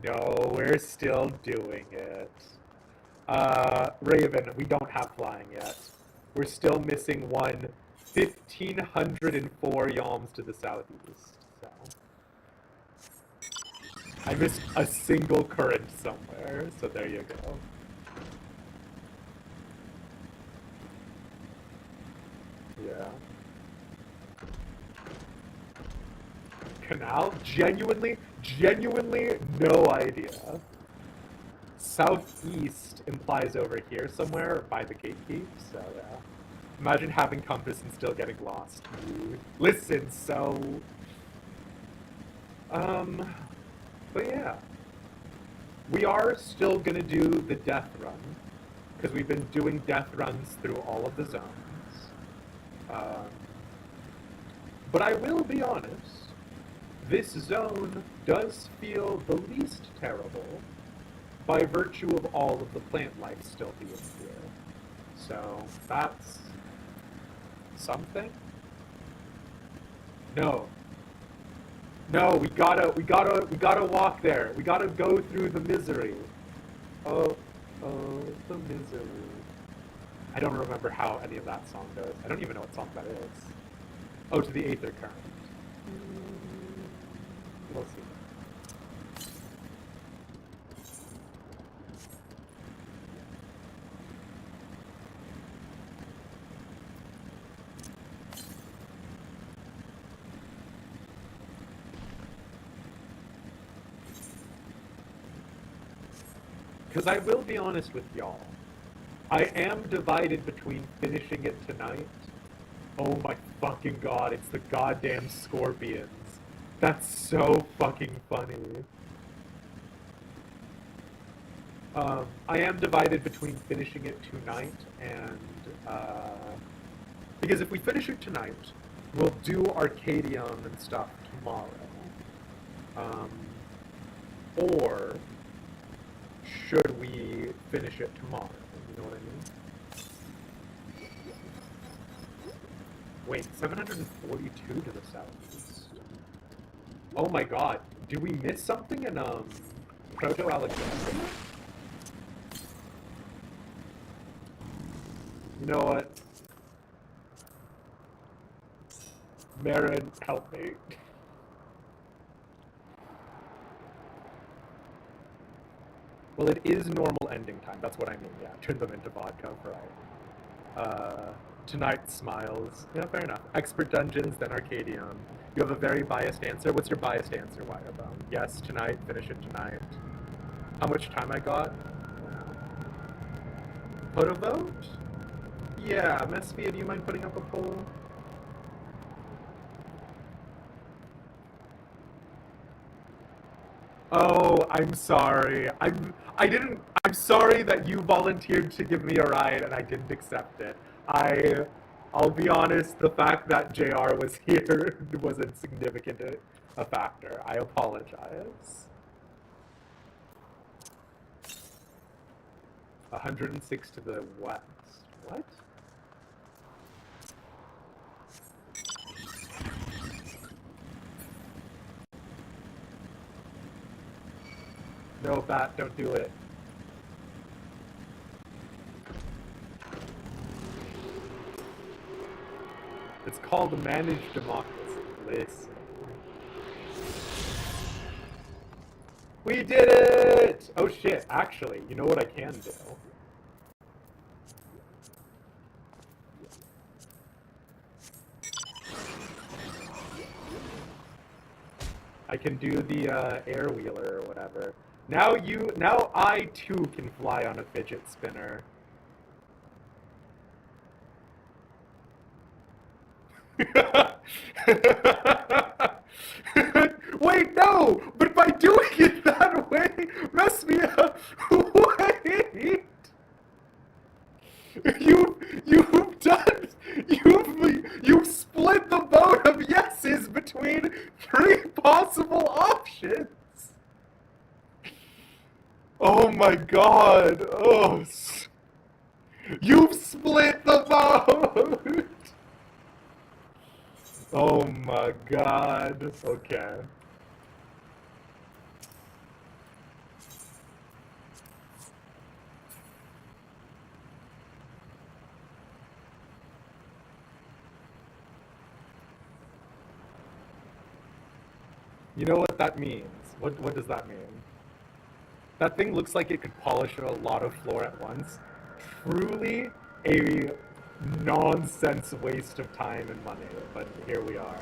No, we're still doing it. Raven, we don't have flying yet. We're still missing 1,504 yalms to the southeast, so... I missed a single current somewhere, so there you go. Yeah. Canal? Genuinely no idea. Southeast implies over here somewhere, by the gatekeep, so yeah. Imagine having compass and still getting lost. Dude. Listen, so... But yeah. We are still gonna do the death run, because we've been doing death runs through all of the zones. But I will be honest, this zone does feel the least terrible by virtue of all of the plant life still being here. So that's something. No, we gotta walk there. We gotta go through the misery. Oh, the misery. I don't remember how any of that song goes. I don't even know what song that is. Oh, to the Aether Current. We'll see. Because I will be honest with y'all. I am divided between finishing it tonight. Oh my fucking god, it's the goddamn scorpions. That's so fucking funny. I am divided between finishing it tonight and, because if we finish it tonight, we'll do Arcadium and stuff tomorrow. Or should we finish it tomorrow? You know what I mean? Wait, 742 to the southeast. Oh my god, did we miss something in, Proto-Alexandria? You know what? Marin, help me. Well, it is normal ending time. That's what I mean. Yeah, turn them into vodka, right? Tonight smiles. Yeah, fair enough. Expert dungeons, then Arcadium. You have a very biased answer. What's your biased answer, Wirebone? Yes, tonight. Finish it tonight. How much time I got? Put a vote? Yeah, Mesfia, do you mind putting up a poll? Oh, I'm sorry. I'm sorry that you volunteered to give me a ride and I didn't accept it. I'll be honest, the fact that JR was here wasn't significant a factor. I apologize. 106 to the west. What? No, Bat, don't do it. It's called managed democracy. Listen. We did it! Oh shit, actually, you know what I can do? I can do the air wheeler or whatever. Now I too can fly on a fidget spinner. Wait, no! But by doing it that way, mess me up. Wait! You've split the vote of yeses between 3 possible options. Oh my god. Oh. You've split the vote. Oh my god. Okay. You know what that means? What does that mean? That thing looks like it could polish a lot of floor at once. Truly a nonsense waste of time and money, but here we are.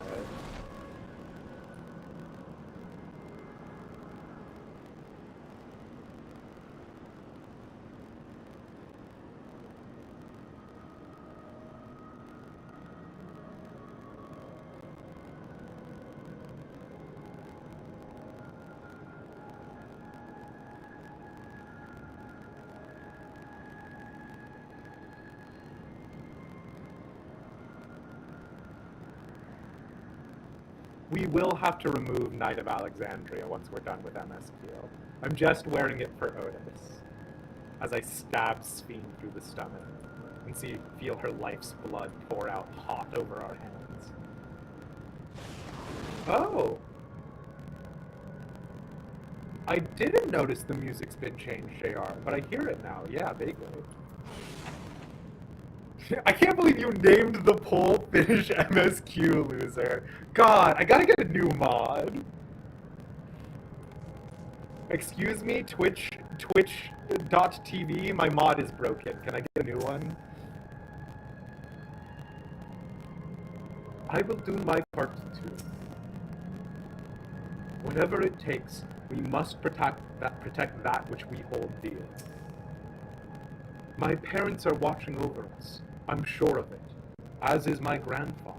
We will have to remove Knight of Alexandria once we're done with MSQ. I'm just wearing it for OTIS, as I stab Sphene through the stomach and feel her life's blood pour out hot over our hands. Oh! I didn't notice the music's been changed, JR, but I hear it now. Yeah, vaguely. I can't believe you named the poll Finish MSQ, loser. God, I gotta get a new mod. Excuse me, Twitch.tv, my mod is broken. Can I get a new one? I will do my part too. Whatever it takes, we must protect that which we hold dear. My parents are watching over us. I'm sure of it, as is my grandfather.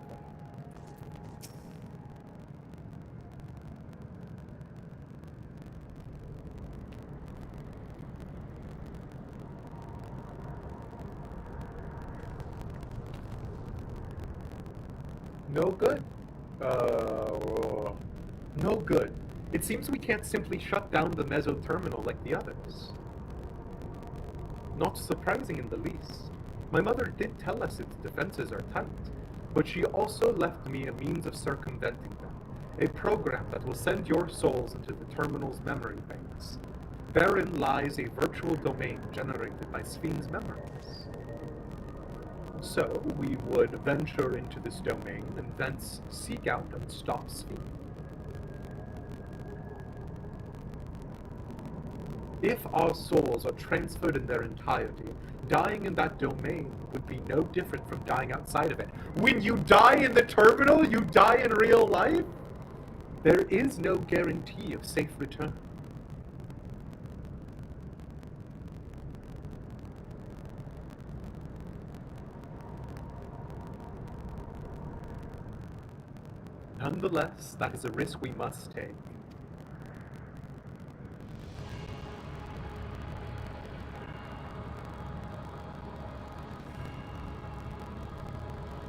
No good. No good. It seems we can't simply shut down the meso terminal like the others. Not surprising in the least. My mother did tell us its defenses are tight, but she also left me a means of circumventing them. A program that will send your souls into the terminal's memory banks. Therein lies a virtual domain generated by Sphene's memories. So, we would venture into this domain and thence seek out and stop Sphene. If our souls are transferred in their entirety, dying in that domain would be no different from dying outside of it. When you die in the terminal, you die in real life? There is no guarantee of safe return. Nonetheless, that is a risk we must take.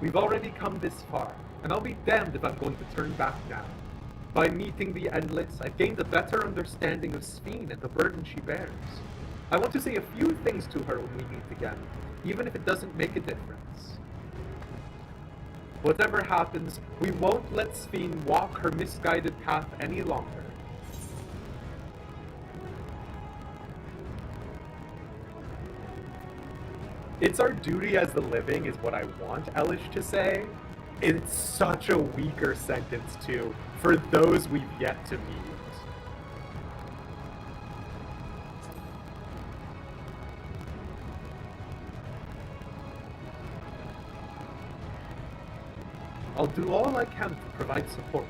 We've already come this far, and I'll be damned if I'm going to turn back now. By meeting the Endless, I've gained a better understanding of Sphene and the burden she bears. I want to say a few things to her when we meet again, even if it doesn't make a difference. Whatever happens, we won't let Sphene walk her misguided path any longer. It's our duty as the living is what I want Elish to say. It's such a weaker sentence, too, for those we've yet to meet. I'll do all I can to provide support.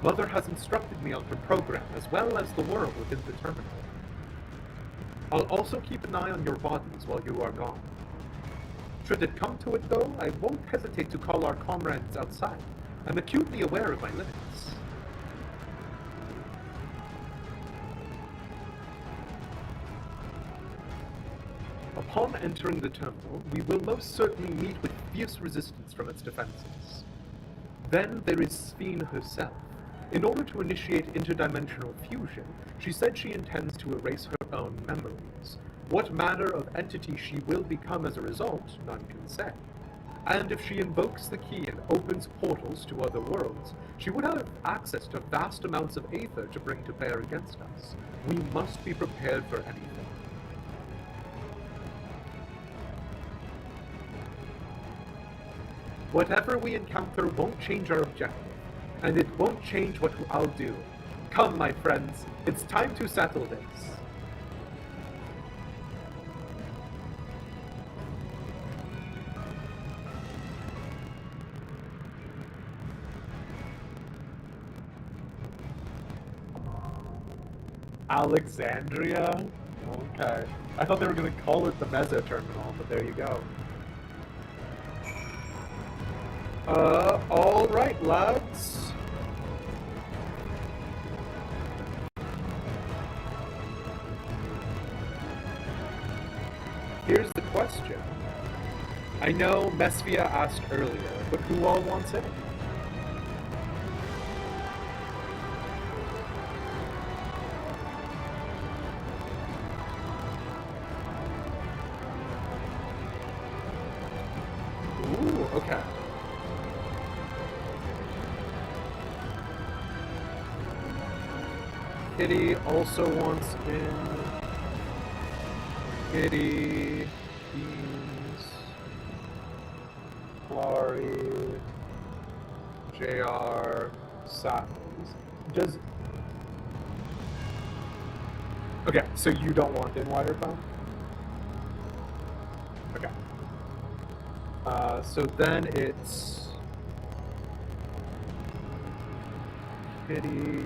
Mother has instructed me on her program, as well as the world within the terminal. I'll also keep an eye on your bodies while you are gone. Should it come to it, though, I won't hesitate to call our comrades outside. I'm acutely aware of my limits. Upon entering the terminal, we will most certainly meet with fierce resistance from its defenses. Then there is Sphene herself. In order to initiate interdimensional fusion, she said she intends to erase her own memories. What manner of entity she will become as a result, none can say. And if she invokes the key and opens portals to other worlds, she would have access to vast amounts of aether to bring to bear against us. We must be prepared for anything. Whatever we encounter won't change our objective, and it won't change what I'll do. Come, my friends, it's time to settle this. Alexandria? Okay. I thought they were going to call it the Mesa Terminal, but there you go. Alright, lads. Here's the question. I know Mesvia asked earlier, but who all wants it? Ooh, okay. Kitty also wants in. Kitty, Beans, Flari, JR, Satins. Does. Okay, so you don't want in Wirephone? Okay. So then it's Kitty,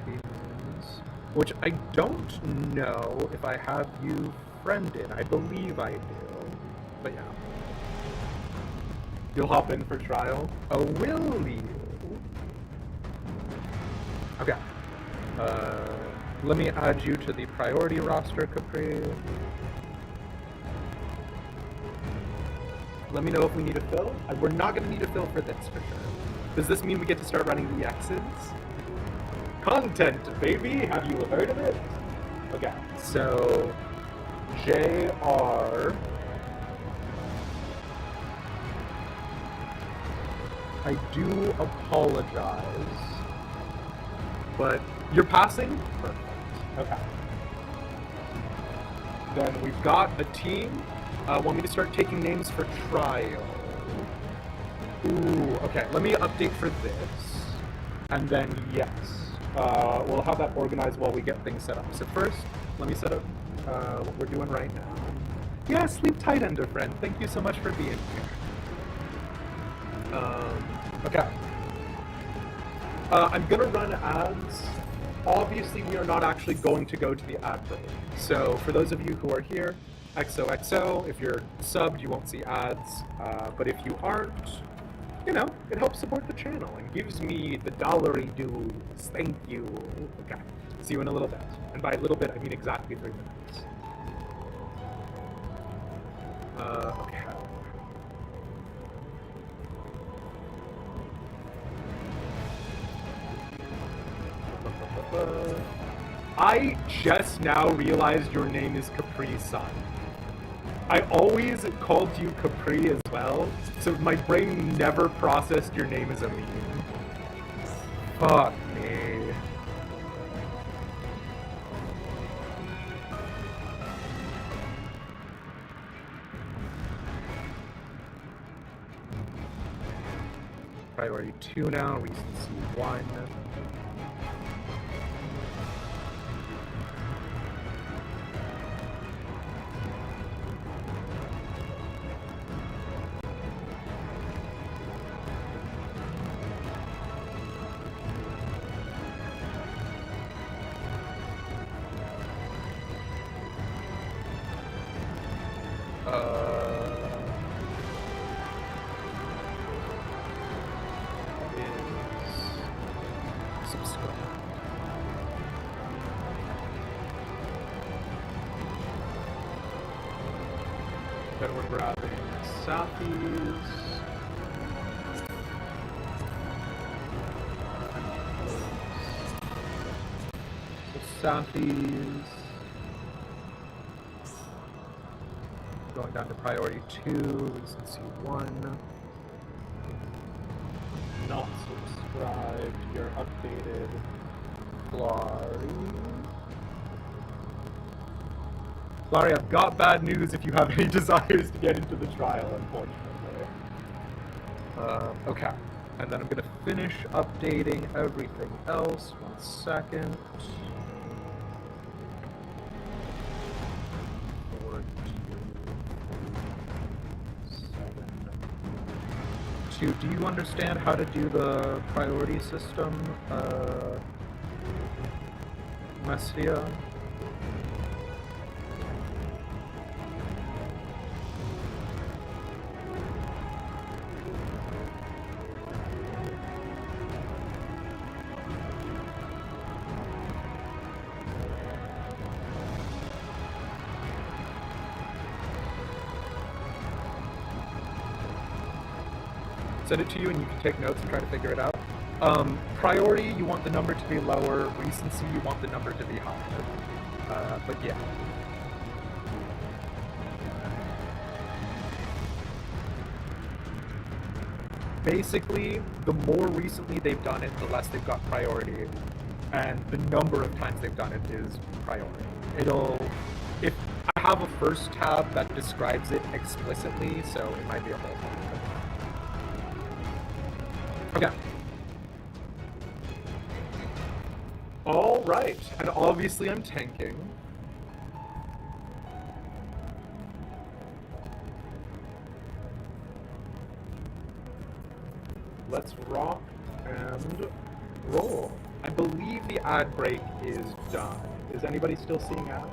Beans, which I don't know if I have you friended. I believe I do, but yeah. You'll hop in for trial? Oh, will you? Okay. Let me add you to the priority roster, Capri. Let me know if we need a fill. We're not going to need a fill for this, for sure. Does this mean we get to start running EXs? Content, baby! Have you heard of it? Okay, so... JR... I do apologize, but you're passing? Perfect. Okay. Then we've got a team. Want me to start taking names for trial? Ooh, okay. Let me update for this. And then, yes. We'll have that organized while we get things set up. So first, let me set up what we're doing right now. Yeah, sleep tight, Ender friend. Thank you so much for being here. Okay. I'm gonna run ads. Obviously, we are not actually going to go to the ad break. So for those of you who are here, XOXO, if you're subbed, you won't see ads. But if you aren't, you know, it helps support the channel and gives me the dollary dues. Thank you. Okay. See you in a little bit. And by a little bit, I mean exactly 3 minutes. Okay. I just now realized your name is Capri-san. I always called you Capri as well, so my brain never processed your name as a meme. Fuck me. Priority 2 now, recency 1. Then we're grabbing Safi's. Safi's. Going down to priority 2, recency 1. Not subscribed. You're updated. Clary, I've got bad news if you have any desires to get into the trial, unfortunately. Okay, and then I'm going to finish updating everything else. 1 second. 4, 2, 7. 2, do you understand how to do the priority system, Messia? Send it to you and you can take notes and try to figure it out. Priority, you want the number to be lower. Recency, you want the number to be higher. But yeah. Basically, the more recently they've done it, the less they've got priority. And the number of times they've done it is priority. If I have a first tab that describes it explicitly, so it might be a whole thing. Okay. All right, and obviously I'm tanking. Let's rock and roll. I believe the ad break is done. Is anybody still seeing ads?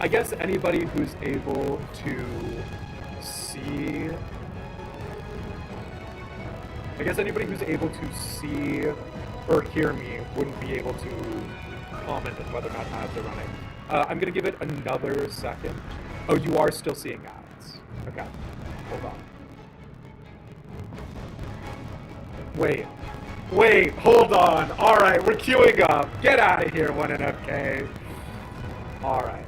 I guess anybody who's able to see... I guess anybody who's able to see or hear me wouldn't be able to comment on whether or not ads are running. I'm gonna give it another second. Oh, you are still seeing ads. Okay, hold on. Wait, hold on. All right, we're queuing up. Get out of here, 1NFK. All right.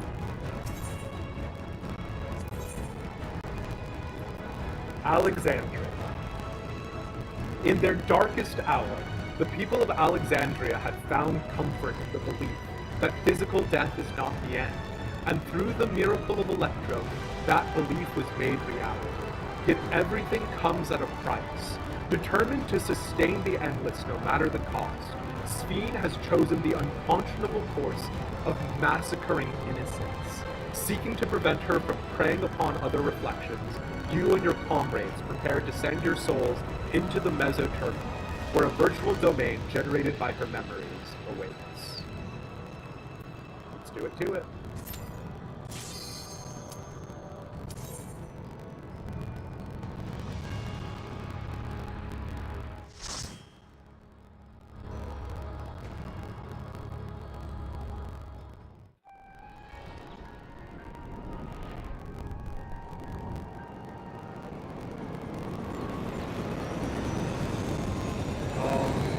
Alexandria. In their darkest hour, the people of Alexandria had found comfort in the belief that physical death is not the end, and through the miracle of Electro, that belief was made reality. Yet everything comes at a price. Determined to sustain the endless no matter the cost, Sphene has chosen the unconscionable course of massacring innocence. Seeking to prevent her from preying upon other reflections, you and your comrades prepare to send your souls into the Mesoterminal, where a virtual domain generated by her memories awaits. Let's do it to it.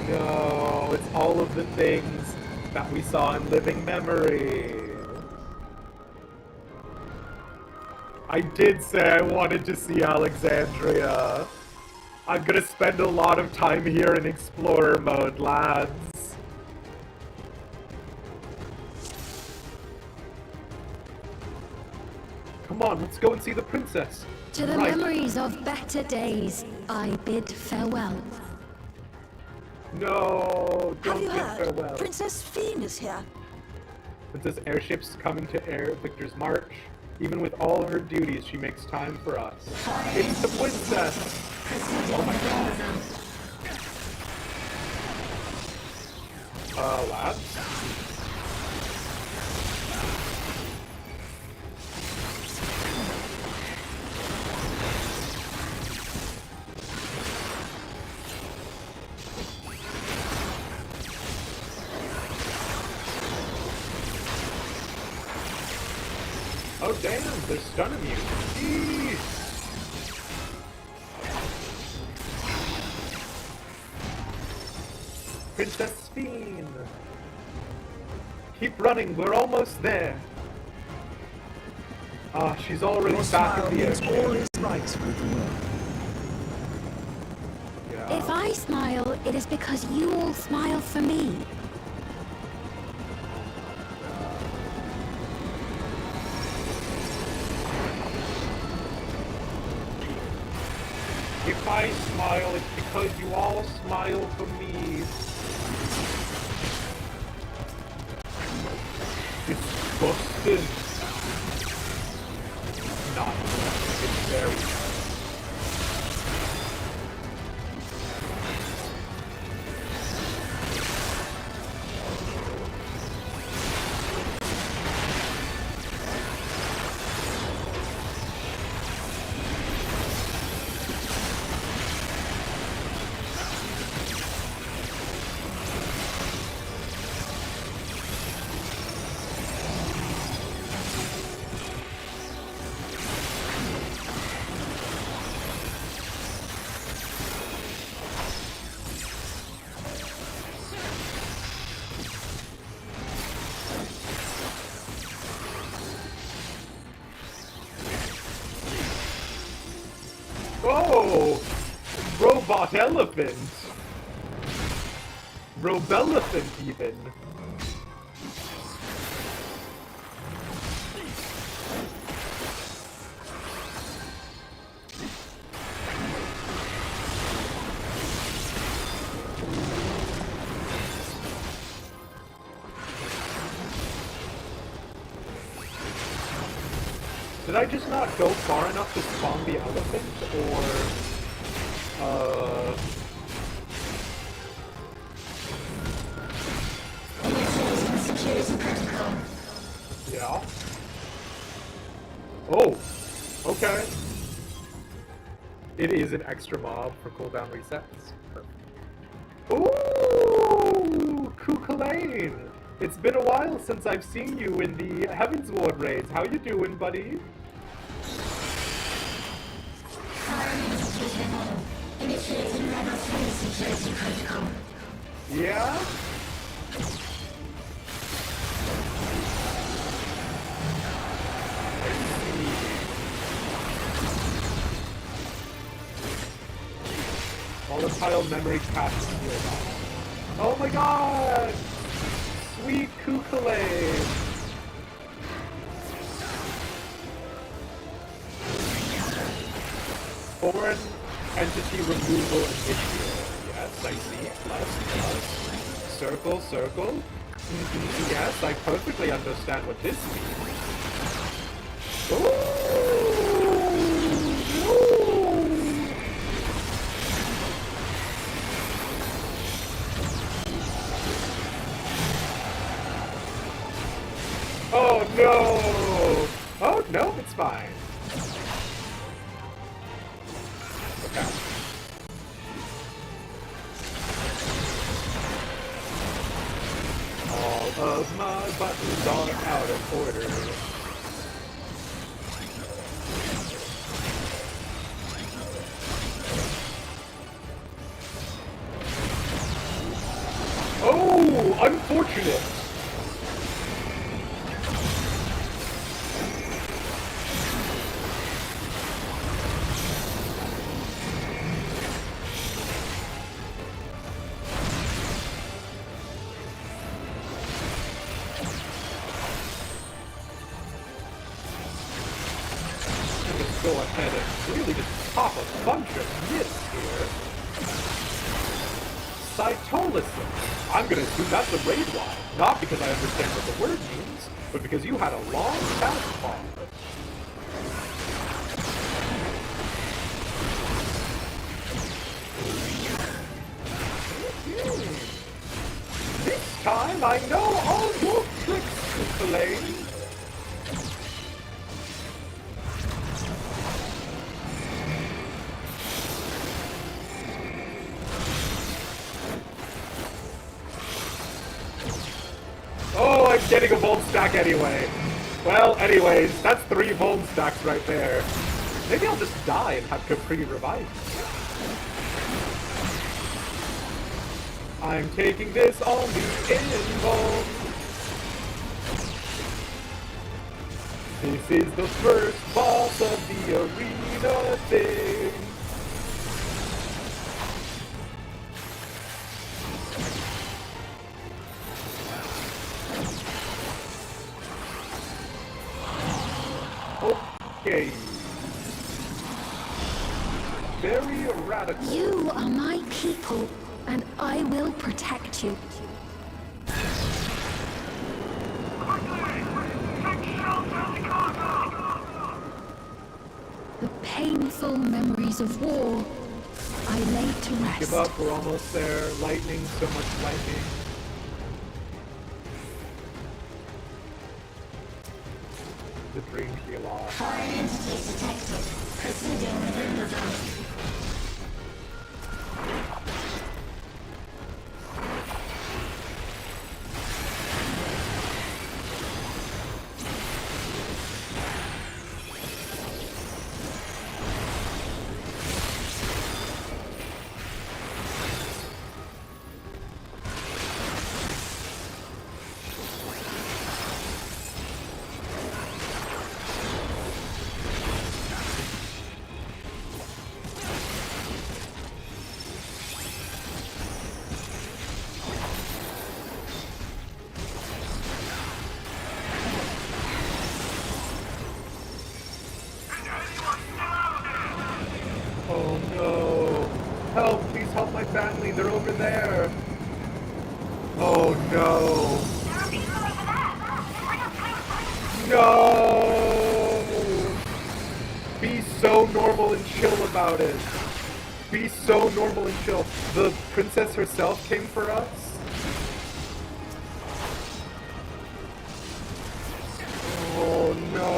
No, it's all of the things that we saw in Living Memory. I did say I wanted to see Alexandria. I'm gonna spend a lot of time here in Explorer mode, lads. Come on, let's go and see the princess. To the memories of better days, I bid farewell. No, Have don't you bid heard? farewell. Princess Sphene is here. Princess airships coming to air Victor's March. Even with all her duties, she makes time for us. It's the princess! Oh my god. Lads? Oh damn, they're stunning you. Eesh. Princess Sphene. Keep running, we're almost there. Ah, she's already back in the air. All is right with the world. Yeah. If I smile, it is because you all smile for me. If I smile, it's because you all smile for me. It's busted. Not. It's very. Oh! Robot elephant! Robelephant, even. Did I just not go far enough to spawn the elephant, or... Yeah? Oh! Okay. It is an extra mob for cooldown resets. Perfect. Ooh! Kukulane! It's been a while since I've seen you in the Heaven's Ward raids. How you doing, buddy? Yeah? Volatile memory cache. Oh my god! sweet Kukule. Foreign entity removal initiative. Yes, I see. Plus. Circle, circle. Yes, I perfectly understand what this means. Oh no! Oh no, it's fine. Okay. All of my buttons are out of order. Oh, unfortunate. Go ahead and really just pop a bunch of myths here. Cytolysis. I'm gonna assume that's a raid line. Not because I understand what the word means, but because you had a long task bar. This time I know all your tricks to play. Oh, I'm getting a Volt stack anyway. Well, anyways, that's 3 Volt stacks right there. Maybe I'll just die and have Capri revive. I'm taking this on the invuln. This is the first boss of the arena thing. Okay. Very radical. You are my people, and I will protect you. The painful memories of war I laid to rest. Give up, we're almost there. Lightning, so much lightning. The dream heal off. Foreign entities detected. Proceeding within the zone. Oh no! Help! Please help my family! They're over there! Oh no! No! Be so normal and chill about it! Be so normal and chill. The princess herself came for us? Oh no!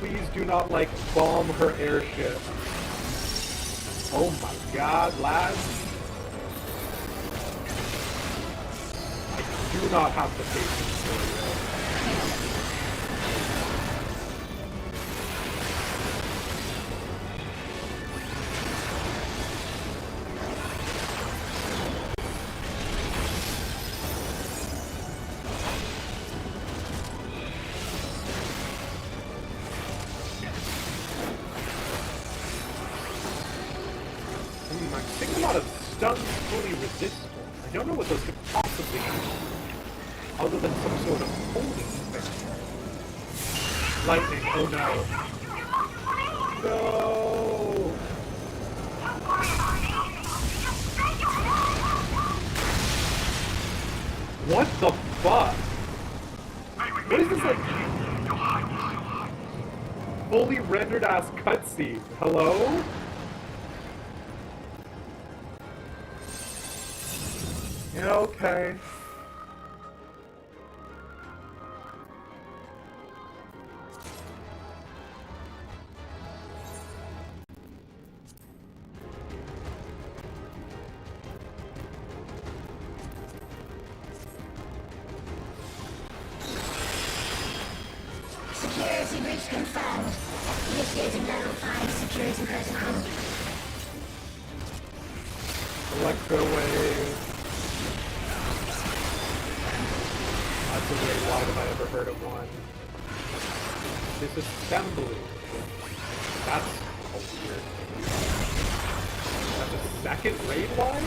Please do not, like, bomb her airship. Oh my god, lads. I do not have the patience for you. I'm seeing a lot of stuns fully resistant. I don't know what those could possibly be, other than some sort of holding thing. Lightning, oh no. No! What the fuck? What is this, like, fully rendered ass cutscene? Hello? Yeah, okay. Security breach confirmed. Initiating level 5 security protocol. Electro wave. That's a great. Why have I ever heard of one? Disassembly. That's a weird thing. That's a second raid wide?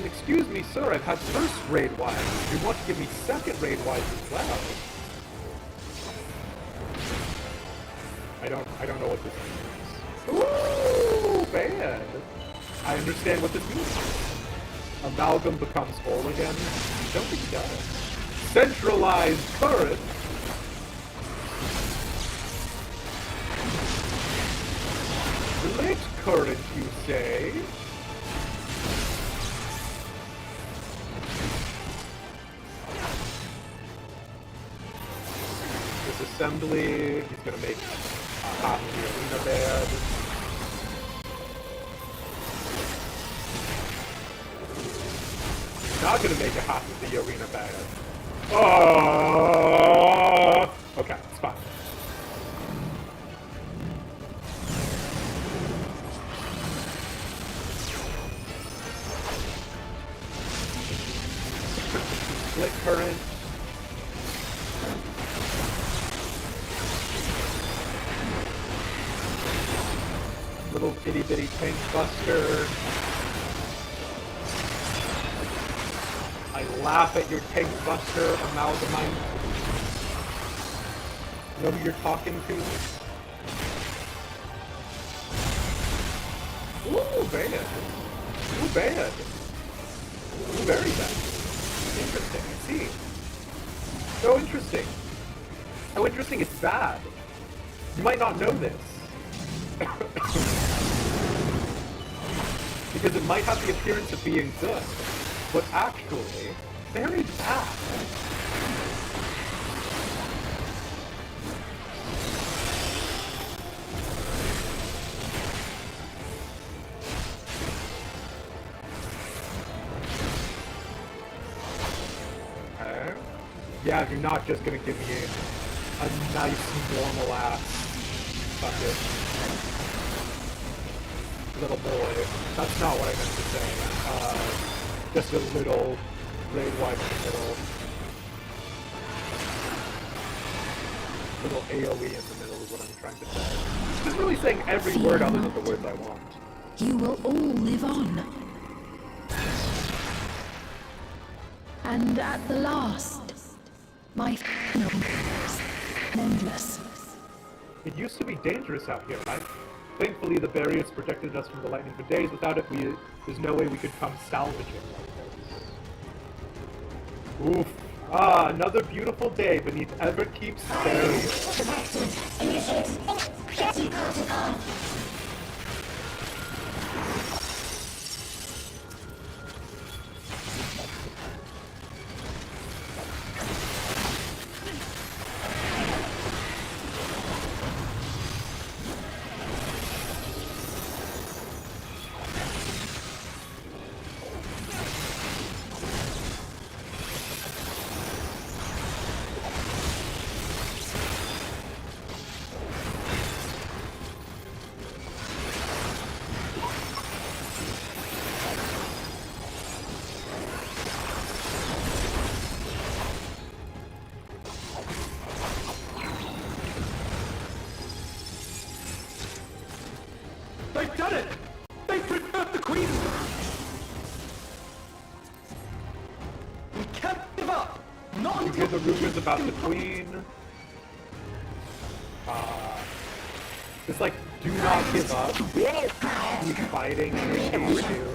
Excuse me, sir, I've had first raid wide. You want to give me second raid wide as well? I don't know what this means. Ooh, bad. I understand what this means. Amalgam becomes whole again. I don't think he does. Centralized current. Lit current, you say? Disassembly. He's gonna make half of the arena bed. Not gonna make a half of the arena bed. Oh, okay, it's fine. Split current. Little itty bitty tank buster. I laugh at your tank buster, Amalgamite. Know who you're talking to? Ooh, bad. Ooh, bad. Ooh, very bad. Interesting, I see. So interesting. How interesting it's bad. You might not know this. Because it might have the appearance of being good, but actually, very bad. Okay. Yeah, you're not just gonna give me a nice, normal ass bucket. Little boy. That's not what I meant to say. Just a little raid wide in the middle. Little AoE in the middle is what I'm trying to say. Just really saying every word other than the words I want. You will all live on. And at the last, my final is endless. It used to be dangerous out here, right? Thankfully, the barriers protected us from the lightning for days. Without it, there's no way we could come salvaging like this. Oof. Ah, another beautiful day beneath Everkeep's barriers. They've done it! They've prepared the queen! We can't give up! Not until... You hear the rumors about the queen? It's like, do not give up. Keep fighting, you do.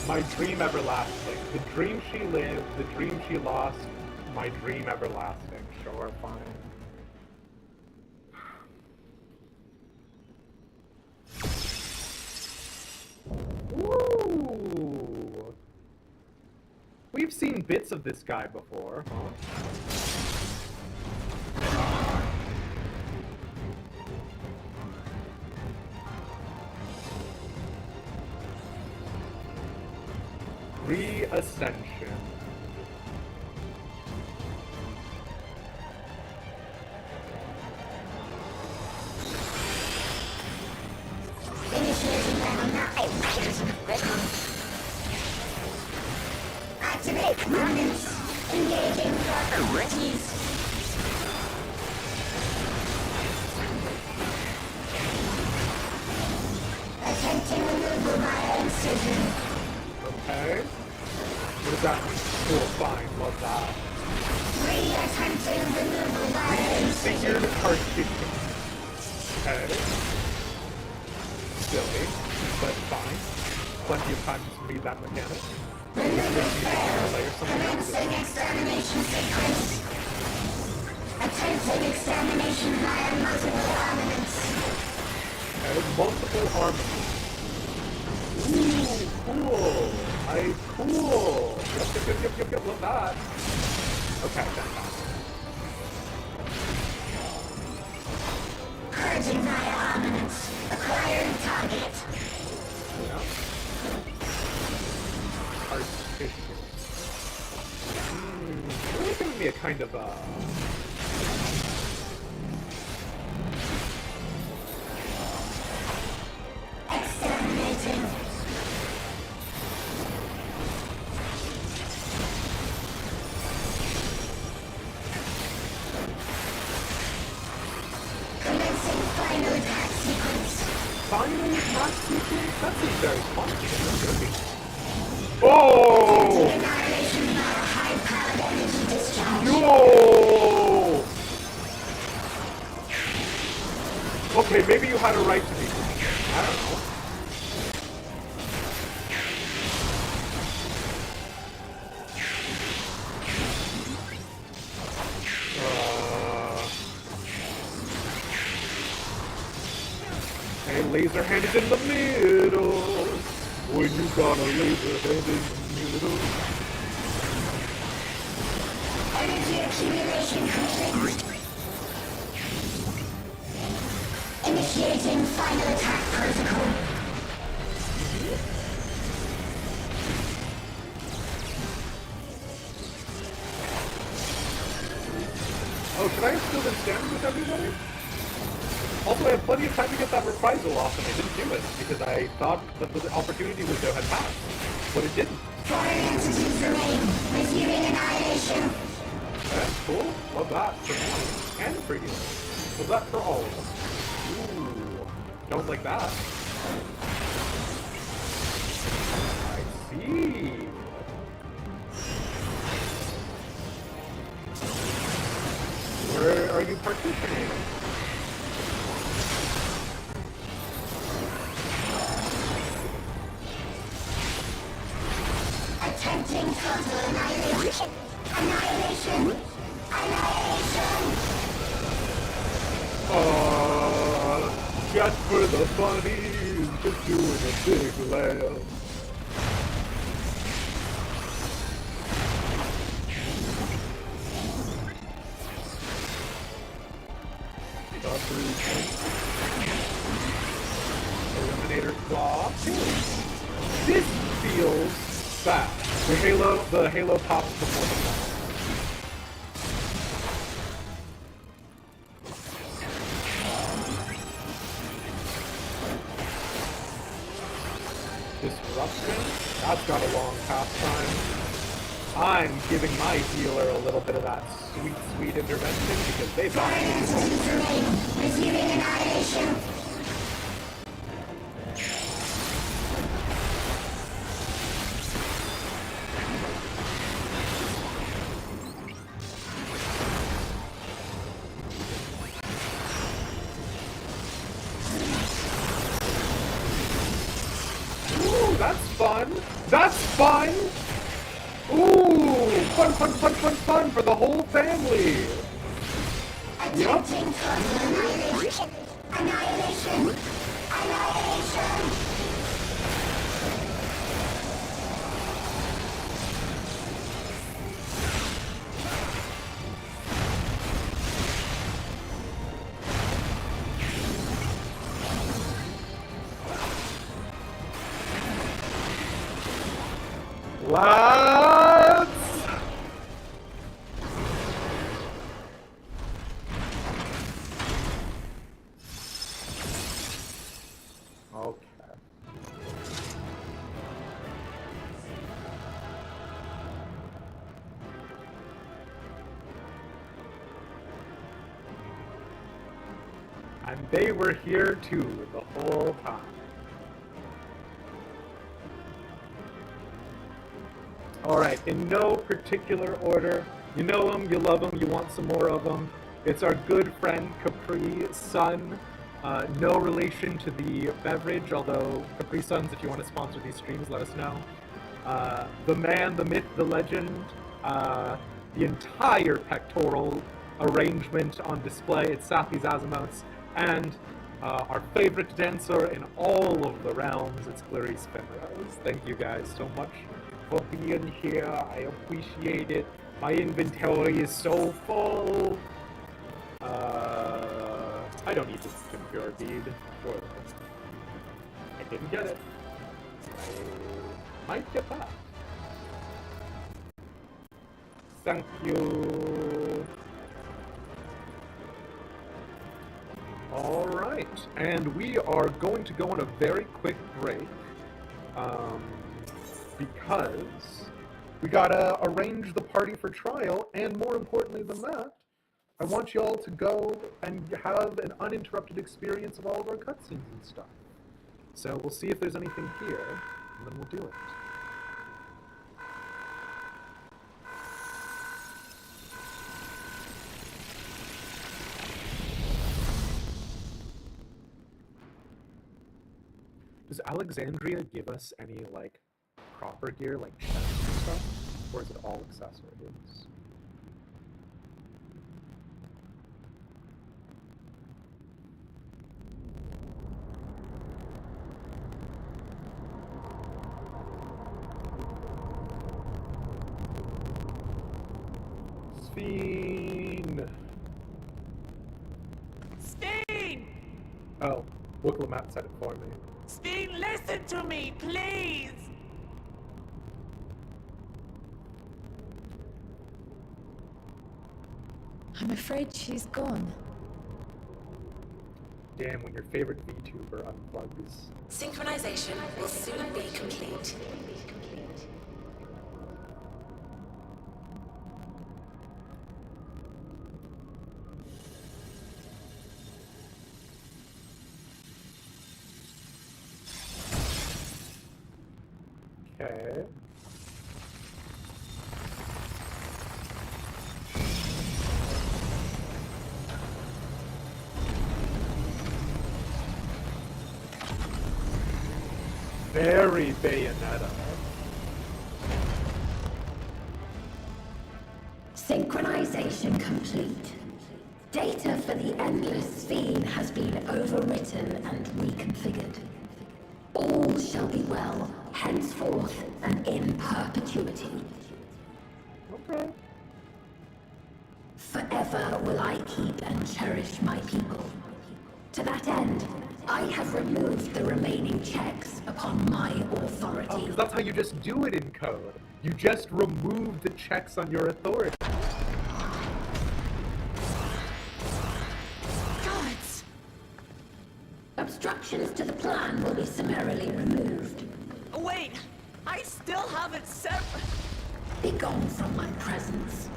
My dream everlasting. The dream she lived, the dream she lost, my dream everlasting. Sure, fine. Ooh. We've seen bits of this guy before. Reascension. Activate commandments. Engaging authorities. Attempting removal via incision. Okay. What does that mean? Cool, fine, love that. Reattempting removal via incision. Figured partition. Okay. Silly, but fine. Plenty of time to read that mechanic. Commencing extermination sequence. Attempting extermination via multiple armaments. Okay, multiple armaments. Ooh, cool. Cool. Yep, love that. Okay, fantastic. Purging via armaments. Acquiring target. Yeah. Partition. Really giving me a kind of, Exterminating. Commencing final attack sequence. final attack sequence? That seems very fun. Oh! Annihilation via high-powered energy discharge. Yo! Okay, maybe you had a right to be. I don't know. Okay, laser hand is in the middle. When you got a laser hand in the middle. Energy accumulation complete. Initiating final attack protocol. Oh, should I have still been standing with everybody? Also, I had plenty of time to get that reprisal off, and I didn't do it, because I thought that the opportunity window had passed. But it didn't. Foreign entities remain. Resuming annihilation. That's cool. Love that for me. And for you. Love that for all of us. Ooh. Don't like that. I see. Where are you partitioning? Attempting total annihilation. Annihilation. Annihilation. Just for the funnies, just doing a big laugh. Eliminator claw. This feels fast. The Halo pops before the fall. Disruption. That's got a long cast time. I'm giving my healer a little bit of that sweet, sweet intervention because they've got Receiving annihilation. Ooh, that's fun. That's fun. Ooh, fun, fun, fun, fun, fun for the whole family. Yep. Annihilation. Annihilation. Annihilation. Lads! Okay. And they were here too the whole time. Alright, in no particular order. You know them, you love them, you want some more of them. It's our good friend Capri Sun. No relation to the beverage, although Capri Suns, if you want to sponsor these streams, let us know. The man, the myth, the legend, the entire pectoral arrangement on display at Safi's Azimuths, and our favorite dancer in all of the realms, it's Clarice Penrose. Thank you guys so much for being here. I appreciate it. My inventory is so full. I don't need this impure bead. Sure. I didn't get it. I might get that. Thank you. Alright, and we are going to go on a very quick break. Because we gotta arrange the party for trial, and more importantly than that, I want you all to go and have an uninterrupted experience of all of our cutscenes and stuff. So we'll see if there's anything here, and then we'll do it. Does Alexandria give us any, like, proper gear, like chests and stuff? Or is it all accessories? Sphene! Sphene! Oh, Wooklamat said it for me. Sphene, listen to me, please! I'm afraid she's gone. Damn, when your favorite VTuber unplugs. Synchronization will soon be complete. Okay. Very Bayonetta. Synchronization complete. Data for the Endless Sphere has been overwritten and reconfigured. All shall be well, henceforth and in perpetuity. Okay. Forever will I keep and cherish my people. To that end, I have removed the remaining checks upon my authority. Oh, because that's how you just do it in code. You just remove the checks on your authority. Guards! Obstructions to the plan will be summarily removed. Wait! I still have it set. Be gone from my presence.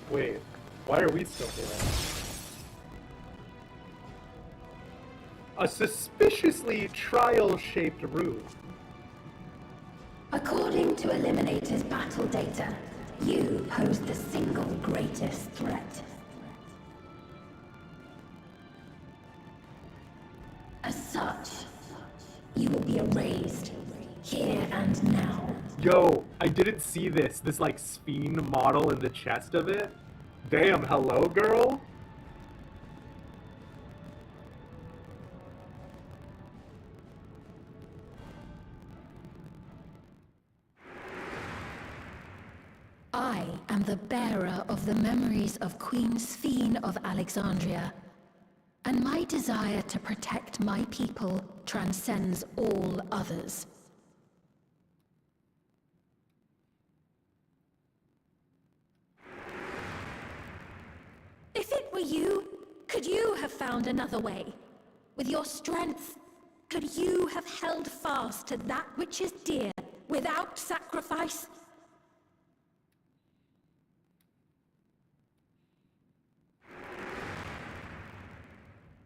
Wait, why are we still here? A suspiciously trial-shaped room. According to Eliminator's battle data, you pose the single greatest threat. As such, you will be erased, here and now. Yo, I didn't see this. This, like, Sphere model in the chest of it. Damn, hello, girl? I am the bearer of the memories of Queen Sphere of Alexandria, and my desire to protect my people transcends all others. If it were you, could you have found another way? With your strength, could you have held fast to that which is dear without sacrifice?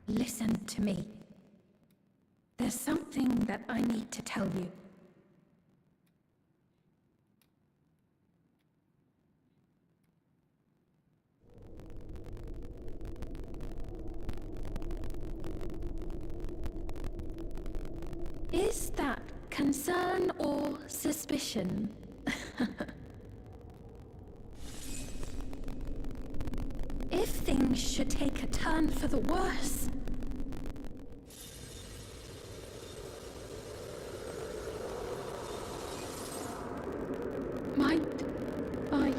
Listen to me. There's something that I need to tell you. Is that concern or suspicion? If things should take a turn for the worse... Might I...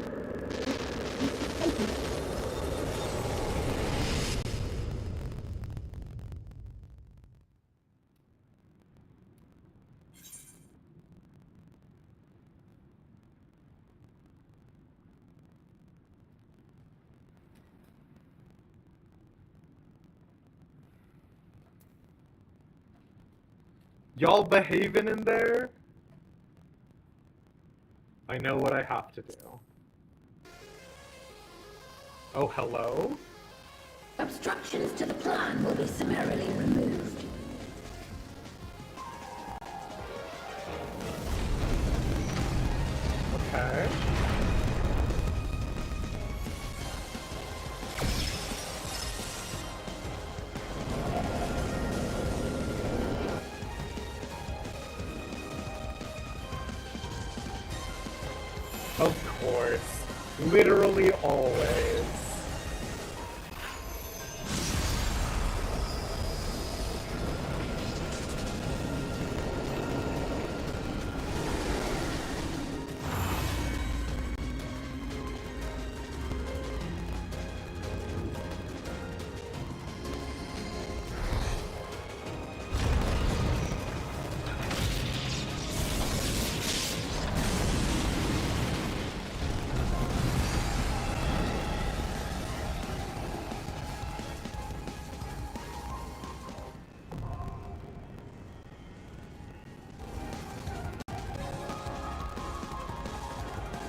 Y'all behaving in there? I know what I have to do. Oh, hello? Obstructions to the plan will be summarily removed. Okay. Of course. Literally always.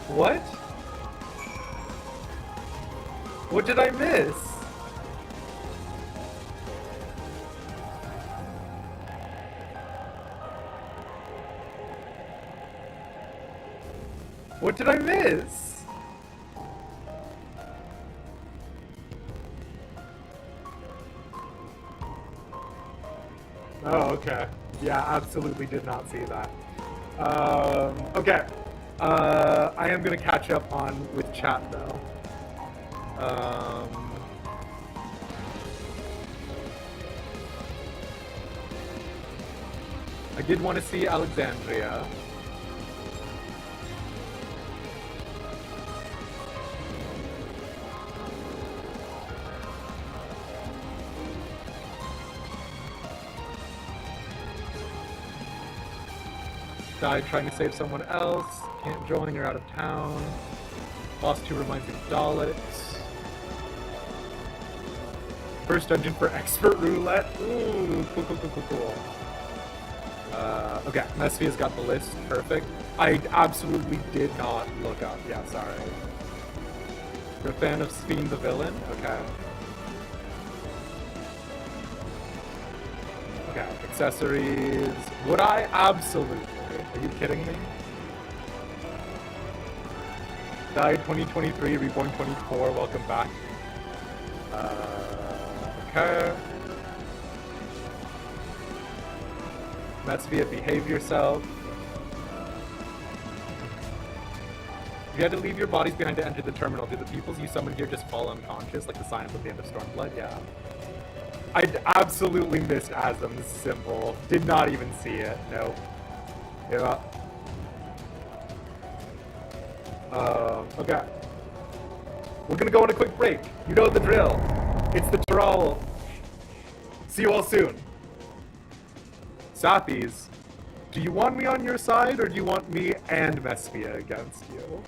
What? What did I miss? What did I miss? Oh, okay. Yeah, absolutely did not see that. Okay. I am gonna catch up on with chat though. I did want to see Alexandria. Died trying to save someone else. Can't join, you're out of town. Boss 2 reminds me of Daleks. First dungeon for expert roulette. Ooh, cool. Okay, Mesfia's got the list. Perfect. I absolutely did not look up. Yeah, sorry. You're a fan of Sphene the villain? Okay. Okay, accessories. Would I? Absolutely. Are you kidding me? Died 2023, reborn 24, welcome back. Okay. Mesfia, behave yourself. If you had to leave your bodies behind to enter the terminal, do the peoples you summoned here just fall unconscious, like the sign up at the end of Stormblood? Yeah. I absolutely missed Asm's symbol. Did not even see it. No. Yeah. Okay. We're gonna go on a quick break. You know the drill. It's the Tural. See you all soon. Sappies, do you want me on your side, or do you want me and Mesfia against you?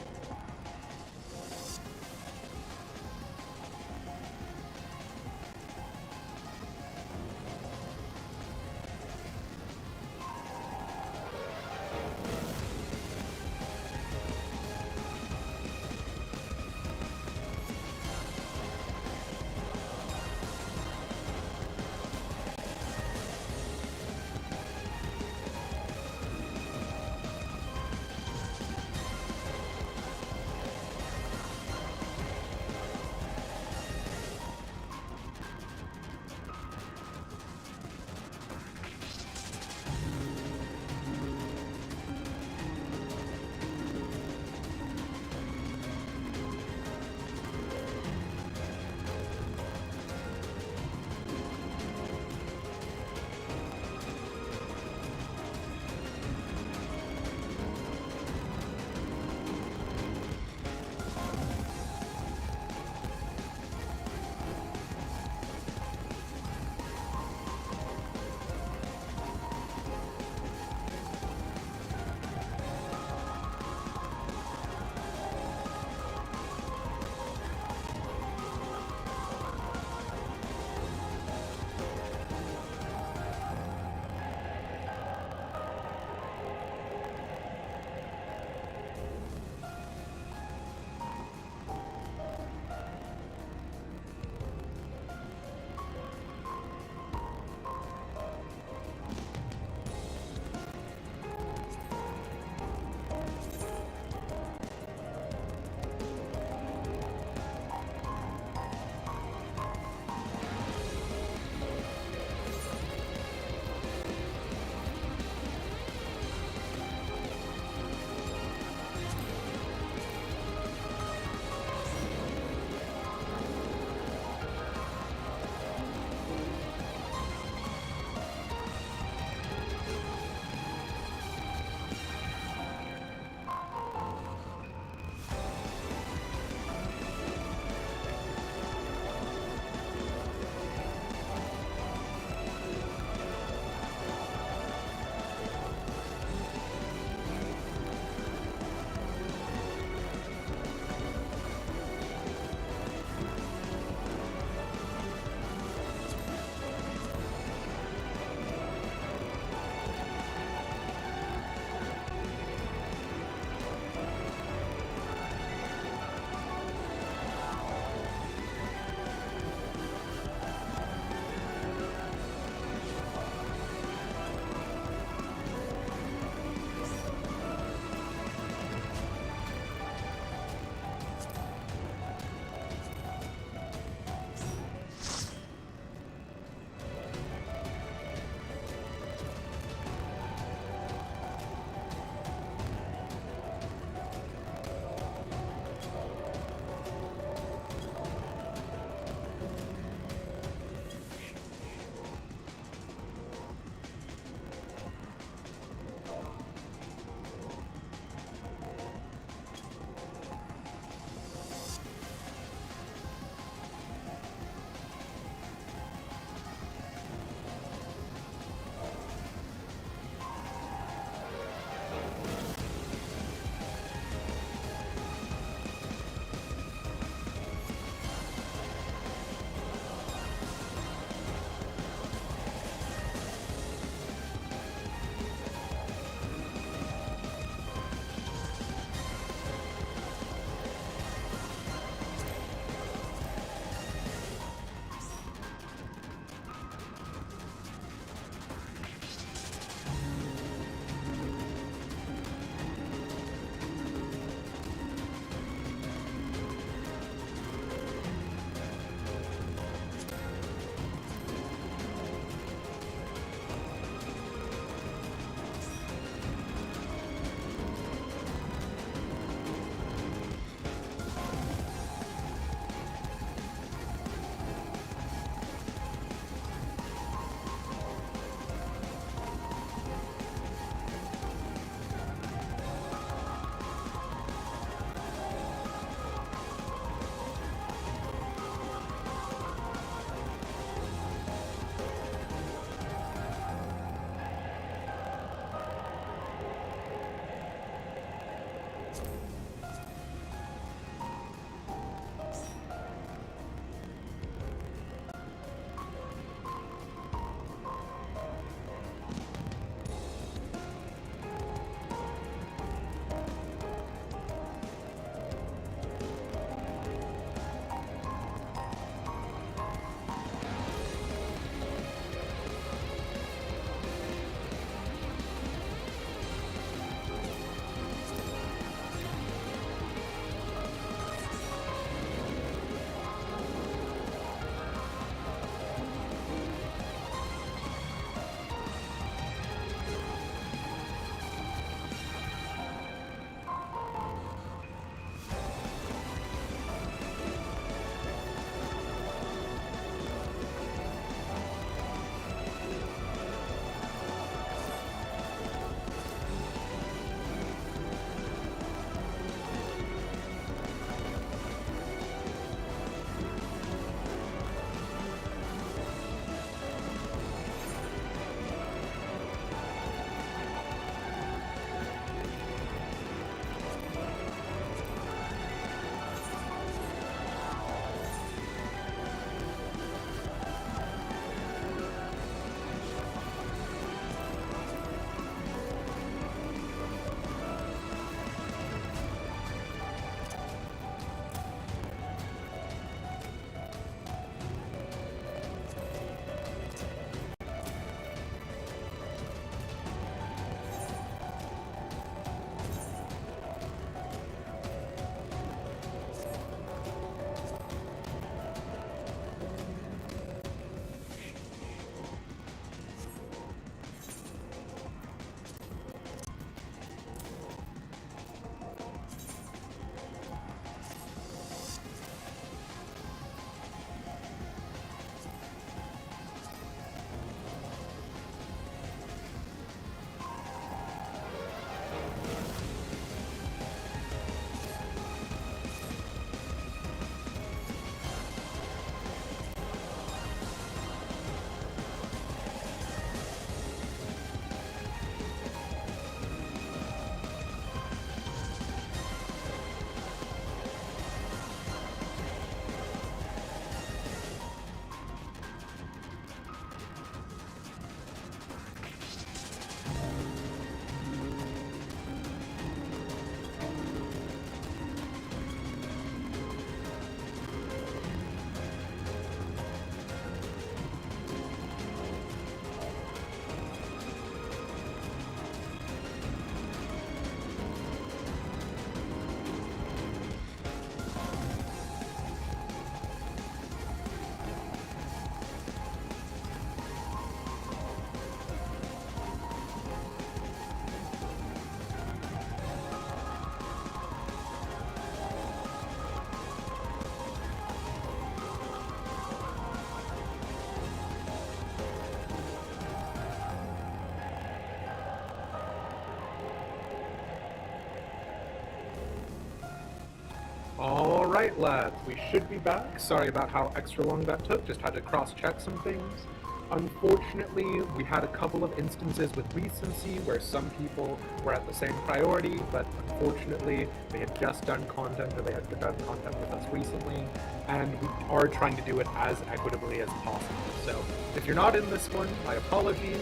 Alright lads, we should be back. Sorry about how extra long that took, just had to cross-check some things. Unfortunately, we had a couple of instances with recency where some people were at the same priority, but unfortunately they had just done content or they had done content with us recently, and we are trying to do it as equitably as possible. So if you're not in this one, my apologies.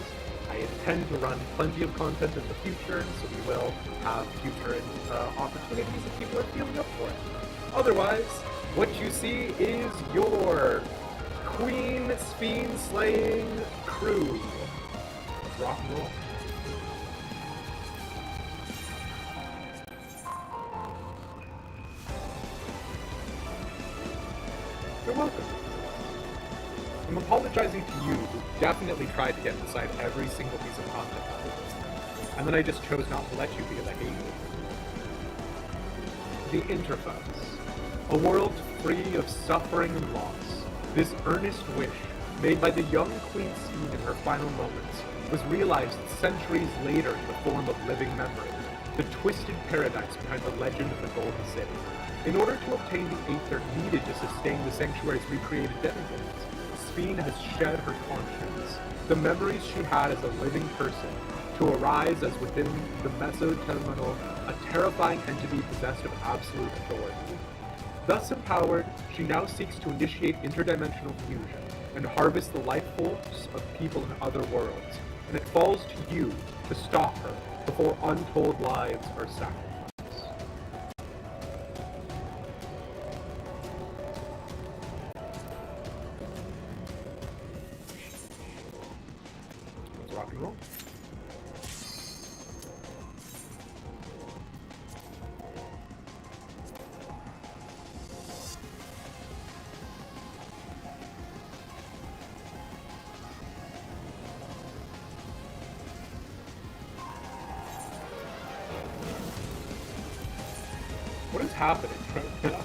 I intend to run plenty of content in the future, so we will have future opportunities if people are feeling up for it. Otherwise, what you see is your Queen Sphene slaying crew. Let's rock and roll. You're welcome. I'm apologizing to you who definitely tried to get inside every single piece of content. And then I just chose not to let you because I hate you. The Interface. A world free of suffering and loss. This earnest wish, made by the young Queen Sphene in her final moments, was realized centuries later in the form of living memory, the twisted paradox behind the legend of the Golden City. In order to obtain the Aether needed to sustain the Sanctuary's recreated demigods, Sphene has shed her conscience, the memories she had as a living person, to arise as within the Mesoterminal, a terrifying entity possessed of absolute authority. Thus empowered, she now seeks to initiate interdimensional fusion and harvest the life force of people in other worlds, and it falls to you to stop her before untold lives are sacrificed. Let's rock and roll. What is happening right now?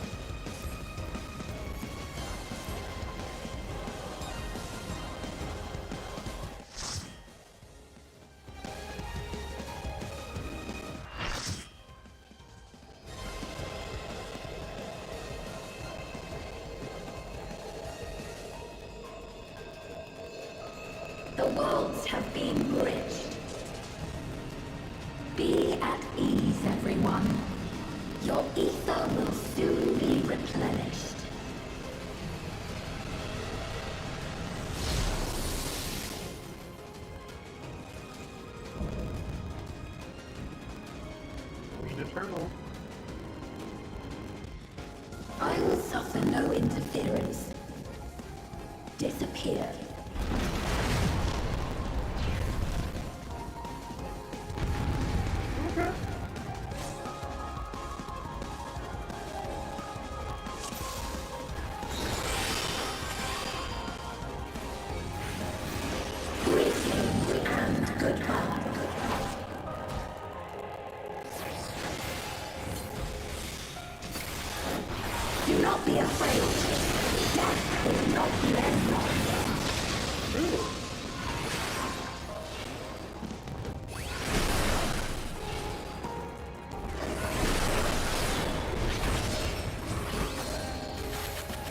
The worlds have been bridged. Be at ease, everyone. Your ether will soon be replenished. Queen Eternal. I will suffer no interference. Disappear. Okay. Greetings and goodbye. Do not be afraid. Death is not the end. Really?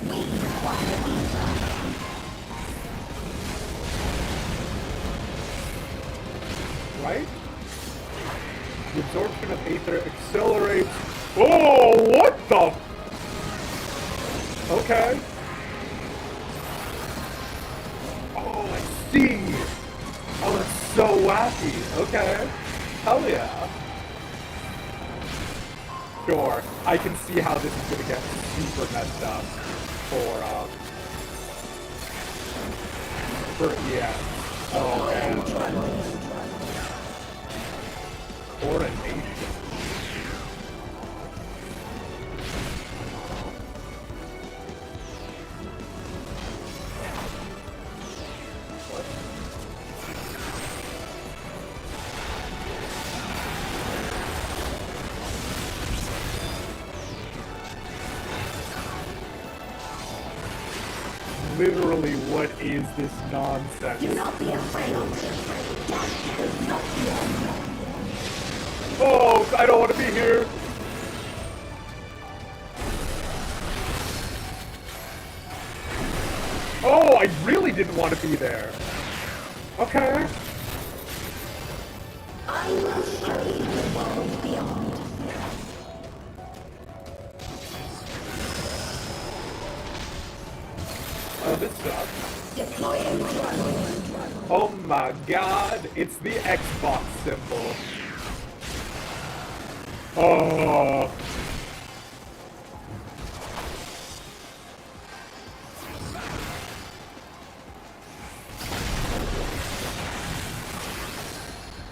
We require ether. Right? The absorption of Aether accelerates. Oh, what the? Okay. Oh, I see. Oh, that's so wacky. Okay. Hell yeah. Sure. I can see how this is gonna get super messed up for yeah. Oh man. Coronation. What? Literally, what is this nonsense? Do not be afraid. Death is not the end. Oh, I don't want to be here. be there. Okay. I will show you the world beyond. Oh, this sucks. Deploying drone. Oh my god, it's the Xbox symbol. Oh.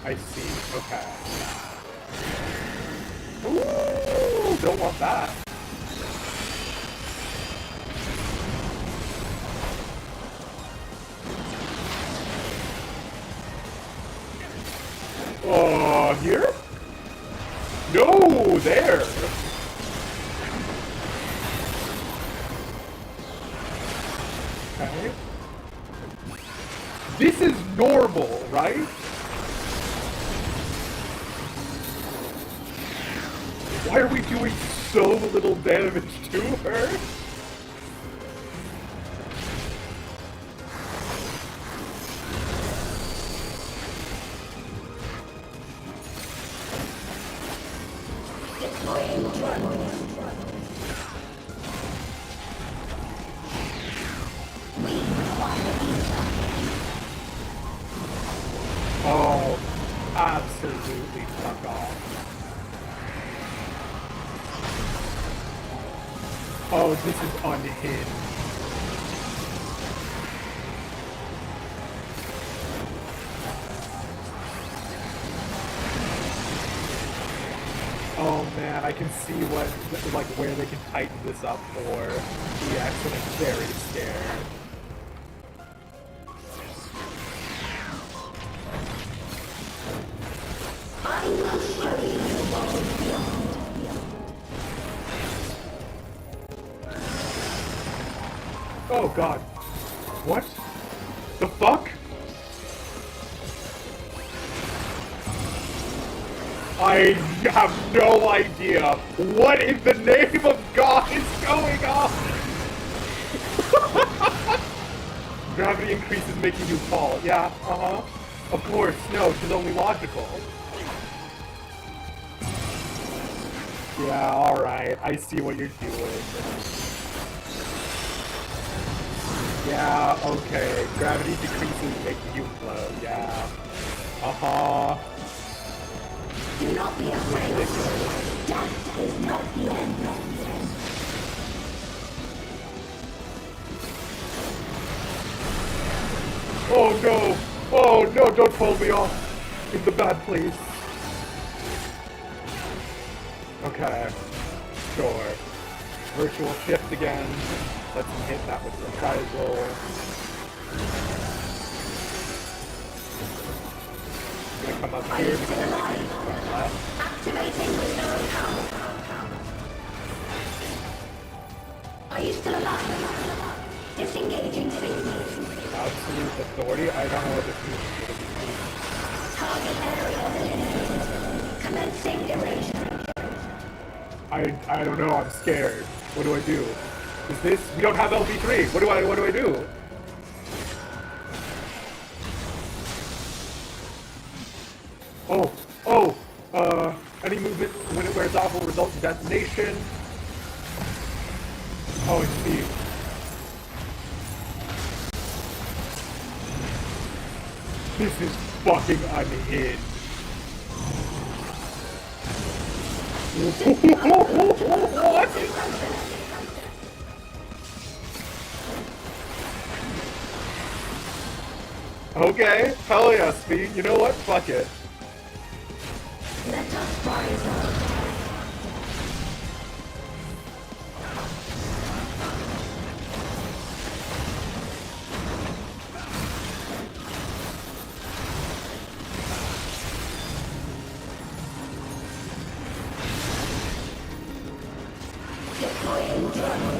I see, okay. Ooh, don't want that. Here? No, there! Okay. This is normal, right? Why are we doing so little damage to her? Oh, absolutely fuck off. Oh, this is unhinged. Oh man, I can see what, like, where they can tighten this up for EX, and I'm very scared. I will show you the world beyond. Oh god. What? The fuck? I have no idea. What in the name of God is going on? Gravity increases making you fall. Yeah, uh-huh. Of course, no, which is only logical. Yeah, alright. I see what you're doing. Yeah, okay. Gravity decreases making you float. Yeah. Uh-huh. Do not be afraid. Death is not the end. Oh no! Oh no, don't pull me off in the bad place. Okay. Sure. Virtual shift again. Let's hit that with reprisal. I'm gonna come up here because I'm gonna use from left. Activating reserve power. Are you still alive? Disengaging signals. Absolute authority? I don't know what this means. Target area delineated. Commencing erasure. I don't know, I'm scared. What do I do? Is this? We don't have LV3. What do I do? Any movement when it wears off will result in detonation. Oh, I see. This is fucking unhinged. What? Okay, hell yeah, Speed. You know what? Fuck it. Let us rise up. Deploying drone.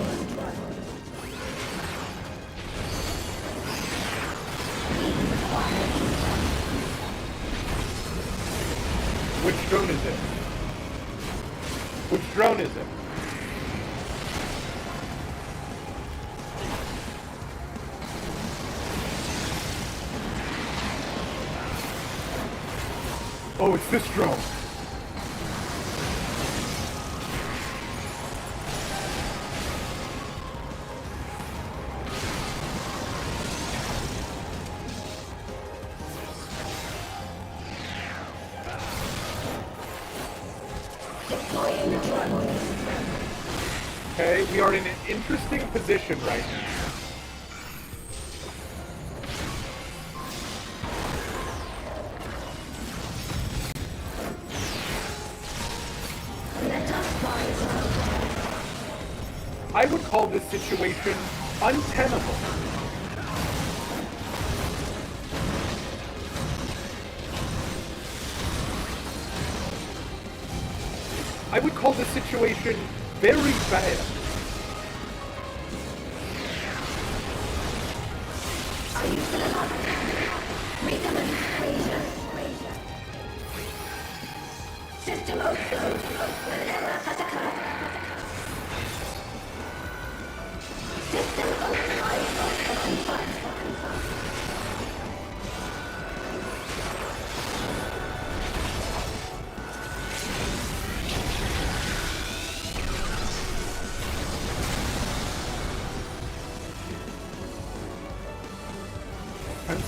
Which drone is it? Which drone is it? Oh, it's this drone. Okay, we are in an interesting position right now. I would call this situation untenable. I would call this situation very bad.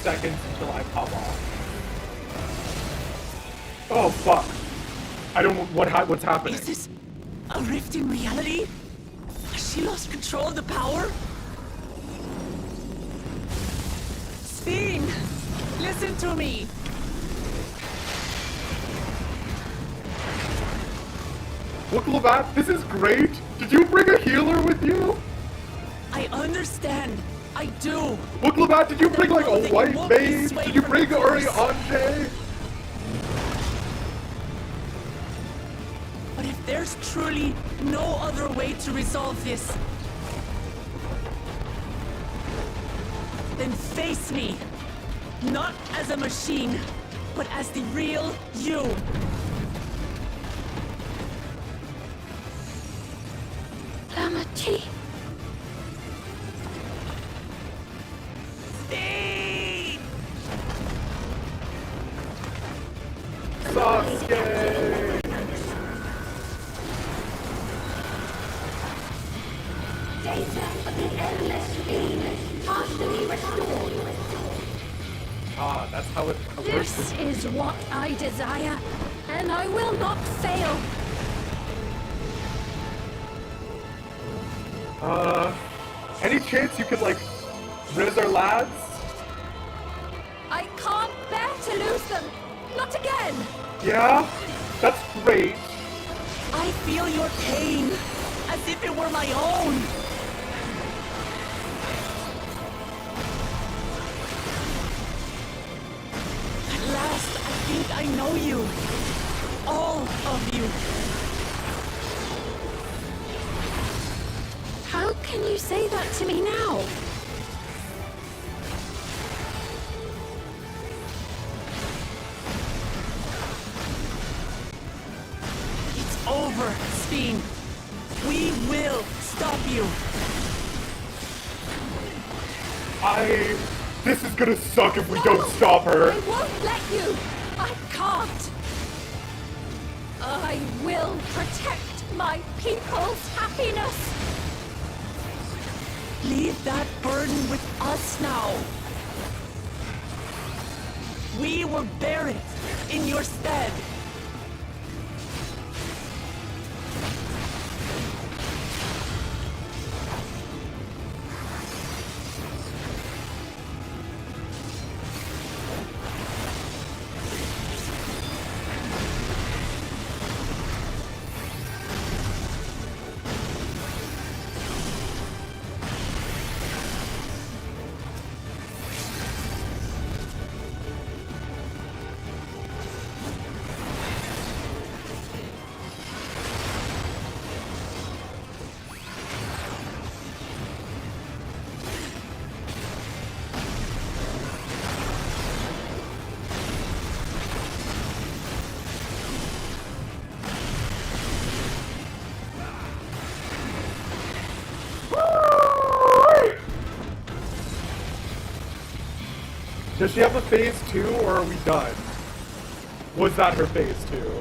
Seconds until I pop off. Oh fuck! I don't know what's happening. Is this a rift in reality? Has she lost control of the power? Steen! Listen to me! Look, Lavat, this is great! Did you bring a healer with you? I understand. I do. Look, Lavat, did you bring like a white mage? Did you bring Anje? But if there's truly no other way to resolve this, then face me. Not as a machine, but as the real you. Lamati. Sasuke! Ah, that's how it works. This is what I desire, and I will not fail. Any chance you could like riz our lads? I can't bear to lose them. Not again. Yeah? That's great. I feel your pain, as if it were my own. At last, I think I know you. All of you. How can you say that to me now? It's over, Steen. We will stop you. This is gonna suck if we don't stop her. I won't let you. I can't. I will protect my people's happiness. Leave that burden with us now. We will bear it in your stead. Does she have a phase 2 or are we done? Was that her face too?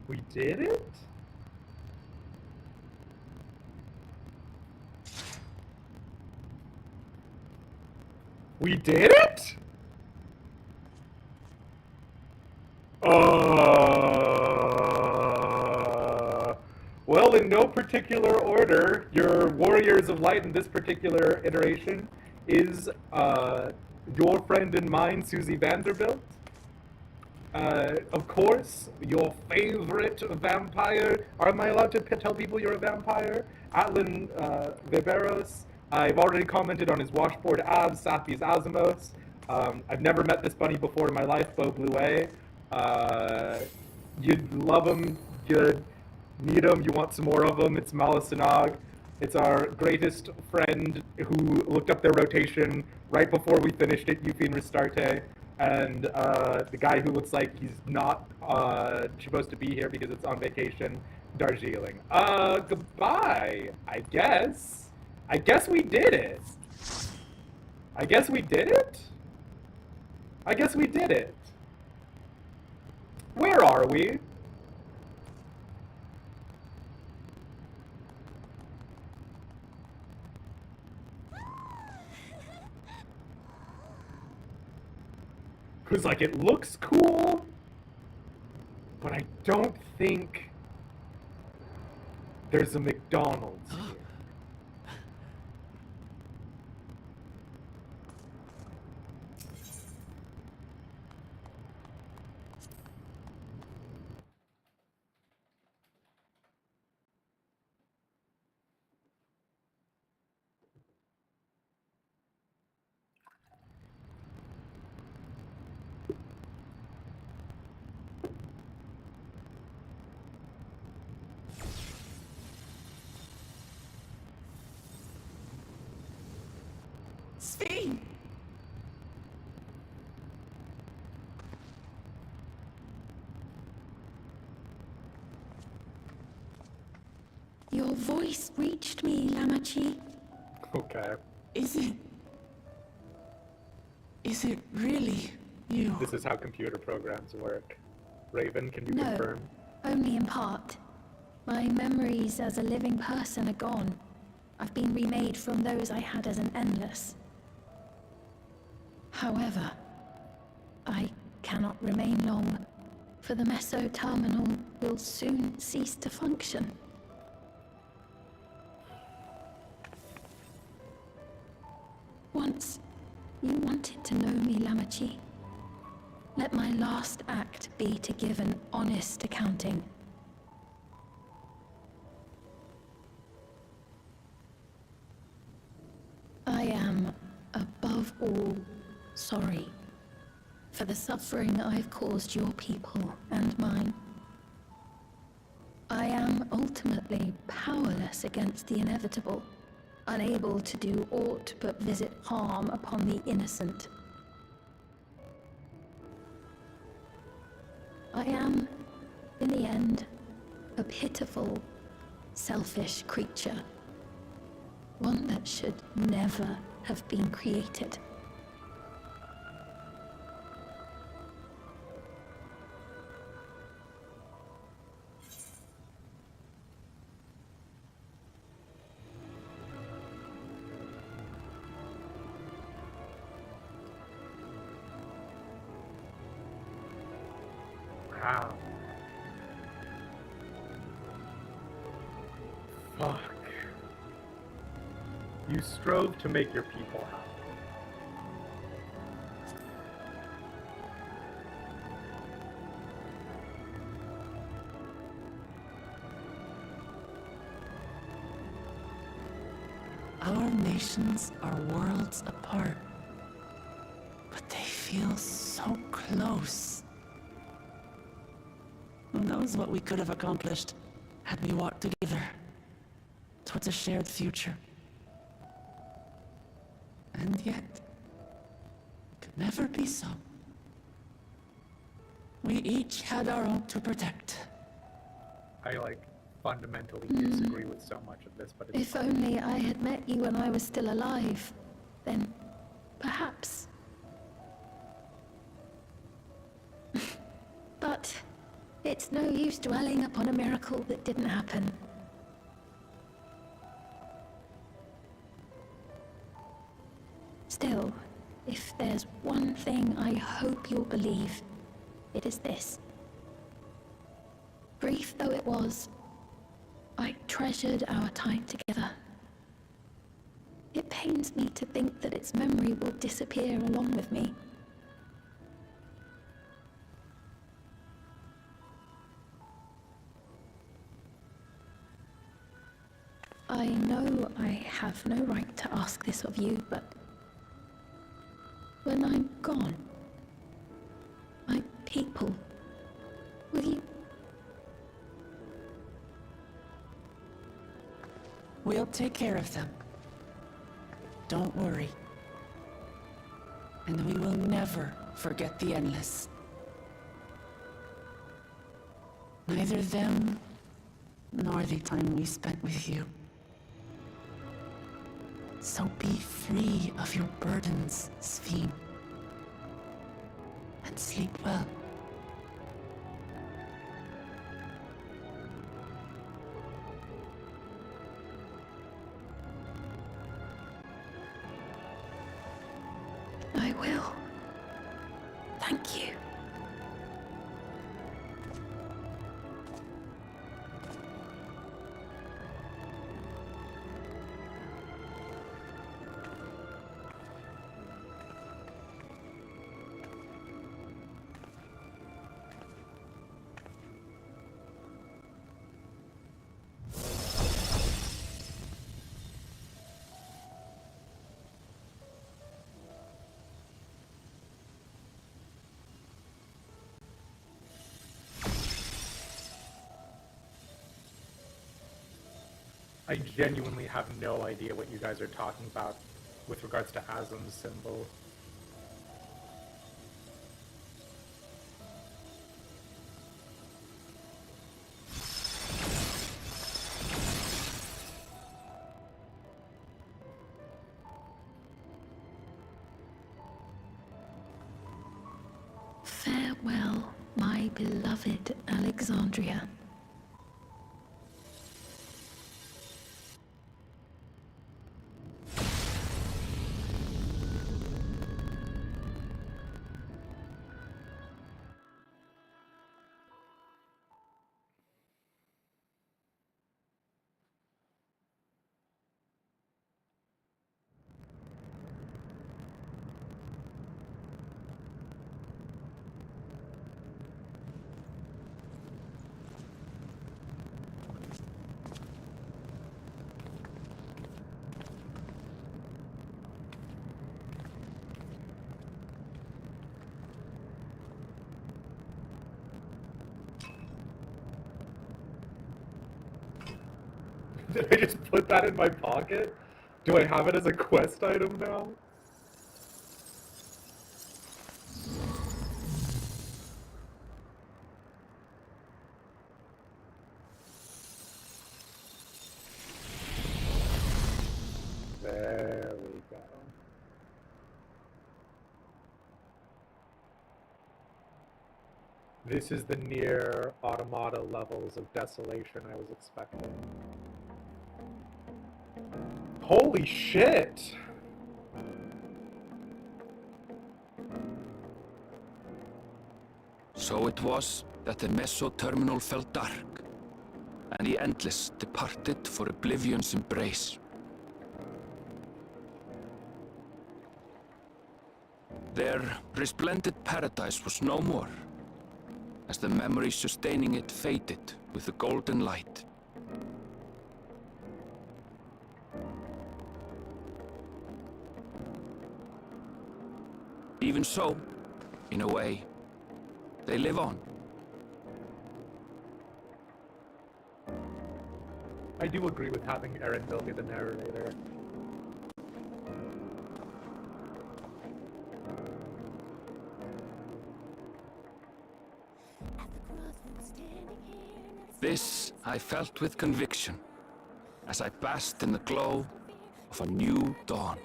We did it? We did it? Well, in no particular order, your Warriors of Light in this particular iteration is your friend and mine, Susie Vanderbilt. Of course, your favorite vampire. Am I allowed to tell people you're a vampire? Atlan Viveros. I've already commented on his washboard abs, Safi's Azimos. I've never met this bunny before in my life, Beau Bluet. You'd love him, you'd need him, you want some more of him. It's Malasanag. It's our greatest friend who looked up their rotation right before we finished it, Eufine Restarte. And the guy who looks like he's not supposed to be here because it's on vacation, Darjeeling. Goodbye, I guess. I guess we did it. I guess we did it? I guess we did it. Where are we? Because, like, it looks cool, but I don't think there's a McDonald's here. Sphene! Your voice reached me, Lamachi. Okay. Is it really you? This is how computer programs work. Raven, can you No, confirm? only in part. My memories as a living person are gone. I've been remade from those I had as an endless. However, I cannot remain long, for the Meso Terminal will soon cease to function. Once, you wanted to know me, Lamachi. Let my last act be to give an honest accounting. I am, above all, sorry for the suffering I've caused your people and mine. I am ultimately powerless against the inevitable, unable to do aught but visit harm upon the innocent. I am, in the end, a pitiful, selfish creature. One that should never have been created. Wow. Fuck. You strove to make your people happy. Our nations are worlds apart, but they feel so close. Who knows what we could have accomplished had we walked together towards a shared future. And yet, it could never be so. We each had our own to protect. I, fundamentally disagree with so much of this, but it's If fine. only I had met you when I was still alive, then perhaps. But it's no use dwelling upon a miracle that didn't happen. Still, if there's one thing I hope you'll believe, it is this. Brief though it was, I treasured our time together. It pains me to think that its memory will disappear along with me. I know I have no right to ask this of you, but when I'm gone, my people, will you? We'll take care of them. Don't worry. And we will never forget the Endless. Neither them, nor the time we spent with you. So be free of your burdens, Sphene. And sleep well. I will. Thank you. I genuinely have no idea what you guys are talking about with regards to Azum's symbol. Farewell, my beloved Alexandria. Did I just put that in my pocket? Do I have it as a quest item now? There we go. This is the near automata levels of desolation I was expecting. Holy shit! So it was that the Meso-terminal fell dark, and the Endless departed for Oblivion's embrace. Their resplendent paradise was no more, as the memory sustaining it faded with the golden light. Even so, in a way, they live on. I do agree with having Erendil be the narrator. This I felt with conviction as I basked in the glow of a new dawn.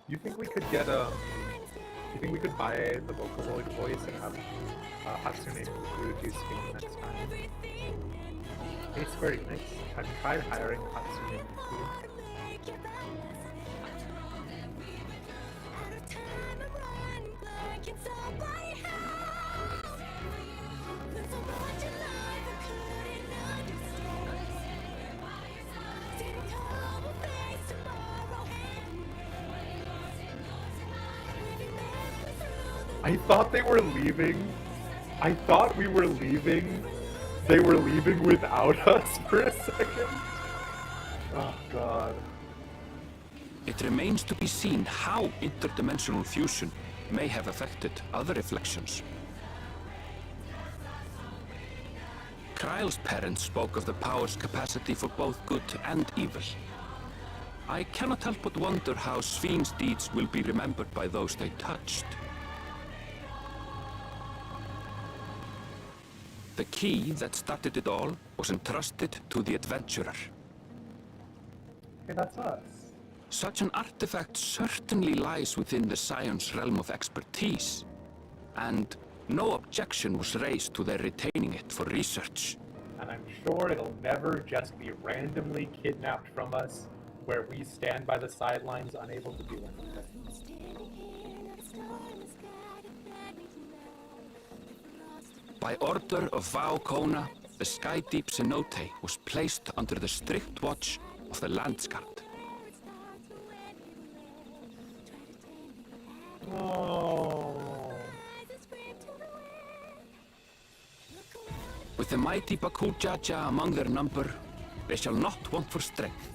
You think we could get you think we could buy the Vocaloid voice and have Hatsune Miku speak next time? Hey Square Enix, have you tried hiring Hatsune Miku? I thought they were leaving. I thought we were leaving. They were leaving without us for a second. Oh god. It remains to be seen how interdimensional fusion may have affected other reflections. Kryle's parents spoke of the power's capacity for both good and evil. I cannot help but wonder how Sphyn's deeds will be remembered by those they touched. The key that started it all was entrusted to the adventurer. Hey, that's us. Such an artifact certainly lies within the Scion's realm of expertise, and no objection was raised to their retaining it for research. And I'm sure it'll never just be randomly kidnapped from us, where we stand by the sidelines unable to do anything. By order of Vao Kona, the Skydeep cenote was placed under the strict watch of the Landsguard. Oh. With the mighty Bakujaja among their number, they shall not want for strength,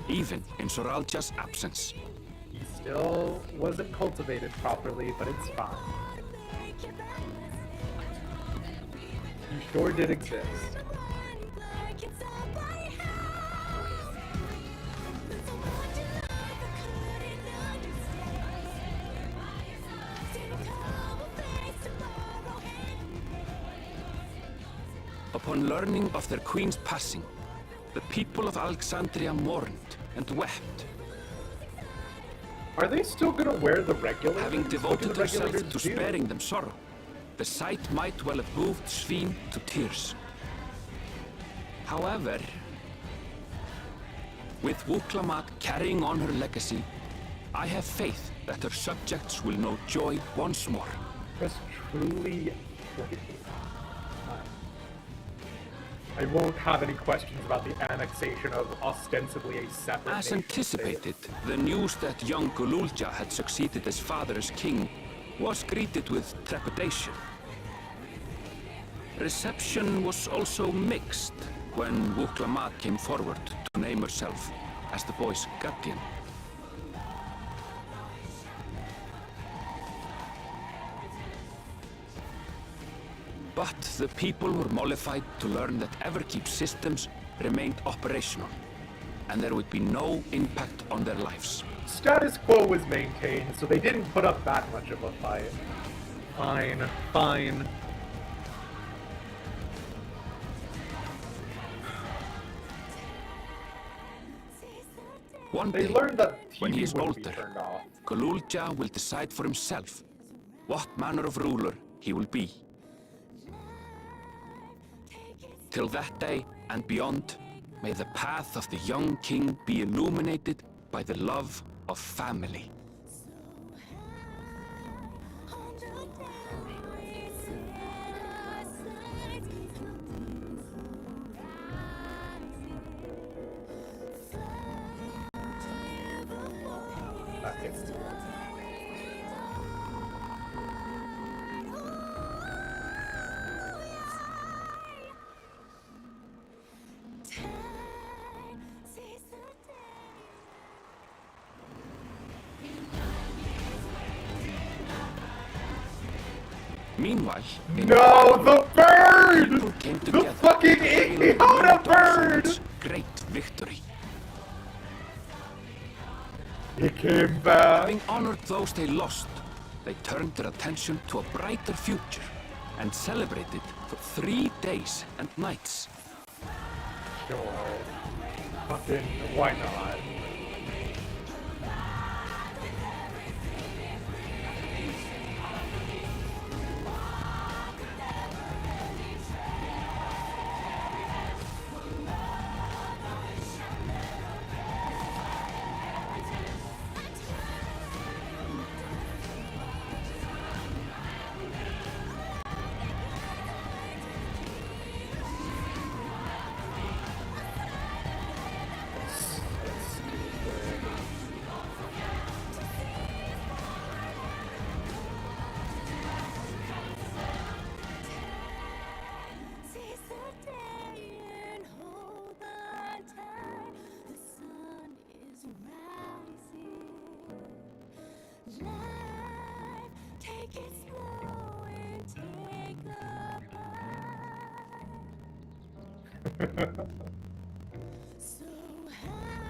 even in Soralja's absence. He still wasn't cultivated properly, but it's fine. He sure did exist. Upon learning of their queen's passing, the people of Alexandria mourned and wept. Are they still gonna wear the regulators? Having What do devoted the themselves regulators to do? sparing them sorrow, the sight might well have moved Sphyn to tears. However, with Wuklamat carrying on her legacy, I have faith that her subjects will know joy once more. Just truly... I won't have any questions about the annexation of ostensibly a separate As nation anticipated, the news that young Gululja had succeeded his father as king was greeted with trepidation. Reception was also mixed when Wuklamat came forward to name herself as the boy's guardian. But the people were mollified to learn that Everkeep's systems remained operational, and there would be no impact on their lives. Status quo was maintained, so they didn't put up that much of a fight. Fine, fine. One They day, learned that when he TV is wouldn't be older, turned off. Gululja will decide for himself what manner of ruler he will be. Till that day and beyond, may the path of the young king be illuminated by the love of family. Meanwhile, in No, the bird! people came The together fucking to hail Ikiota bird! Dawntrail's great victory. He came back. Having honored those they lost, they turned their attention to a brighter future and celebrated for 3 days and nights. Sure. Fucking, why not?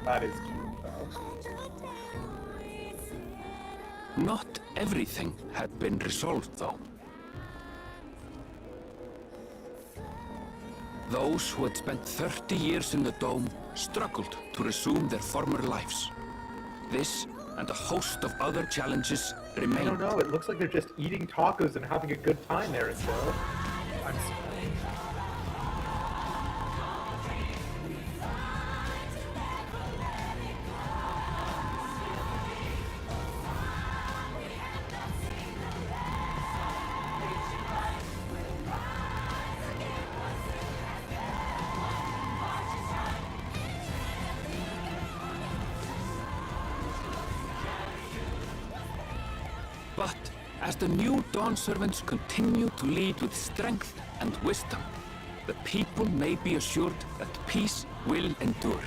That is cute, though. Not everything had been resolved, though. Those who had spent 30 years in the Dome struggled to resume their former lives. This and a host of other challenges I remained. don't know, it looks like they're just eating tacos and having a good time there until... I'm sorry. But as the new Dawn servants continue to lead with strength and wisdom, the people may be assured that peace will endure.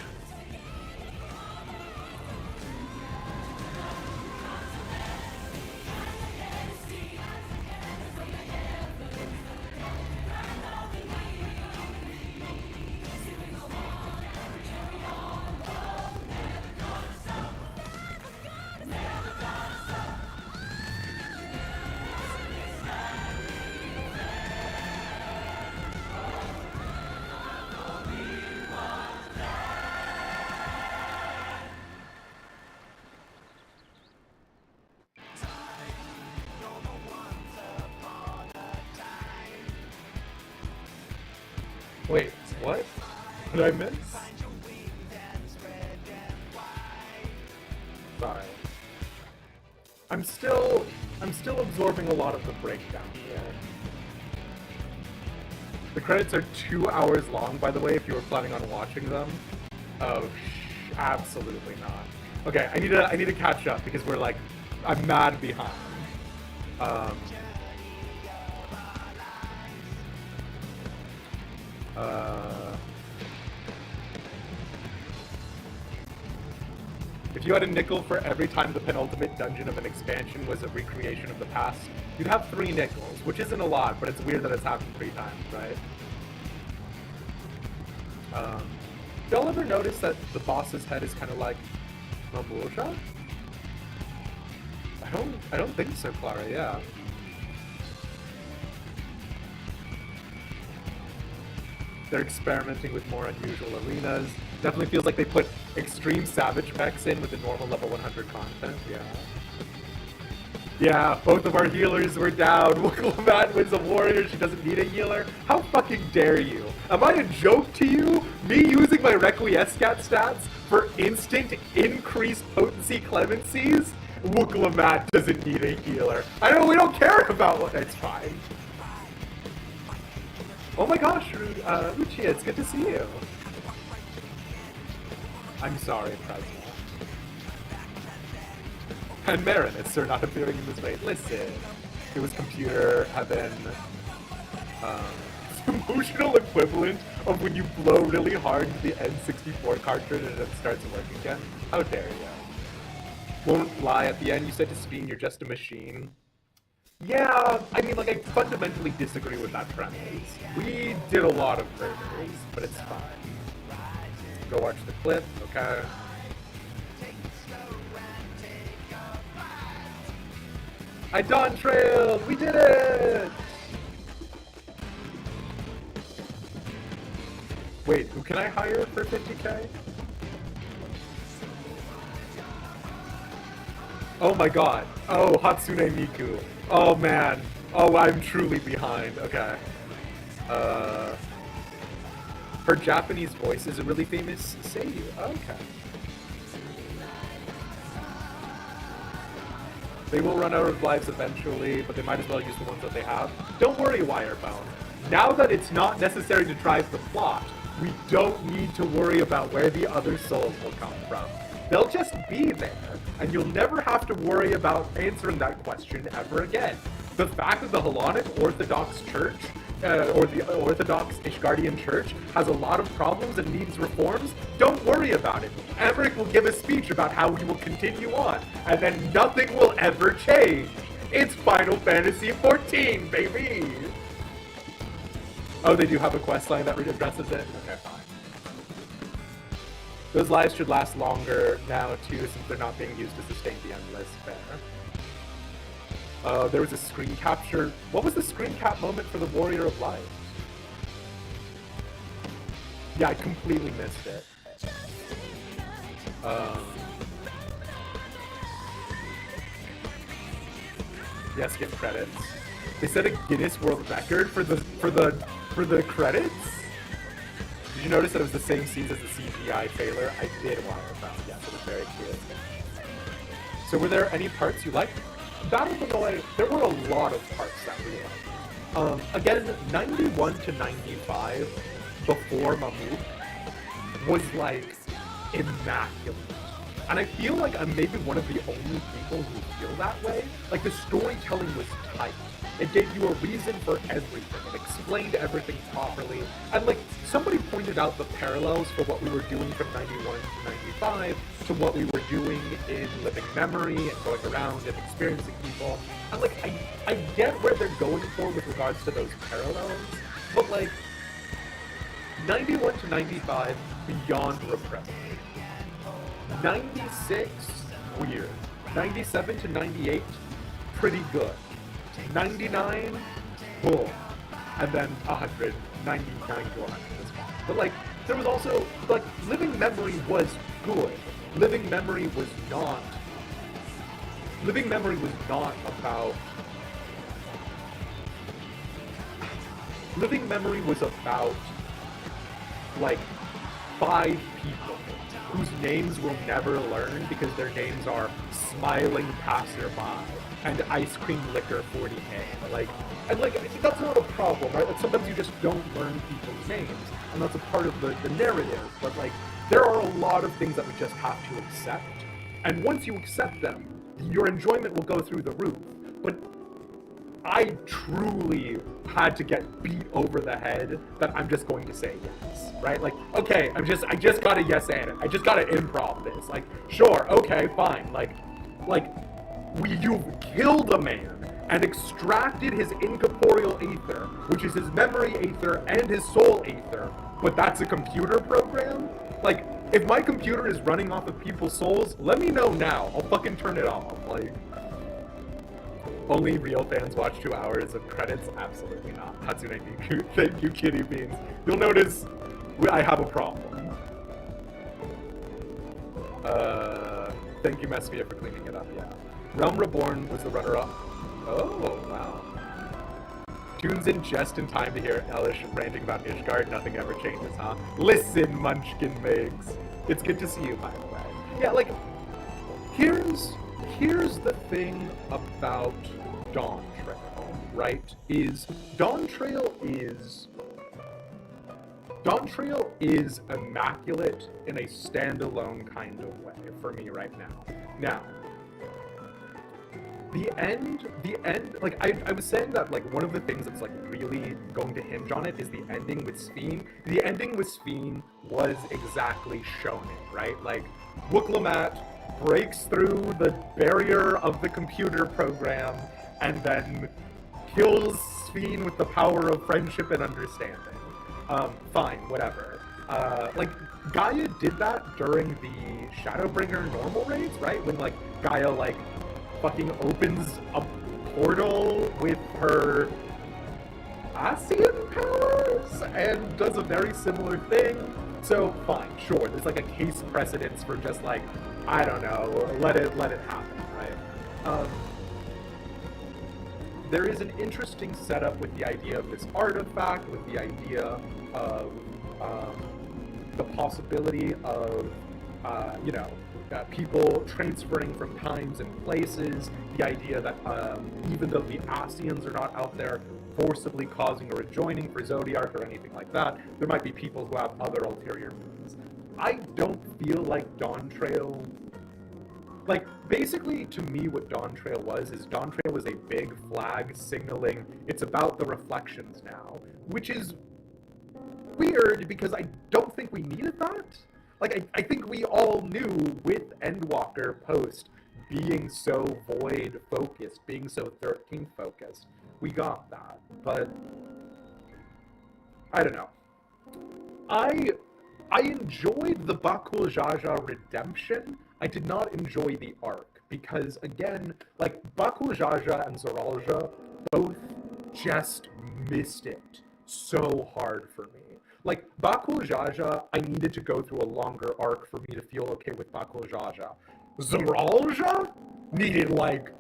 Wait, what? What did I miss? Sorry. I'm still absorbing a lot of the breakdown here. The credits are 2 hours long, by the way, if you were planning on watching them. Oh, absolutely not. Okay, I need to catch up because we're like, I'm mad behind. If you had a nickel for every time the penultimate dungeon of an expansion was a recreation of the past, you'd have 3 nickels, which isn't a lot, but it's weird that it's happened 3 times, right? Y'all ever notice that the boss's head is kind of like Mamusha? I don't think so, Clara, yeah. They're experimenting with more unusual arenas. Definitely feels like they put extreme savage mechs in with the normal level 100 content, yeah. Yeah, both of our healers were down. Wookalamat was a warrior, she doesn't need a healer. How fucking dare you? Am I a joke to you? Me using my Requiescat stats for instant increased potency clemencies? Wookalamat doesn't need a healer. I know we don't care about what, it's fine. Oh my gosh, Uchiha, it's good to see you. I'm sorry, President. And Marinus are not appearing in this raid. Listen, it was computer heaven. Emotional equivalent of when you blow really hard to the N64 cartridge and it starts to work again. How dare you? Won't lie, at the end you said to Speen you're just a machine. Yeah, I mean, like, I fundamentally disagree with that premise. We did a lot of murders, but it's fine. Go watch the clip, okay? I Dawntrailed! We did it! Wait, who can I hire for 50k? Oh my god. Oh, Hatsune Miku. Oh man. Oh, I'm truly behind. Okay. Her Japanese voice is a really famous seiyuu. Okay. They will run out of lives eventually, but they might as well use the ones that they have. Don't worry, Wirebone. Now that it's not necessary to drive the plot, we don't need to worry about where the other souls will come from. They'll just be there, and you'll never have to worry about answering that question ever again. The fact that the Hellenic Orthodox Church, or the Orthodox Ishgardian Church, has a lot of problems and needs reforms, don't worry about it. Emmerich will give a speech about how he will continue on, and then nothing will ever change. It's Final Fantasy XIV, baby! Oh, they do have a quest line that addresses it? Okay, fine. Those lives should last longer now, too, since they're not being used to sustain the endless fair. There was a screen capture. What was the screen cap moment for the Warrior of Light? Yeah, I completely missed it. Yeah, skip credits. They set a Guinness World Record for the credits? Did you notice that it was the same scenes as the CGI trailer? I did while I found. Yes, it was very cute. So were there any parts you liked? Battle of Illinois, there were a lot of parts that we liked. Again, 91 to 95 before Mamouk was like immaculate. And I feel like I'm maybe one of the only people who feel that way. Like, the storytelling was tight. It gave you a reason for everything. It explained everything properly. And like, somebody pointed out the parallels for what we were doing from 91 to 95 to what we were doing in Living Memory and going around and experiencing people. And like, I get where they're going for with regards to those parallels, but like, 91 to 95, beyond repressive. 96, weird. 97 to 98, pretty good. 99, boom. And then 100, 99 to 100 is fine. But like, there was also, like, Living Memory was good. Living Memory was not about... Living Memory was about, like, 5 people whose names we'll never learn because their names are Smiling Passerby and Ice Cream Liquor 40K. Like, and like, that's not a problem, right? Like, sometimes you just don't learn people's names, and that's a part of the narrative, but like, there are a lot of things that we just have to accept, and once you accept them, your enjoyment will go through the roof. But I truly had to get beat over the head that I'm just going to say yes, right? Like, okay, I just gotta yes and it. I just gotta improv this. Like, sure, okay, fine. You've killed a man and extracted his incorporeal aether, which is his memory aether and his soul aether, but that's a computer program? Like, if my computer is running off of people's souls, let me know now. I'll fucking turn it off. Like, only real fans watch 2 hours of credits? Absolutely not. Hatsune Miku, thank you, Kitty Beans. You'll notice I have a problem. Thank you, Mesphia, for cleaning it up, yeah. Realm Reborn was the runner-up. Oh, wow. Tunes in just in time to hear Elish ranting about Ishgard. Nothing ever changes, huh? Listen, Munchkin Migs. It's good to see you, by the way. Yeah, like, here's the thing about Dawntrail, right? Dawntrail is immaculate in a standalone kind of way for me right now. Now, the end, like, I was saying that, like, one of the things that's, like, really going to hinge on it is the ending with Sphene. The ending with Sphene was exactly shown it, right? Like, Wuklammat breaks through the barrier of the computer program and then kills Sphene with the power of friendship and understanding. Fine, whatever. Like, Gaia did that during the Shadowbringer normal raids, right? When, like, Gaia, like, fucking opens a portal with her ASEAN powers and does a very similar thing. So fine, sure, there's like a case precedence for just like, I don't know, let it happen, right? There is an interesting setup with the idea of this artifact, with the idea of the possibility of, people transferring from times and places, the idea that even though the ASEANs are not out there forcibly causing a rejoining for Zodiac or anything like that, there might be people who have other ulterior motives. I don't feel like Dawntrail... Like, basically, to me, what Dawntrail was a big flag signaling it's about the reflections now, which is weird because I don't think we needed that. Like, I think we all knew with Endwalker post being so Void focused, being so 13 focused, we got that. But I don't know. I enjoyed the Bakul Jaja redemption. I did not enjoy the arc because, again, like, Bakul Jaja and Zoralja both just missed it so hard for me. Like, Bakul Jaja, I needed to go through a longer arc for me to feel okay with Bakul Jaja. Zoralja needed, like,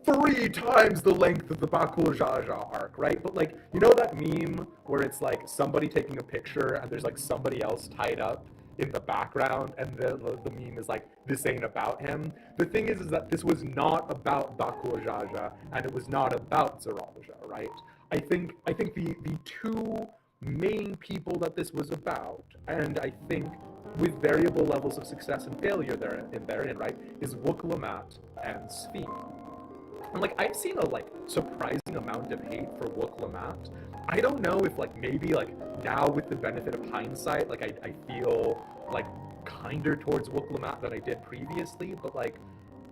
3 times the length of the Bakul Jaja arc, right? But, like, you know that meme where it's, like, somebody taking a picture and there's, like, somebody else tied up in the background, and the meme is like, this ain't about him? The thing is that this was not about Bakul Jaja, and it was not about Zoralja, right? I think the two main people that this was about, and I think with variable levels of success and failure therein, right, is Wook-Lamat and Sphene. And, like, I've seen a, like, surprising amount of hate for Wook-Lamat. I don't know if, like, maybe, like, now with the benefit of hindsight, like, I feel, like, kinder towards Wook-Lamat than I did previously, but, like,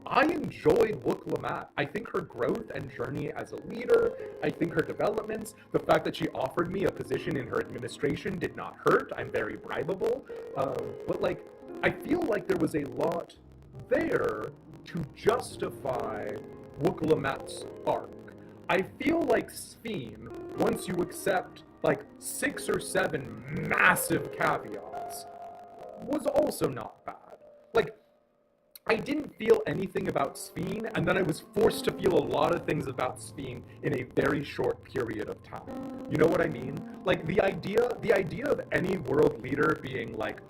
I enjoyed Wook-Lamat. I think her growth and journey as a leader, I think her developments, the fact that she offered me a position in her administration did not hurt. I'm very bribable. But, like, I feel like there was a lot there to justify Wook-Lamat's arc. I feel like Sphene, once you accept, like, 6 or 7 massive caveats, was also not bad. Like, I didn't feel anything about Sphene, and then I was forced to feel a lot of things about Sphene in a very short period of time. You know what I mean? Like, the idea of any world leader being like,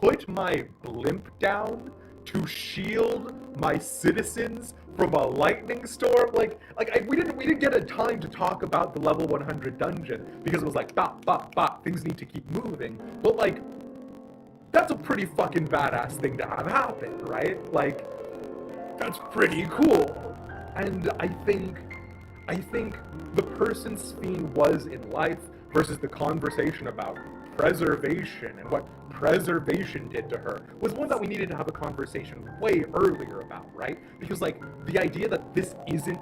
put my blimp down to shield my citizens from a lightning storm, we didn't get a time to talk about the level 100 dungeon because it was like, bop, bop, bop, things need to keep moving. But, like, that's a pretty fucking badass thing to have happen, right? Like, that's pretty cool. And I think the person Sphene was in life versus the conversation about preservation and what preservation did to her was one that we needed to have a conversation way earlier about, right? Because, like, the idea that this isn't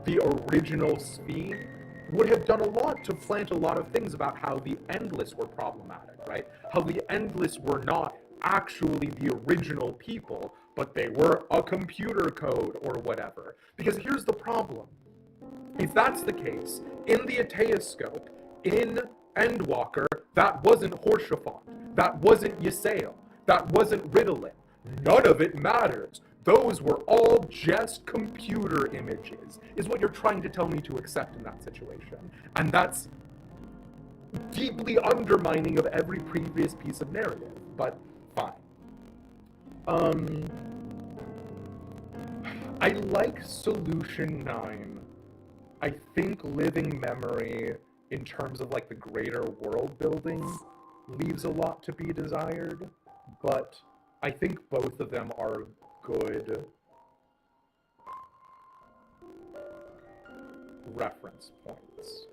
the original Sphene would have done a lot to plant a lot of things about how the Endless were problematic, right? How the Endless were not actually the original people, but they were a computer code or whatever. Because here's the problem. If that's the case, in the Ateoscope, in Endwalker, that wasn't Horshaphant, that wasn't Ysael, that wasn't Ritalin. None of it matters. Those were all just computer images, is what you're trying to tell me to accept in that situation. And that's deeply undermining of every previous piece of narrative, but fine. I like Solution 9. I think Living Memory, in terms of, like, the greater world building, leaves a lot to be desired, but I think both of them are good reference points.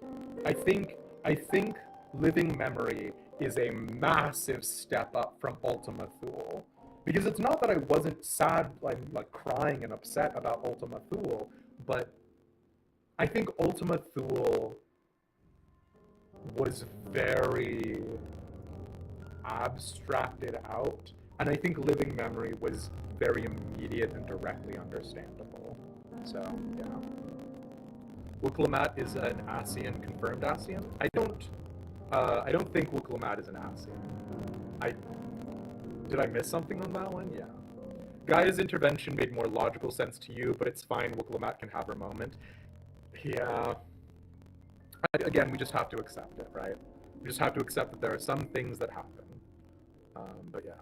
I think Living Memory is a massive step up from Ultima Thule. Because it's not that I wasn't sad, like crying and upset about Ultima Thule, but I think Ultima Thule was very abstracted out, and I think Living Memory was very immediate and directly understandable. So, yeah. Wukalamat is an Ascian, confirmed Ascian. I don't think Wukalamat is an Ascian. Did I miss something on that one? Yeah. Gaia's intervention made more logical sense to you, but it's fine. Wukalamat can have her moment. Yeah. Again, we just have to accept it, right? We just have to accept that there are some things that happen. But yeah.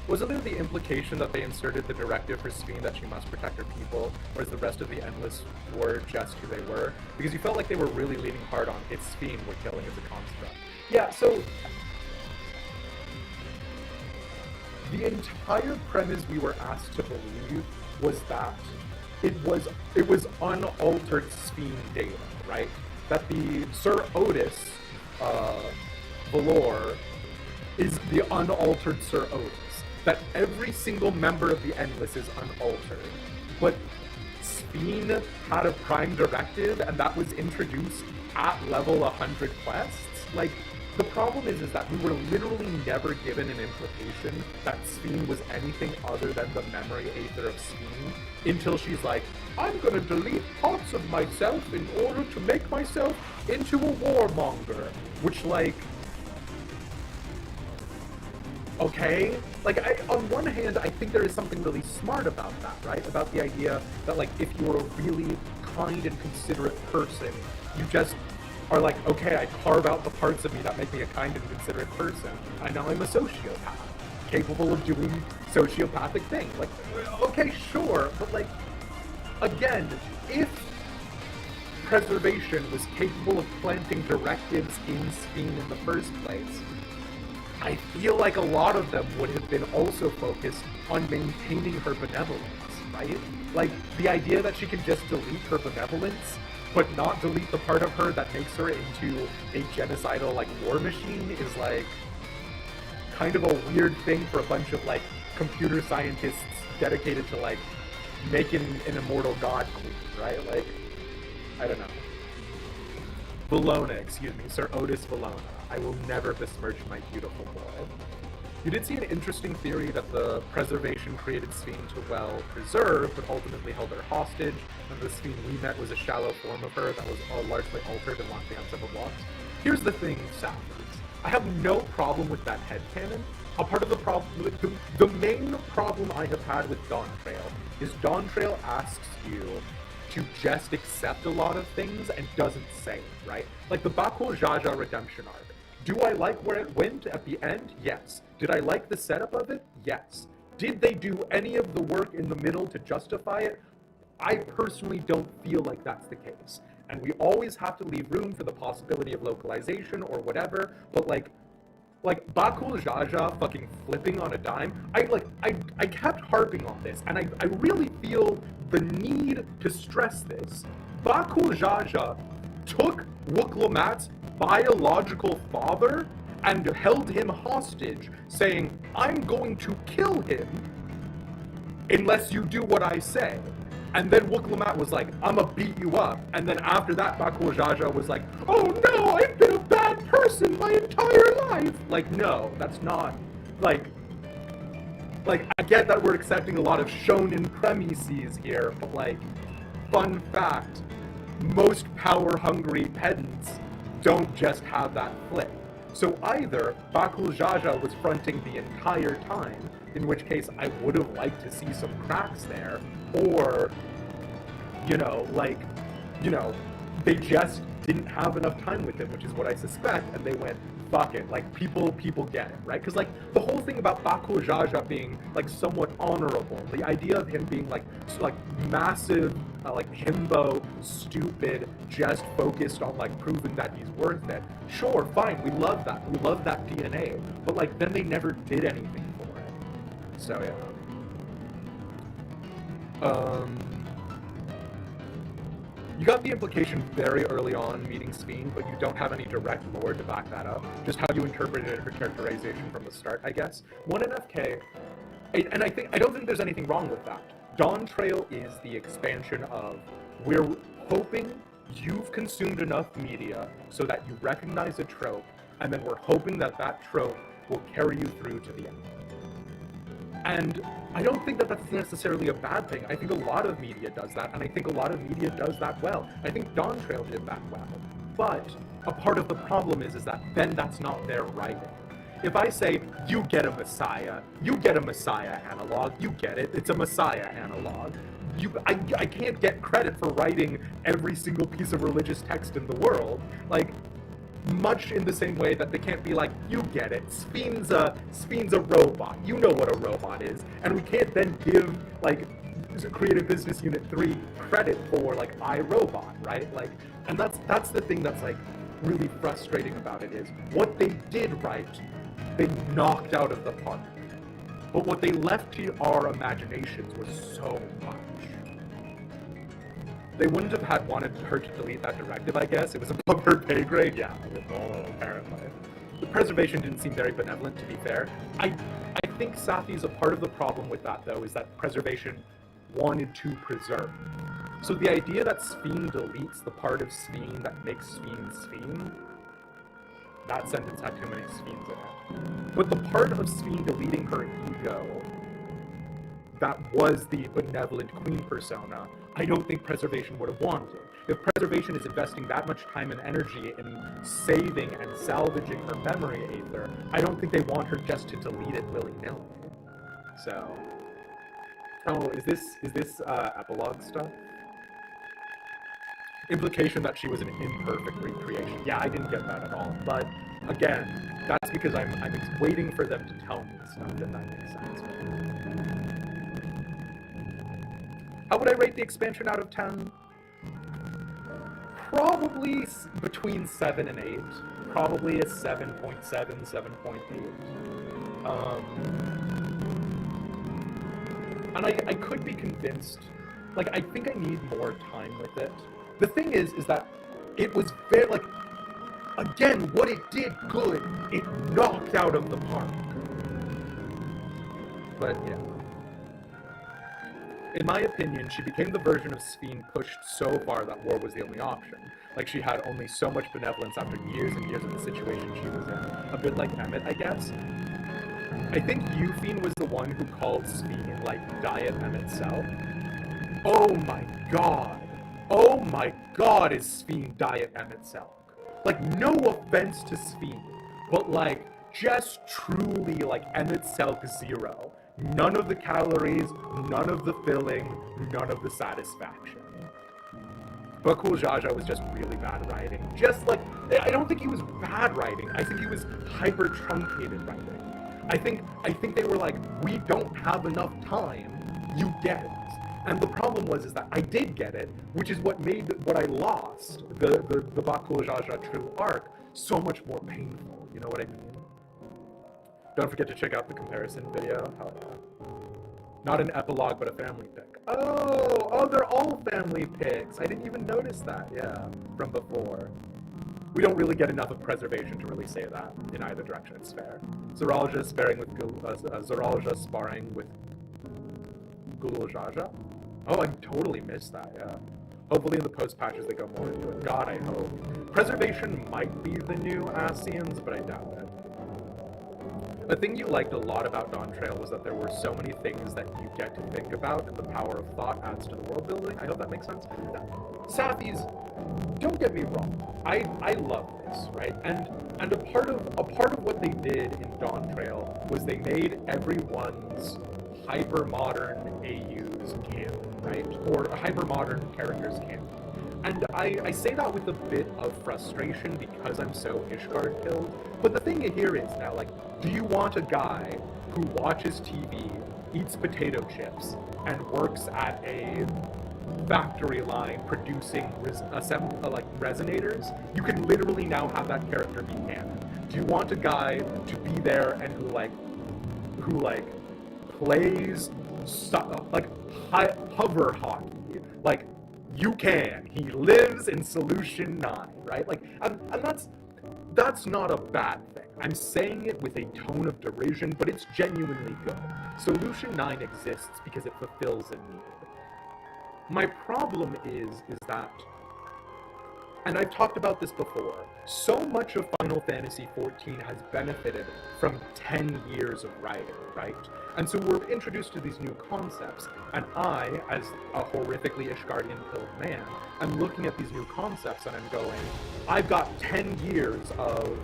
Was it the implication that they inserted the directive for Sphene that she must protect her people, or is the rest of the Endless were just who they were? Because you felt like they were really leaning hard on it's Sphene we're killing as a construct. Yeah, so the entire premise we were asked to believe was that it was unaltered Sphene data, right? That the Sir Otis Valor is the unaltered Sir Otis. That every single member of the Endless is unaltered. But Sphene had a prime directive, and that was introduced at level 100 quests. Like, the problem is that we were literally never given an implication that Sphene was anything other than the memory aether of Sphene until she's like, I'm gonna delete parts of myself in order to make myself into a warmonger. Which, like, okay? Like, on one hand, I think there is something really smart about that, right? About the idea that, like, if you're a really kind and considerate person, you just are like, okay, I carve out the parts of me that make me a kind and considerate person, and now I'm a sociopath, capable of doing sociopathic things. Like, okay, sure, but, like, again, if preservation was capable of planting directives in Sphene in the first place, I feel like a lot of them would have been also focused on maintaining her benevolence, right? Like, the idea that she can just delete her benevolence, but not delete the part of her that makes her into a genocidal, like, war machine is, like, kind of a weird thing for a bunch of, like, computer scientists dedicated to, like, making an immortal god queen, right? Like, I don't know. Valona, excuse me, Sir Otis Valona. I will never besmirch my beautiful boy. You did see an interesting theory that the preservation created Sphene to, well, preserve, but ultimately held her hostage, and the Sphene we met was a shallow form of her that was largely altered and locked down several blocks. Here's the thing, Sappers. I have no problem with that headcanon. A part of the problem, the main problem I have had with Dawntrail is Dawntrail asks you to just accept a lot of things and doesn't say it, right? Like the Bakul Jaja redemption arc. Do I like where it went at the end? Yes. Did I like the setup of it? Yes. Did they do any of the work in the middle to justify it? I personally don't feel like that's the case. And we always have to leave room for the possibility of localization or whatever, but like Bakul Jaja fucking flipping on a dime, I kept harping on this, and I really feel the need to stress this. Bakul Jaja took Wukalamat's biological father and held him hostage, saying, I'm going to kill him unless you do what I say. And then Wukalamat was like, I'ma beat you up. And then after that, Bakul Jaja was like, oh no, I've been a bad person my entire life. Like, no, that's not, like, I get that we're accepting a lot of shonen premises here, but, like, fun fact, most power-hungry pedants don't just have that flip. So either Bakul Jaja was fronting the entire time, in which case I would have liked to see some cracks there, or, they just didn't have enough time with him, which is what I suspect, and they went, fuck it, like, people get it, right? Because, like, the whole thing about Bakul Jaja being, like, somewhat honorable, the idea of him being, like massive, like, himbo, stupid, just focused on, like, proving that he's worth it. Sure, fine, we love that. We love that DNA. But, like, then they never did anything for it. So, yeah. You got the implication very early on meeting Sphene, but you don't have any direct lore to back that up. Just how you interpreted her characterization from the start, I guess. One NFK, and I don't think there's anything wrong with that. Dawntrail is the expansion of, we're hoping you've consumed enough media so that you recognize a trope, and then we're hoping that that trope will carry you through to the end. And I don't think that that's necessarily a bad thing. I think a lot of media does that, and I think a lot of media does that well. I think Dawntrail did that well. But a part of the problem is that then that's not their writing. If I say, you get a Messiah analog, you get it, it's a Messiah analog. I can't get credit for writing every single piece of religious text in the world. Like, much in the same way that they can't be like, you get it, Spheen's a robot, you know what a robot is, and we can't then give, like, Creative Business Unit 3 credit for, like, iRobot, right? Like, and that's the thing that's, like, really frustrating about it is, what they did right, they knocked out of the park. But what they left to our imaginations was so much. They wouldn't have wanted her to delete that directive, I guess. It was above her pay grade. Yeah, apparently. The preservation didn't seem very benevolent, to be fair. I think Safi's a part of the problem with that, though, is that preservation wanted to preserve. So the idea that Spheen deletes the part of Spheen that makes Spheen Spheen, that sentence had too many Spheens in it. But the part of Spheen deleting her ego that was the benevolent queen persona, I don't think preservation would have wanted. If preservation is investing that much time and energy in saving and salvaging her memory aether, I don't think they want her just to delete it willy-nilly. So, oh, is this epilogue stuff? Implication that she was an imperfect recreation. Yeah, I didn't get that at all. But again, that's because I'm waiting for them to tell me stuff, if that makes sense. How would I rate the expansion out of 10? Probably between 7 and 8. Probably a 7.7, 7.8. And I could be convinced, like, I think I need more time with it. The thing is that it was very, like, again, what it did good, it knocked out of the park. But, yeah. In my opinion, she became the version of Spheen pushed so far that war was the only option. Like, she had only so much benevolence after years and years of the situation she was in. A bit like Emmett, I guess. I think Euphine was the one who called Spheen, like, Diet Emmett Self. Oh my god! Oh my god, is Spheen Diet Emmett Self. Like, no offense to Spheen, but, like, just truly, like, Emmett Selk 0. None of the calories, none of the filling, none of the satisfaction. But Cool Jaja was just really bad writing. Just like, I don't think he was bad writing. I think he was hyper truncated writing. I think they were like, we don't have enough time, you get it. And the problem was that I did get it, which is what made what I lost, the Bakul Jaja True arc, so much more painful. You know what I mean? Don't forget to check out the comparison video. Hell yeah. Not an epilogue, but a family pick. Oh, they're all family picks. I didn't even notice that, yeah, from before. We don't really get enough of preservation to really say that in either direction. It's fair. Zoralja sparring with Gulul Jaja. Oh, I totally missed that, yeah. Hopefully in the post patches they go more into it. God, I hope. Preservation might be the new Asians, but I doubt it. The thing you liked a lot about Dawntrail was that there were so many things that you get to think about, and the power of thought adds to the world building. I hope that makes sense. Safi's, don't get me wrong, I love this, right? And a part of what they did in Dawntrail was they made everyone's hyper-modern AUs canon, right? Or hyper-modern characters canon. And I say that with a bit of frustration because I'm so Ishgard killed. But the thing here is now, like, do you want a guy who watches TV, eats potato chips, and works at a factory line producing resonators? You can literally now have that character be canon. Do you want a guy to be there and who plays hover hockey? Like, you can. He lives in Solution 9, right? Like, and that's not a bad thing. I'm saying it with a tone of derision, but it's genuinely good. Solution 9 exists because it fulfills a need. My problem is that And I've talked about this before. So much of Final Fantasy XIV has benefited from 10 years of writing, right? And so we're introduced to these new concepts, and I, as a horrifically Ishgardian-pilled man, am looking at these new concepts and I'm going, I've got 10 years of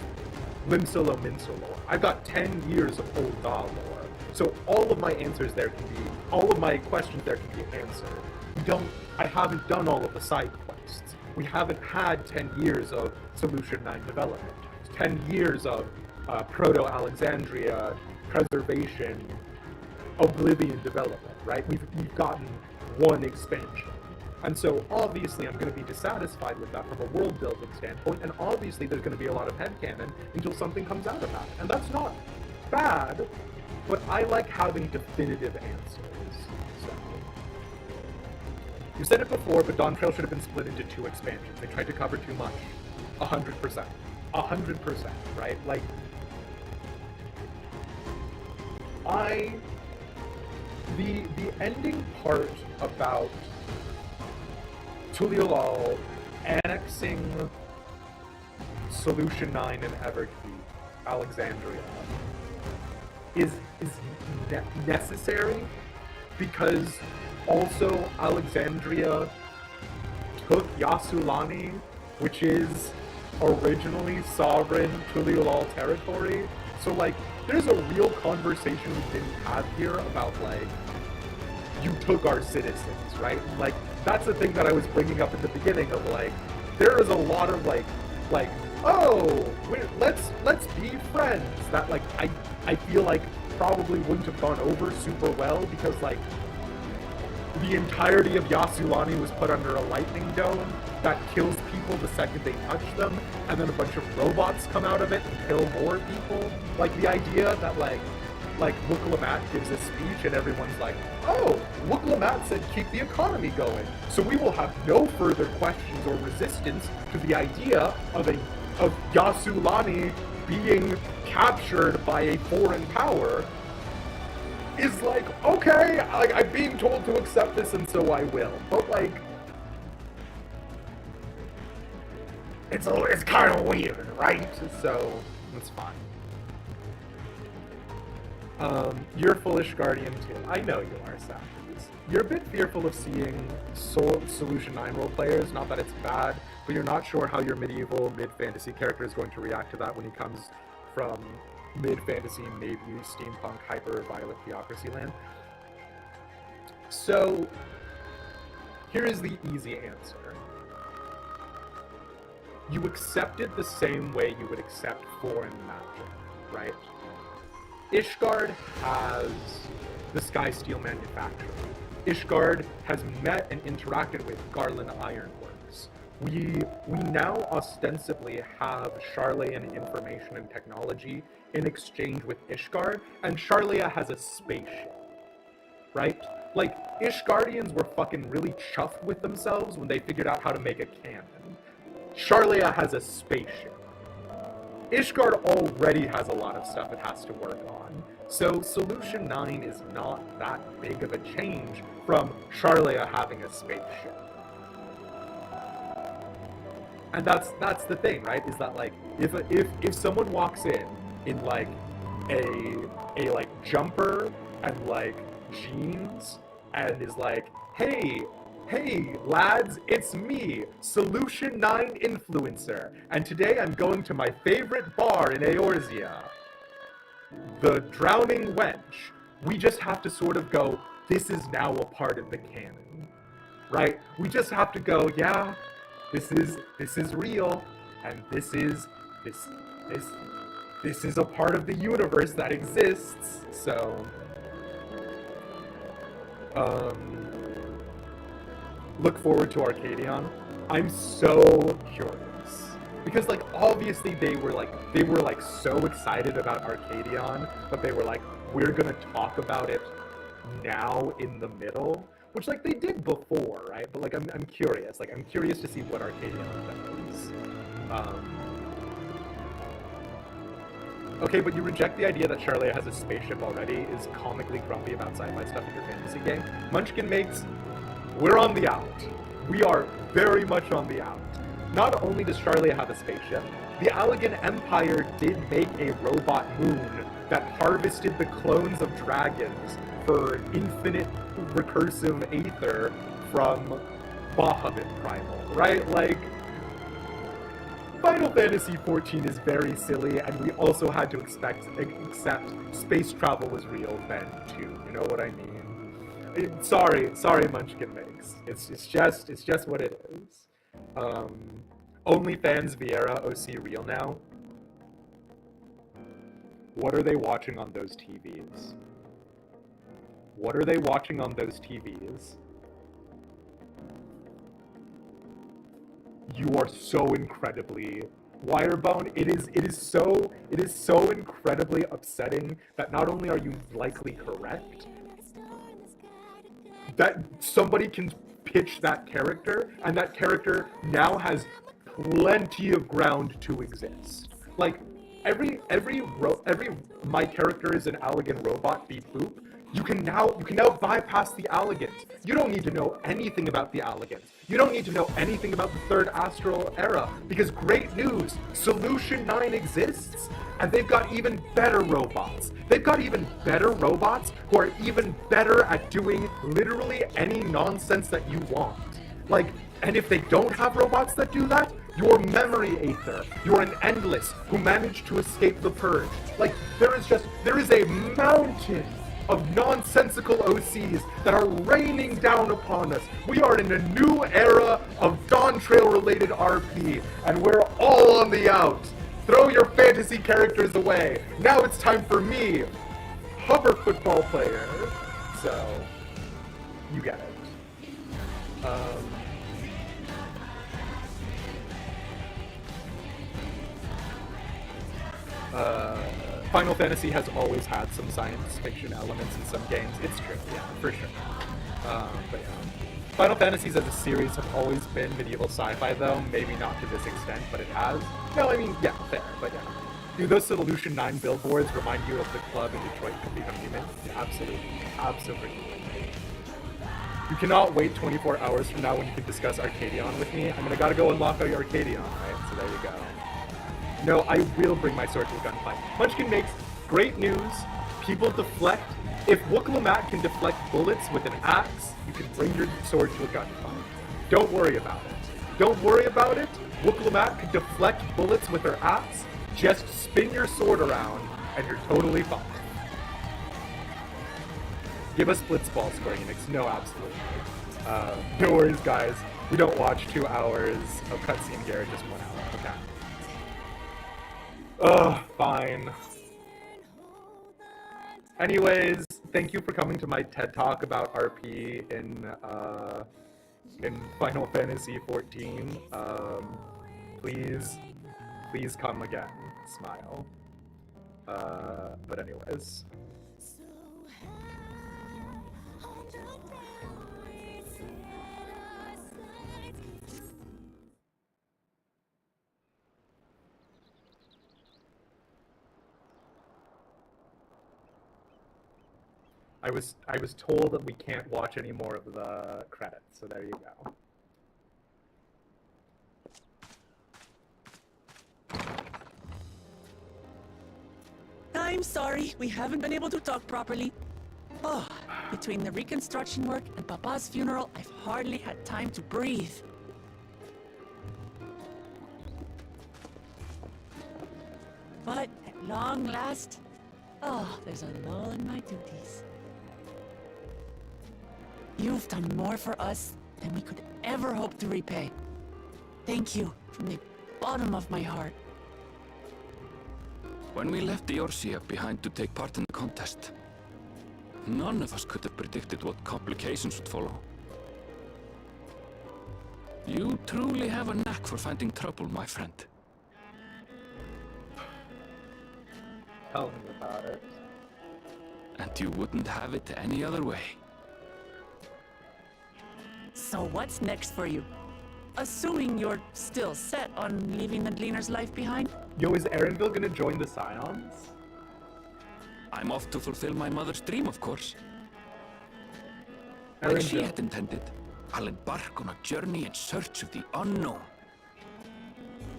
Limsolo Mincer lore. I've got 10 years of Old Daw lore. So all of my answers there can be, all of my questions there can be answered. I haven't done all of the side quests. We haven't had 10 years of Solution 9 development. 10 years of Proto-Alexandria preservation, Oblivion development, right? We've gotten one expansion. And so obviously I'm going to be dissatisfied with that from a world building standpoint, and obviously there's going to be a lot of headcanon until something comes out of that. And that's not bad, but I like having definitive answers. So, you said it before, but Dawntrail should have been split into 2 expansions. They tried to cover too much. 100%. 100%, right? Like, the ending part about Tural annexing Solution 9 and Everkeep, Alexandria, is necessary because also Alexandria took Yassulani, which is originally sovereign Tural territory. So like, there's a real conversation we didn't have here about like, you took our citizens, right? Like, that's the thing that I was bringing up at the beginning of like, there is a lot of like, oh, let's be friends. That like, I feel like probably wouldn't have gone over super well because like, the entirety of Yassulani was put under a lightning dome that kills people the second they touch them, and then a bunch of robots come out of it and kill more people. Like the idea that like Wukalamat gives a speech and everyone's like, oh, Wukalamat said keep the economy going, so we will have no further questions or resistance to the idea of Yassulani being captured by a foreign power. Is like, okay, I'm being told to accept this and so I will. But like, it's kind of weird, right? So, it's fine. You're foolish Guardian too. I know you are, Sapphies. You're a bit fearful of seeing Solution 9 role players, not that it's bad, but you're not sure how your medieval mid-fantasy character is going to react to that when he comes from mid-fantasy, maybe steampunk, hyper-violent theocracy land. So, here is the easy answer. You accept it the same way you would accept foreign magic, right? Ishgard has the Sky Steel manufacturer. Ishgard has met and interacted with Garland Ironworks. We now ostensibly have Charlayan information and technology in exchange with Ishgard, and Charlia has a spaceship, right? Like, Ishgardians were fucking really chuffed with themselves when they figured out how to make a cannon. Charlia has a spaceship. Ishgard already has a lot of stuff it has to work on, so Solution 9 is not that big of a change from Charlia having a spaceship. And that's the thing, right? Is that like, if someone walks in like a like jumper and like jeans and is like, hey lads, it's me, Solution 9 influencer, and today I'm going to my favorite bar in Eorzea, the Drowning Wench. We just have to sort of go, this is now a part of the canon, right? We just have to go, yeah, this is real, and this is a part of the universe that exists. So, look forward to Arcadion. I'm so curious because, like, obviously they were so excited about Arcadion, but they were like, we're gonna talk about it now in the middle, which like they did before, right? But like, I'm curious. Like, I'm curious to see what Arcadion does. Okay, but you reject the idea that Charlia has a spaceship already, is comically grumpy about sci-fi stuff in your fantasy game. Munchkin mates, we're on the out. We are very much on the out. not only does Charlia have a spaceship, the Allegan Empire did make a robot moon that harvested the clones of dragons for infinite recursive aether from Bahamut Primal, right? Like, Final Fantasy XIV is very silly, and we also had to accept space travel was real then, too. You know what I mean? Sorry, Munchkin Mix. It's just what it is. OnlyFans Vieira OC real now? What are they watching on those TVs? What are they watching on those TVs? You are so incredibly Wirebone. It is so incredibly upsetting that not only are you likely correct, that somebody can pitch that character, and that character now has plenty of ground to exist. Like, every my character is an Allegan robot beep boop. You can now bypass the Allegans. You don't need to know anything about the Allegans. You don't need to know anything about the Third Astral Era, because great news, Solution 9 exists, and they've got even better robots. They've got even better robots who are even better at doing literally any nonsense that you want. Like, and if they don't have robots that do that, you're Memory Aether. You're an Endless who managed to escape the Purge. Like, there is a mountain of nonsensical OCs that are raining down upon us. We are in a new era of Dawntrail related RP, and we're all on the out. Throw your fantasy characters away. Now it's time for me, hover football player. So, you get it. Final Fantasy has always had some science fiction elements in some games. It's true, yeah, for sure. But yeah. Final Fantasies as a series have always been medieval sci-fi, though. Maybe not to this extent, but it has. No, I mean, yeah, fair, but yeah. Do those Solution 9 billboards remind you of the club in Detroit to become human? Yeah, absolutely. Absolutely. You cannot wait 24 hours from now when you can discuss Arcadion with me. I gotta go unlock all your Arcadion, right? So there you go. No, I will bring my sword to a gunfight. Munchkin makes great news. People deflect. If Wookalamat can deflect bullets with an axe, you can bring your sword to a gunfight. Don't worry about it. Don't worry about it. Wookalamat can deflect bullets with her axe. Just spin your sword around, and you're totally fine. Give us Blitzball, Square Enix. No, absolutely. No worries, guys. We don't watch 2 hours of cutscene Garrett, just 1 hour. Okay. Ugh, fine. Anyways, thank you for coming to my TED Talk about RP in Final Fantasy XIV. Please come again. Smile. But anyways. I was told that we can't watch any more of the credits, so there you go. I'm sorry, we haven't been able to talk properly. Oh, between the reconstruction work and Papa's funeral, I've hardly had time to breathe. But at long last, there's a lull in my duties. You've done more for us than we could ever hope to repay. Thank you from the bottom of my heart. When we left the Eorzea behind to take part in the contest, none of us could have predicted what complications would follow. You truly have a knack for finding trouble, my friend. Tell me about it. And you wouldn't have it any other way. So what's next for you? Assuming you're still set on leaving the Gleaner's life behind? Yo, is Erenville gonna join the Scions? I'm off to fulfill my mother's dream, of course. Like she had intended, I'll embark on a journey in search of the unknown.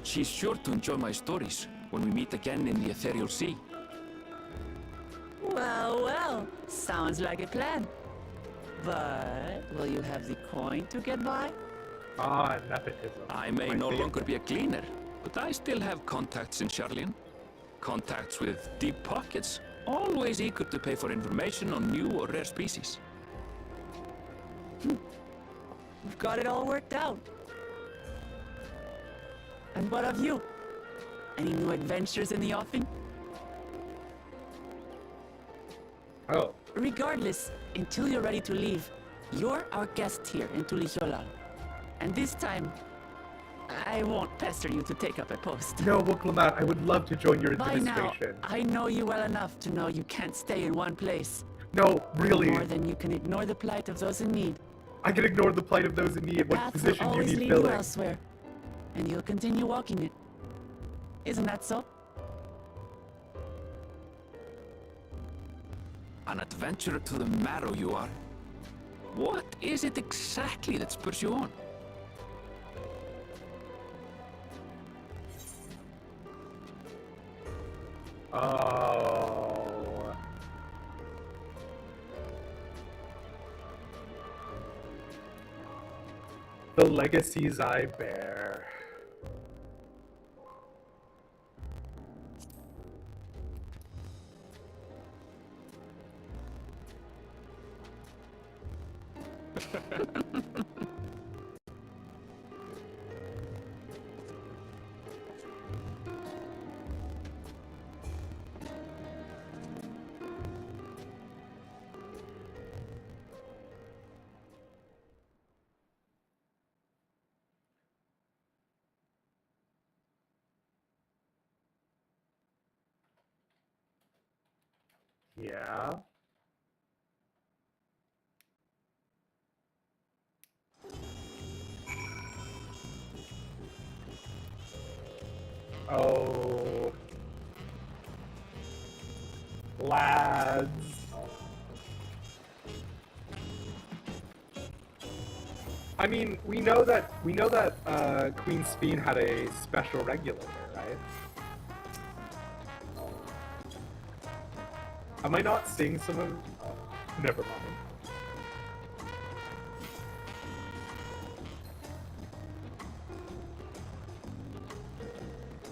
She's sure to enjoy my stories when we meet again in the ethereal sea. Well, well, sounds like a plan. But will you have the coin to get by? Ah, nepotism. I may My no favorite. longer be a cleaner, but I still have contacts in Charlian. Contacts with deep pockets, always eager to pay for information on new or rare species. You've got it all worked out. And what of you? Any new adventures in the offing? Oh, Regardless, until you're ready to leave, you're our guest here in Tulijolan. And this time, I won't pester you to take up a post. no, Wuklamat, I would love to join your By now, administration. I know you well enough to know you can't stay in one place. No, really. More than you can ignore the plight of those in need. I can ignore the plight of those in need. What Path will position you always need lead you filling? elsewhere, and you'll continue walking it. Isn't that so? An adventurer to the marrow you are. What is it exactly that spurs you on? Oh. The legacies I bear. Yeah. Oh. Lads. I mean, we know that Queen Sphene had a special regulator, right? Am I not seeing some of? Never mind.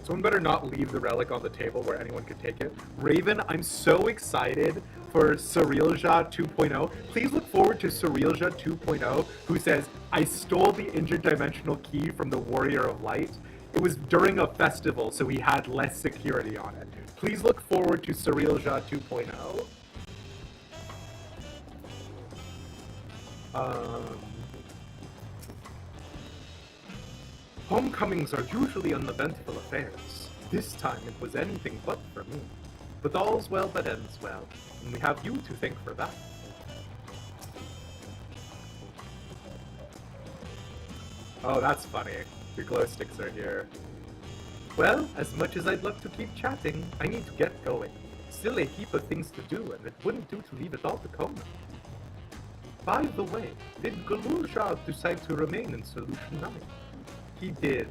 Someone better not leave the relic on the table where anyone could take it. Raven, I'm so excited for Cyrilja 2.0. Please look forward to Cyrilja 2.0, who says, I stole the interdimensional key from the Warrior of Light. It was during a festival, so he had less security on it. Please look forward to Cyrilja 2.0. Homecomings are usually uneventful affairs. This time it was anything but for me. But all's well that ends well, and we have you to thank for that. Oh, that's funny. Your glow sticks are here. Well, as much as I'd love to keep chatting, I need to get going. Still a heap of things to do, and it wouldn't do to leave it all to Kona. By the way, did Galurja decide to remain in Solution 9? He did.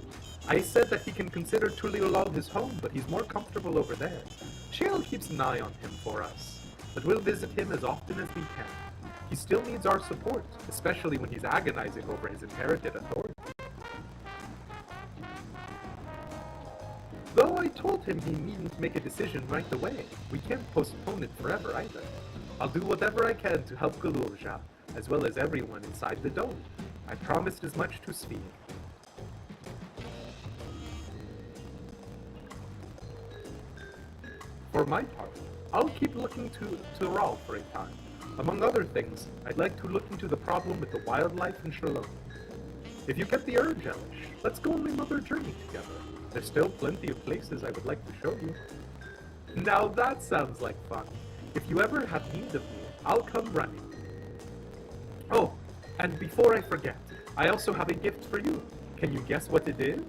I said that he can consider Tuliolal his home, but he's more comfortable over there. Shale keeps an eye on him for us, but we'll visit him as often as we can. He still needs our support, especially when he's agonizing over his inherited authority. Though I told him he needn't make a decision right away, we can't postpone it forever either. I'll do whatever I can to help Galurja, as well as everyone inside the dome. I promised as much to Sphene. For my part, I'll keep looking to Tural for a time. Among other things, I'd like to look into the problem with the wildlife in Sherlock. If you get the urge, Elish, let's go on another journey together. There's still plenty of places I would like to show you. Now that sounds like fun. If you ever have need of me, I'll come running. Oh, and before I forget, I also have a gift for you. Can you guess what it is?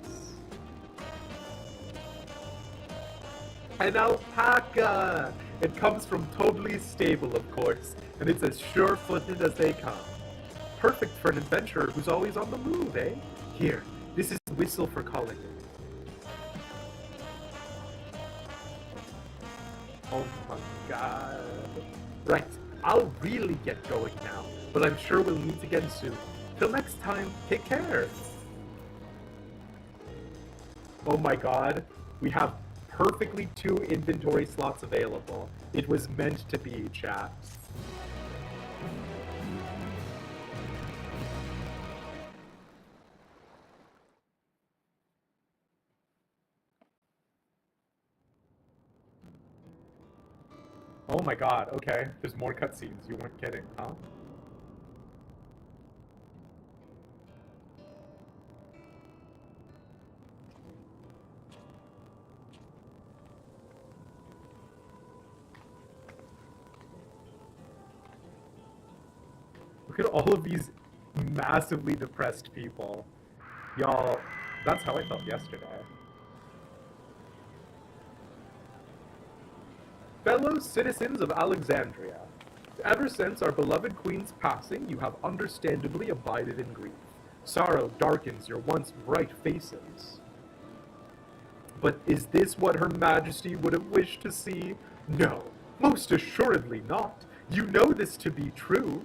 An alpaca! It comes from Totally Stable, of course, and it's as sure-footed as they come. Perfect for an adventurer who's always on the move, eh? Here, this is the whistle for calling it. Oh my god. Right, I'll really get going now, but I'm sure we'll meet again soon. Till next time, take care. Oh my god, we have perfectly 2 inventory slots available. It was meant to be, chat. Oh my god, okay. There's more cutscenes. You weren't kidding, huh? Look at all of these massively depressed people. Y'all, that's how I felt yesterday. Fellow citizens of Alexandria, ever since our beloved queen's passing, you have understandably abided in grief. Sorrow darkens your once bright faces. But is this what Her Majesty would have wished to see? No, most assuredly not. You know this to be true.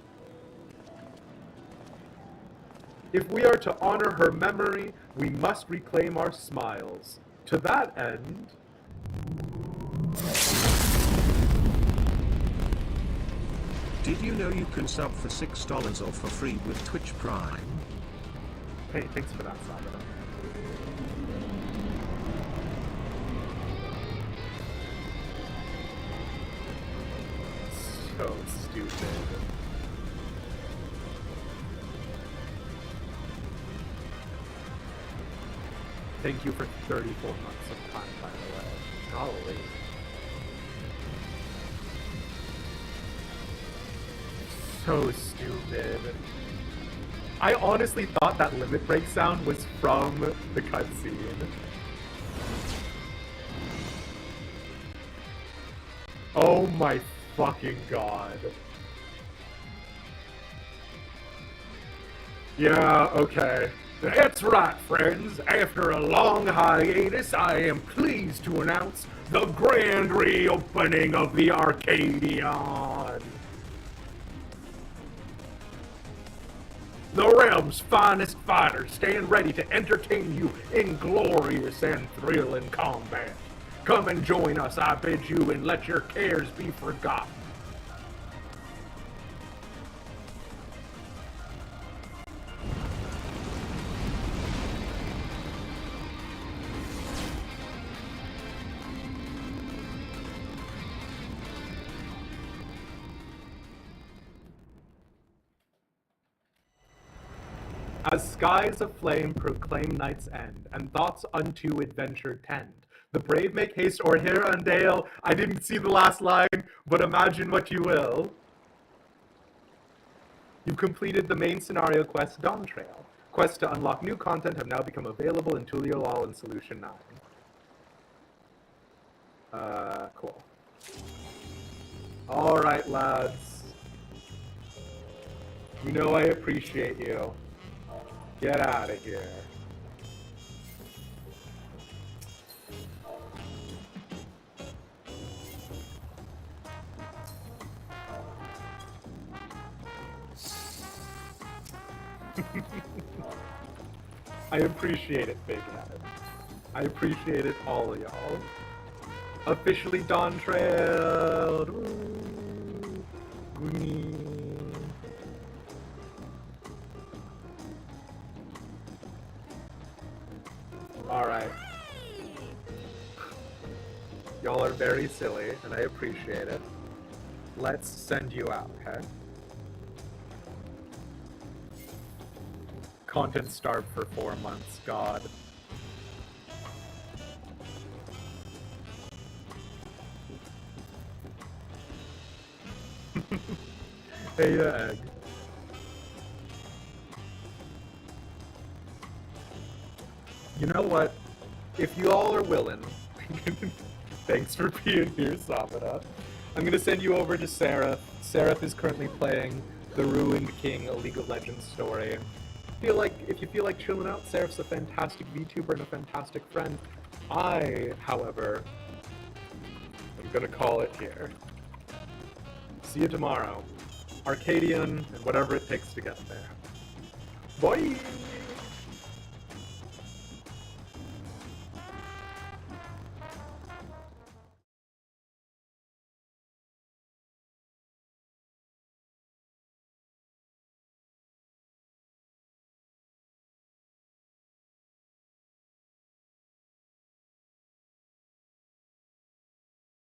If we are to honor her memory, we must reclaim our smiles. To that end... Did you know you can sub for $6 or for free with Twitch Prime? Hey, thanks for that, Saga. So stupid. Thank you for 34 months of time, by the way. Golly. So stupid. I honestly thought that limit break sound was from the cutscene. Oh my fucking god. Yeah, okay. That's right, friends. After a long hiatus, I am pleased to announce the grand reopening of the Arcadion. The realm's finest fighters stand ready to entertain you in glorious and thrilling combat. Come and join us, I bid you, and let your cares be forgotten. As skies aflame proclaim night's end, and thoughts unto adventure tend, the brave make haste o'er hill and dale. I didn't see the last line, but imagine what you will. You've completed the main scenario quest, Dawntrail. Quests to unlock new content have now become available in Tural and Solution 9. Cool. Alright, lads. You know I appreciate you. Get out of here. I appreciate it, Big Head. I appreciate it, all of y'all. Officially Dawntrail. Alright. Y'all are very silly, and I appreciate it. Let's send you out, okay? Content starved for 4 months, god. Hey, egg. You know what? If you all are willing, thanks for being here, Sabata. I'm gonna send you over to Seraph. Seraph is currently playing the Ruined King, a League of Legends story. If you feel like chilling out, Seraph's a fantastic VTuber and a fantastic friend. I, however, I'm gonna call it here. See you tomorrow. Arcadian, and whatever it takes to get there. Bye!